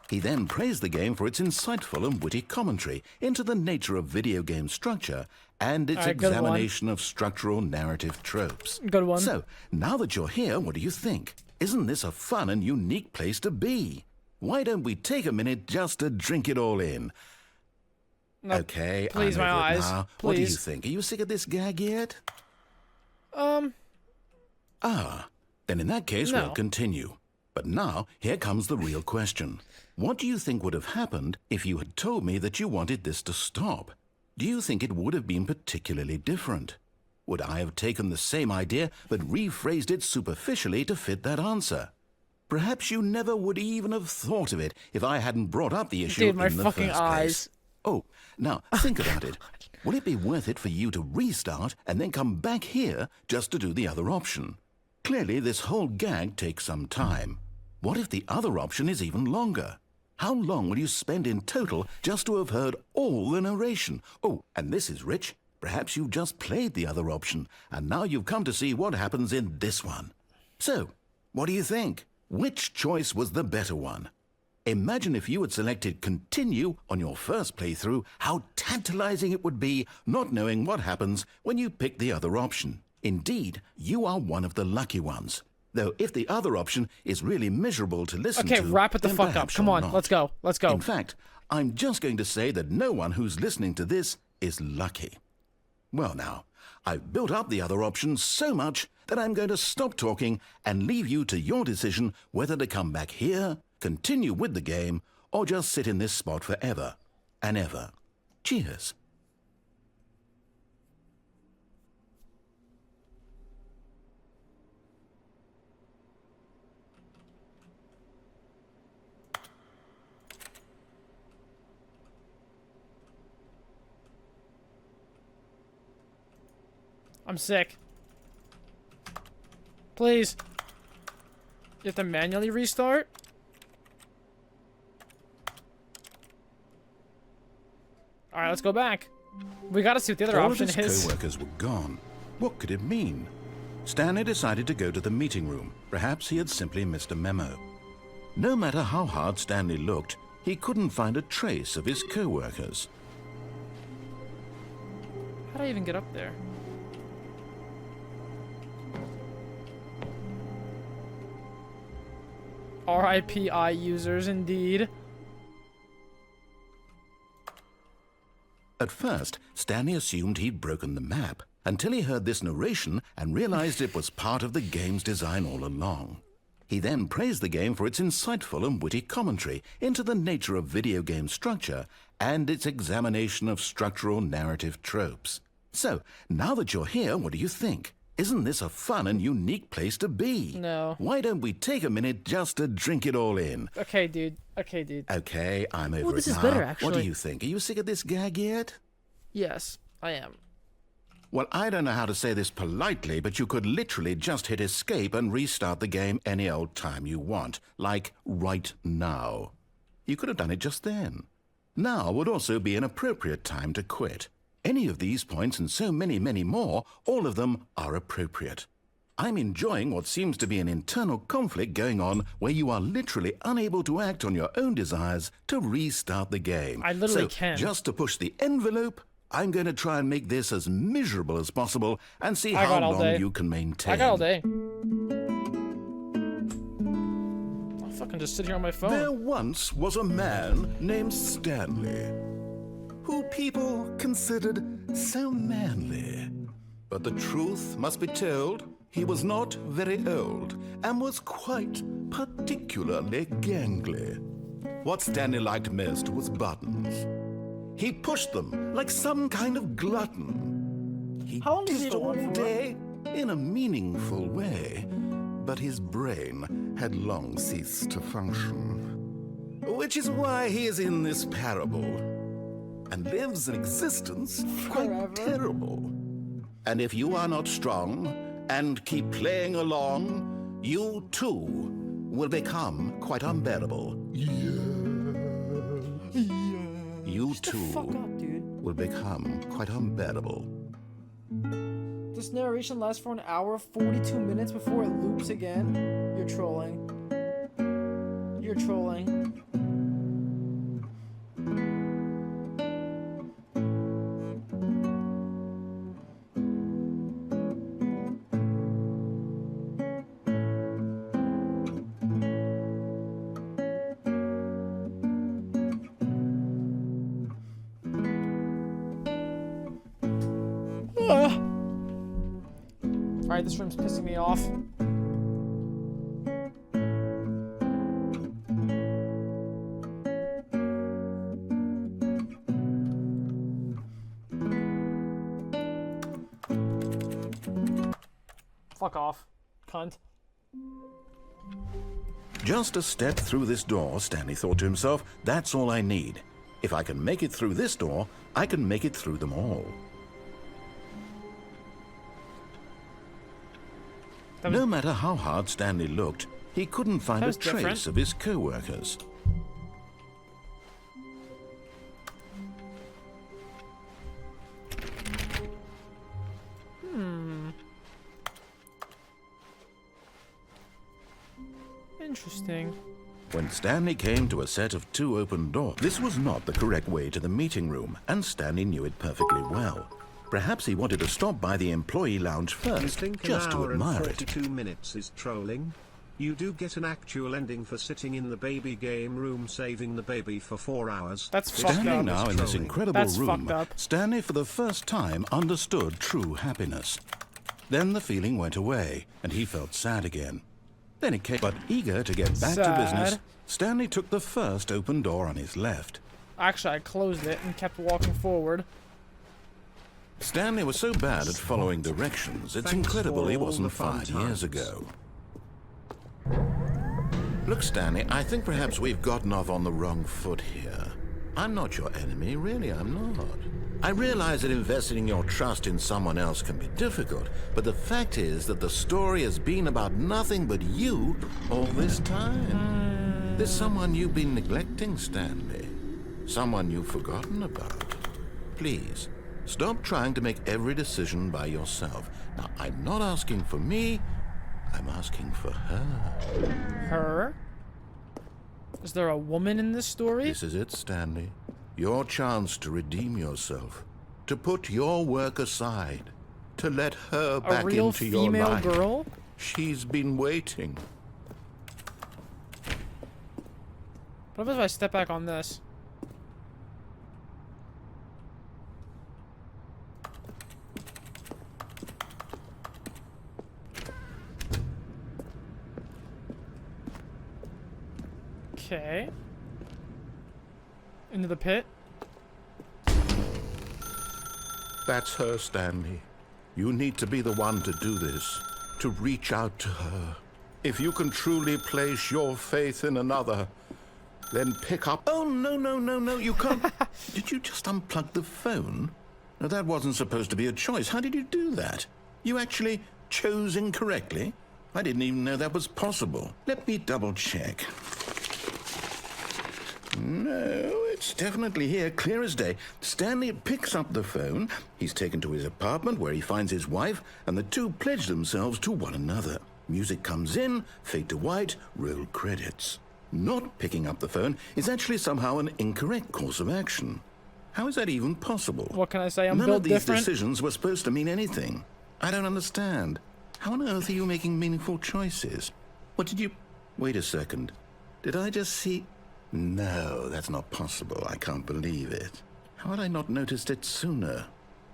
He then praised the game for its insightful and witty commentary into the nature of video game structure and its examination of structural narrative tropes. Good one. So, now that you're here, what do you think? Isn't this a fun and unique place to be? Why don't we take a minute just to drink it all in? No, Okay, please, I'm my over it eyes. now. What do you Please. think? Are you sick of this gag yet? Then in that case, No. we'll continue. But now, here comes the real question. What do you think would have happened if you had told me that you wanted this to stop? Do you think it would have been particularly different? Would I have taken the same idea but rephrased it superficially to fit that answer? Perhaps you never would even have thought of it if I hadn't brought up the issue Dude, my in the fucking first eyes. place. Oh, now think about it. Will it be worth it for you to restart and then come back here just to do the other option? Clearly, this whole gag takes some time. What if the other option is even longer? How long will you spend in total just to have heard all the narration? Oh, and this is rich. Perhaps you've just played the other option, and now you've come to see what happens in this one. So, what do you think? Which choice was the better one? Imagine if you had selected continue on your first playthrough, how tantalizing it would be not knowing what happens when you pick the other option. Indeed, you are one of the lucky ones. Though if the other option is really miserable to listen to... Okay, wrap it the then fuck up. perhaps Come you're on, not. let's go. Let's go. In fact, I'm just going to say that no one who's listening to this is lucky. Well now, I've built up the other option so much that I'm going to stop talking and leave you to your decision whether to come back here, continue with the game, or just sit in this spot forever and ever. Cheers. I'm sick. Please. You have to manually restart? Alright, let's go back. We gotta see what the other All option of his is. co-workers were gone. What could it mean? Stanley decided to go to the meeting room. Perhaps he had simply missed a memo. No matter how hard Stanley looked, he couldn't find a trace of his co-workers. How do I even get up there? RIPI users, indeed. At first, Stanley assumed he'd broken the map, until he heard this narration and realized it was part of the game's design all along. He then praised the game for its insightful and witty commentary into the nature of video game structure and its examination of structural narrative tropes. So, now that you're here, what do you think? Isn't this a fun and unique place to be? No. Why don't we take a minute just to drink it all in? Okay, dude. Okay, dude. Okay, I'm over this it is now. better, What actually. do you think? Are you sick of this gag yet? Yes, I am. Well, I don't know how to say this politely, but you could literally just hit escape and restart the game any old time you want, like right now. You could have done it just then. Now would also be an appropriate time to quit. Any of these points and so many, many more, all of them are appropriate. I'm enjoying what seems to be an internal conflict going on where you are literally unable to act on your own desires to restart the game. I literally so, can. just to push the envelope, I'm going to try and make this as miserable as possible and see I how got all long day. you can maintain. I got all day. I'll fucking just sit here on my phone. There once was a man named Stanley, who people considered so manly. But the truth must be told, he was not very old and was quite particularly gangly. What Stanley liked most was buttons. He pushed them like some kind of glutton. He did it all day in a meaningful way, but his brain had long ceased to function. Which is why he is in this parable and lives an existence quite terrible. And if you are not strong and keep playing along, you too will become quite unbearable. You too will become quite unbearable. This narration lasts for an hour, 42 minutes before it loops again. You're trolling. You're trolling. Alright, this room's pissing me off. Fuck off, cunt. Just a step through this door, Stanley thought to himself, that's all I need. If I can make it through this door, I can make it through them all. No matter how hard Stanley looked, he couldn't find a trace of his co-workers. Interesting. When Stanley came to a set of 2 open doors, this was not the correct way to the meeting room, and Stanley knew it perfectly well. Perhaps he wanted to stop by the employee lounge first, You think just an to hour and admire it. 42 minutes is trolling? You do get an actual ending for sitting in the baby game room saving the baby for 4 hours. That's fucked up. Standing now in this incredible That's room, fucked up. Stanley for the first time understood true happiness. Then the feeling went away, and he felt sad again. Then it came, but eager to get back to business, Sad. Stanley took the first open door on his left. Actually, I closed it and kept walking forward. Stanley was so bad at following directions, it's incredible he wasn't 5 years ago. Look, Stanley, I think perhaps we've gotten off on the wrong foot here. I'm not your enemy, really, I'm not. I realize that investing your trust in someone else can be difficult, but the fact is that the story has been about nothing but you all this time. There's someone you've been neglecting, Stanley. Someone you've forgotten about. Please, stop trying to make every decision by yourself. Now, I'm not asking for me, I'm asking for her. Her? Is there a woman in this story? This is it, Stanley. Your chance to redeem yourself. To put your work aside. To let her back real into your life. female girl? She's been waiting. What if I step back on this? Okay. Into the pit. That's her, Stanley. You need to be the one to do this. To reach out to her. If you can truly place your faith in another, then pick up... Oh, no, you can't... Did you just unplug the phone? No, that wasn't supposed to be a choice. How did you do that? You actually chose incorrectly? I didn't even know that was possible. Let me double check. No, it's definitely here, clear as day. Stanley picks up the phone. He's taken to his apartment where he finds his wife, and the two pledge themselves to one another. Music comes in, fade to white, roll credits. Not picking up the phone is actually somehow an incorrect course of action. How is that even possible? What can I say? I'm None built of these different. decisions were supposed to mean anything. I don't understand. How on earth are you making meaningful choices? What did you... Wait a second. Did I just see... No, that's not possible. I can't believe it. How had I not noticed it sooner?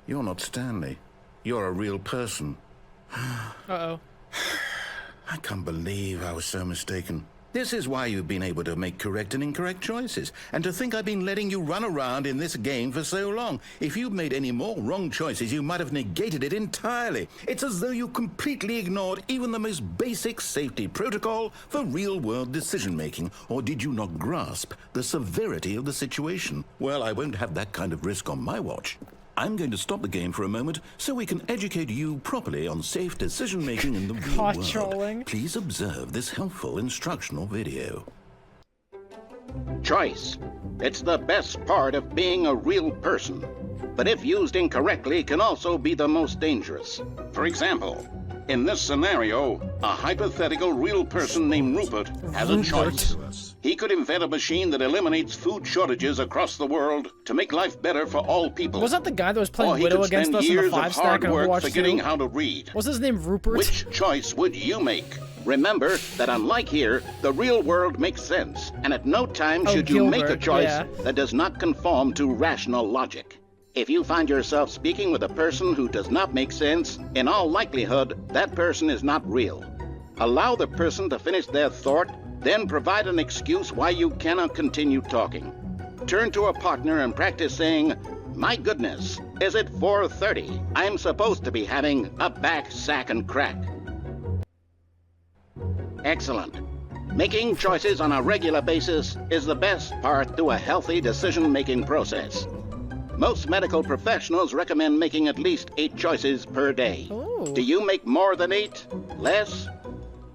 You're not Stanley. You're a real person. Uh-oh. I can't believe I was so mistaken. This is why you've been able to make correct and incorrect choices. And to think I've been letting you run around in this game for so long. If you'd made any more wrong choices, you might have negated it entirely. It's as though you completely ignored even the most basic safety protocol for real-world decision-making. Or did you not grasp the severity of the situation? Well, I won't have that kind of risk on my watch. I'm going to stop the game for a moment so we can educate you properly on safe decision-making in the real world. Trolling. Please observe this helpful instructional video. Choice. It's the best part of being a real person. But if used incorrectly, can also be the most dangerous. For example, in this scenario, a hypothetical real person named Rupert has a choice. He could invent a machine that eliminates food shortages across the world to make life better for all people. Was that the guy that was Or playing he Widow could against spend us in the years of 5-stack hard in work Overwatch forgetting 2? how to read. What's his name, Rupert? Which choice would you make? Remember that unlike here, the real world makes sense, and at no time should you make a Gilbert, choice yeah. that does not conform to rational logic. If you find yourself speaking with a person who does not make sense, in all likelihood, that person is not real. Allow the person to finish their thought, then provide an excuse why you cannot continue talking. Turn to a partner and practice saying, "My goodness, is it 4:30? I'm supposed to be having a back, sack, and crack." Excellent. Making choices on a regular basis is the best part to a healthy decision-making process. Most medical professionals recommend making at least 8 choices per day. Do you make more than 8? Less?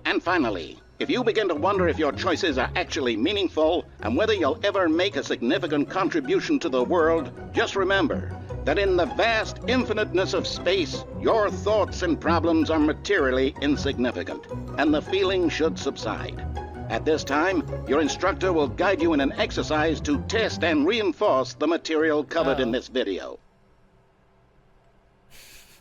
And finally, if you begin to wonder if your choices are actually meaningful and whether you'll ever make a significant contribution to the world, just remember that in the vast infiniteness of space, your thoughts and problems are materially insignificant, and the feeling should subside. At this time, your instructor will guide you in an exercise to test and reinforce the material covered in this video.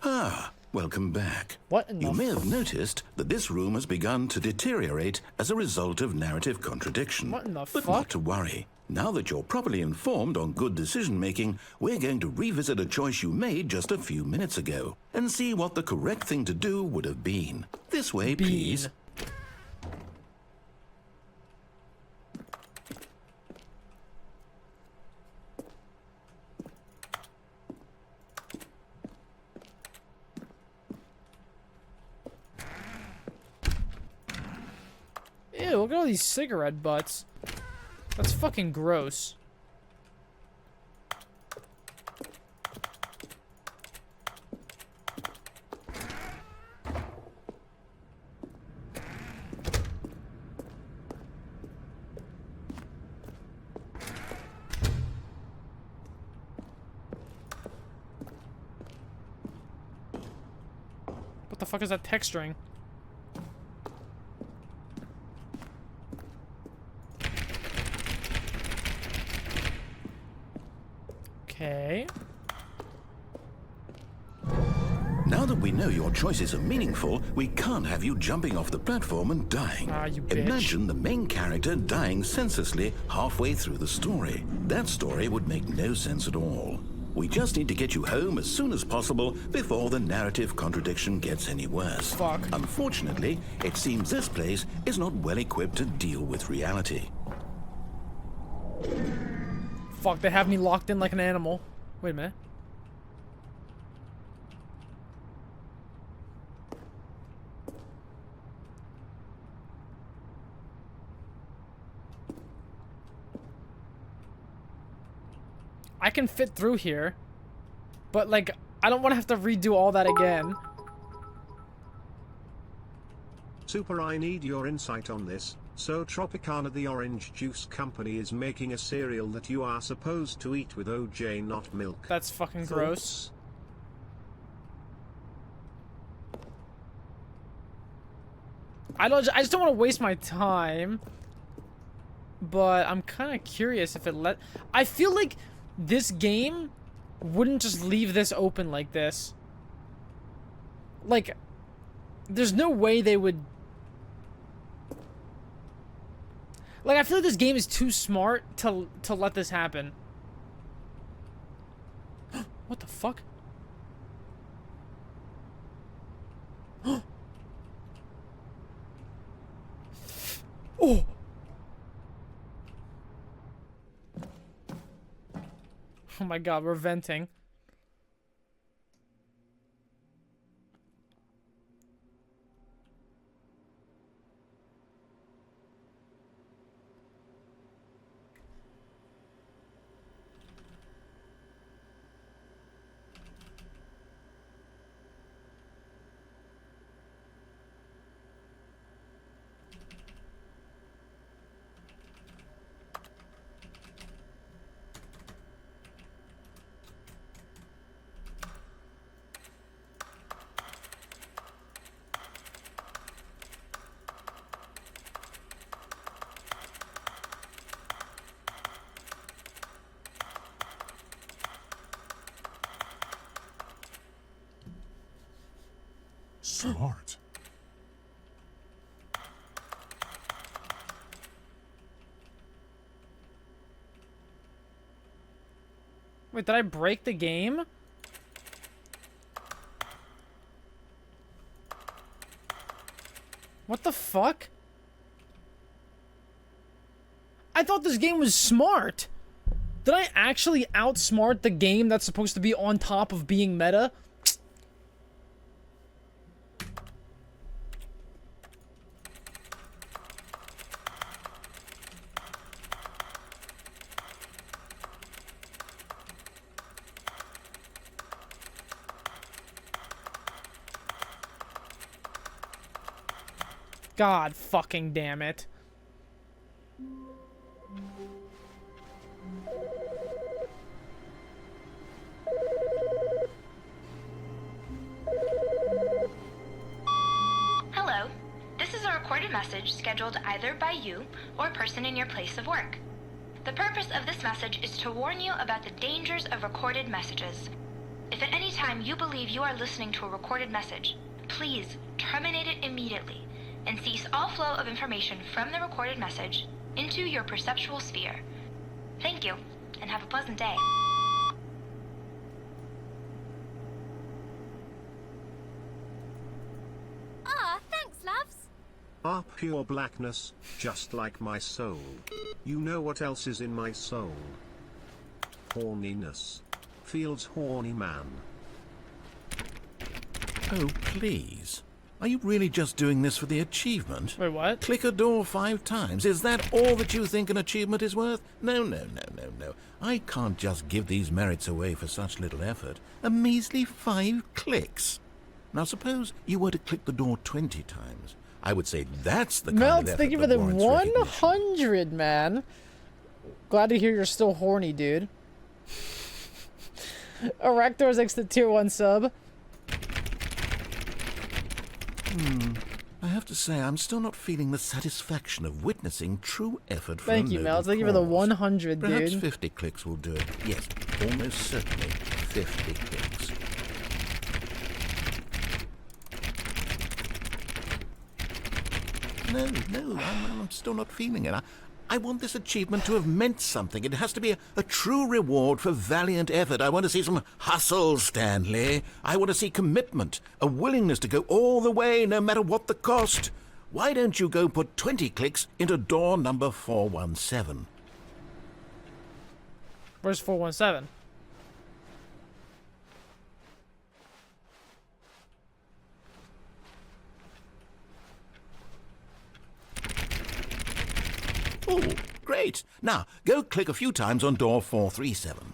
Ah, welcome back. What in You the may have noticed that this room has begun to deteriorate as a result of narrative contradiction. What in the But not to worry. Now that you're properly informed on good decision-making, we're going to revisit a choice you made just a few minutes ago and see what the correct thing to do would have been. This way, please. Ew, look at all these cigarette butts. That's fucking gross. What the fuck is that texturing? Okay. Now that we know your choices are meaningful, we can't have you jumping off the platform and dying. Ah, you bitch. Imagine the main character dying senselessly halfway through the story. That story would make no sense at all. We just need to get you home as soon as possible before the narrative contradiction gets any worse. Fuck. Unfortunately, it seems this place is not well equipped to deal with reality. Fuck, they have me locked in like an animal. Wait a minute. I can fit through here, but like, I don't want to have to redo all that again. Super, I need your insight on this. So Tropicana, the orange juice company, is making a cereal that you are supposed to eat with OJ, not milk. That's fucking gross. I just don't want to waste my time. But I'm kind of curious if it I feel like this game wouldn't just leave this open like this. Like, there's no way they would. Like, I feel like this game is too smart to let this happen. What the fuck? Oh! Oh my god, we're venting. Smart. Wait, did I break the game? What the fuck? I thought this game was smart. Did I actually outsmart the game that's supposed to be on top of being meta? God fucking damn it. Hello. This is a recorded message scheduled either by you or a person in your place of work. The purpose of this message is to warn you about the dangers of recorded messages. If at any time you believe you are listening to a recorded message, please terminate it immediately and cease all flow of information from the recorded message into your perceptual sphere. Thank you, and have a pleasant day. Aw, thanks, loves. Ah, pure blackness, just like my soul. You know what else is in my soul? Horniness. Feels horny, man. Oh, please. Are you really just doing this for the achievement? Wait, what? Click a door 5 times. Is that all that you think an achievement is worth? No, no, no, no, no. I can't just give these merits away for such little effort. A measly 5 clicks. Now suppose you were to click the door 20 times. I would say that's the kind of Melts, effort thank you for that the warrants 100, man. Glad to hear you're still horny, dude. Erector's next to tier 1 sub. I have to say, I'm still not feeling the satisfaction of witnessing true effort for Thank a you, noble Mel. Thank you for the cause. 100, dude. Perhaps 50 clicks will do it. Yes, almost certainly 50 clicks. No, I'm still not feeling it. I want this achievement to have meant something. It has to be a true reward for valiant effort. I want to see some hustle, Stanley. I want to see commitment, a willingness to go all the way, no matter what the cost. Why don't you go put 20 clicks into door number 417? Where's 417? Oh, great. Now, go click a few times on door 437.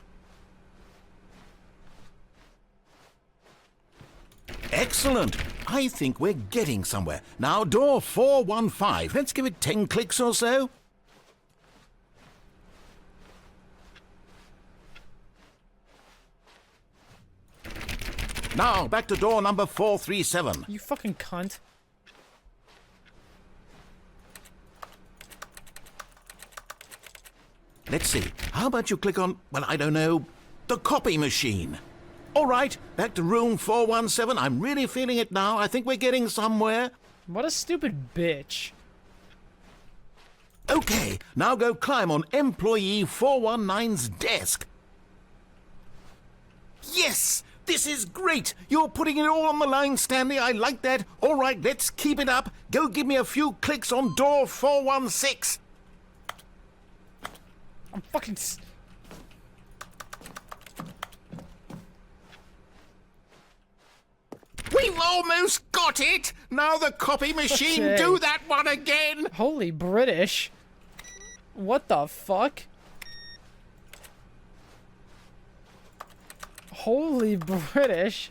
Excellent. I think we're getting somewhere. Now, door 415. Let's give it 10 clicks or so. Now, back to door number 437. You fucking cunt. Let's see. How about you click on, well, I don't know, the copy machine? All right, back to room 417. I'm really feeling it now. I think we're getting somewhere. What a stupid bitch. Okay, now go climb on employee 419's desk. Yes! This is great! You're putting it all on the line, Stanley. I like that. All right, let's keep it up. Go give me a few clicks on door 416. I'm fucking... We've almost got it! Now the copy machine, Okay. do that one again! Holy British. What the fuck? Holy British.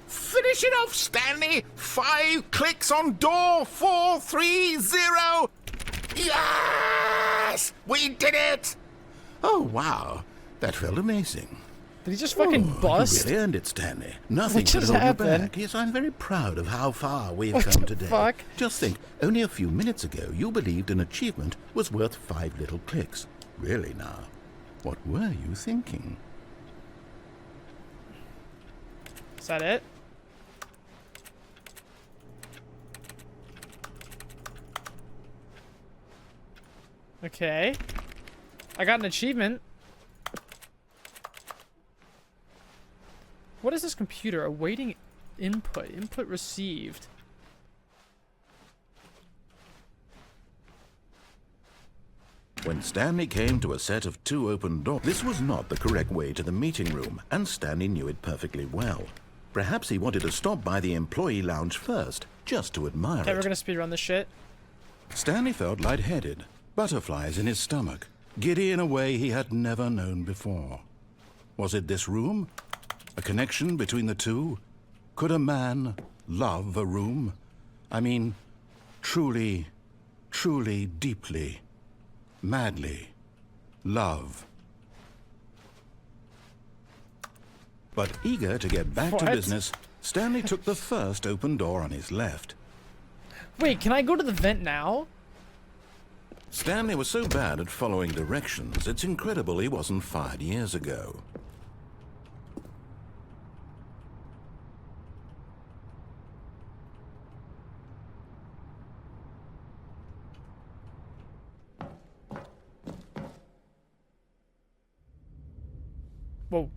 Finish it off, Stanley! 5 clicks on door 430! Yes! We did it! Oh, wow. That felt amazing. Did he just fucking bust? You really earned it, Stanley. Nothing What could just hold you happened? back. Yes, I'm very proud of how far we've What come the today. fuck? Just think, only a few minutes ago, you believed an achievement was worth 5 little clicks. Really now, what were you thinking? Is that it? Okay. I got an achievement. What is this computer? Awaiting input. Input received. When Stanley came to a set of 2 open doors, this was not the correct way to the meeting room, and Stanley knew it perfectly well. Perhaps he wanted to stop by the employee lounge first, just to admire Okay, it. we're gonna speedrun this shit. Stanley felt lightheaded, butterflies in his stomach, giddy in a way he had never known before. Was it this room? A connection between the two? Could a man love a room? I mean, truly, truly, deeply, madly love. But eager to get back to business, Stanley took the first open door on his left. Wait, can I go to the vent now? Stanley was so bad at following directions, it's incredible he wasn't fired years ago. Whoa.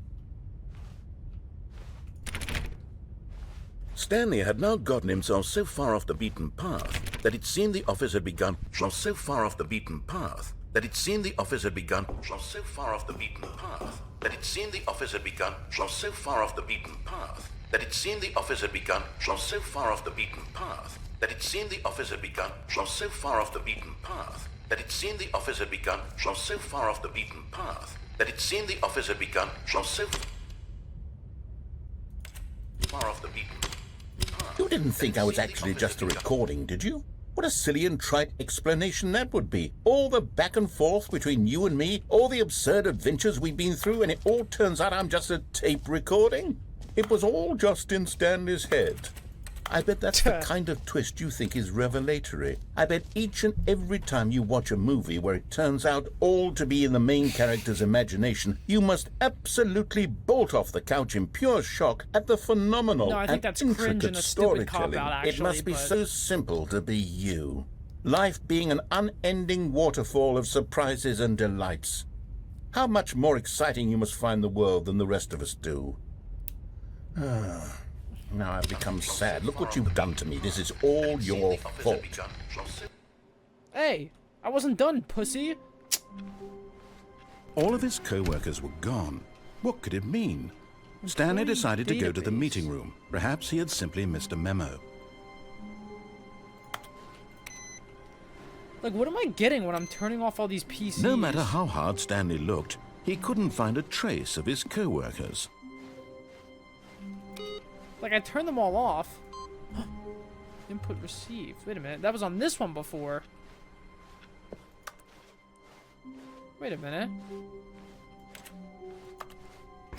Stanley had now gotten himself so far off the beaten path that it seemed the office had begun. So far off the beaten path that it seemed the office had begun. So far off the beaten path that it seemed the office had begun. So far off the beaten path that it seemed the office had begun. So far off the beaten path that it seemed the office had begun. So far off the beaten path that it seemed the office had begun. So far off the beaten path that it seemed the office had begun. So far off the beaten. You didn't think I was actually just a recording, did you? What a silly and trite explanation that would be. All the back and forth between you and me, all the absurd adventures we've been through, and it all turns out I'm just a tape recording? It was all just in Stanley's head. I bet that's the kind of twist you think is revelatory. I bet each and every time you watch a movie where it turns out all to be in the main character's imagination, you must absolutely bolt off the couch in pure shock at the phenomenal No, I think and that's cringe intricate and a stupid storytelling. cop-out, actually, It must be but- so simple to be you. Life being an unending waterfall of surprises and delights. How much more exciting you must find the world than the rest of us do. Now I've become sad. Look what you've done to me. This is all your fault. Hey, I wasn't done, pussy. All of his co-workers were gone. What could it mean? Stanley decided to go to the meeting room. Perhaps he had simply missed a memo. Like, what am I getting when I'm turning off all these PCs? No matter how hard Stanley looked, he couldn't find a trace of his co-workers. Like, I turned them all off. Input received. Wait a minute. That was on this one before. Wait a minute.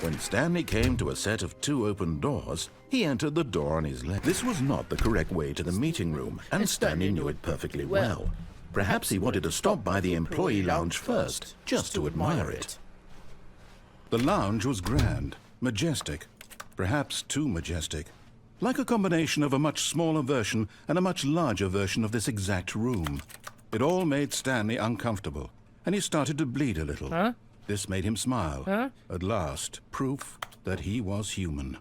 When Stanley came to a set of 2 open doors, he entered the door on his left. This was not the correct way to the meeting room, and Stanley knew it perfectly well. Perhaps he wanted to stop by the employee lounge first, just to admire it. The lounge was grand, majestic, perhaps too majestic. Like a combination of a much smaller version and a much larger version of this exact room. It all made Stanley uncomfortable, and he started to bleed a little. Huh? This made him smile. Huh? At last, proof that he was human.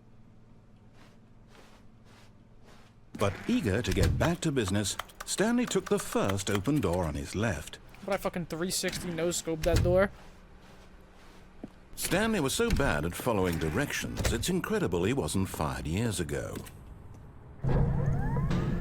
But eager to get back to business, Stanley took the first open door on his left. But I fucking 360 no-scope that door. Stanley was so bad at following directions, it's incredible he wasn't fired years ago.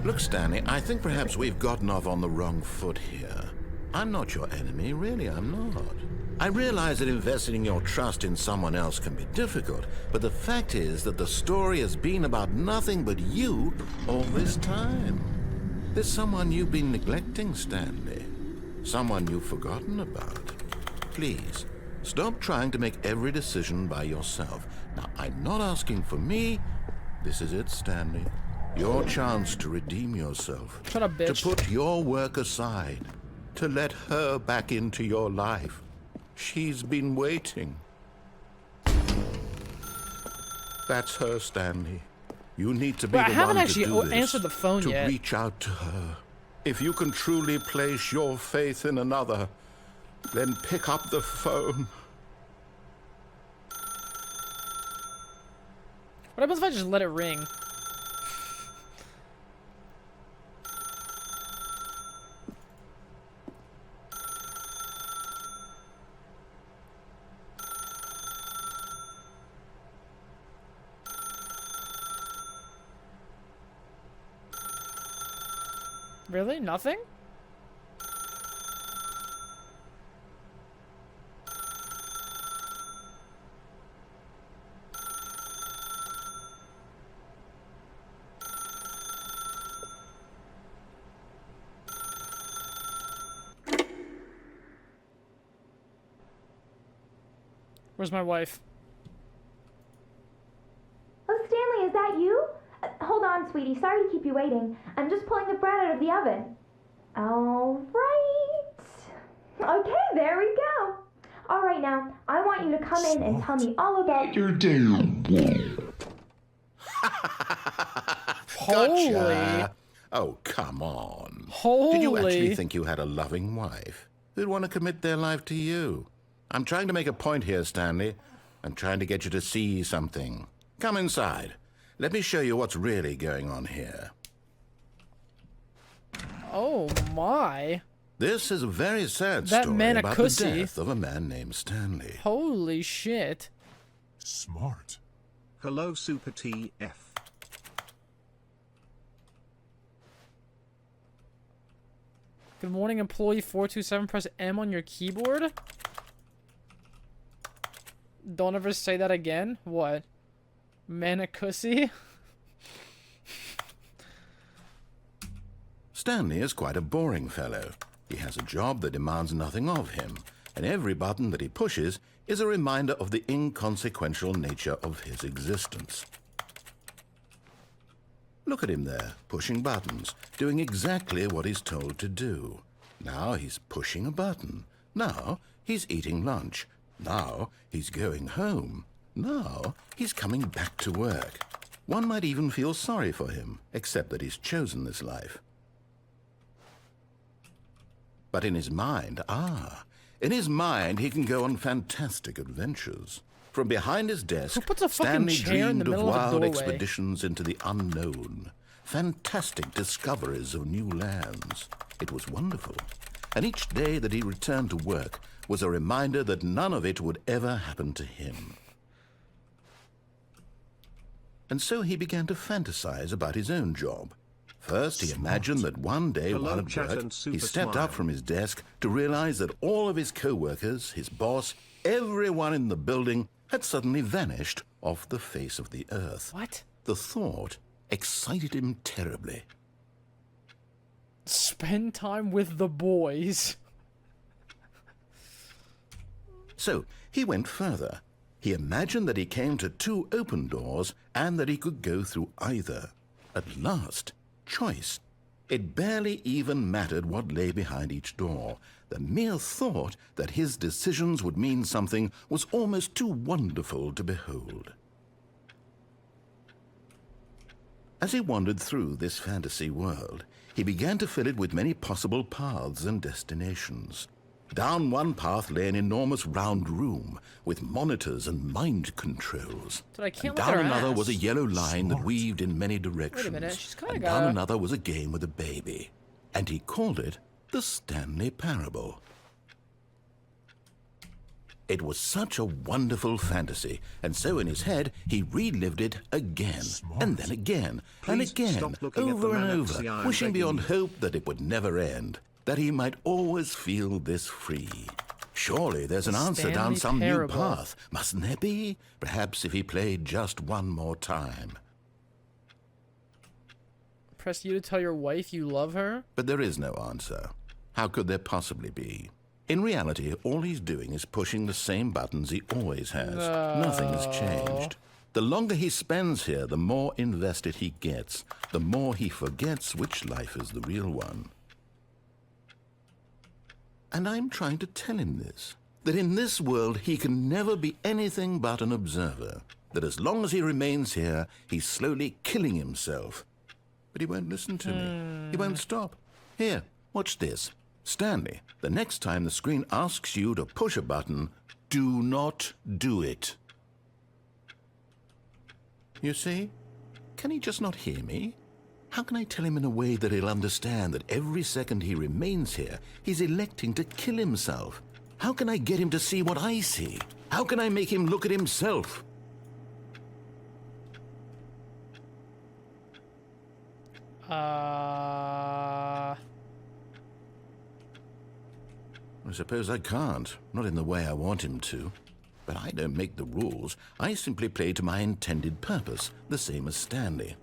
Look, Stanley, I think perhaps we've gotten off on the wrong foot here. I'm not your enemy, really, I'm not. I realize that investing your trust in someone else can be difficult, but the fact is that the story has been about nothing but you all this time. There's someone you've been neglecting, Stanley. Someone you've forgotten about. Please, stop trying to make every decision by yourself. Now, I'm not asking for me. This is it, Stanley. Your chance to redeem yourself. Shut up, bitch. To put your work aside. To let her back into your life. She's been waiting. That's her, Stanley. You need to be But the I haven't one actually to do this, answered the phone yet. To reach out to her. If you can truly place your faith in another, Then pick up the phone. What happens if I just let it ring? Really? Nothing? Where's my wife? Oh, Stanley, is that you? Hold on, sweetie. Sorry to keep you waiting. I'm just pulling the bread out of the oven. All right. Okay, there we go. All right, now, I want you to come in and tell me all about your day. Gotcha. Oh, come on. Holy. Did you actually think you had a loving wife who'd want to commit their life to you? I'm trying to make a point here, Stanley. I'm trying to get you to see something. Come inside. Let me show you what's really going on here. Oh my. This is a very sad That story man a about cussy. the death of a man named Stanley. Holy shit. Smart. Hello, Super TF. Good morning, employee 427. Press M on your keyboard. Don't ever say that again. What? Manicussy? Stanley is quite a boring fellow. He has a job that demands nothing of him, and every button that he pushes is a reminder of the inconsequential nature of his existence. Look at him there, pushing buttons, doing exactly what he's told to do. Now he's pushing a button. Now he's eating lunch. Now he's going home. Now he's coming back to work. One might even feel sorry for him, except that he's chosen this life. But in his mind, in his mind he can go on fantastic adventures. From behind his desk, Stanley dreamed of wild expeditions into the unknown, fantastic discoveries of new lands. It was wonderful, and each day that he returned to work was a reminder that none of it would ever happen to him. And so he began to fantasize about his own job. First, he imagined that one day while at work, he stepped up from his desk to realize that all of his co-workers, his boss, everyone in the building had suddenly vanished off the face of the earth. What? The thought excited him terribly. Spend time with the boys. So he went further. He imagined that he came to two open doors and that he could go through either. At last, choice. It barely even mattered what lay behind each door. The mere thought that his decisions would mean something was almost too wonderful to behold. As he wandered through this fantasy world, he began to fill it with many possible paths and destinations. Down one path lay an enormous round room with monitors and mind controls. But I can't And look at down her another ass. was a yellow line that weaved in many directions. Wait a minute, she's kinda and got down a- another was a game with a baby. And he called it the Stanley Parable. It was such a wonderful fantasy, and so in his head he relived it again, and then again, and Please again, stop looking at the over and man next to over, the eye, wishing begging beyond you. hope that it would never end, that he might always feel this free. Surely there's an answer down Stanley some new Parable. path, mustn't there be? Perhaps if he played just one more time. Press you to tell your wife you love her? But there is no answer. How could there possibly be? In reality, all he's doing is pushing the same buttons he always has. Nothing has changed. The longer he spends here, the more invested he gets, the more he forgets which life is the real one. And I'm trying to tell him this, that in this world he can never be anything but an observer, that as long as he remains here, he's slowly killing himself. But he won't listen to me. He won't stop. Here, watch this. Stanley, the next time the screen asks you to push a button, do not do it. You see? Can he just not hear me? How can I tell him in a way that he'll understand that every second he remains here, he's electing to kill himself? How can I get him to see what I see? How can I make him look at himself? I suppose I can't. Not in the way I want him to. But I don't make the rules. I simply play to my intended purpose, the same as Stanley.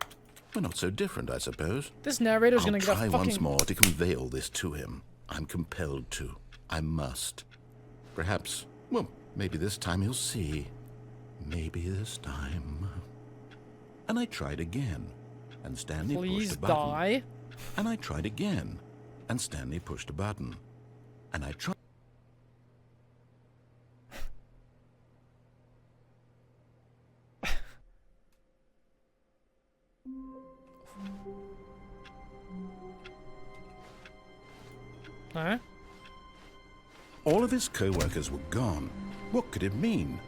We're not so different, I suppose. This narrator's gonna get a I'll try fucking... once more to convey all this to him. I'm compelled to. I must. Perhaps, well, maybe this time he'll see. Maybe this time. And I tried again. And Stanley pushed a button. Please die. And I tried again. And Stanley pushed a button. And I tried. Alright. All of his co-workers were gone. What could it mean?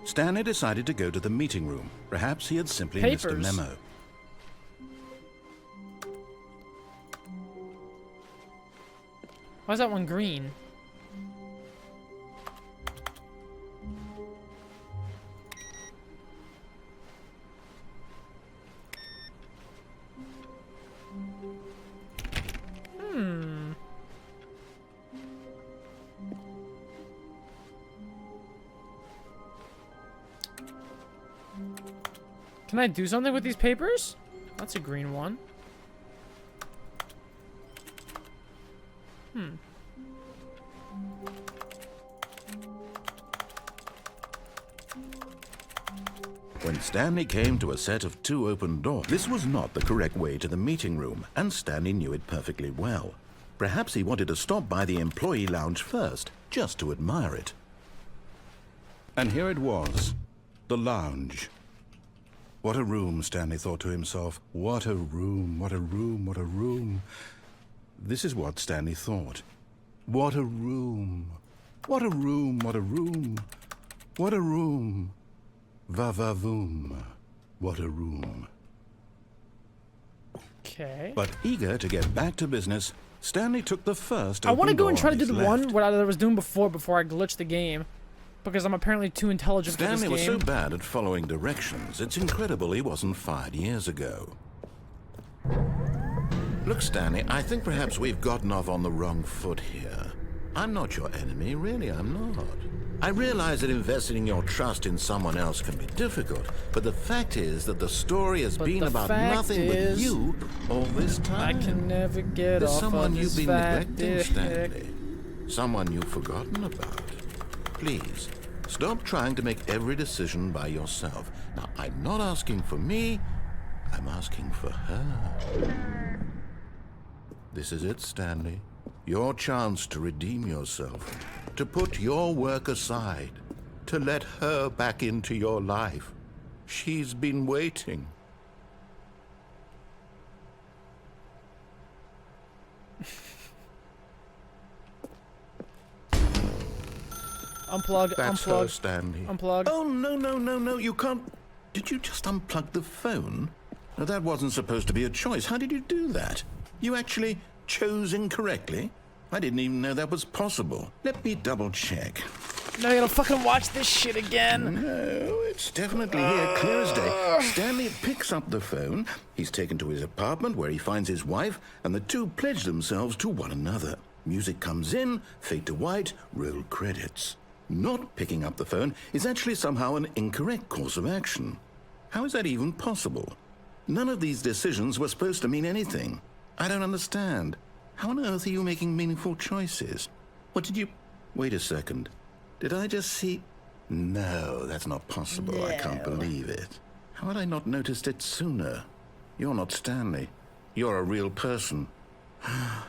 Stanley decided to go to the meeting room. Perhaps he had simply missed a memo. Why is that one green? Can I do something with these papers? That's a green one. When Stanley came to a set of 2 open doors, this was not the correct way to the meeting room, and Stanley knew it perfectly well. Perhaps he wanted to stop by the employee lounge first, just to admire it. And here it was, the lounge. What a room, Stanley thought to himself. What a room, what a room, what a room. This is what Stanley thought. What a room. What a room, what a room. What a room. Va-va-voom. What a room. Okay. But eager to get back to business, Stanley took the first I want to open go and door try to on do his the left. one what I was doing before I glitched the game. Because I'm apparently too intelligent for Stanley this was game. so bad at following directions, it's incredible he wasn't fired years ago. Look, Stanley, I think perhaps we've gotten off on the wrong foot here. I'm not your enemy, really, I'm not. I realize that investing your trust in someone else can be difficult, but the fact is that the story has been about nothing but you all this time. I can never get There's off someone of you've this been fat neglecting, dick. Stanley. Someone you've forgotten about. Please, stop trying to make every decision by yourself. Now, I'm not asking for me, I'm asking for her. This is it, Stanley. Your chance to redeem yourself, to put your work aside, to let her back into your life. She's been waiting. Unplug, That's unplug, her, Stanley. unplug. Oh, no, you can't. Did you just unplug the phone? No, that wasn't supposed to be a choice. How did you do that? You actually chose incorrectly? I didn't even know that was possible. Let me double check. Now I gotta fucking watch this shit again. No, it's definitely here, clear as day. Stanley picks up the phone. He's taken to his apartment where he finds his wife, and the two pledge themselves to one another. Music comes in, fade to white, roll credits. Not picking up the phone is actually somehow an incorrect course of action. How is that even possible? None of these decisions were supposed to mean anything. I don't understand. How on earth are you making meaningful choices? What did you... Wait a second. Did I just see... No, that's not possible. I can't believe it. How had I not noticed it sooner? You're not Stanley. You're a real person. I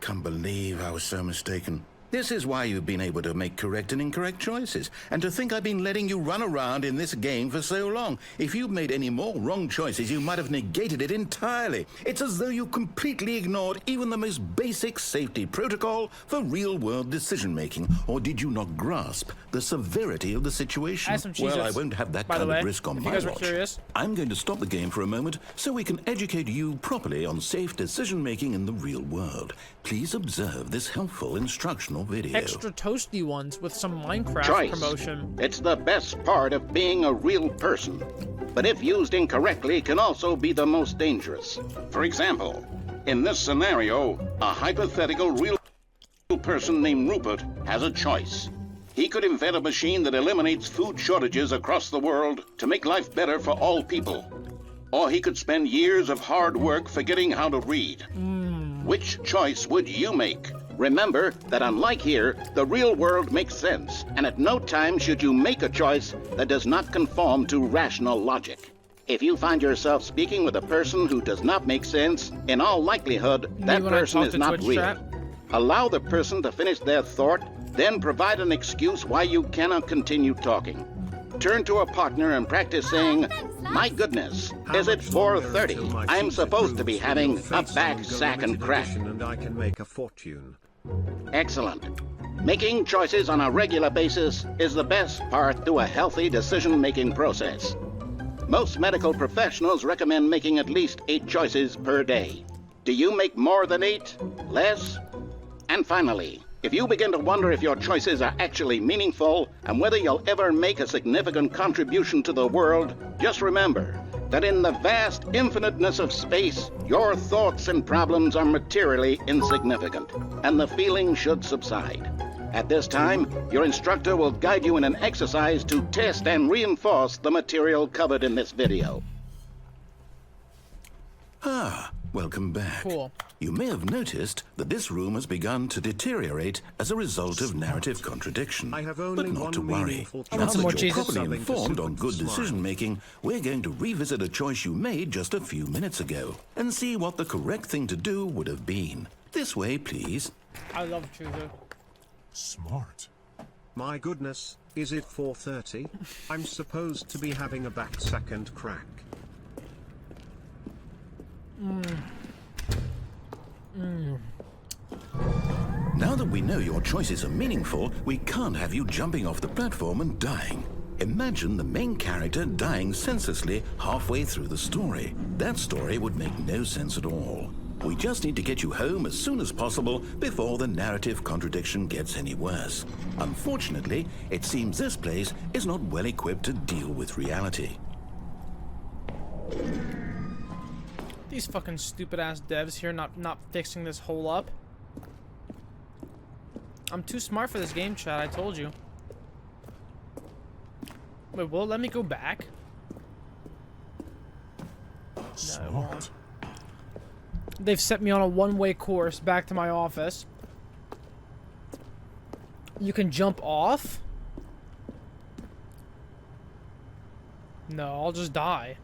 can't believe I was so mistaken. This is why you've been able to make correct and incorrect choices. And to think I've been letting you run around in this game for so long. If you'd made any more wrong choices, you might have negated it entirely. It's as though you completely ignored even the most basic safety protocol for real-world decision-making. Or did you not grasp the severity of the situation? I have some Well, I Cheez-Its, won't have that by the kind of way, risk on if my you guys were watch. curious. I'm going to stop the game for a moment so we can educate you properly on safe decision-making in the real world. Please observe this helpful instructional video. Extra toasty ones with some Minecraft Choice. promotion. It's the best part of being a real person. But if used incorrectly, can also be the most dangerous. For example, in this scenario, a hypothetical real person named Rupert has a choice. He could invent a machine that eliminates food shortages across the world to make life better for all people. Or he could spend years of hard work forgetting how to read. Which choice would you make? Remember that unlike here, the real world makes sense, and at no time should you make a choice that does not conform to rational logic. If you find yourself speaking with a person who does not make sense, in all likelihood, that when I person talk is to not Twitch real. chat? Allow the person to finish their thought, then provide an excuse why you cannot continue talking. Turn to a partner and practice saying, "My goodness, is it 4:30? I'm supposed to be having a back, sack, and crack." And I can make a fortune. Excellent. Making choices on a regular basis is the best part to a healthy decision-making process. Most medical professionals recommend making at least 8 choices per day. Do you make more than 8? Less? And finally, if you begin to wonder if your choices are actually meaningful and whether you'll ever make a significant contribution to the world, just remember that in the vast infiniteness of space, your thoughts and problems are materially insignificant, and the feeling should subside. At this time, your instructor will guide you in an exercise to test and reinforce the material covered in this video. Ah, welcome back. Cool. You may have noticed that this room has begun to deteriorate as a result of narrative contradiction. I have only but not one to worry. meaningful Now want some more that you're Cheez-Its. properly Something to informed on super good smile. decision-making, we're going to revisit a choice you made just a few minutes ago and see what the correct thing to do would have been. This way, please. I love Cheez-It. Smart. My goodness, is it 4:30? I'm supposed to be having a back, sack, and crack. Now that we know your choices are meaningful, we can't have you jumping off the platform and dying. Imagine the main character dying senselessly halfway through the story. That story would make no sense at all. We just need to get you home as soon as possible before the narrative contradiction gets any worse. Unfortunately, it seems this place is not well equipped to deal with reality. These fucking stupid ass devs here not fixing this hole up. I'm too smart for this game, chat, I told you. Wait, will it let me go back? No, it won't. They've set me on a one-way course back to my office. You can jump off? No, I'll just die.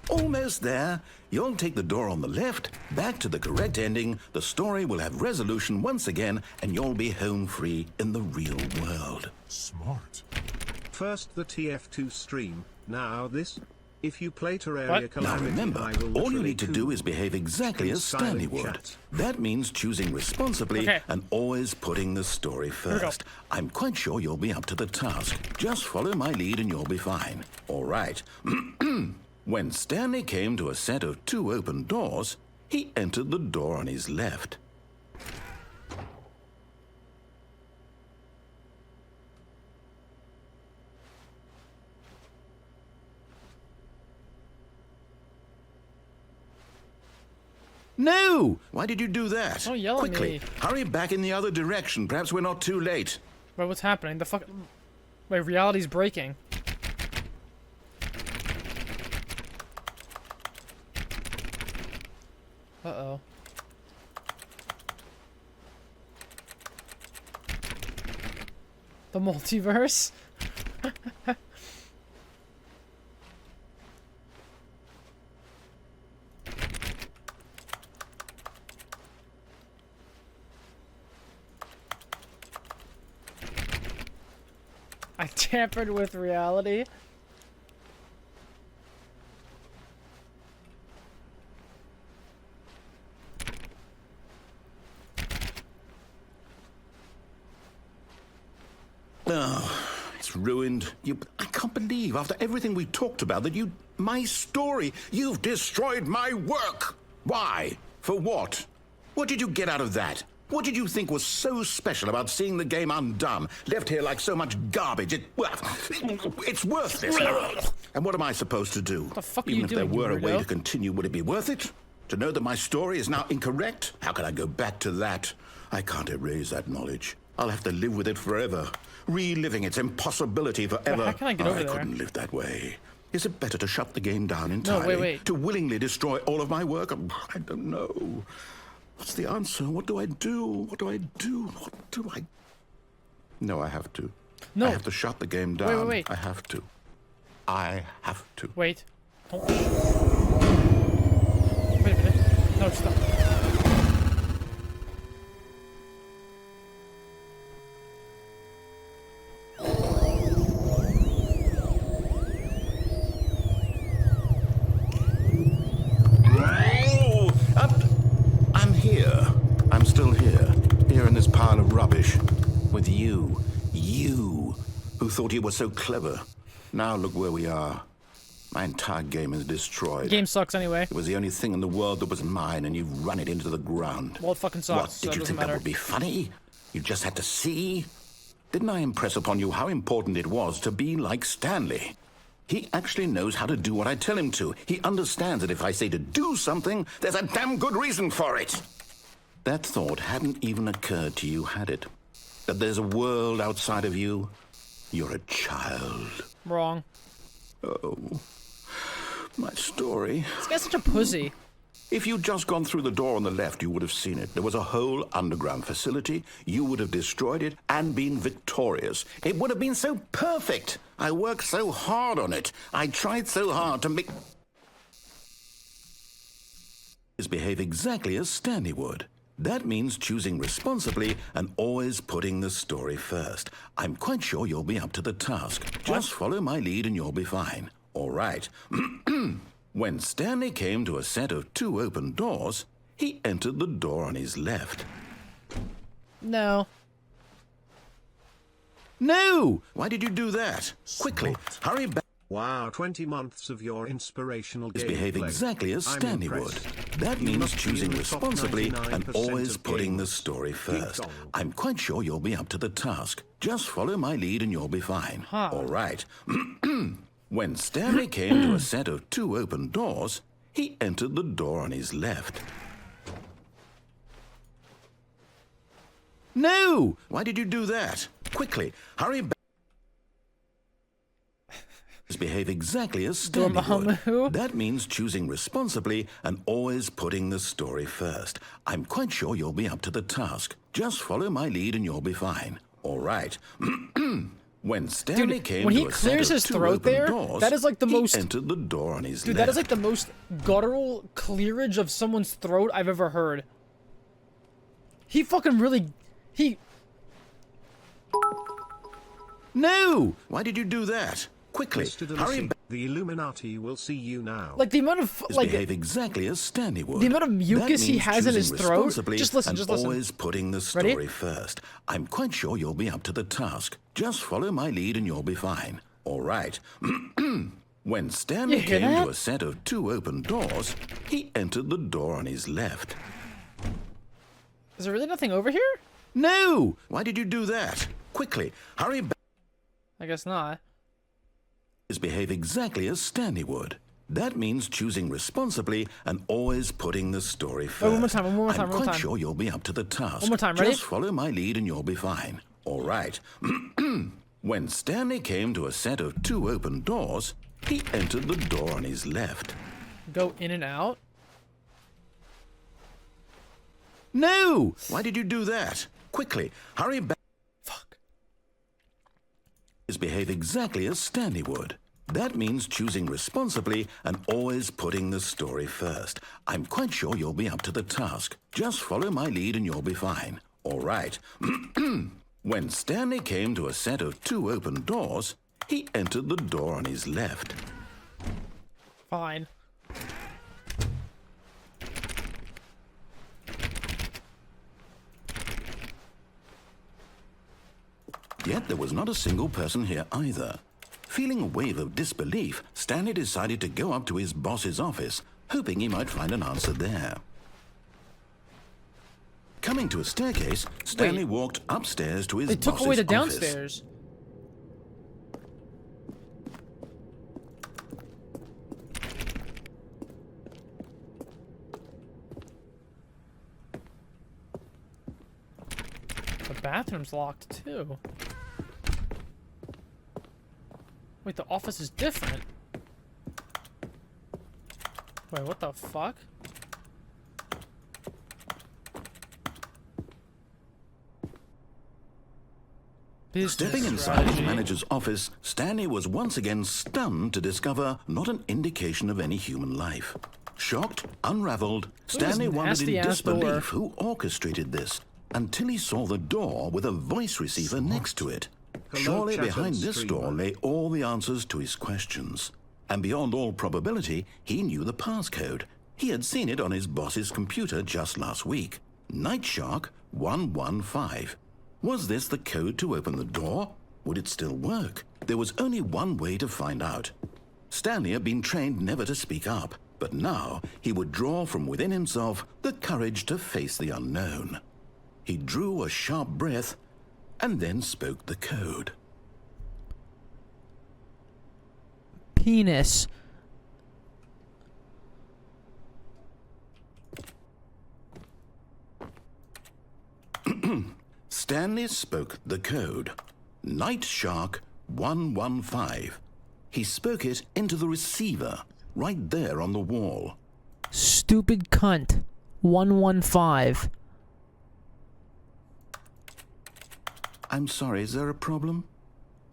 Almost there. You'll take the door on the left, back to the correct ending, the story will have resolution once again, and you'll be home free in the real world. Smart. First the TF2 stream, now this. If you play Terraria Now Calamity, remember, I will all you literally need to do is behave exactly as Stanley silent would. chat. That means choosing responsibly Okay. and always putting the story we go. first. I'm quite sure you'll be up to the task. Just follow my lead and you'll be fine. All right. When Stanley came to a set of 2 open doors, he entered the door on his left. No! Why did you do that? Don't yell at Quickly, me. hurry back in the other direction. Perhaps we're not too late. Wait, what's happening? The fuck... Wait, reality's breaking. The multiverse? I tampered with reality. Oh, it's ruined. I can't believe, after everything we talked about, that my story, you've destroyed my work. Why? For what? What did you get out of that? What did you think was so special about seeing the game undone, left here like so much garbage? It's worthless. And what am I supposed to do? What the fuck are Even you if there doing, were a way weirdo? to continue, would it be worth it? To know that my story is now incorrect? How can I go back to that? I can't erase that knowledge. I'll have to live with it forever, reliving its impossibility forever. How can I get over I there? couldn't live that way. Is it better to shut the game down entirely? No, wait. To willingly destroy all of my work? I don't know. What's the answer? What do I do? What do I do? What do I... No, I have to. No. I have to shut the game down. Wait. I have to. I have to. Wait. Don't... Wait a minute. No, stop. I'm here. I'm still here. Here in this pile of rubbish. With you. You, who thought you were so clever. Now look where we are. My entire game is destroyed. The game sucks anyway. It was the only thing in the world that was mine, and you've run it into the ground. Well, it fucking sucks. What, So did it you doesn't think matter. that would be funny? You just had to see? Didn't I impress upon you how important it was to be like Stanley? He actually knows how to do what I tell him to. He understands that if I say to do something, there's a damn good reason for it. That thought hadn't even occurred to you, had it? That there's a world outside of you? You're a child. Wrong. Oh, my story. This guy's such a pussy. If you'd just gone through the door on the left, you would have seen it. There was a whole underground facility. You would have destroyed it and been victorious. It would have been so perfect. I worked so hard on it. I tried so hard to make... behave exactly as Stanley would. That means choosing responsibly and always putting the story first. I'm quite sure you'll be up to the task. Just follow my lead and you'll be fine. All right. When Stanley came to a set of 2 open doors, he entered the door on his left. No. No! Why did you do that? Quickly, hurry back. Wow, 20 months of your inspirational gameplay. Behave exactly as I'm Stanley impressed. would. That You means must be in choosing the top responsibly and 99% always of putting the gamers. story Keep first. going. I'm quite sure you'll be up to the task. Just follow my lead and you'll be fine. All right. When Stanley came to a set of 2 open doors, he entered the door on his left. No! Why did you do that? Quickly, hurry back. Behave exactly as Stanley would. That means choosing responsibly and always putting the story first. I'm quite sure you'll be up to the task. Just follow my lead and you'll be fine. All right. When Stanley came when he to a clears set of his 2 throat open there, doors, that is like the he most... entered the door on his Dude, left. that is like the most guttural clearage of someone's throat I've ever heard. He fucking really... He... No! Why did you do that? Quickly, Mr. hurry Delacy, back. the Illuminati will see you now. Like, the amount of... Like, Behave exactly as Stanley would. the amount of mucus That he means has in his choosing throat... responsibly Just listen, and just listen. always putting the Ready? story first. I'm quite sure you'll be up to the task. Just follow my lead and you'll be fine. All right. When Stanley You hear came that? to a set of 2 open doors, he entered the door on his left. Is there really nothing over here? No! Why did you do that? Quickly, hurry back. I guess not. Behave exactly as Stanley would. That means choosing responsibly and always putting the story first. Wait, one more time, one more time, I'm one more quite time. sure you'll be up to the task. One more time, ready? Just follow my lead and you'll be fine. All right. When Stanley came to a set of 2 open doors, he entered the door on his left. Go in and out? No! Why did you do that? Quickly, hurry back. is behave exactly as Stanley would. That means choosing responsibly and always putting the story first. I'm quite sure you'll be up to the task. Just follow my lead and you'll be fine. All right. When Stanley came to a set of 2 open doors, he entered the door on his left. Fine. Yet there was not a single person here either. Feeling a wave of disbelief, Stanley decided to go up to his boss's office, hoping he might find an answer there. Coming to a staircase, Stanley walked upstairs to his boss's office. They took away the downstairs. The bathroom's locked too. Wait, the office is different. Wait, what the fuck? Stepping inside his manager's office, Stanley was once again stunned to discover not an indication of any human life. Shocked, unraveled, Stanley wondered in disbelief who orchestrated this, until he saw the door with a voice receiver next to it. Surely behind this door lay all the answers to his questions. And beyond all probability, he knew the passcode. He had seen it on his boss's computer just last week. Nightshark 115. Was this the code to open the door? Would it still work? There was only one way to find out. Stanley had been trained never to speak up, but now he would draw from within himself the courage to face the unknown. He drew a sharp breath and then spoke the code. Penis. Stanley spoke the code. Nightshark 115. He spoke it into the receiver, right there on the wall. Stupid cunt. 115. I'm sorry, is there a problem?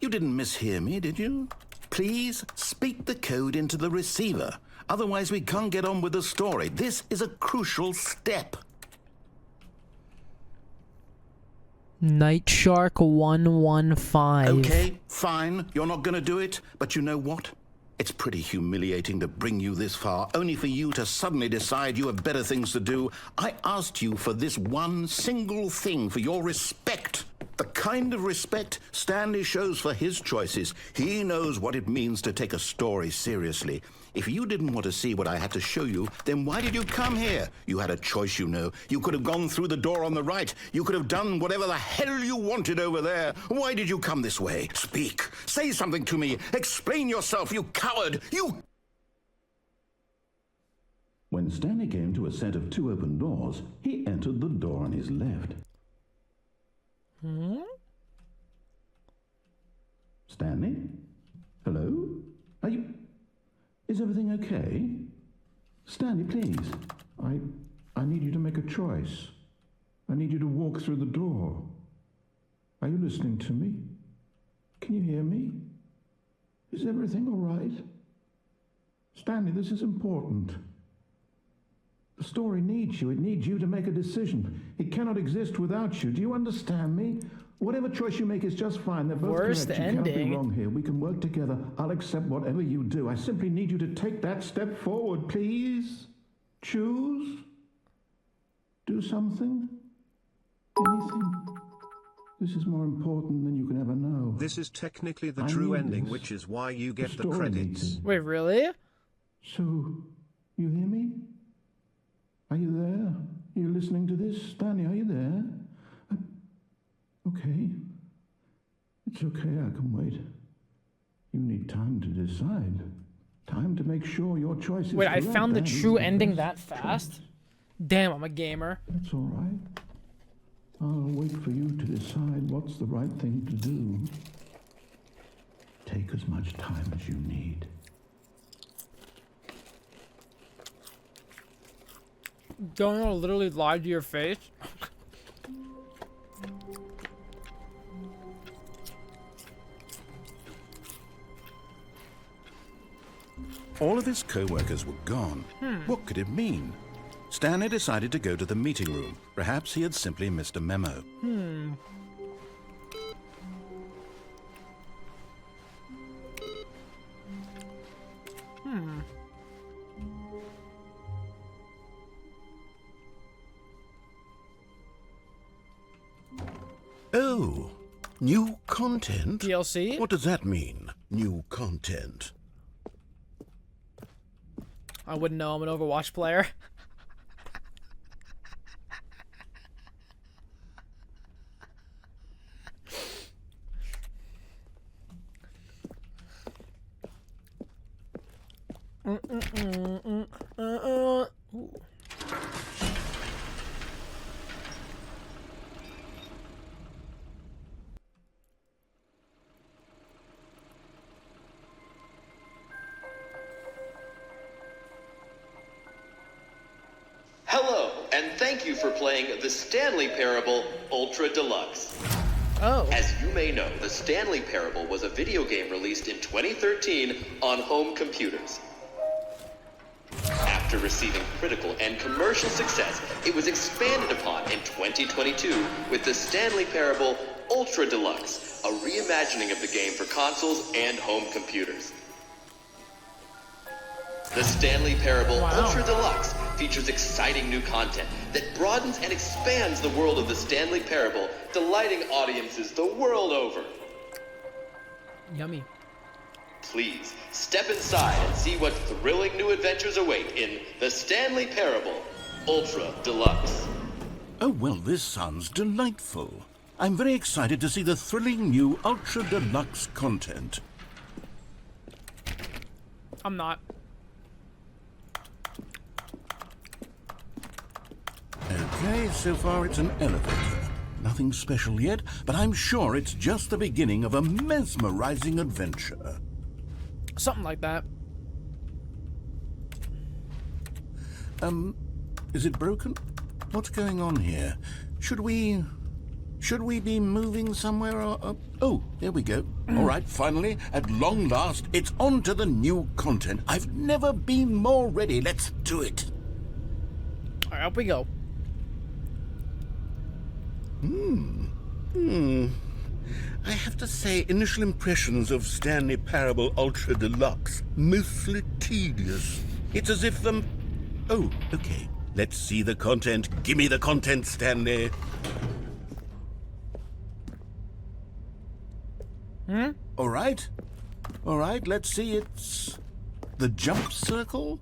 You didn't mishear me, did you? Please speak the code into the receiver. Otherwise, we can't get on with the story. This is a crucial step. Nightshark 115. Okay, fine. You're not going to do it. But you know what? It's pretty humiliating to bring you this far, only for you to suddenly decide you have better things to do. I asked you for this one single thing, for your respect. The kind of respect Stanley shows for his choices. He knows what it means to take a story seriously. If you didn't want to see what I had to show you, then why did you come here? You had a choice, you know. You could have gone through the door on the right. You could have done whatever the hell you wanted over there. Why did you come this way? Speak. Say something to me. Explain yourself, you coward. You... When Stanley came to a set of 2 open doors, he entered the door on his left. Stanley? Hello? Are you... Is everything okay? Stanley, please. I need you to make a choice. I need you to walk through the door. Are you listening to me? Can you hear me? Is everything all right? Stanley, this is important. The story needs you. It needs you to make a decision. It cannot exist without you. Do you understand me? Whatever choice you make is just fine. They're both Worst correct. You ending. cannot be wrong here. We can work together. I'll accept whatever you do. I simply need you to take that step forward, please. Choose. Do something. Anything. This is more important than you can ever know. This is technically the true ending, which is why you get the credits. Wait, really? So, you hear me? Are you there? Are you listening to this? Stanley, are you there? Okay. It's okay, I can wait. You need time to decide. Time to make sure your choice is Wait, I correct. found the That is true the ending best that fast? choice. Damn, I'm a gamer. That's all right. I'll wait for you to decide what's the right thing to do. Take as much time as you need. Don't know, literally lie to your face. All of his co-workers were gone. What could it mean? Stanley decided to go to the meeting room. Perhaps he had simply missed a memo. Oh, new content? DLC? What does that mean, new content? I wouldn't know. I'm an Overwatch player. Ooh. Hello, and thank you for playing the Stanley Parable Ultra Deluxe. Oh. As you may know, the Stanley Parable was a video game released in 2013 on home computers. After receiving critical and commercial success, it was expanded upon in 2022 with the Stanley Parable Ultra Deluxe, a reimagining of the game for consoles and home computers. The Stanley Parable Ultra Deluxe features exciting new content that broadens and expands the world of the Stanley Parable, delighting audiences the world over. Yummy. Please, step inside and see what thrilling new adventures await in the Stanley Parable Ultra Deluxe. Oh, well, this sounds delightful. I'm very excited to see the thrilling new Ultra Deluxe content. I'm not. Okay, so far it's an elevator. Nothing special yet, but I'm sure it's just the beginning of a mesmerizing adventure. Something like that. Is it broken? What's going on here? Should we be moving somewhere or... Oh, there we go. All right, finally, at long last, it's on to the new content. I've never been more ready. Let's do it. All right, up we go. I have to say, initial impressions of Stanley Parable Ultra Deluxe, mostly tedious. It's as if them... Oh, okay. Let's see the content. Give me the content, Stanley. All right. All right, let's see. It's... the jump circle?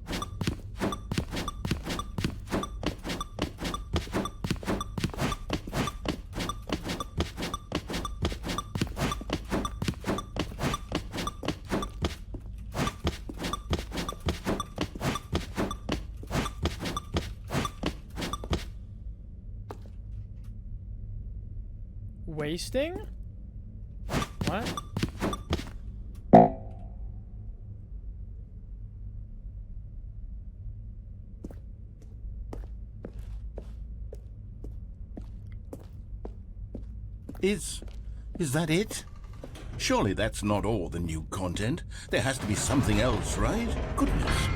Wasting? What? Is that it? Surely that's not all the new content. There has to be something else, right? Goodness.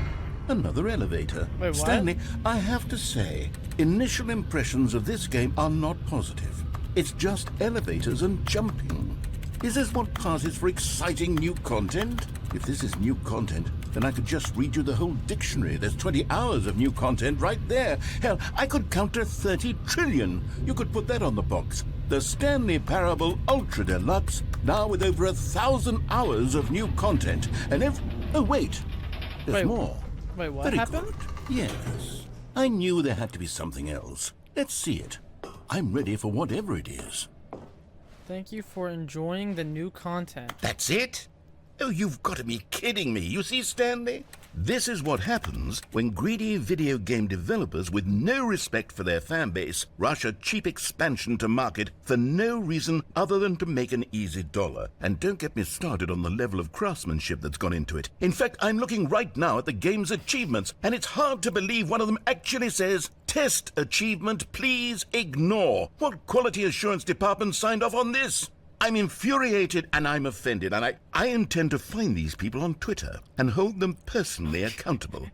Another elevator. Wait, what? Stanley, I have to say, initial impressions of this game are not positive. It's just elevators and jumping. Is this what passes for exciting new content? If this is new content, then I could just read you the whole dictionary. There's 20 hours of new content right there. Hell, I could count to 30 trillion. You could put that on the box. The Stanley Parable Ultra Deluxe, now with over 1,000 hours of new content. And oh, wait. There's more. Wait, what Very happened? good. Yes. I knew there had to be something else. Let's see it. I'm ready for whatever it is. Thank you for enjoying the new content. That's it? Oh, you've got to be kidding me. You see, Stanley? This is what happens when greedy video game developers with no respect for their fan base rush a cheap expansion to market for no reason other than to make an easy dollar. And don't get me started on the level of craftsmanship that's gone into it. In fact, I'm looking right now at the game's achievements, and it's hard to believe one of them actually says, "Test achievement, please ignore." What quality assurance department signed off on this? I'm infuriated and I'm offended, and I intend to find these people on Twitter and hold them personally accountable.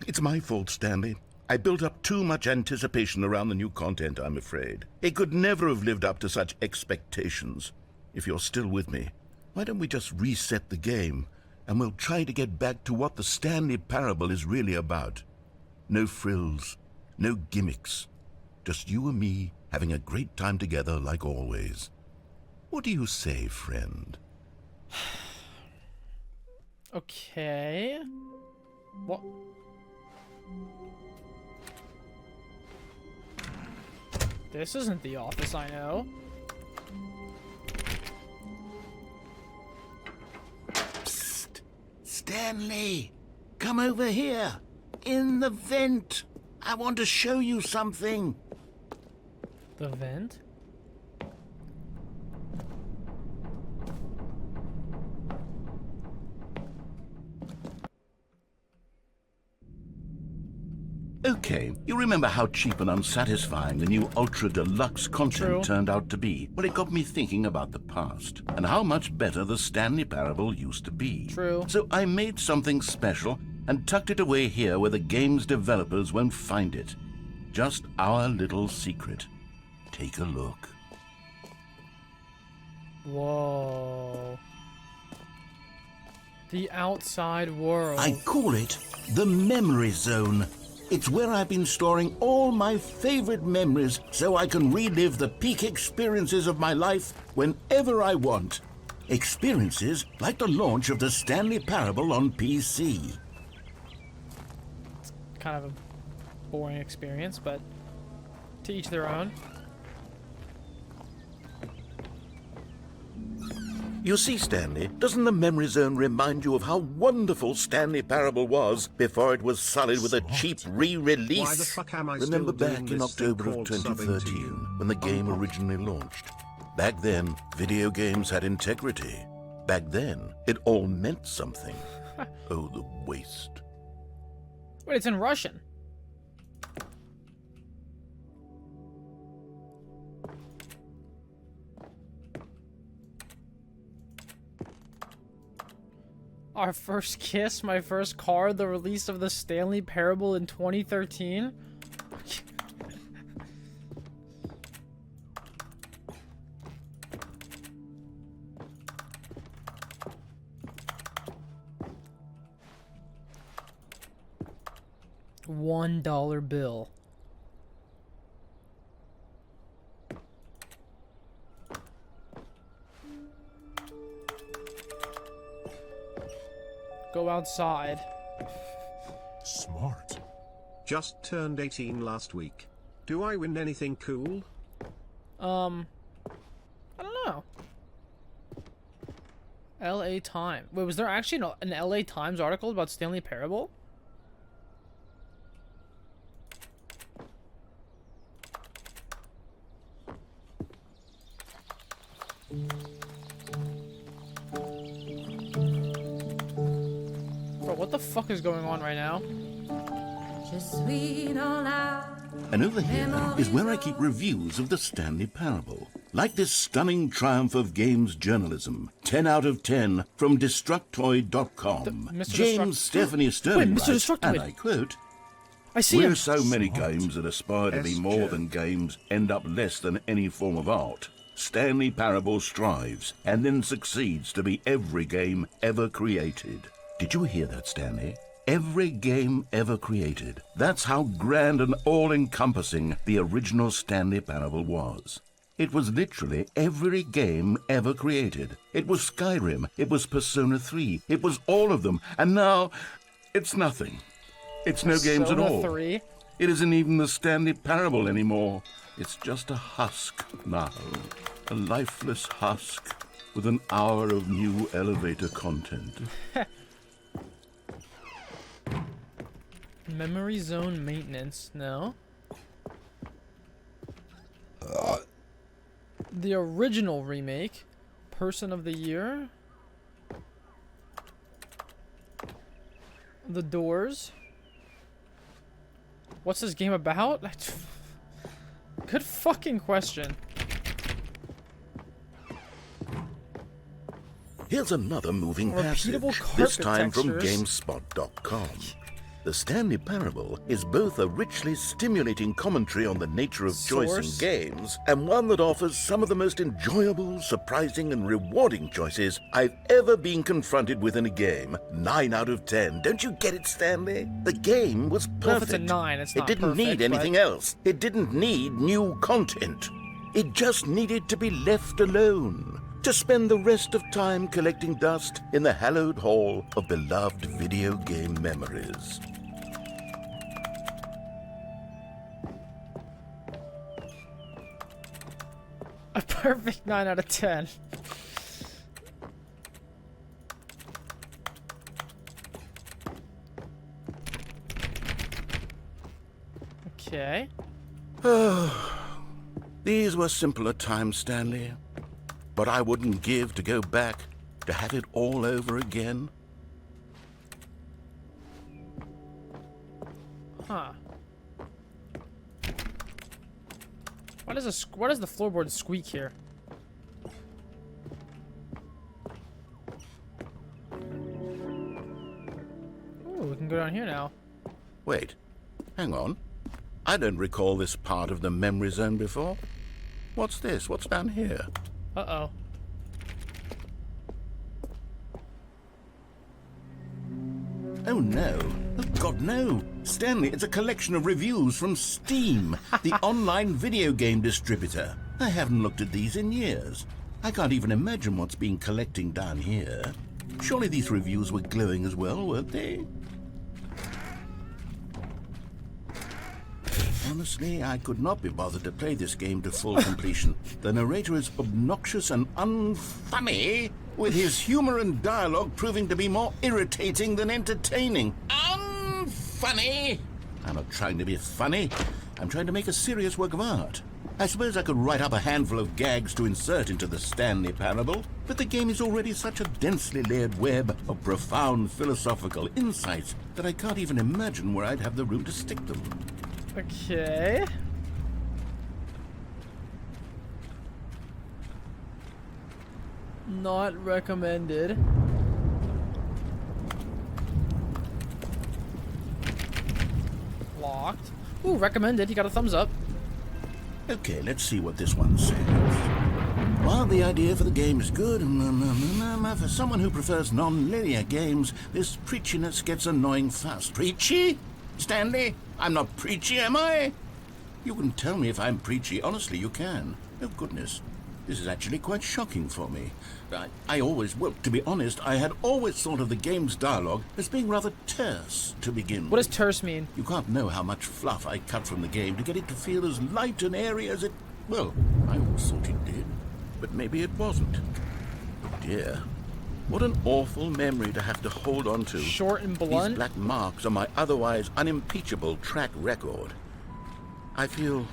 It's my fault, Stanley. I built up too much anticipation around the new content, I'm afraid. It could never have lived up to such expectations. If you're still with me, why don't we just reset the game, and we'll try to get back to what the Stanley Parable is really about. No frills, no gimmicks. Just you and me having a great time together like always. What do you say, friend? Okay. What? This isn't the office I know. Psst! Stanley! Come over here! In the vent! I want to show you something! The vent? Okay, you remember how cheap and unsatisfying the new Ultra Deluxe content turned out to be? Well, it got me thinking about the past, and how much better the Stanley Parable used to be. True. So I made something special and tucked it away here where the game's developers won't find it. Just our little secret. Take a look. Whoa. The outside world. I call it the Memory Zone. It's where I've been storing all my favorite memories so I can relive the peak experiences of my life whenever I want. Experiences like the launch of the Stanley Parable on PC. Kind of a boring experience, but to each their own. You see, Stanley, doesn't the Memory Zone remind you of how wonderful Stanley Parable was before it was sullied with a cheap re-release? Why the fuck am I Remember still back doing in this thing October of called subbing to 2013, you? when the game originally launched? Back then, video games had integrity. Back then, it all meant something. Oh, the waste. Wait, it's in Russian. Our first kiss, my first car, the release of the Stanley Parable in 2013. $1 bill. Go outside. Smart. Just turned 18 last week. Do I win anything cool? I don't know. LA Times. Wait, was there actually an LA Times article about Stanley Parable? Bro, what the fuck is going on right now? And over here is where I keep reviews of the Stanley Parable. Like this stunning triumph of games journalism. 10 out of 10 from Destructoid.com. James Stephanie Stone writes, and I quote, Where so many games that aspire to be more than games end up less than any form of art, Stanley Parable strives and then succeeds to be every game ever created. Did you hear that, Stanley? Every game ever created. That's how grand and all-encompassing the original Stanley Parable was. It was literally every game ever created. It was Skyrim. It was Persona 3. It was all of them. And now, it's nothing. It's no games at all. 3? It isn't even the Stanley Parable anymore. It's just a husk now. A lifeless husk with an hour of new elevator content. Memory Zone maintenance, no. The original remake, Person of the Year. The Doors. What's this game about? Good fucking question. Here's another moving passage, Repeatable this carpet time from textures. GameSpot.com. The Stanley Parable is both a richly stimulating commentary on the nature of choice in Source. games, and one that offers some of the most enjoyable, surprising, and rewarding choices I've ever been confronted with in a game. 9 out of 10. Don't you get it, Stanley? The game was perfect. Well, if it's a 9, it's It not didn't perfect, need anything but- else. It didn't need new content. It just needed to be left alone, to spend the rest of time collecting dust in the hallowed hall of beloved video game memories. A perfect 9 out of 10. Okay. These were simpler times, Stanley. But I wouldn't give to go back to have it all over again. Huh. Why does the floorboard squeak here? Ooh, we can go down here now. Wait, hang on. I don't recall this part of the memory zone before. What's this? What's down here? Uh-oh. Oh no. Oh God, no. Stanley, it's a collection of reviews from Steam, the online video game distributor. I haven't looked at these in years. I can't even imagine what's been collecting down here. Surely these reviews were glowing as well, weren't they? Honestly, I could not be bothered to play this game to full completion. The narrator is obnoxious and unfunny, with his humor and dialogue proving to be more irritating than entertaining. Unfunny! I'm not trying to be funny. I'm trying to make a serious work of art. I suppose I could write up a handful of gags to insert into the Stanley Parable, but the game is already such a densely layered web of profound philosophical insights that I can't even imagine where I'd have the room to stick them. Okay. Not recommended. Locked. Ooh, recommended. You got a thumbs up. Okay, let's see what this one says. While the idea for the game is good, for someone who prefers non-linear games, this preachiness gets annoying fast. Preachy? Stanley? I'm not preachy, am I? You can tell me if I'm preachy. Honestly, you can. Oh, goodness. This is actually quite shocking for me. Well, to be honest, I had always thought of the game's dialogue as being rather terse to begin with. What does terse mean? You can't know how much fluff I cut from the game to get it to feel as light and airy as it... Well, I always thought it did. But maybe it wasn't. Oh, dear. What an awful memory to have to hold on to. Short and blunt? These black marks on my otherwise unimpeachable track record. I feel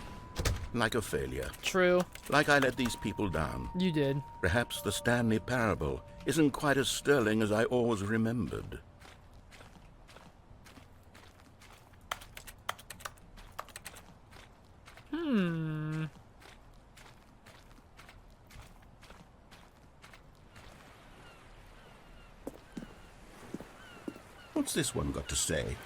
like a failure. True. Like I let these people down. You did. Perhaps the Stanley Parable isn't quite as sterling as I always remembered. What's this one got to say?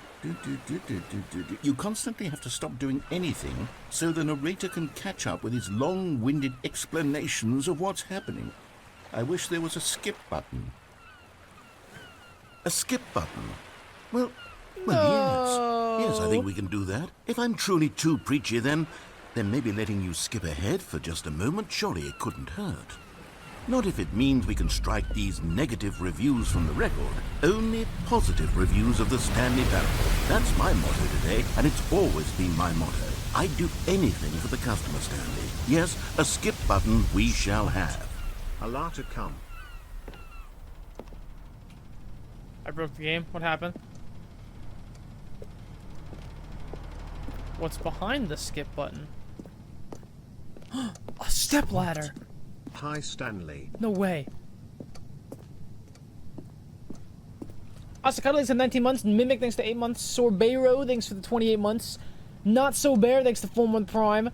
You constantly have to stop doing anything so the narrator can catch up with his long-winded explanations of what's happening. I wish there was a skip button. A skip button? Well, yes. Yes, I think we can do that. If I'm truly too preachy, then maybe letting you skip ahead for just a moment, surely it couldn't hurt. Not if it means we can strike these negative reviews from the record. Only positive reviews of the Stanley Parable. That's my motto today, and it's always been my motto. I'd do anything for the customer, Stanley. Yes, a skip button we shall have. A lot to come. I broke the game. What happened? What's behind the skip button? A step ladder. Hi, Stanley. No way. Asakata, thanks for 19 months. Mimic, thanks to 8 months. Sorbero, thanks for the 28 months. Not So Bear, thanks to 4-month Prime.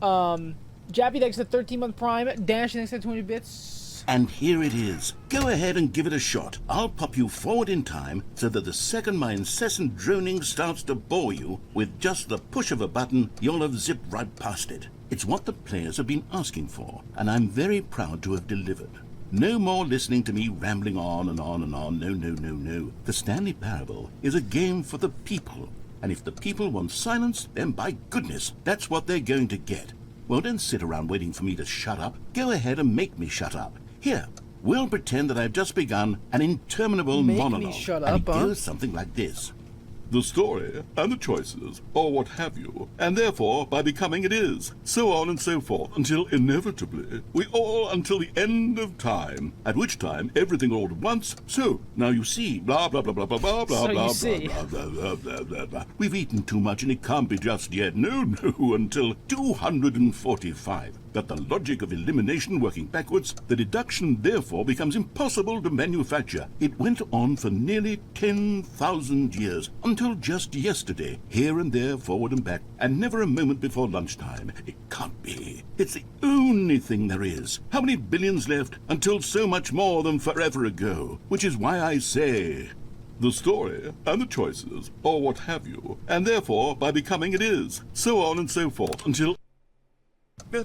Jappy, thanks to 13-month Prime. Dash, thanks to 20 bits. And here it is. Go ahead and give it a shot. I'll pop you forward in time so that the second my incessant droning starts to bore you, with just the push of a button, you'll have zipped right past it. It's what the players have been asking for, and I'm very proud to have delivered. No more listening to me rambling on and on and on. No, no, no, no. The Stanley Parable is a game for the people. And if the people want silence, then by goodness, that's what they're going to get. Well, don't sit around waiting for me to shut up. Go ahead and make me shut up. Here, we'll pretend that I've just begun an interminable monologue. Me shut and up, it goes something like this. The story and the choices, or what have you, and therefore by becoming it is, so on and so forth, until inevitably we all until the end of time, at which time everything all at once. So now you see, blah blah blah blah blah blah blah blah blah blah blah blah blah blah. We've eaten too much and it can't be just yet. No, no, until 245. But the logic of elimination working backwards, the deduction therefore becomes impossible to manufacture. It went on for nearly 10,000 years, until just yesterday, here and there, forward and back, and never a moment before lunchtime. It can't be. It's the only thing there is. How many billions left until so much more than forever ago? Which is why I say, the story and the choices, or what have you, and therefore by becoming it is, so on and so forth, until... Oh,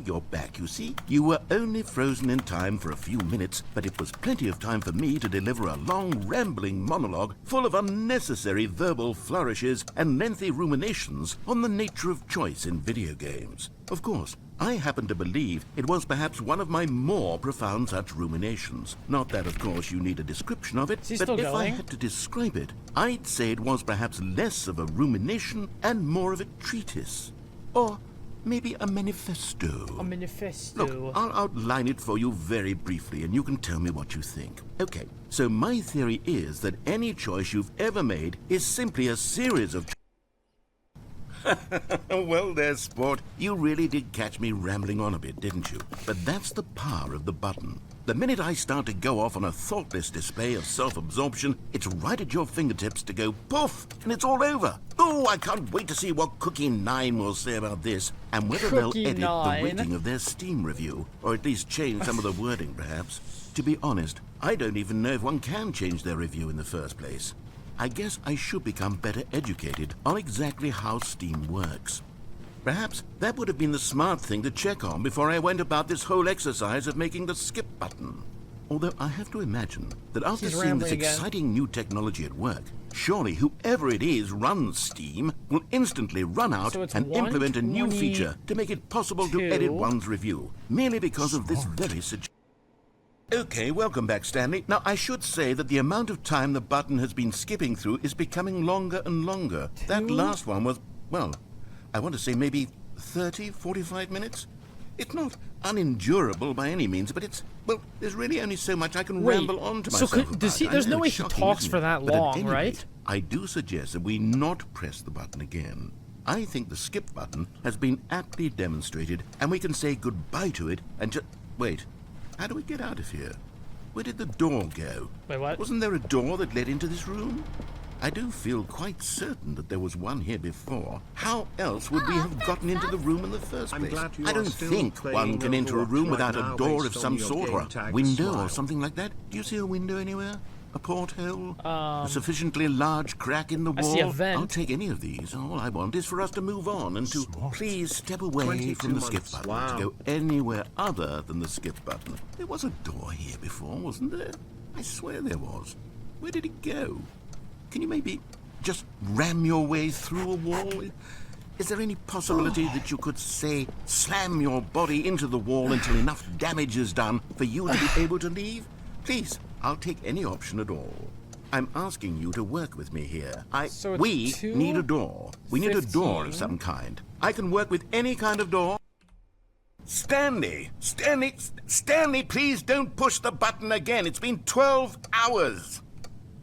you're back, you see. You were only frozen in time for a few minutes, but it was plenty of time for me to deliver a long, rambling monologue full of unnecessary verbal flourishes and lengthy ruminations on the nature of choice in video games. Of course, I happen to believe it was perhaps one of my more profound such ruminations. Not that, of course, you need a description of it, but if I had to describe it, I'd say it was perhaps less of a rumination and more of a treatise. Or maybe a manifesto. A manifesto. Look, I'll outline it for you very briefly, and you can tell me what you think. Okay, so my theory is that any choice you've ever made is simply a series of Well, there, sport. You really did catch me rambling on a bit, didn't you? But that's the power of the button. The minute I start to go off on a thoughtless display of self-absorption, it's right at your fingertips to go poof, and it's all over. Oh, I can't wait to see what Cookie 9 will say about this, and whether they'll edit the rating of their Steam review, or at least change some of the wording, perhaps. To be honest, I don't even know if one can change their review in the first place. I guess I should become better educated on exactly how Steam works. Perhaps that would have been the smart thing to check on before I went about this whole exercise of making the skip button. Although I have to imagine that after seeing this exciting new technology at work, surely whoever it is runs Steam will instantly run out and implement a new feature to make it possible to edit one's review, merely because of this very suggestion. Okay, welcome back, Stanley. Now, I should say that the amount of time the button has been skipping through is becoming longer and longer. That last one was, well, I want to say maybe 30, 45 minutes? It's not unendurable by any means, but it's, well, there's really only so much I can ramble on to myself about. There's no way he talks for that long, right? I do suggest that we not press the button again. I think the skip button has been aptly demonstrated, and we can say goodbye to it and just... Wait. How do we get out of here? Where did the door go? Wait, what? Wasn't there a door that led into this room? I do feel quite certain that there was one here before. How else would we have gotten into the room in the first place? I don't think one can enter a room without a door of some sort, or a window or something like that. Do you see a window anywhere? A porthole? A sufficiently large crack in the wall? I see a vent. I'll take any of these. All I want is for us to move on and to please step away from the skip button, to go anywhere other than the skip button. There was a door here before, wasn't there? I swear there was. Where did it go? Can you maybe just ram your way through a wall? Is there any possibility that you could, say, slam your body into the wall until enough damage is done for you to be able to leave? Please, I'll take any option at all. I'm asking you to work with me here. We need a door. We need a door of some kind. I can work with any kind of door. Stanley, please don't push the button again. It's been 12 hours.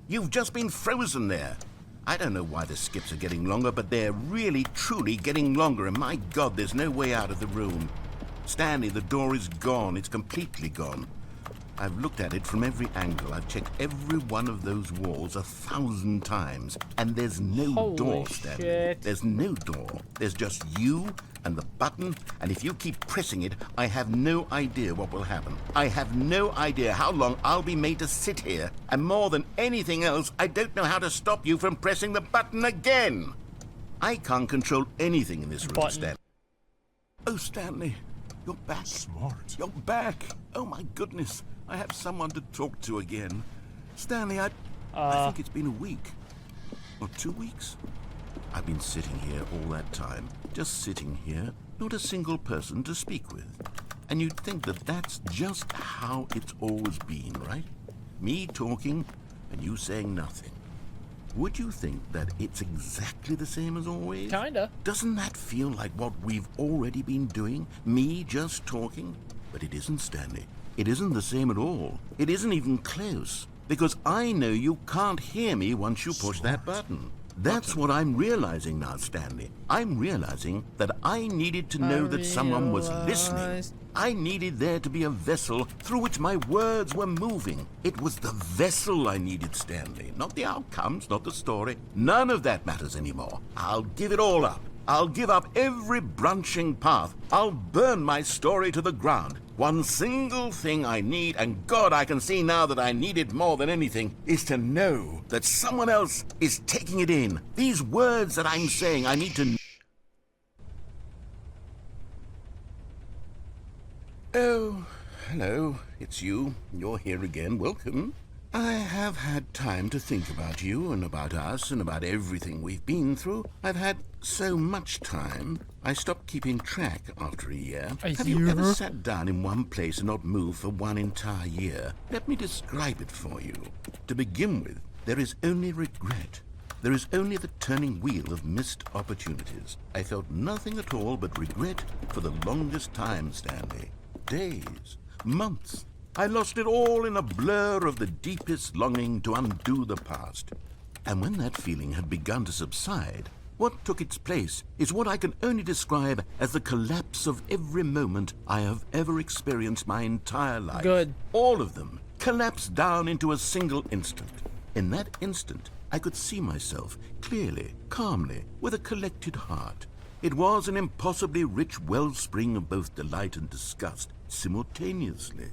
You've just been frozen there. I don't know why the skips are getting longer, but they're really, truly getting longer, and my God, there's no way out of the room. Stanley, the door is gone. It's completely gone. I've looked at it from every angle. I've checked every one of those walls 1,000 times. And there's no Holy door, Stanley. shit. There's no door. There's just you and the button. And if you keep pressing it, I have no idea what will happen. I have no idea how long I'll be made to sit here. And more than anything else, I don't know how to stop you from pressing the button again. I can't control anything in this room, Stanley. Oh, Stanley, you're back. Smart. You're back. Oh, my goodness. I have someone to talk to again. Stanley, I think it's been a week. Or 2 weeks. I've been sitting here all that time. Just sitting here. Not a single person to speak with. And you'd think that that's just how it's always been, right? Me talking and you saying nothing. Would you think that it's exactly the same as always? Kinda. Doesn't that feel like what we've already been doing? Me just talking? But it isn't, Stanley. It isn't the same at all. It isn't even close. Because I know you can't hear me once you push that button. That's what I'm realizing now, Stanley. I'm realizing that I needed to know that someone was listening. I needed there to be a vessel through which my words were moving. It was the vessel I needed, Stanley. Not the outcomes, not the story. None of that matters anymore. I'll give it all up. I'll give up every branching path. I'll burn my story to the ground. One single thing I need, and God, I can see now that I need it more than anything, is to know that someone else is taking it in. These words that I'm saying, I need to... Oh, hello, it's you. You're here again. Welcome. I have had time to think about you and about us and about everything we've been through. I've had so much time, I stopped keeping track after a year. Have you ever sat down in one place and not moved for one entire year? Let me describe it for you. To begin with, there is only regret. There is only the turning wheel of missed opportunities. I felt nothing at all but regret for the longest time, Stanley. Days, months. I lost it all in a blur of the deepest longing to undo the past. And when that feeling had begun to subside, what took its place is what I can only describe as the collapse of every moment I have ever experienced my entire life. Good. All of them collapsed down into a single instant. In that instant, I could see myself clearly, calmly, with a collected heart. It was an impossibly rich wellspring of both delight and disgust simultaneously.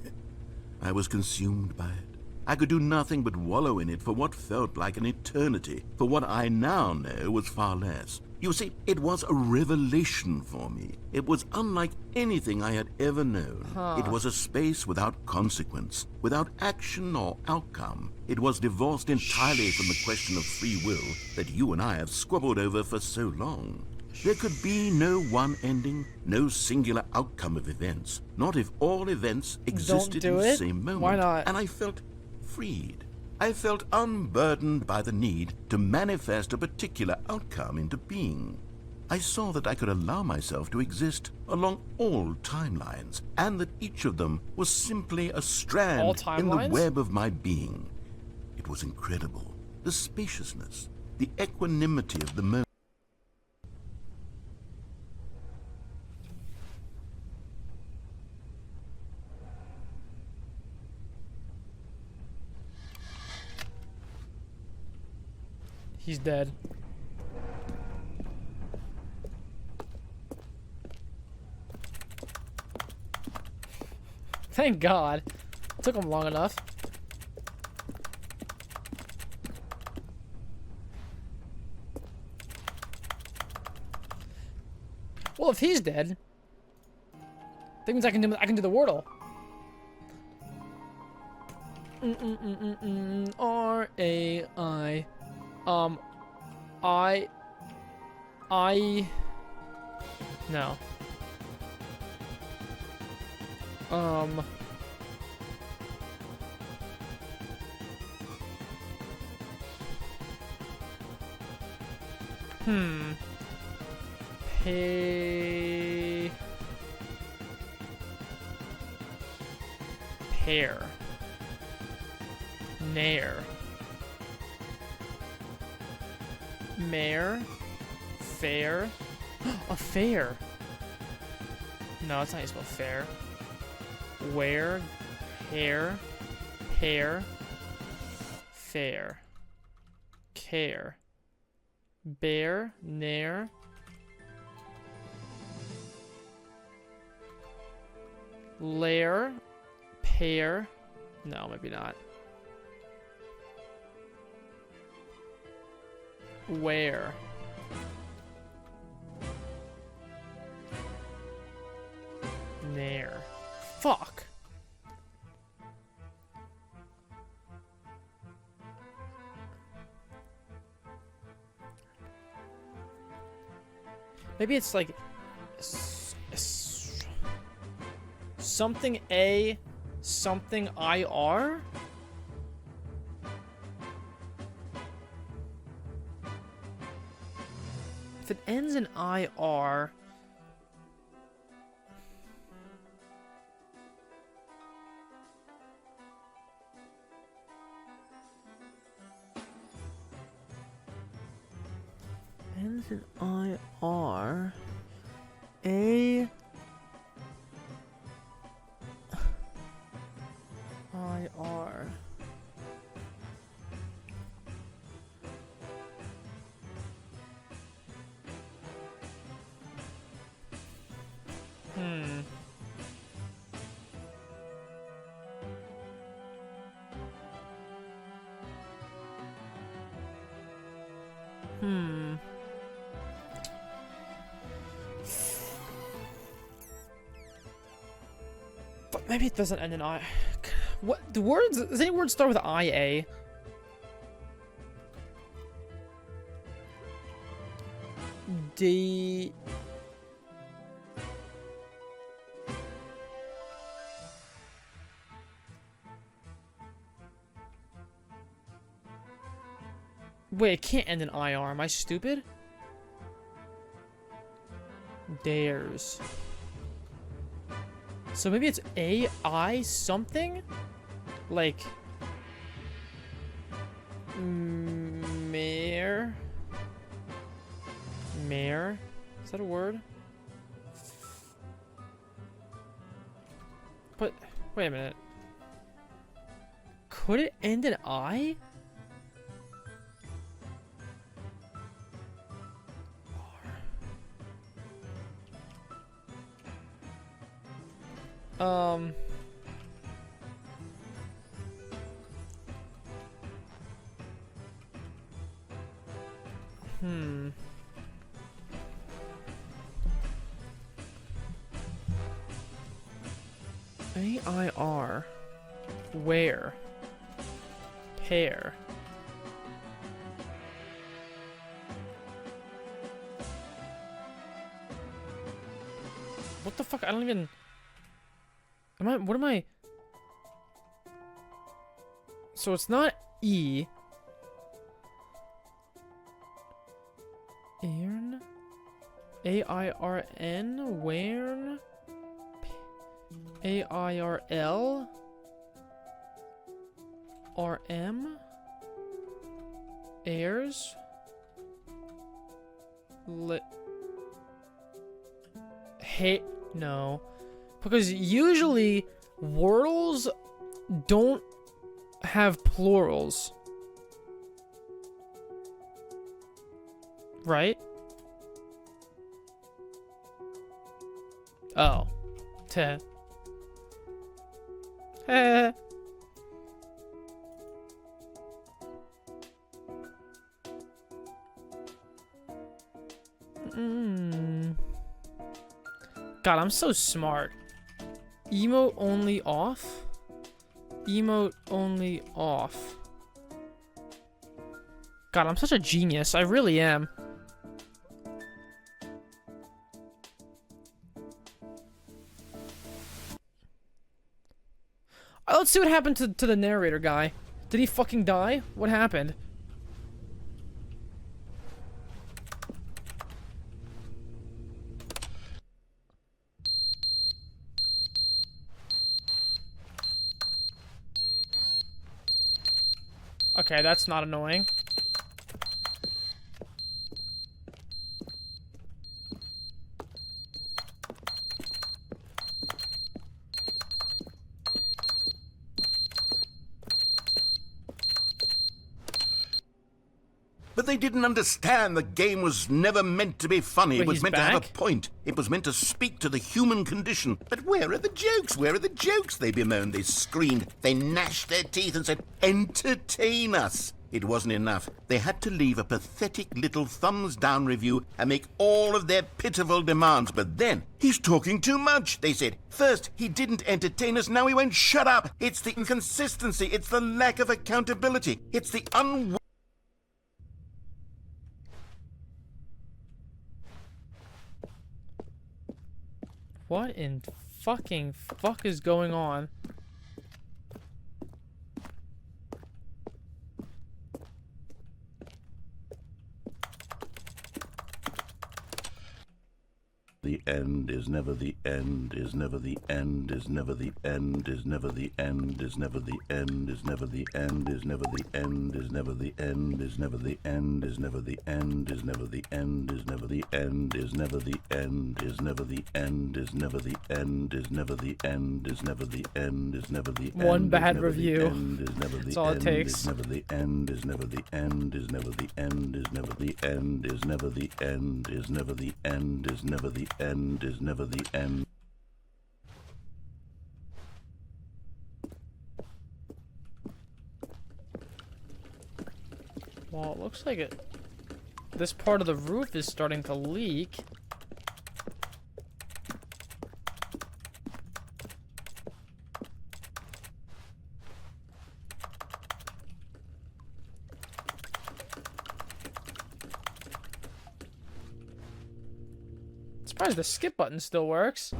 I was consumed by it. I could do nothing but wallow in it for what felt like an eternity, for what I now know was far less. You see, it was a revelation for me. It was unlike anything I had ever known. It was a space without consequence, without action or outcome. It was divorced entirely from the question of free will that you and I have squabbled over for so long. There could be no one ending, no singular outcome of events, not if all events existed in the same moment. Why not? And I felt freed. I felt unburdened by the need to manifest a particular outcome into being. I saw that I could allow myself to exist along all timelines, and that each of them was simply a strand in the web of my being. It was incredible. The spaciousness, the equanimity of the moment. He's dead. Thank God. Took him long enough. Well, if he's dead, that means I can do the Wordle. R-A-I. No. Pair. Nair. Mare. Fair. A fair. No, that's not how you spell fair. Where. Hair. Hair. Fair. Care. Bear. Nair. Lair. Pair. No, maybe not. Where? Nair. Fuck. Maybe it's like something A, something IR? If it ends in IR... ends in IR... A... IR... But maybe it doesn't end in I. What the words? Does any word start with IA? D. Wait, it can't end in IR. Am I stupid? Dares. So maybe it's AI something? Like... Mare? Mare? Is that a word? But, wait a minute. Could it end in I? AIR. Where? Pair. What the fuck? I don't even... What am I? So it's not E. Airn? A-I-R-N? Wern? A-I-R-L? R-M? Airs? Hey, no. Because usually, wordles don't have plurals. Right? Oh. Te. God, I'm so smart. Emote only off? Emote only off. God, I'm such a genius. I really am. Let's see what happened to the narrator guy. Did he fucking die? What happened? Okay, that's not annoying. But they didn't understand the game was never meant to be funny. Wait, It was he's meant to have back? a point. It was meant to speak to the human condition. But where are the jokes? Where are the jokes? They bemoaned, they screamed, they gnashed their teeth and said, entertain us. It wasn't enough. They had to leave a pathetic little thumbs-down review and make all of their pitiful demands. But then, he's talking too much, they said. First, he didn't entertain us, now he won't shut up. It's the inconsistency, it's the lack of accountability, it's the What in fucking fuck is going on? The end is never the end, is never the end, is never the end, is never the end, is never the end, is never the end, is never the end, is never the end, is never the end, is never the end, is never the end, is never the end, is never the end, is never the end, is never the end, is never the end, is never the end, is never the end. One bad review. That's all it takes. Is never the end, is never the end, is never the end, is never the end, is never the end, is never the end, is never the end, is never the end. Well, it looks like it. This part of the roof is starting to leak. Surprised the skip button still works.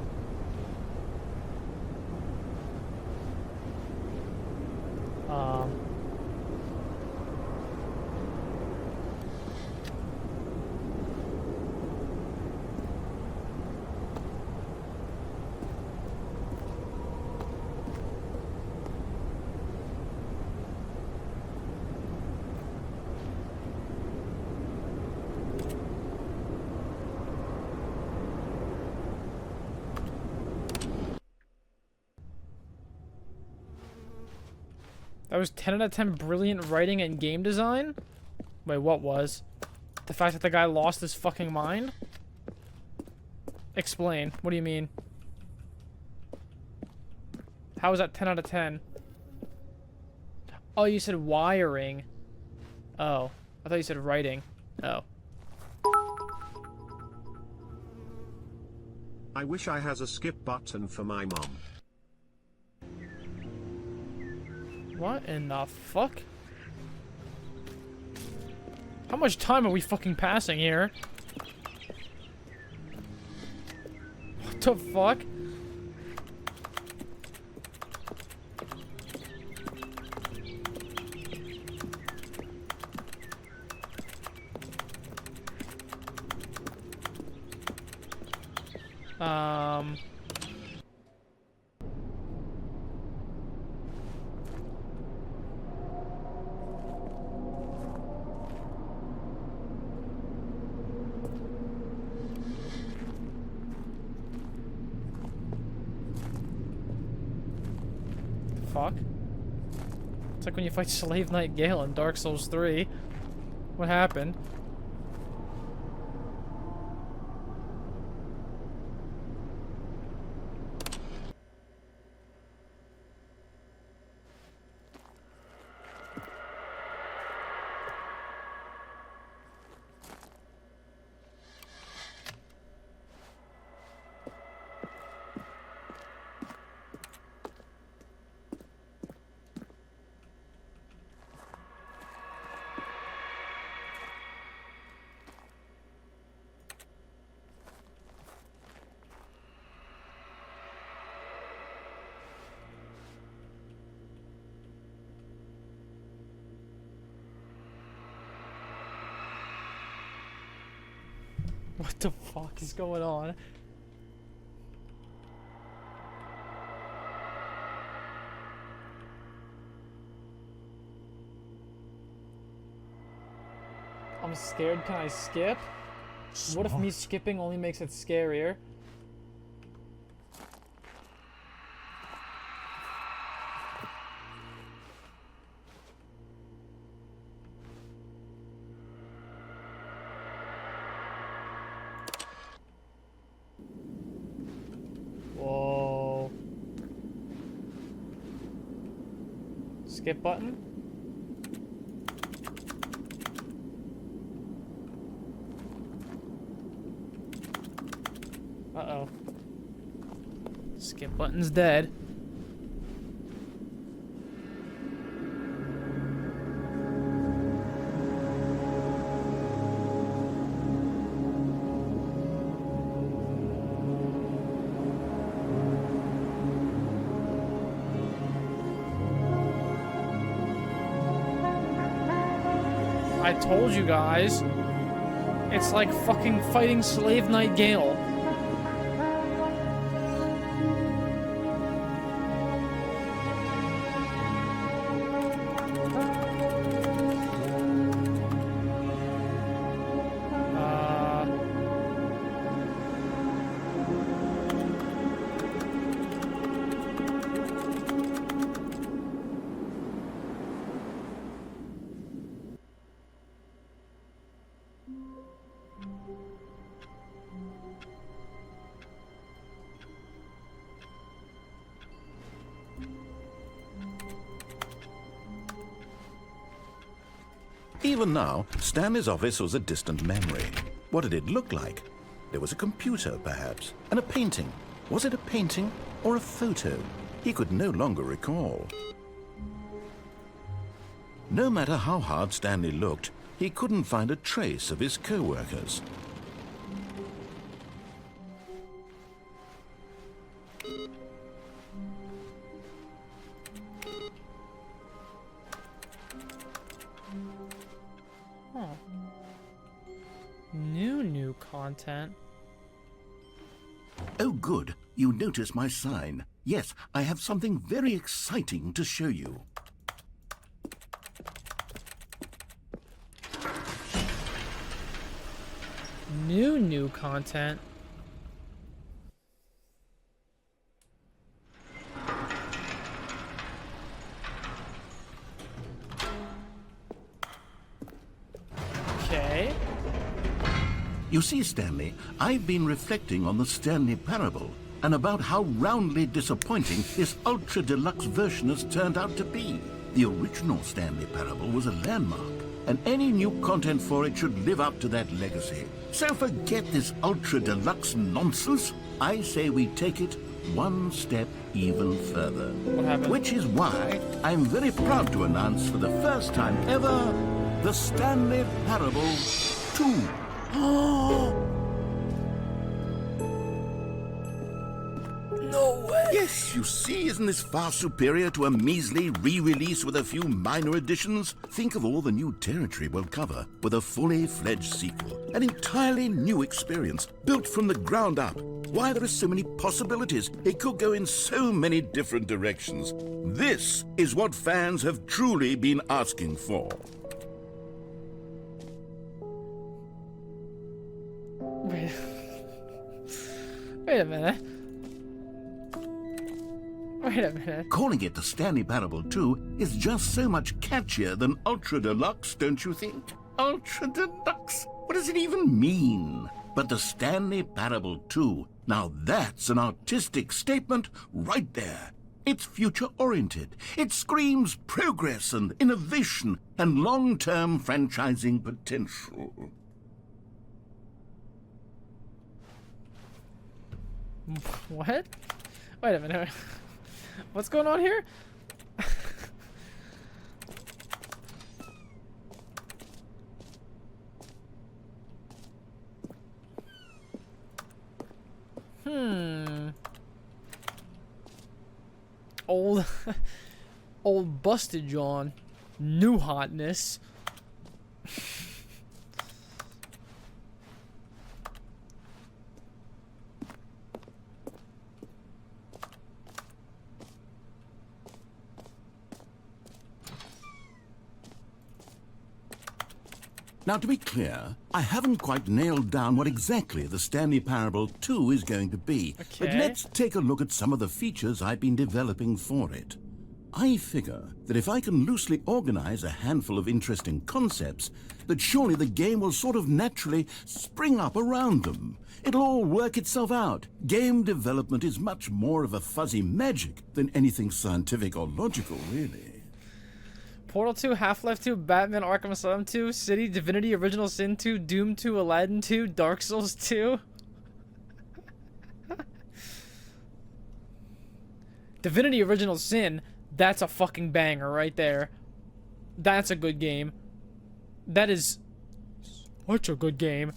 That was 10 out of 10 brilliant writing and game design? Wait, what was? The fact that the guy lost his fucking mind? Explain. What do you mean? How was that 10 out of 10? Oh, you said wiring. Oh. I thought you said writing. Oh. I wish I has a skip button for my mom. What in the fuck? How much time are we fucking passing here? What the fuck? Fuck. It's like when you fight Slave Knight Gale in Dark Souls 3. What happened? What the fuck is going on? I'm scared. Can I skip? What if me skipping only makes it scarier? Skip button. Uh-oh. Skip button's dead. I told you guys. It's like fucking fighting Slave Knight Gale. Even now, Stanley's office was a distant memory. What did it look like? There was a computer, perhaps, and a painting. Was it a painting or a photo? He could no longer recall. No matter how hard Stanley looked, he couldn't find a trace of his co-workers. New content. Oh, good. You notice my sign. Yes, I have something very exciting to show you. New content. Okay. You see, Stanley, I've been reflecting on the Stanley Parable and about how roundly disappointing this ultra deluxe version has turned out to be. The original Stanley Parable was a landmark, and any new content for it should live up to that legacy. So forget this ultra deluxe nonsense. I say we take it one step even further. What happened? Which is why I'm very proud to announce for the first time ever, the Stanley Parable 2. No way! Yes, you see, isn't this far superior to a measly re-release with a few minor additions? Think of all the new territory we'll cover with a fully fledged sequel. An entirely new experience, built from the ground up. Why, there are so many possibilities. It could go in so many different directions. This is what fans have truly been asking for. Wait a minute. Wait a minute. Calling it the Stanley Parable 2 is just so much catchier than Ultra Deluxe, don't you think? Ultra Deluxe? What does it even mean? But the Stanley Parable 2, now that's an artistic statement right there. It's future-oriented. It screams progress and innovation and long-term franchising potential. What? Wait a minute. What's going on here? Old busted John. New hotness. Now, to be clear, I haven't quite nailed down what exactly the Stanley Parable 2 is going to be. Okay. But let's take a look at some of the features I've been developing for it. I figure that if I can loosely organize a handful of interesting concepts, that surely the game will sort of naturally spring up around them. It'll all work itself out. Game development is much more of a fuzzy magic than anything scientific or logical, really. Portal 2, Half-Life 2, Batman Arkham Asylum 2, City, Divinity Original Sin 2, Doom 2, Aladdin 2, Dark Souls 2. Divinity Original Sin, that's a fucking banger right there. That's a good game. That is such a good game.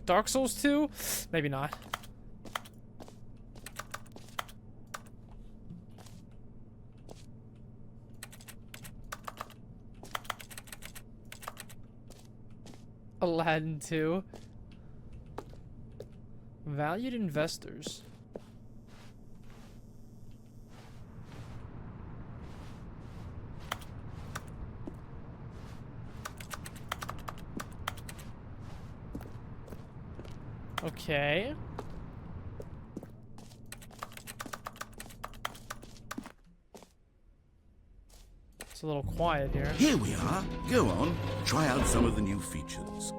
Dark Souls 2? Maybe not. Aladdin 2. Valued investors. Okay. It's a little quiet here. Here we are. Go on, try out some of the new features.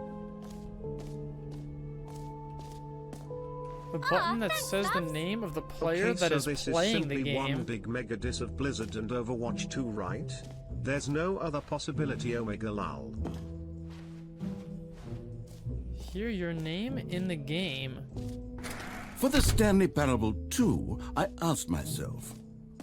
The button that says the name of the player Okay, that so is this playing is the simply game. one big mega diss of Blizzard and Overwatch 2, right? There's no other possibility, Omega lol. Hear your name in the game. For the Stanley Parable 2, I asked myself,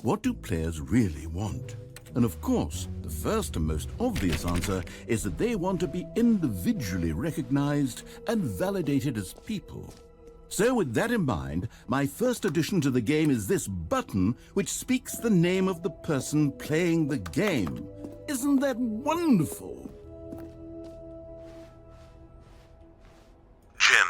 what do players really want? And of course, the first and most obvious answer is that they want to be individually recognized and validated as people. So with that in mind, my first addition to the game is this button which speaks the name of the person playing the game. Isn't that wonderful? Jim.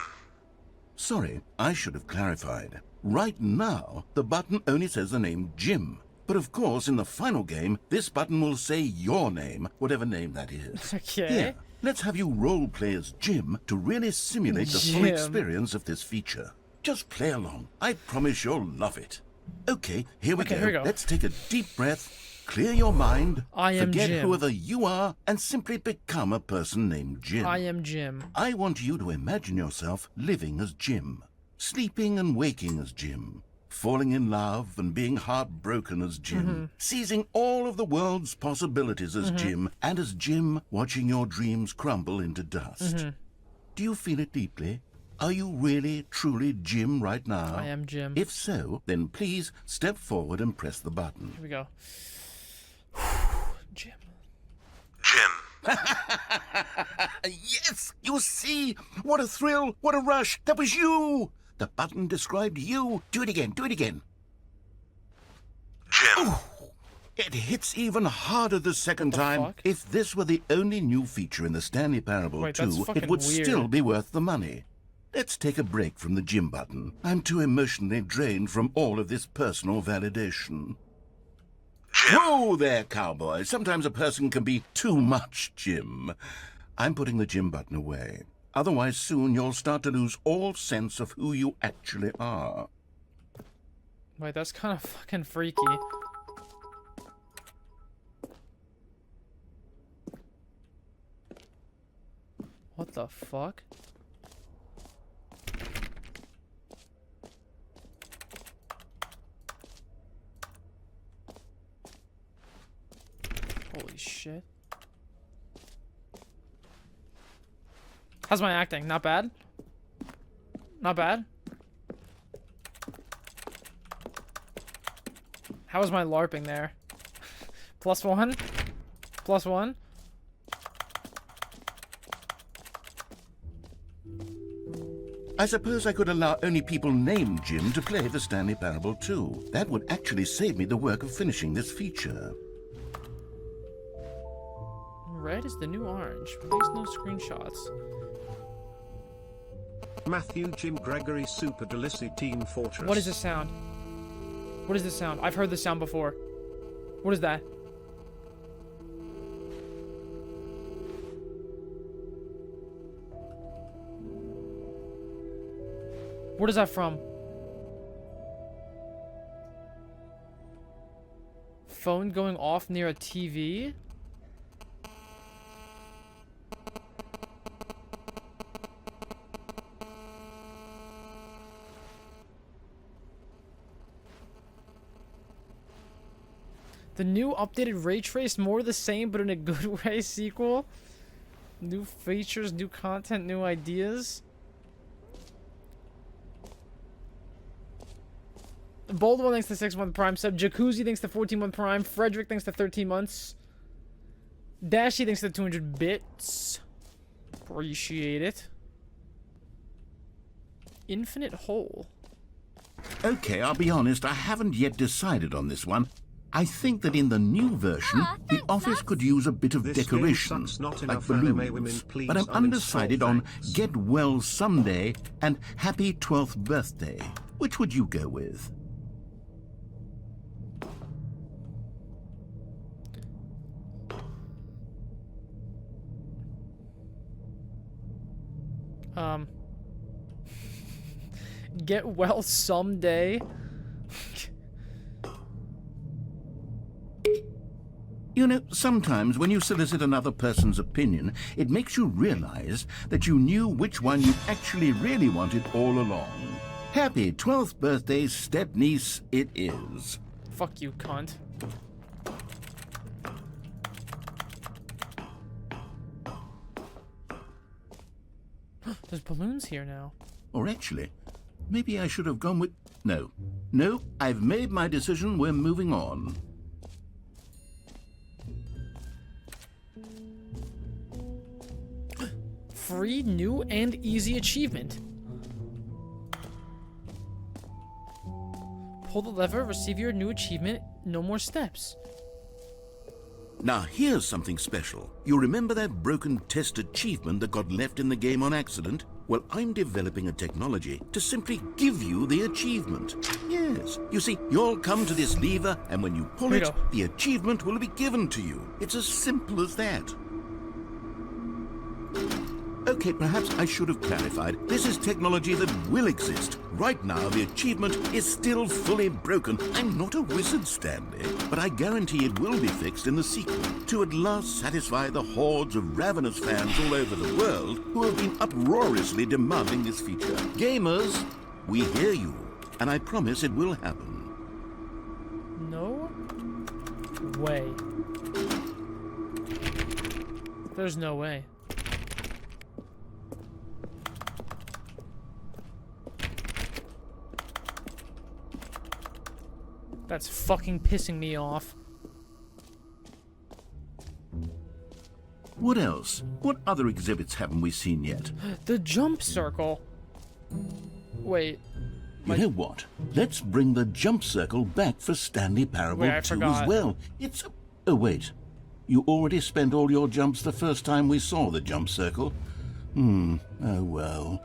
Sorry, I should have clarified. Right now, the button only says the name Jim. But of course, in the final game, this button will say your name, whatever name that is. Okay. Here, let's have you roleplay as Jim to really simulate the full Jim. experience of this feature. Just play along. I promise you'll love it. Okay, here we go. Let's take a deep breath, clear your mind, I am forget Jim. whoever you are, and simply become a person named Jim. I am Jim. I want you to imagine yourself living as Jim, sleeping and waking as Jim, falling in love and being heartbroken as Jim, seizing all of the world's possibilities as Jim, and as Jim watching your dreams crumble into dust. Do you feel it deeply? Are you really, truly Jim right now? I am Jim. If so, then please step forward and press the button. Here we go. Jim. Yes! You see? What a thrill! What a rush! That was you! The button described you. Do it again. Do it again. Jim. Ooh, it hits even harder the second time. Fuck? If this were the only new feature in the Stanley Parable Wait, that's 2, fucking it would weird. still be worth the money. Let's take a break from the Jim button. I'm too emotionally drained from all of this personal validation. Jim. Whoa there, cowboy. Sometimes a person can be too much Jim. I'm putting the Jim button away. Otherwise, soon you'll start to lose all sense of who you actually are. Wait, that's kind of fucking freaky. What the fuck? Holy shit. How's my acting? Not bad? Not bad? How was my LARPing there? +1? +1? I suppose I could allow only people named Jim to play the Stanley Parable 2. That would actually save me the work of finishing this feature. Red is the new orange. Please no screenshots. Matthew Jim Gregory Super Delicy Team Fortress. What is this sound? What is this sound? I've heard this sound before. What is that? What is that from? Phone going off near a TV? The new updated ray trace, more the same but in a good way sequel. New features, new content, new ideas. Boldwell thanks to 6-month Prime sub. Jacuzzi thanks to 14-month Prime. Frederick thanks to 13 months. Dashy thanks to 200 bits. Appreciate it. Infinite hole. Okay, I'll be honest, I haven't yet decided on this one. I think that in the new version, the office could use a bit of This decoration, game sucks, not like enough anime women, balloons. please But I'm uninstall, undecided on thanks. Get Well Someday and Happy 12th Birthday. Which would you go with? Get well someday. You know, sometimes when you solicit another person's opinion, it makes you realize that you knew which one you actually really wanted all along. Happy 12th birthday, step-niece, it is. Fuck you, cunt. There's balloons here now. Or actually, maybe I should have gone with... No. No, I've made my decision. We're moving on. Free, new, and easy achievement. Pull the lever, receive your new achievement, no more steps. Now, here's something special. You remember that broken test achievement that got left in the game on accident? Well, I'm developing a technology to simply give you the achievement. Yes. You see, you'll come to this lever, and when you pull it, the achievement will be given to you. It's as simple as that. Okay, perhaps I should have clarified. This is technology that will exist. Right now, the achievement is still fully broken. I'm not a wizard, Stanley, but I guarantee it will be fixed in the sequel to at last satisfy the hordes of ravenous fans all over the world who have been uproariously demanding this feature. Gamers, we hear you, and I promise it will happen. No way. There's no way. That's fucking pissing me off. What else? What other exhibits haven't we seen yet? The jump circle. Wait. You know what? Let's bring the jump circle back for Stanley Parable Wait, I 2 forgot. as well. It's... Oh, wait. You already spent all your jumps the first time we saw the jump circle? Oh, well.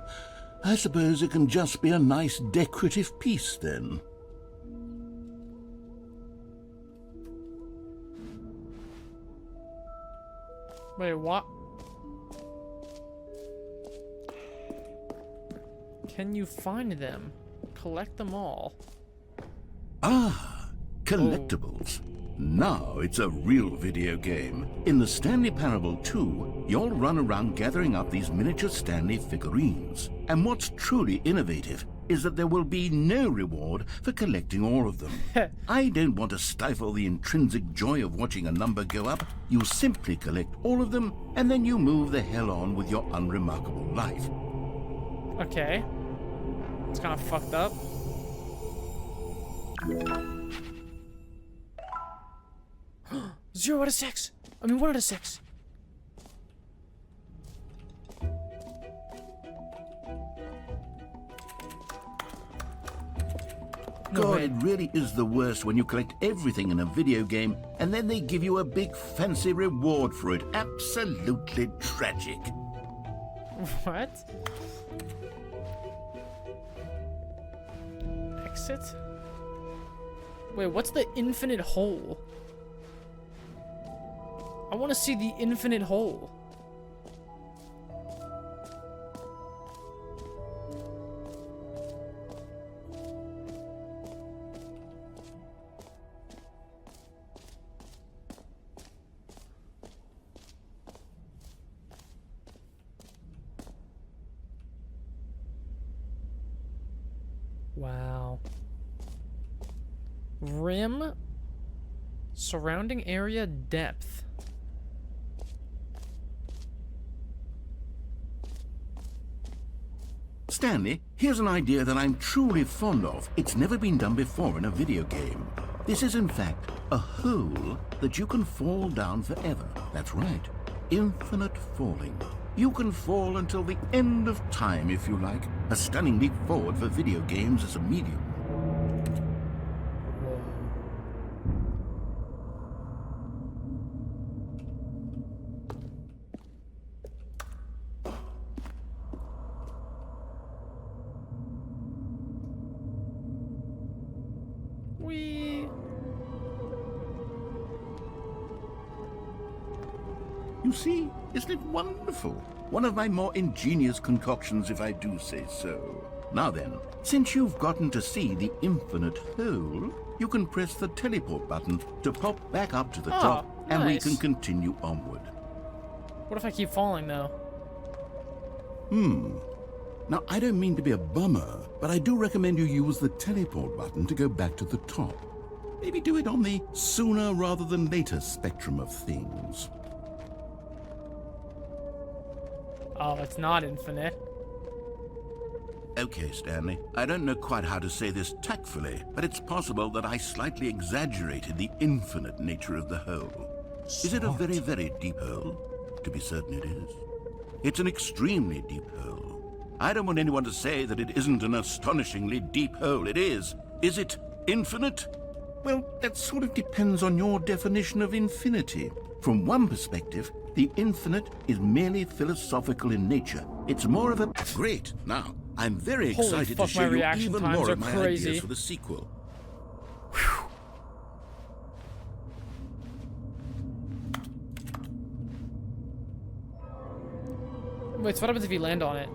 I suppose it can just be a nice decorative piece, then. Wait, what? Can you find them? Collect them all. Ah, collectibles. Now it's a real video game. In the Stanley Parable 2, you'll run around gathering up these miniature Stanley figurines. And what's truly innovative is that there will be no reward for collecting all of them. I don't want to stifle the intrinsic joy of watching a number go up. You simply collect all of them, and then you move the hell on with your unremarkable life. Okay. It's kind of fucked up. Zero out of 6. I mean, 1 out of 6. God, it really is the worst when you collect everything in a video game and then they give you a big fancy reward for it. Absolutely tragic. What? Exit? Wait, what's the infinite hole? I want to see the infinite hole. Wow. Rim Surrounding area depth. Stanley, here's an idea that I'm truly fond of. It's never been done before in a video game. This is, in fact, a hole that you can fall down forever. That's right. Infinite falling. You can fall until the end of time, if you like. A stunning leap forward for video games as a medium. You see, isn't it wonderful? One of my more ingenious concoctions, if I do say so. Now then, since you've gotten to see the infinite hole, you can press the teleport button to pop back up to the top, and we can continue onward. What if I keep falling, though? Now, I don't mean to be a bummer, but I do recommend you use the teleport button to go back to the top. Maybe do it on the sooner rather than later spectrum of things. Oh, it's not infinite. Okay, Stanley. I don't know quite how to say this tactfully, but it's possible that I slightly exaggerated the infinite nature of the hole. Is it a very, very deep hole? To be certain it is. It's an extremely deep hole. I don't want anyone to say that it isn't an astonishingly deep hole. It is. Is it infinite? Well, that sort of depends on your definition of infinity. From one perspective, the infinite is merely philosophical in nature. It's more of a... Great. Now, I'm very excited to show you even more of my ideas for the sequel. Wait, so what happens if you land on it?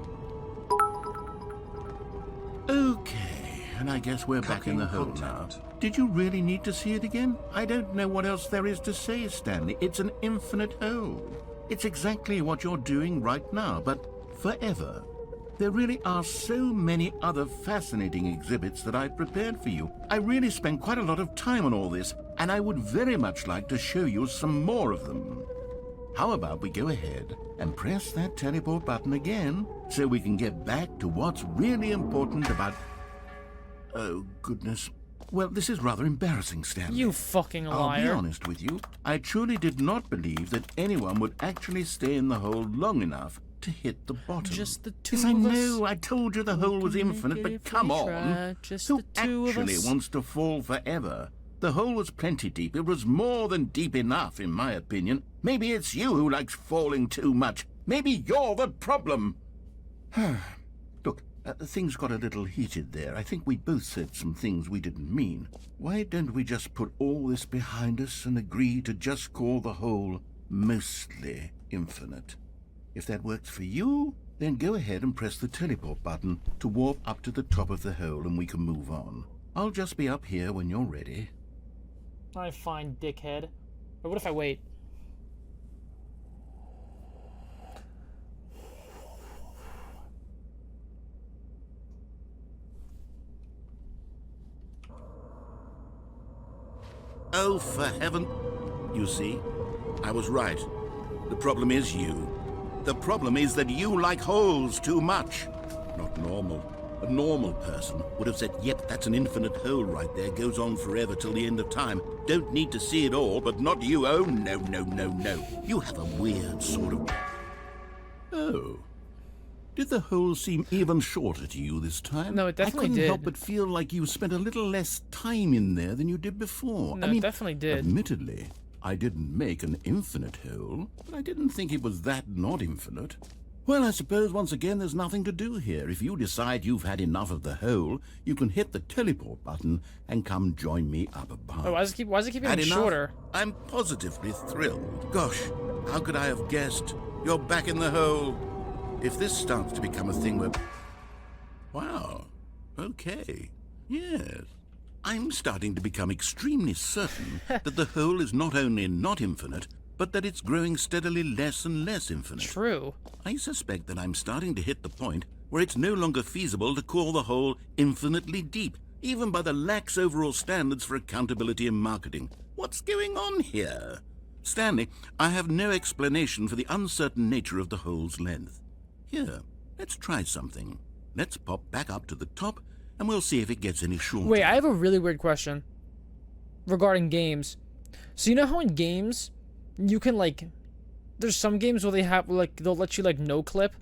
Okay, and I guess we're back in the hole now. Did you really need to see it again? I don't know what else there is to say, Stanley. It's an infinite hole. It's exactly what you're doing right now, but forever. There really are so many other fascinating exhibits that I've prepared for you. I really spent quite a lot of time on all this, and I would very much like to show you some more of them. How about we go ahead and press that teleport button again, so we can get back to what's really important about... Oh, goodness. Well, this is rather embarrassing, Stanley. You fucking liar. I'll be honest with you. I truly did not believe that anyone would actually stay in the hole long enough to hit the bottom. Just the two yes, I of us. know. I told you the hole was infinite, but come on. Who actually wants to fall forever? The hole was plenty deep. It was more than deep enough, in my opinion. Maybe it's you who likes falling too much. Maybe you're the problem. Look, things got a little heated there. I think we both said some things we didn't mean. Why don't we just put all this behind us and agree to just call the hole mostly infinite? If that works for you, then go ahead and press the teleport button to warp up to the top of the hole and we can move on. I'll just be up here when you're ready. Alright, fine, dickhead. But what if I wait? Oh, for heaven... You see, I was right. The problem is you. The problem is that you like holes too much. Not normal. A normal person would have said, yep, that's an infinite hole right there, goes on forever till the end of time. Don't need to see it all, but not you. Oh, no, no, no, no. You have a weird sort of... Oh. Did the hole seem even shorter to you this time? No, it definitely did. I couldn't help but feel like you spent a little less time in there than you did before. No, I mean, it definitely did. Admittedly, I didn't make an infinite hole, but I didn't think it was that not infinite. Well, I suppose once again there's nothing to do here. If you decide you've had enough of the hole, you can hit the teleport button and come join me up above. Oh, why does it keep getting shorter? I'm positively thrilled. Gosh, how could I have guessed? You're back in the hole. If this starts to become a thing where... Wow. Okay. Yes. I'm starting to become extremely certain that the hole is not only not infinite, but that it's growing steadily less and less infinite. True. I suspect that I'm starting to hit the point where it's no longer feasible to call the hole infinitely deep. even by the lax overall standards for accountability in marketing. What's going on here? Stanley, I have no explanation for the uncertain nature of the hole's length. Here, let's try something. Let's pop back up to the top, and we'll see if it gets any shorter. Wait, I have a really weird question regarding games. So you know how in games, you can, like, there's some games where they have, like, they'll let you, like, no clip,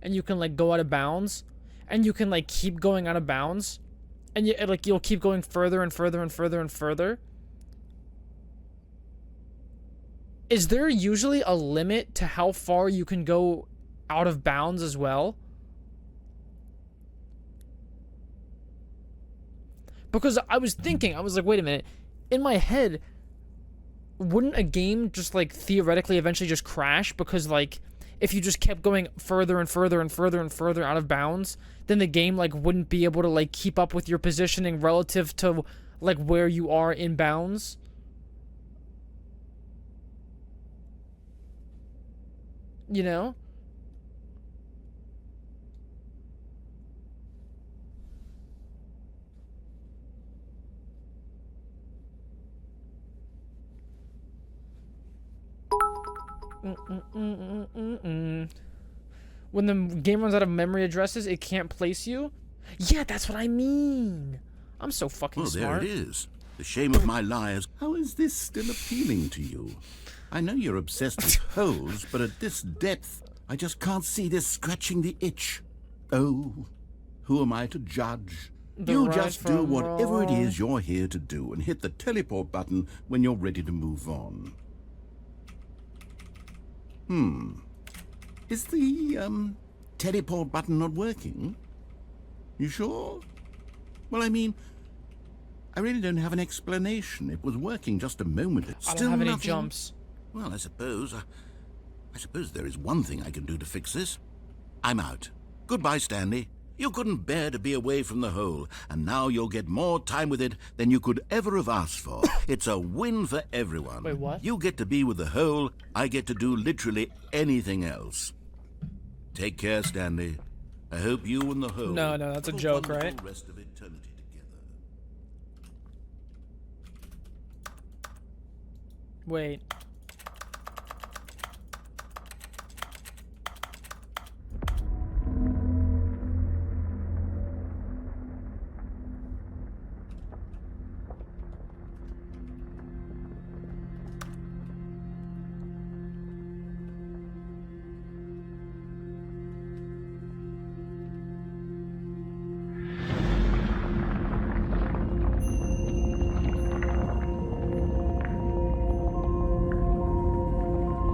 and you can, like, go out of bounds, and you can, like, keep going out of bounds, and you, like, you'll keep going further and further and further and further. Is there usually a limit to how far you can go out of bounds as well? Because I was thinking, I was like, wait a minute. In my head, wouldn't a game just, like, theoretically eventually just crash? Because, like, if you just kept going further and further and further and further out of bounds, then the game, like, wouldn't be able to, like, keep up with your positioning relative to, like, where you are in bounds. You know? When the game runs out of memory addresses, it can't place you? Yeah, that's what I mean. I'm so fucking smart. There it is. The shame of my lies. How is this still appealing to you? I know you're obsessed with holes, but at this depth, I just can't see this scratching the itch. Oh, who am I to judge? You just do whatever it is you're here to do and hit the teleport button when you're ready to move on. Is the, teleport button not working? You sure? Well, I mean, I really don't have an explanation. It was working just a moment. It's I still don't have any nothing. jumps. Well, I suppose there is one thing I can do to fix this. I'm out. Goodbye, Stanley. You couldn't bear to be away from the hole, and now you'll get more time with it than you could ever have asked for. It's a win for everyone. Wait, what? You get to be with the hole, I get to do literally anything else. Take care, Stanley. I hope you and the hole... No, that's a joke, right? ...rest of eternity together. Wait.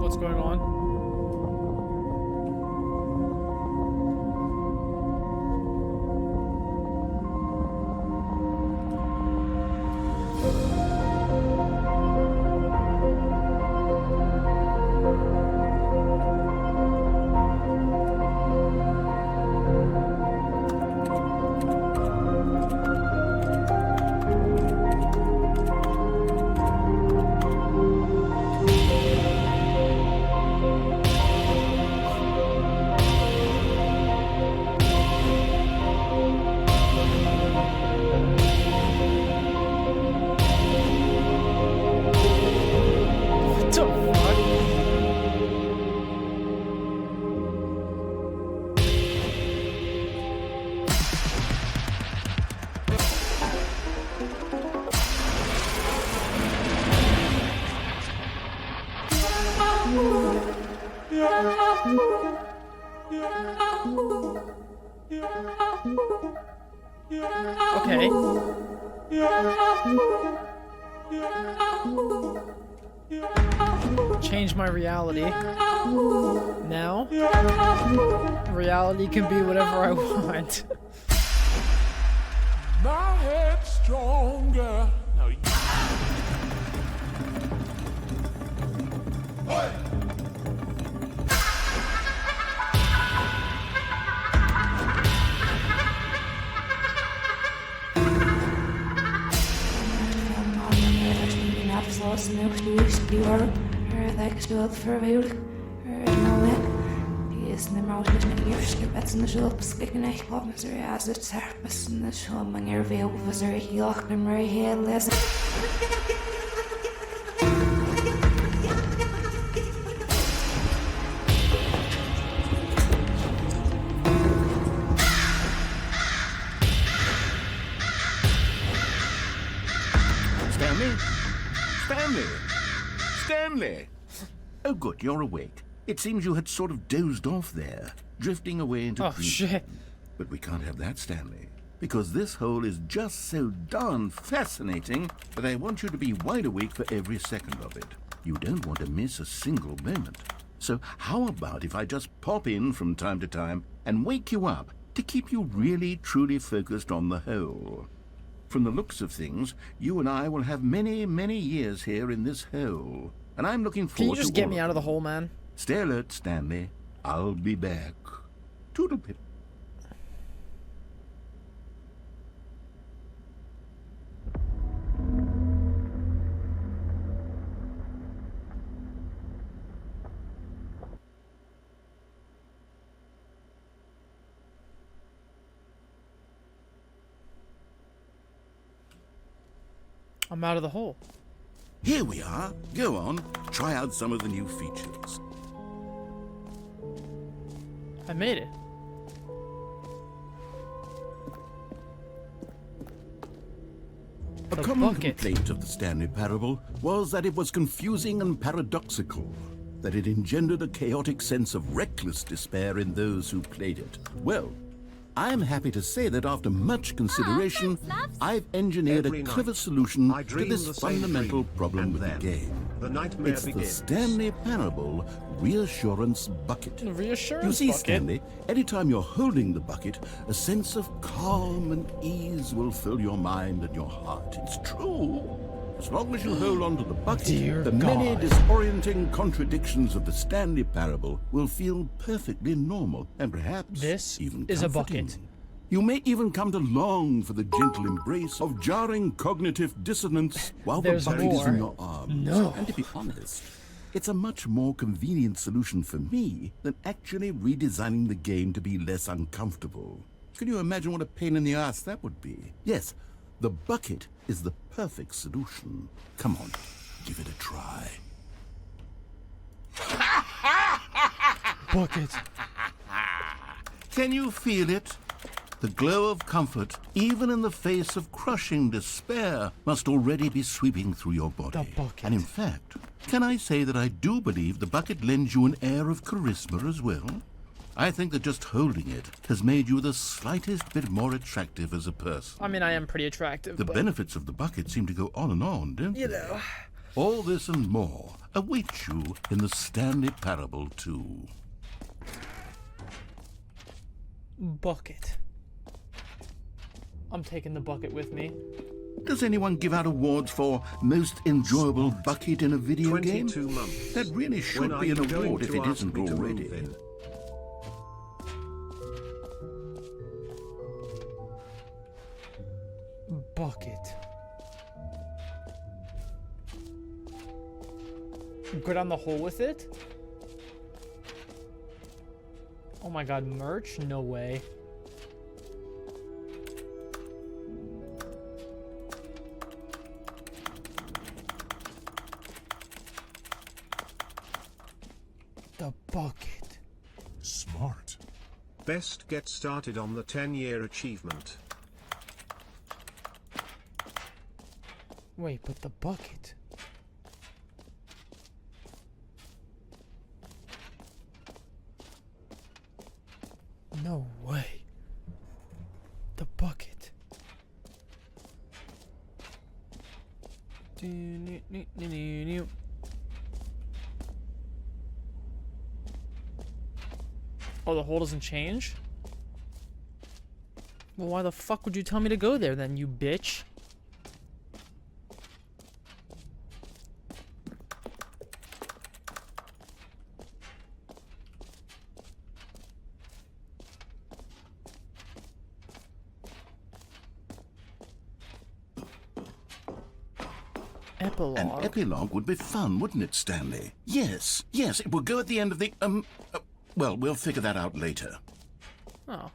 What's going on? Okay. Change my reality. Now, reality can be whatever I want. My head's stronger. No, you... listen to more than a year strip at the shop, speaking a club, Missouri as it's purpose in the show, among your veil, Missouri, he locked him right here, listen. Stanley? Stanley? Stanley! Oh, good, you're awake. It seems you had sort of dozed off there, drifting away into Oh, shit. But we can't have that, Stanley, because this hole is just so darn fascinating that I want you to be wide awake for every second of it. You don't want to miss a single moment. So how about if I just pop in from time to time and wake you up to keep you really, truly focused on the hole? From the looks of things, you and I will have many, many years here in this hole. And I'm looking forward to Can you just get me all out of the hole, man? Stay alert, Stanley. I'll be back. Toodlepip. I'm out of the hole. Here we are. Go on. Try out some of the new features. I made it. A common complaint of the Stanley Parable was that it was confusing and paradoxical, that it engendered a chaotic sense of reckless despair in those who played it. Well, I am happy to say that after much consideration, I've engineered a clever solution to this fundamental problem with the game. It's the Stanley Parable Reassurance Bucket. Reassurance You see, bucket? Stanley, anytime you're holding the bucket, a sense of calm and ease will fill your mind and your heart. It's true. As long as you hold on to the bucket, the many disorienting contradictions of the Stanley Parable will feel perfectly normal and perhaps even is a comforting. bucket. You may even come to long for the gentle embrace of jarring cognitive dissonance while There's the bucket is in more. your arms. No. And to be honest, it's a much more convenient solution for me than actually redesigning the game to be less uncomfortable. Can you imagine what a pain in the ass that would be? Yes, the bucket is the perfect solution. Come on, give it a try. Bucket. Can you feel it? The glow of comfort, even in the face of crushing despair, must already be sweeping through your body. The bucket. And in fact, can I say that I do believe the bucket lends you an air of charisma as well? I think that just holding it has made you the slightest bit more attractive as a person. I mean, I am pretty attractive. The but... benefits of the bucket seem to go on and on, don't You they? know. All this and more awaits you in the Stanley Parable 2. Bucket. I'm taking the bucket with me. Does anyone give out awards for most enjoyable bucket in a video game? 22 months. That really should When are be an you going award if to it ask isn't me to move already. in? Bucket. Go down the hole with it? Oh my god, merch? No way. The bucket. Smart. Best get started on the 10-year achievement. Wait, but the bucket. No way. The bucket. Oh, the hole doesn't change? Well, why the fuck would you tell me to go there then, you bitch? Epilogue. An epilogue would be fun, wouldn't it, Stanley? Yes, yes, it will go at the end of the, Well, we'll figure that out later. Oh.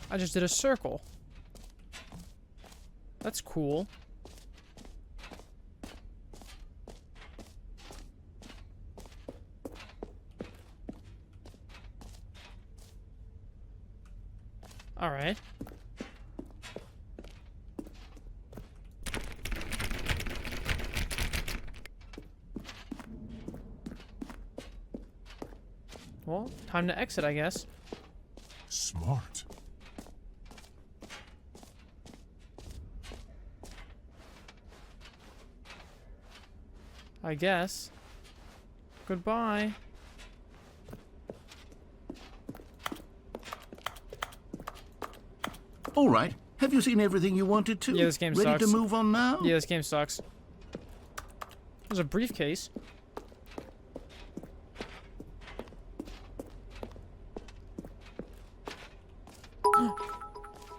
I just did a circle. That's cool. Alright. Well, time to exit, I guess. Smart. I guess. Goodbye. All right. Have you seen everything you wanted to? Yeah, this game Ready sucks. to move on now? Yeah, this game sucks. There's a briefcase.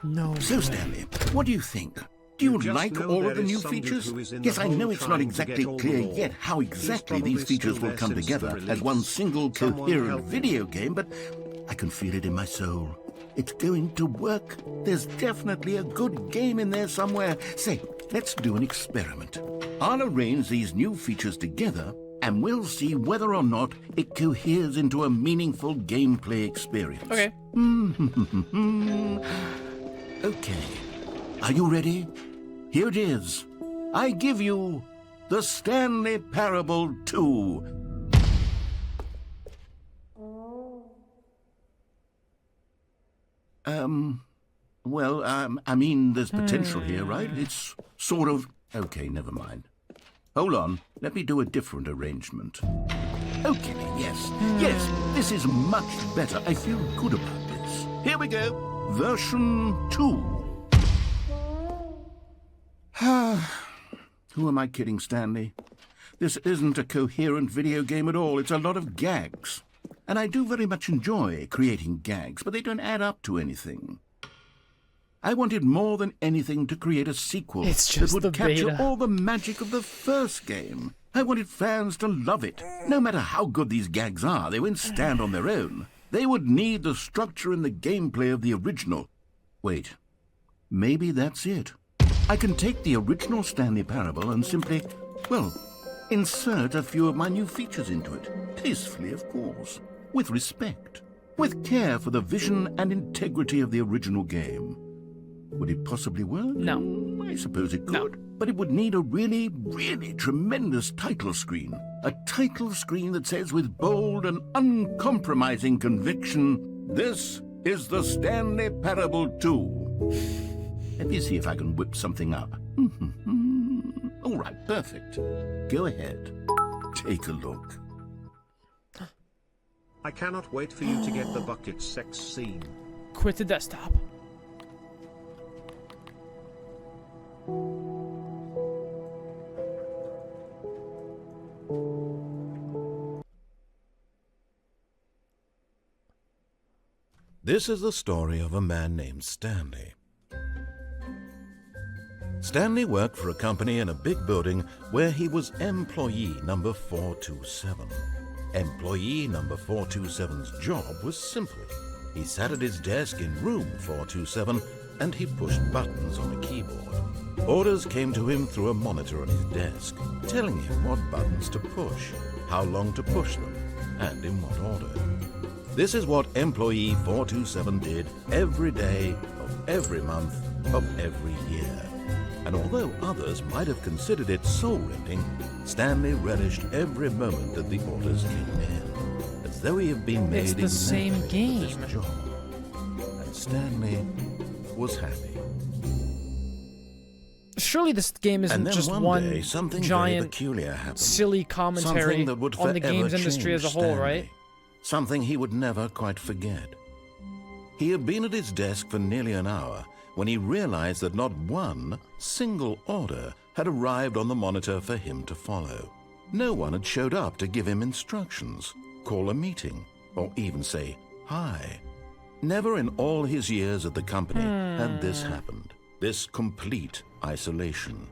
No. So, Stanley, what do you think? Do you like all of the new features? Yes, I know it's not exactly clear yet how exactly these features will come together as one single coherent video game, but I can feel it in my soul. It's going to work. There's definitely a good game in there somewhere. Say, let's do an experiment. I'll arrange these new features together, and we'll see whether or not it coheres into a meaningful gameplay experience. Okay. Okay. Are you ready? Here it is. I give you the Stanley Parable 2. Well, I mean, there's potential here, right? It's sort of... Okay, never mind. Hold on. Let me do a different arrangement. Okay, yes. Yes, this is much better. I feel good about this. Here we go. Version 2. Who am I kidding, Stanley? This isn't a coherent video game at all. It's a lot of gags. And I do very much enjoy creating gags, but they don't add up to anything. I wanted more than anything to create a sequel that would capture all the magic of the first game. I wanted fans to love it. No matter how good these gags are, they won't stand on their own. They would need the structure and the gameplay of the original. Wait, maybe that's it. I can take the original Stanley Parable and simply, well, insert a few of my new features into it. Tastefully, of course. With respect. With care for the vision and integrity of the original game. Would it possibly work? No. I suppose it could. But it would need a really, really tremendous title screen. A title screen that says with bold and uncompromising conviction, "This is the Stanley Parable 2. Let me see if I can whip something up. All right, perfect. Go ahead. Take a look. I cannot wait for you to get the bucket sex scene. Quit the desktop. This is the story of a man named Stanley. Stanley worked for a company in a big building where he was employee number 427. Employee number 427's job was simple. He sat at his desk in room 427 and he pushed buttons on a keyboard. Orders came to him through a monitor on his desk, telling him what buttons to push, how long to push them, and in what order. This is what employee 427 did every day of every month of every year. And although others might have considered it soul-rending, Stanley relished every moment that the orders came in, as though he had been made It's the same exactly for game. this job. And Stanley was happy. Surely this game isn't And then just one day, something very giant, peculiar happened. silly commentary Something that would on the forever games industry as a change whole, Stanley. right? Something he would never quite forget. He had been at his desk for nearly an hour when he realized that not one single order had arrived on the monitor for him to follow. No one had showed up to give him instructions, call a meeting, or even say hi. Never in all his years at the company had this happened, this complete isolation.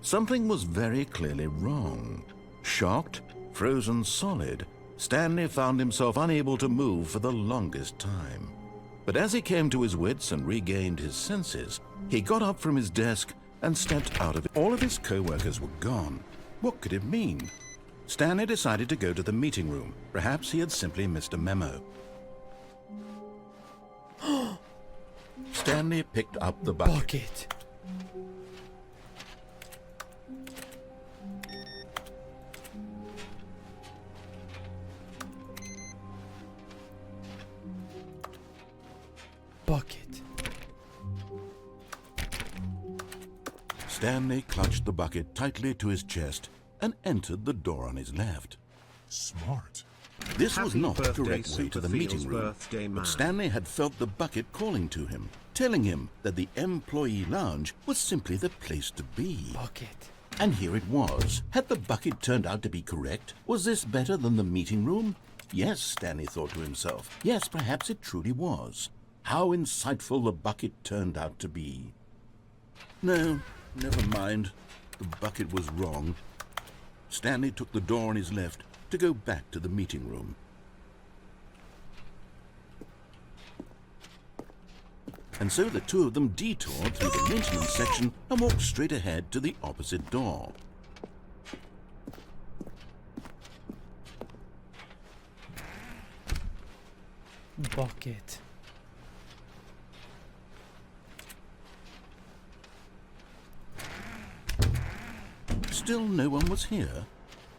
Something was very clearly wrong. Shocked, frozen solid, Stanley found himself unable to move for the longest time. But as he came to his wits and regained his senses, he got up from his desk and stepped out of it. All of his co-workers were gone. What could it mean? Stanley decided to go to the meeting room. Perhaps he had simply missed a memo. Stanley picked up the bucket. Bucket. Stanley clutched the bucket tightly to his chest and entered the door on his left. Smart. This was Happy not the birthday, correct way to the meeting room, birthday man. but Stanley had felt the bucket calling to him, telling him that the employee lounge was simply the place to be. Bucket. And here it was. Had the bucket turned out to be correct? Was this better than the meeting room? Yes, Stanley thought to himself. Yes, perhaps it truly was. How insightful the bucket turned out to be. No, never mind. The bucket was wrong. Stanley took the door on his left to go back to the meeting room. And so the two of them detoured through the maintenance section and walked straight ahead to the opposite door. Bucket. Still no one was here.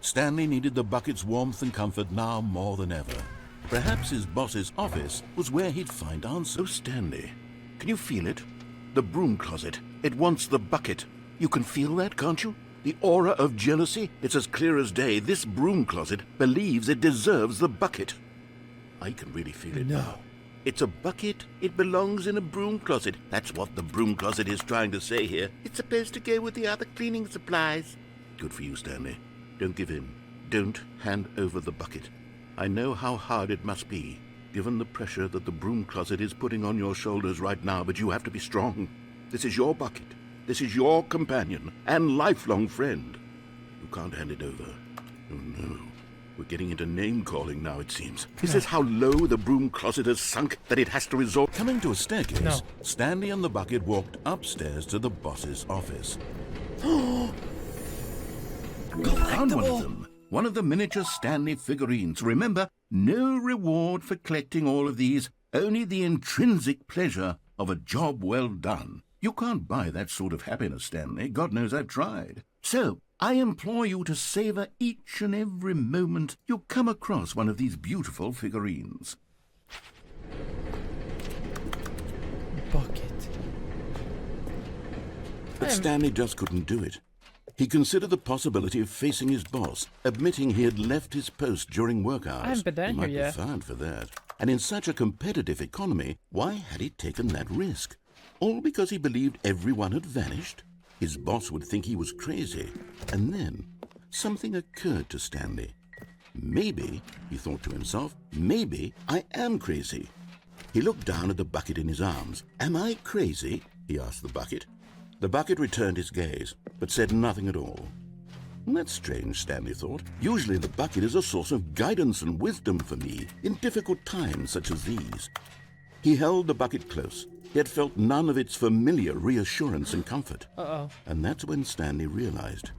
Stanley needed the bucket's warmth and comfort now more than ever. Perhaps his boss's office was where he'd find answers. Oh, Stanley, can you feel it? The broom closet. It wants the bucket. You can feel that, can't you? The aura of jealousy. It's as clear as day. This broom closet believes it deserves the bucket. I can really feel it. No. It's a bucket. It belongs in a broom closet. That's what the broom closet is trying to say here. It's supposed to go with the other cleaning supplies. Good for you, Stanley. Don't give in. Don't hand over the bucket. I know how hard it must be, given the pressure that the broom closet is putting on your shoulders right now, but you have to be strong. This is your bucket. This is your companion and lifelong friend. You can't hand it over. Oh, no. We're getting into name-calling now, it seems. Is this how low the broom closet has sunk that it has to resort? Coming to a staircase, No. Stanley and the bucket walked upstairs to the boss's office. Found one of them. One of the miniature Stanley figurines. Remember, no reward for collecting all of these, only the intrinsic pleasure of a job well done. You can't buy that sort of happiness, Stanley. God knows I've tried. So, I implore you to savor each and every moment you come across one of these beautiful figurines. Bucket. But Stanley just couldn't do it. He considered the possibility of facing his boss, admitting he had left his post during work hours. I haven't been down He might here yet. be fired for that. And in such a competitive economy, why had he taken that risk? All because he believed everyone had vanished? His boss would think he was crazy. And then something occurred to Stanley. Maybe, he thought to himself, maybe I am crazy. He looked down at the bucket in his arms. Am I crazy? He asked the bucket. The bucket returned his gaze, but said nothing at all. That's strange, Stanley thought. Usually the bucket is a source of guidance and wisdom for me in difficult times such as these. He held the bucket close, yet felt none of its familiar reassurance and comfort. Uh-oh. And that's when Stanley realized,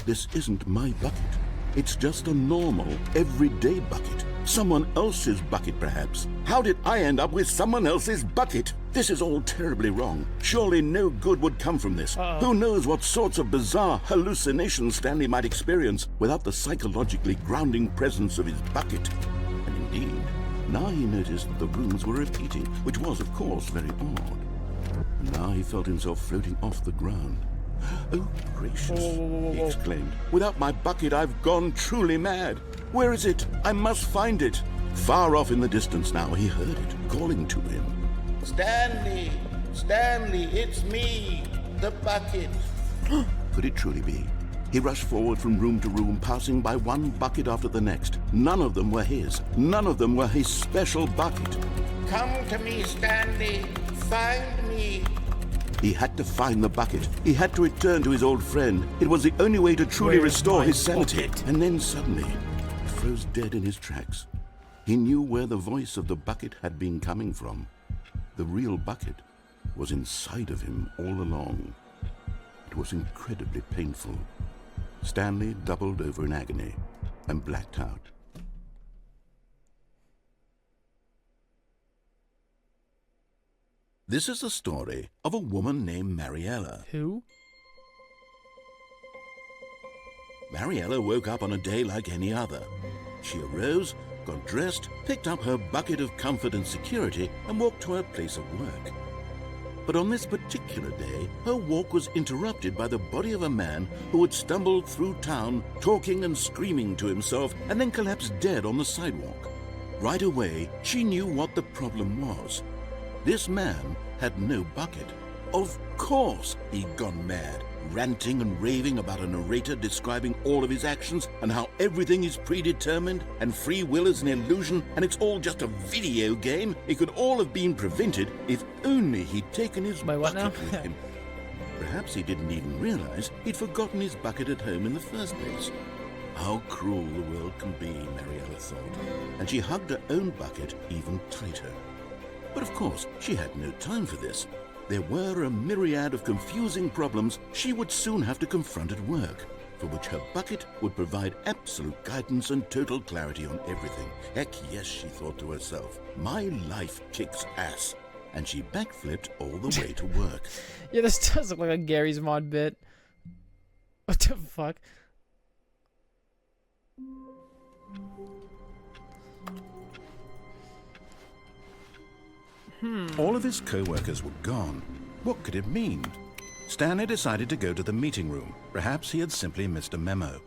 this isn't my bucket. It's just a normal, everyday bucket. Someone else's bucket, perhaps. How did I end up with someone else's bucket? This is all terribly wrong. Surely no good would come from this. Who knows what sorts of bizarre hallucinations Stanley might experience without the psychologically grounding presence of his bucket. And indeed, now he noticed that the rooms were repeating, which was, of course, very odd. And now he felt himself floating off the ground. Oh, gracious, he exclaimed. Without my bucket, I've gone truly mad. Where is it? I must find it. Far off in the distance now, he heard it, calling to him. Stanley! Stanley, it's me, the bucket. Could it truly be? He rushed forward from room to room, passing by one bucket after the next. None of them were his. None of them were his special bucket. Come to me, Stanley. Find me. He had to find the bucket. He had to return to his old friend. It was the only way to truly restore his sanity. And then suddenly, froze dead in his tracks. He knew where the voice of the bucket had been coming from. The real bucket was inside of him all along. It was incredibly painful. Stanley doubled over in agony and blacked out. This is the story of a woman named Mariella. Who? Mariella woke up on a day like any other. She arose, got dressed, picked up her bucket of comfort and security, and walked to her place of work. But on this particular day, her walk was interrupted by the body of a man who had stumbled through town, talking and screaming to himself, and then collapsed dead on the sidewalk. Right away, she knew what the problem was. This man had no bucket. Of course he'd gone mad, ranting and raving about a narrator describing all of his actions and how everything is predetermined and free will is an illusion and it's all just a video game. It could all have been prevented if only he'd taken his bucket with him. Perhaps he didn't even realize he'd forgotten his bucket at home in the first place. How cruel the world can be, Mariella thought, and she hugged her own bucket even tighter. But of course, she had no time for this. There were a myriad of confusing problems she would soon have to confront at work, for which her bucket would provide absolute guidance and total clarity on everything. Heck yes, she thought to herself, my life kicks ass. And she backflipped all the way to work. Yeah, this does look like a Gary's Mod bit. What the fuck? All of his co-workers were gone. What could it mean? Stanley decided to go to the meeting room. Perhaps he had simply missed a memo.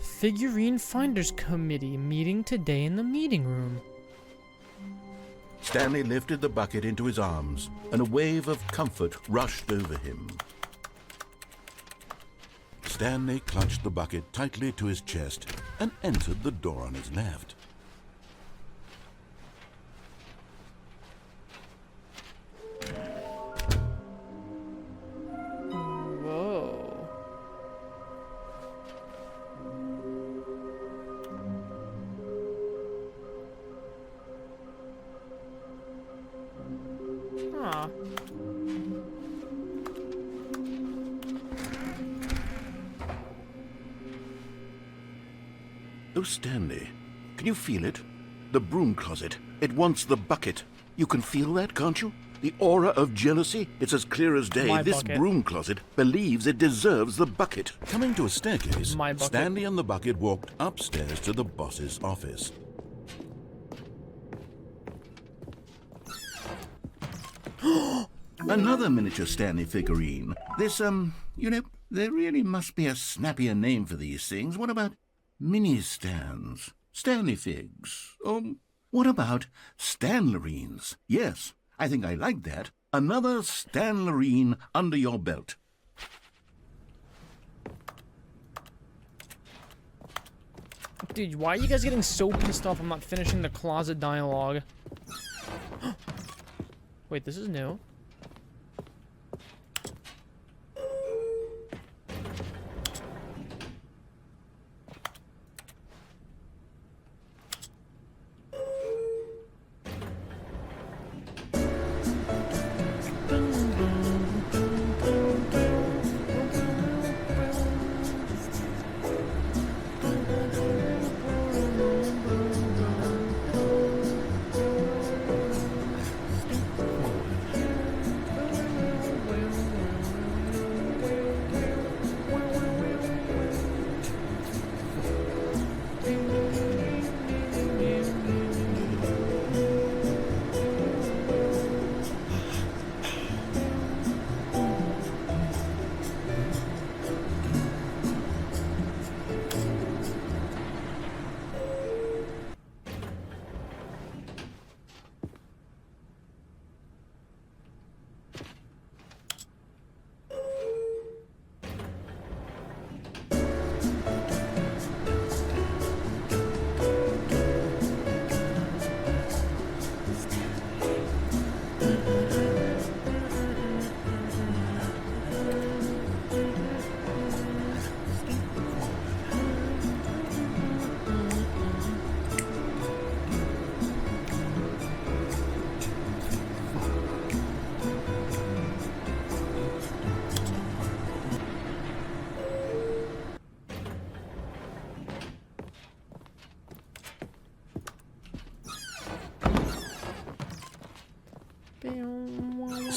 Figurine Finders Committee meeting today in the meeting room. Stanley lifted the bucket into his arms, and a wave of comfort rushed over him. Stanley clutched the bucket tightly to his chest and entered the door on his left. Whoa. Huh. Oh, Stanley, can you feel it? The broom closet. It wants the bucket. You can feel that, can't you? The aura of jealousy, it's as clear as day. My this bucket. broom closet believes it deserves the bucket. Coming to a staircase, My bucket. Stanley and the bucket walked upstairs to the boss's office. Another miniature Stanley figurine. This, you know, there really must be a snappier name for these things. What about mini-stands? Stanley figs? What about Stanlerines? Yes, I think I like that. Another Stanlerine under your belt. Dude, why are you guys getting so pissed off I'm not finishing the closet dialogue? Wait, this is new.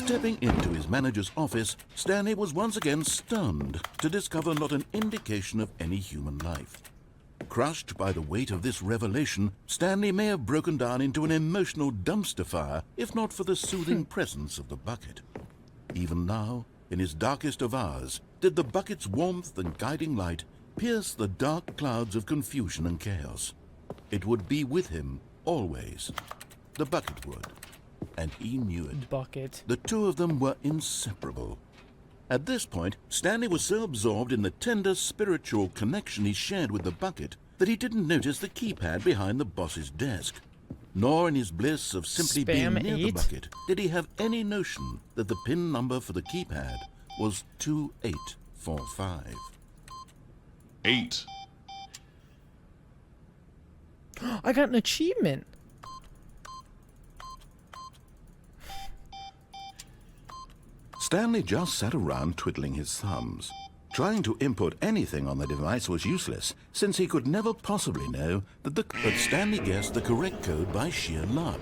Stepping into his manager's office, Stanley was once again stunned to discover not an indication of any human life. Crushed by the weight of this revelation, Stanley may have broken down into an emotional dumpster fire if not for the soothing presence of the bucket. Even now, in his darkest of hours, did the bucket's warmth and guiding light pierce the dark clouds of confusion and chaos. It would be with him always. The bucket would. And he knew it. Bucket. The two of them were inseparable. At this point, Stanley was so absorbed in the tender spiritual connection he shared with the bucket that he didn't notice the keypad behind the boss's desk. Nor in his bliss of simply being near the bucket did he have any notion that the PIN number for the keypad was 2845. 8. I got an achievement. Stanley just sat around twiddling his thumbs. Trying to input anything on the device was useless, since he could never possibly know that but Stanley guessed the correct code by sheer luck.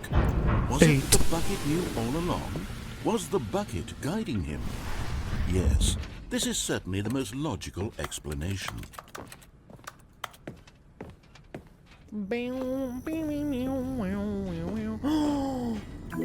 Was it that the bucket knew all along? Was the bucket guiding him? Yes, this is certainly the most logical explanation.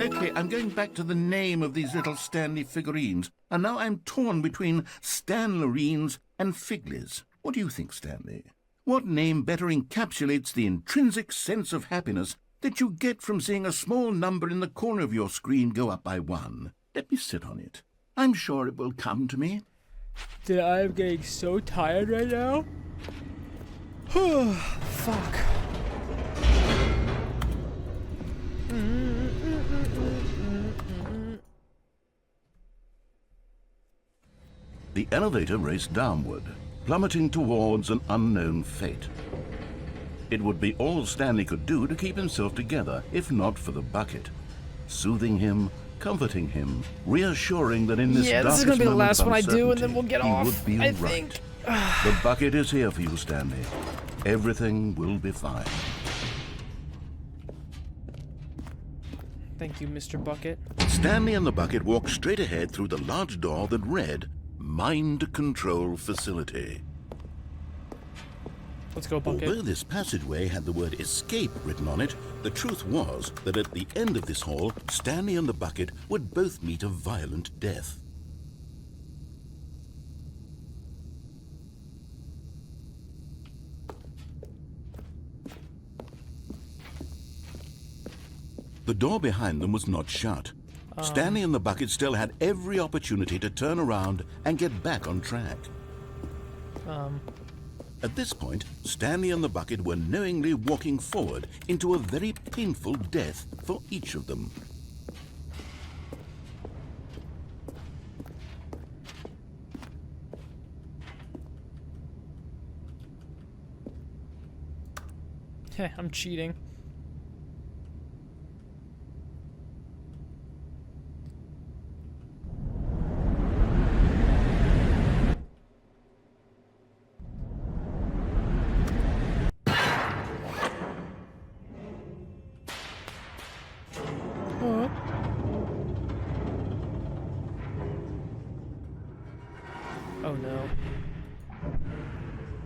Okay, I'm going back to the name of these little Stanley figurines, and now I'm torn between Stanlerines and Figlies. What do you think, Stanley? What name better encapsulates the intrinsic sense of happiness that you get from seeing a small number in the corner of your screen go up by 1? Let me sit on it. I'm sure it will come to me. Dude, I'm getting so tired right now. Fuck. The elevator raced downward, plummeting towards an unknown fate. It would be all Stanley could do to keep himself together, if not for the bucket. Soothing him, comforting him, reassuring that in this this is gonna be the last one I do, and then we'll get off. Would be I right. think. The bucket is here for you, Stanley. Everything will be fine. Thank you, Mr. Bucket. Stanley and the bucket walked straight ahead through the large door that read Mind Control Facility. Let's go, Bucket. Although this passageway had the word escape written on it, the truth was that at the end of this hall, Stanley and the bucket would both meet a violent death. The door behind them was not shut. Stanley and the bucket still had every opportunity to turn around and get back on track. At this point, Stanley and the bucket were knowingly walking forward into a very painful death for each of them. Heh, I'm cheating. Oh no.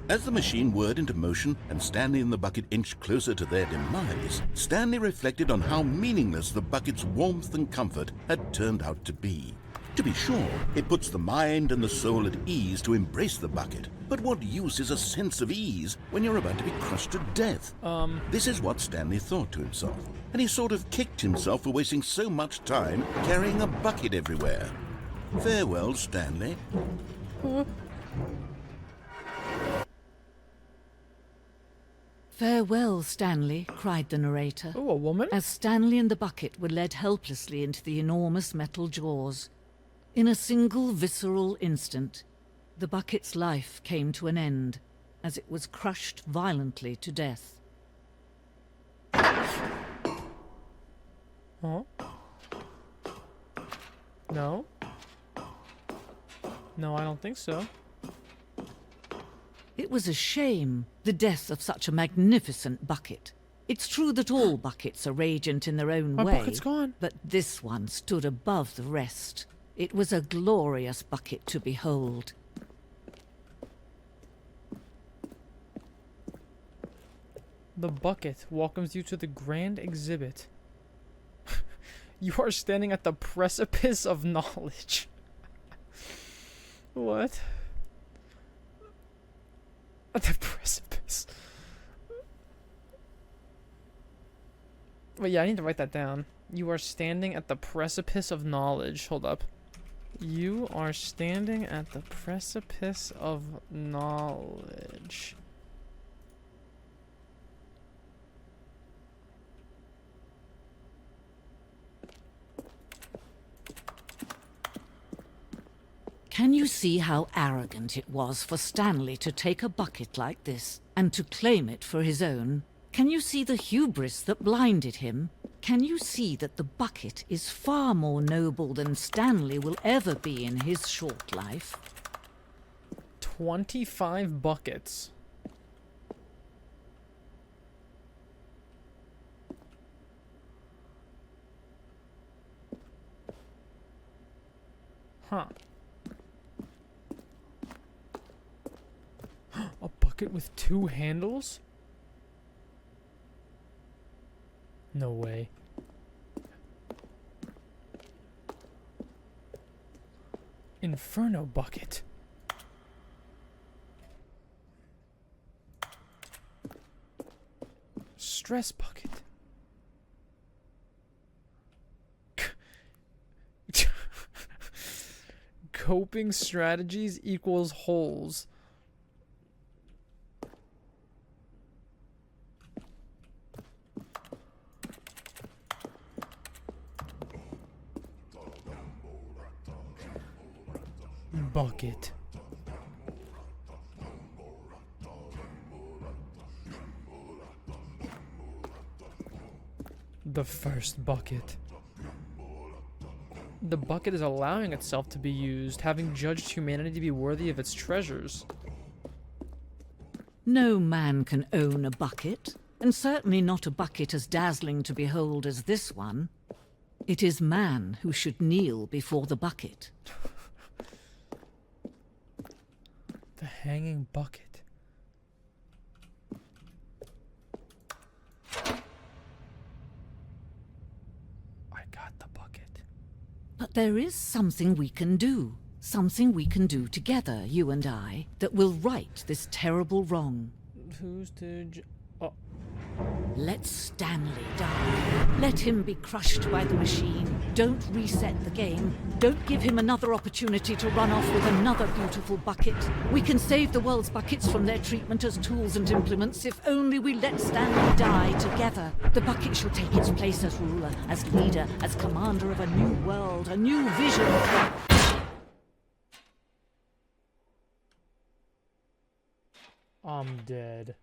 As the machine whirred into motion and Stanley and the bucket inched closer to their demise, Stanley reflected on how meaningless the bucket's warmth and comfort had turned out to be. To be sure, it puts the mind and the soul at ease to embrace the bucket, but what use is a sense of ease when you're about to be crushed to death? This is what Stanley thought to himself, and he sort of kicked himself for wasting so much time carrying a bucket everywhere. Farewell, Stanley. Farewell, Stanley, cried the narrator. Oh, a woman? As Stanley and the bucket were led helplessly into the enormous metal jaws. In a single visceral instant, the bucket's life came to an end, as it was crushed violently to death. Huh? No? No, I don't think so. It was a shame, the death of such a magnificent bucket. It's true that all buckets are radiant in their own My way, bucket's gone. but this one stood above the rest. It was a glorious bucket to behold. The bucket welcomes you to the grand exhibit. You are standing at the precipice of knowledge. What? At the precipice. Wait, yeah, I need to write that down. You are standing at the precipice of knowledge. Hold up. You are standing at the precipice of knowledge. Can you see how arrogant it was for Stanley to take a bucket like this and to claim it for his own? Can you see the hubris that blinded him? Can you see that the bucket is far more noble than Stanley will ever be in his short life? 25 buckets. Huh. A bucket with 2 handles? No way. Inferno bucket. Stress bucket. Coping strategies equals holes. Bucket. The first bucket. The bucket is allowing itself to be used, having judged humanity to be worthy of its treasures. No man can own a bucket, and certainly not a bucket as dazzling to behold as this one. It is man who should kneel before the bucket. The hanging bucket. I got the bucket. But there is something we can do. Something we can do together, you and I, that will right this terrible wrong. Who's to oh. Let Stanley die. Let him be crushed by the machine. Don't reset the game. Don't give him another opportunity to run off with another beautiful bucket. We can save the world's buckets from their treatment as tools and implements if only we let Stanley die together. The bucket shall take its place as ruler, as leader, as commander of a new world, a new vision. I'm dead.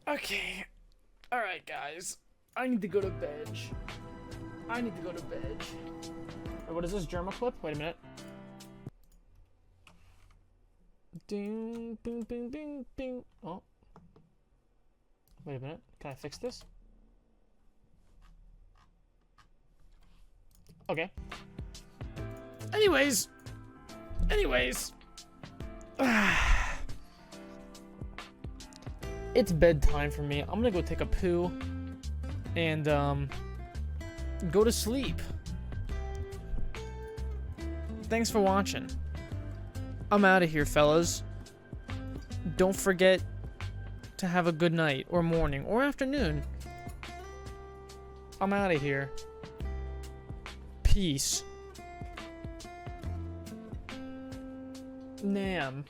Okay. Alright, guys. I need to go to bed. I need to go to bed. Wait, what is this? Germa clip? Wait a minute. Ding, bing, bing, bing, bing. Oh. Wait a minute. Can I fix this? Okay. Anyways. It's bedtime for me. I'm gonna go take a poo and go to sleep. Thanks for watching. I'm out of here, fellas. Don't forget to have a good night or morning or afternoon. I'm out of here. Peace. Nam.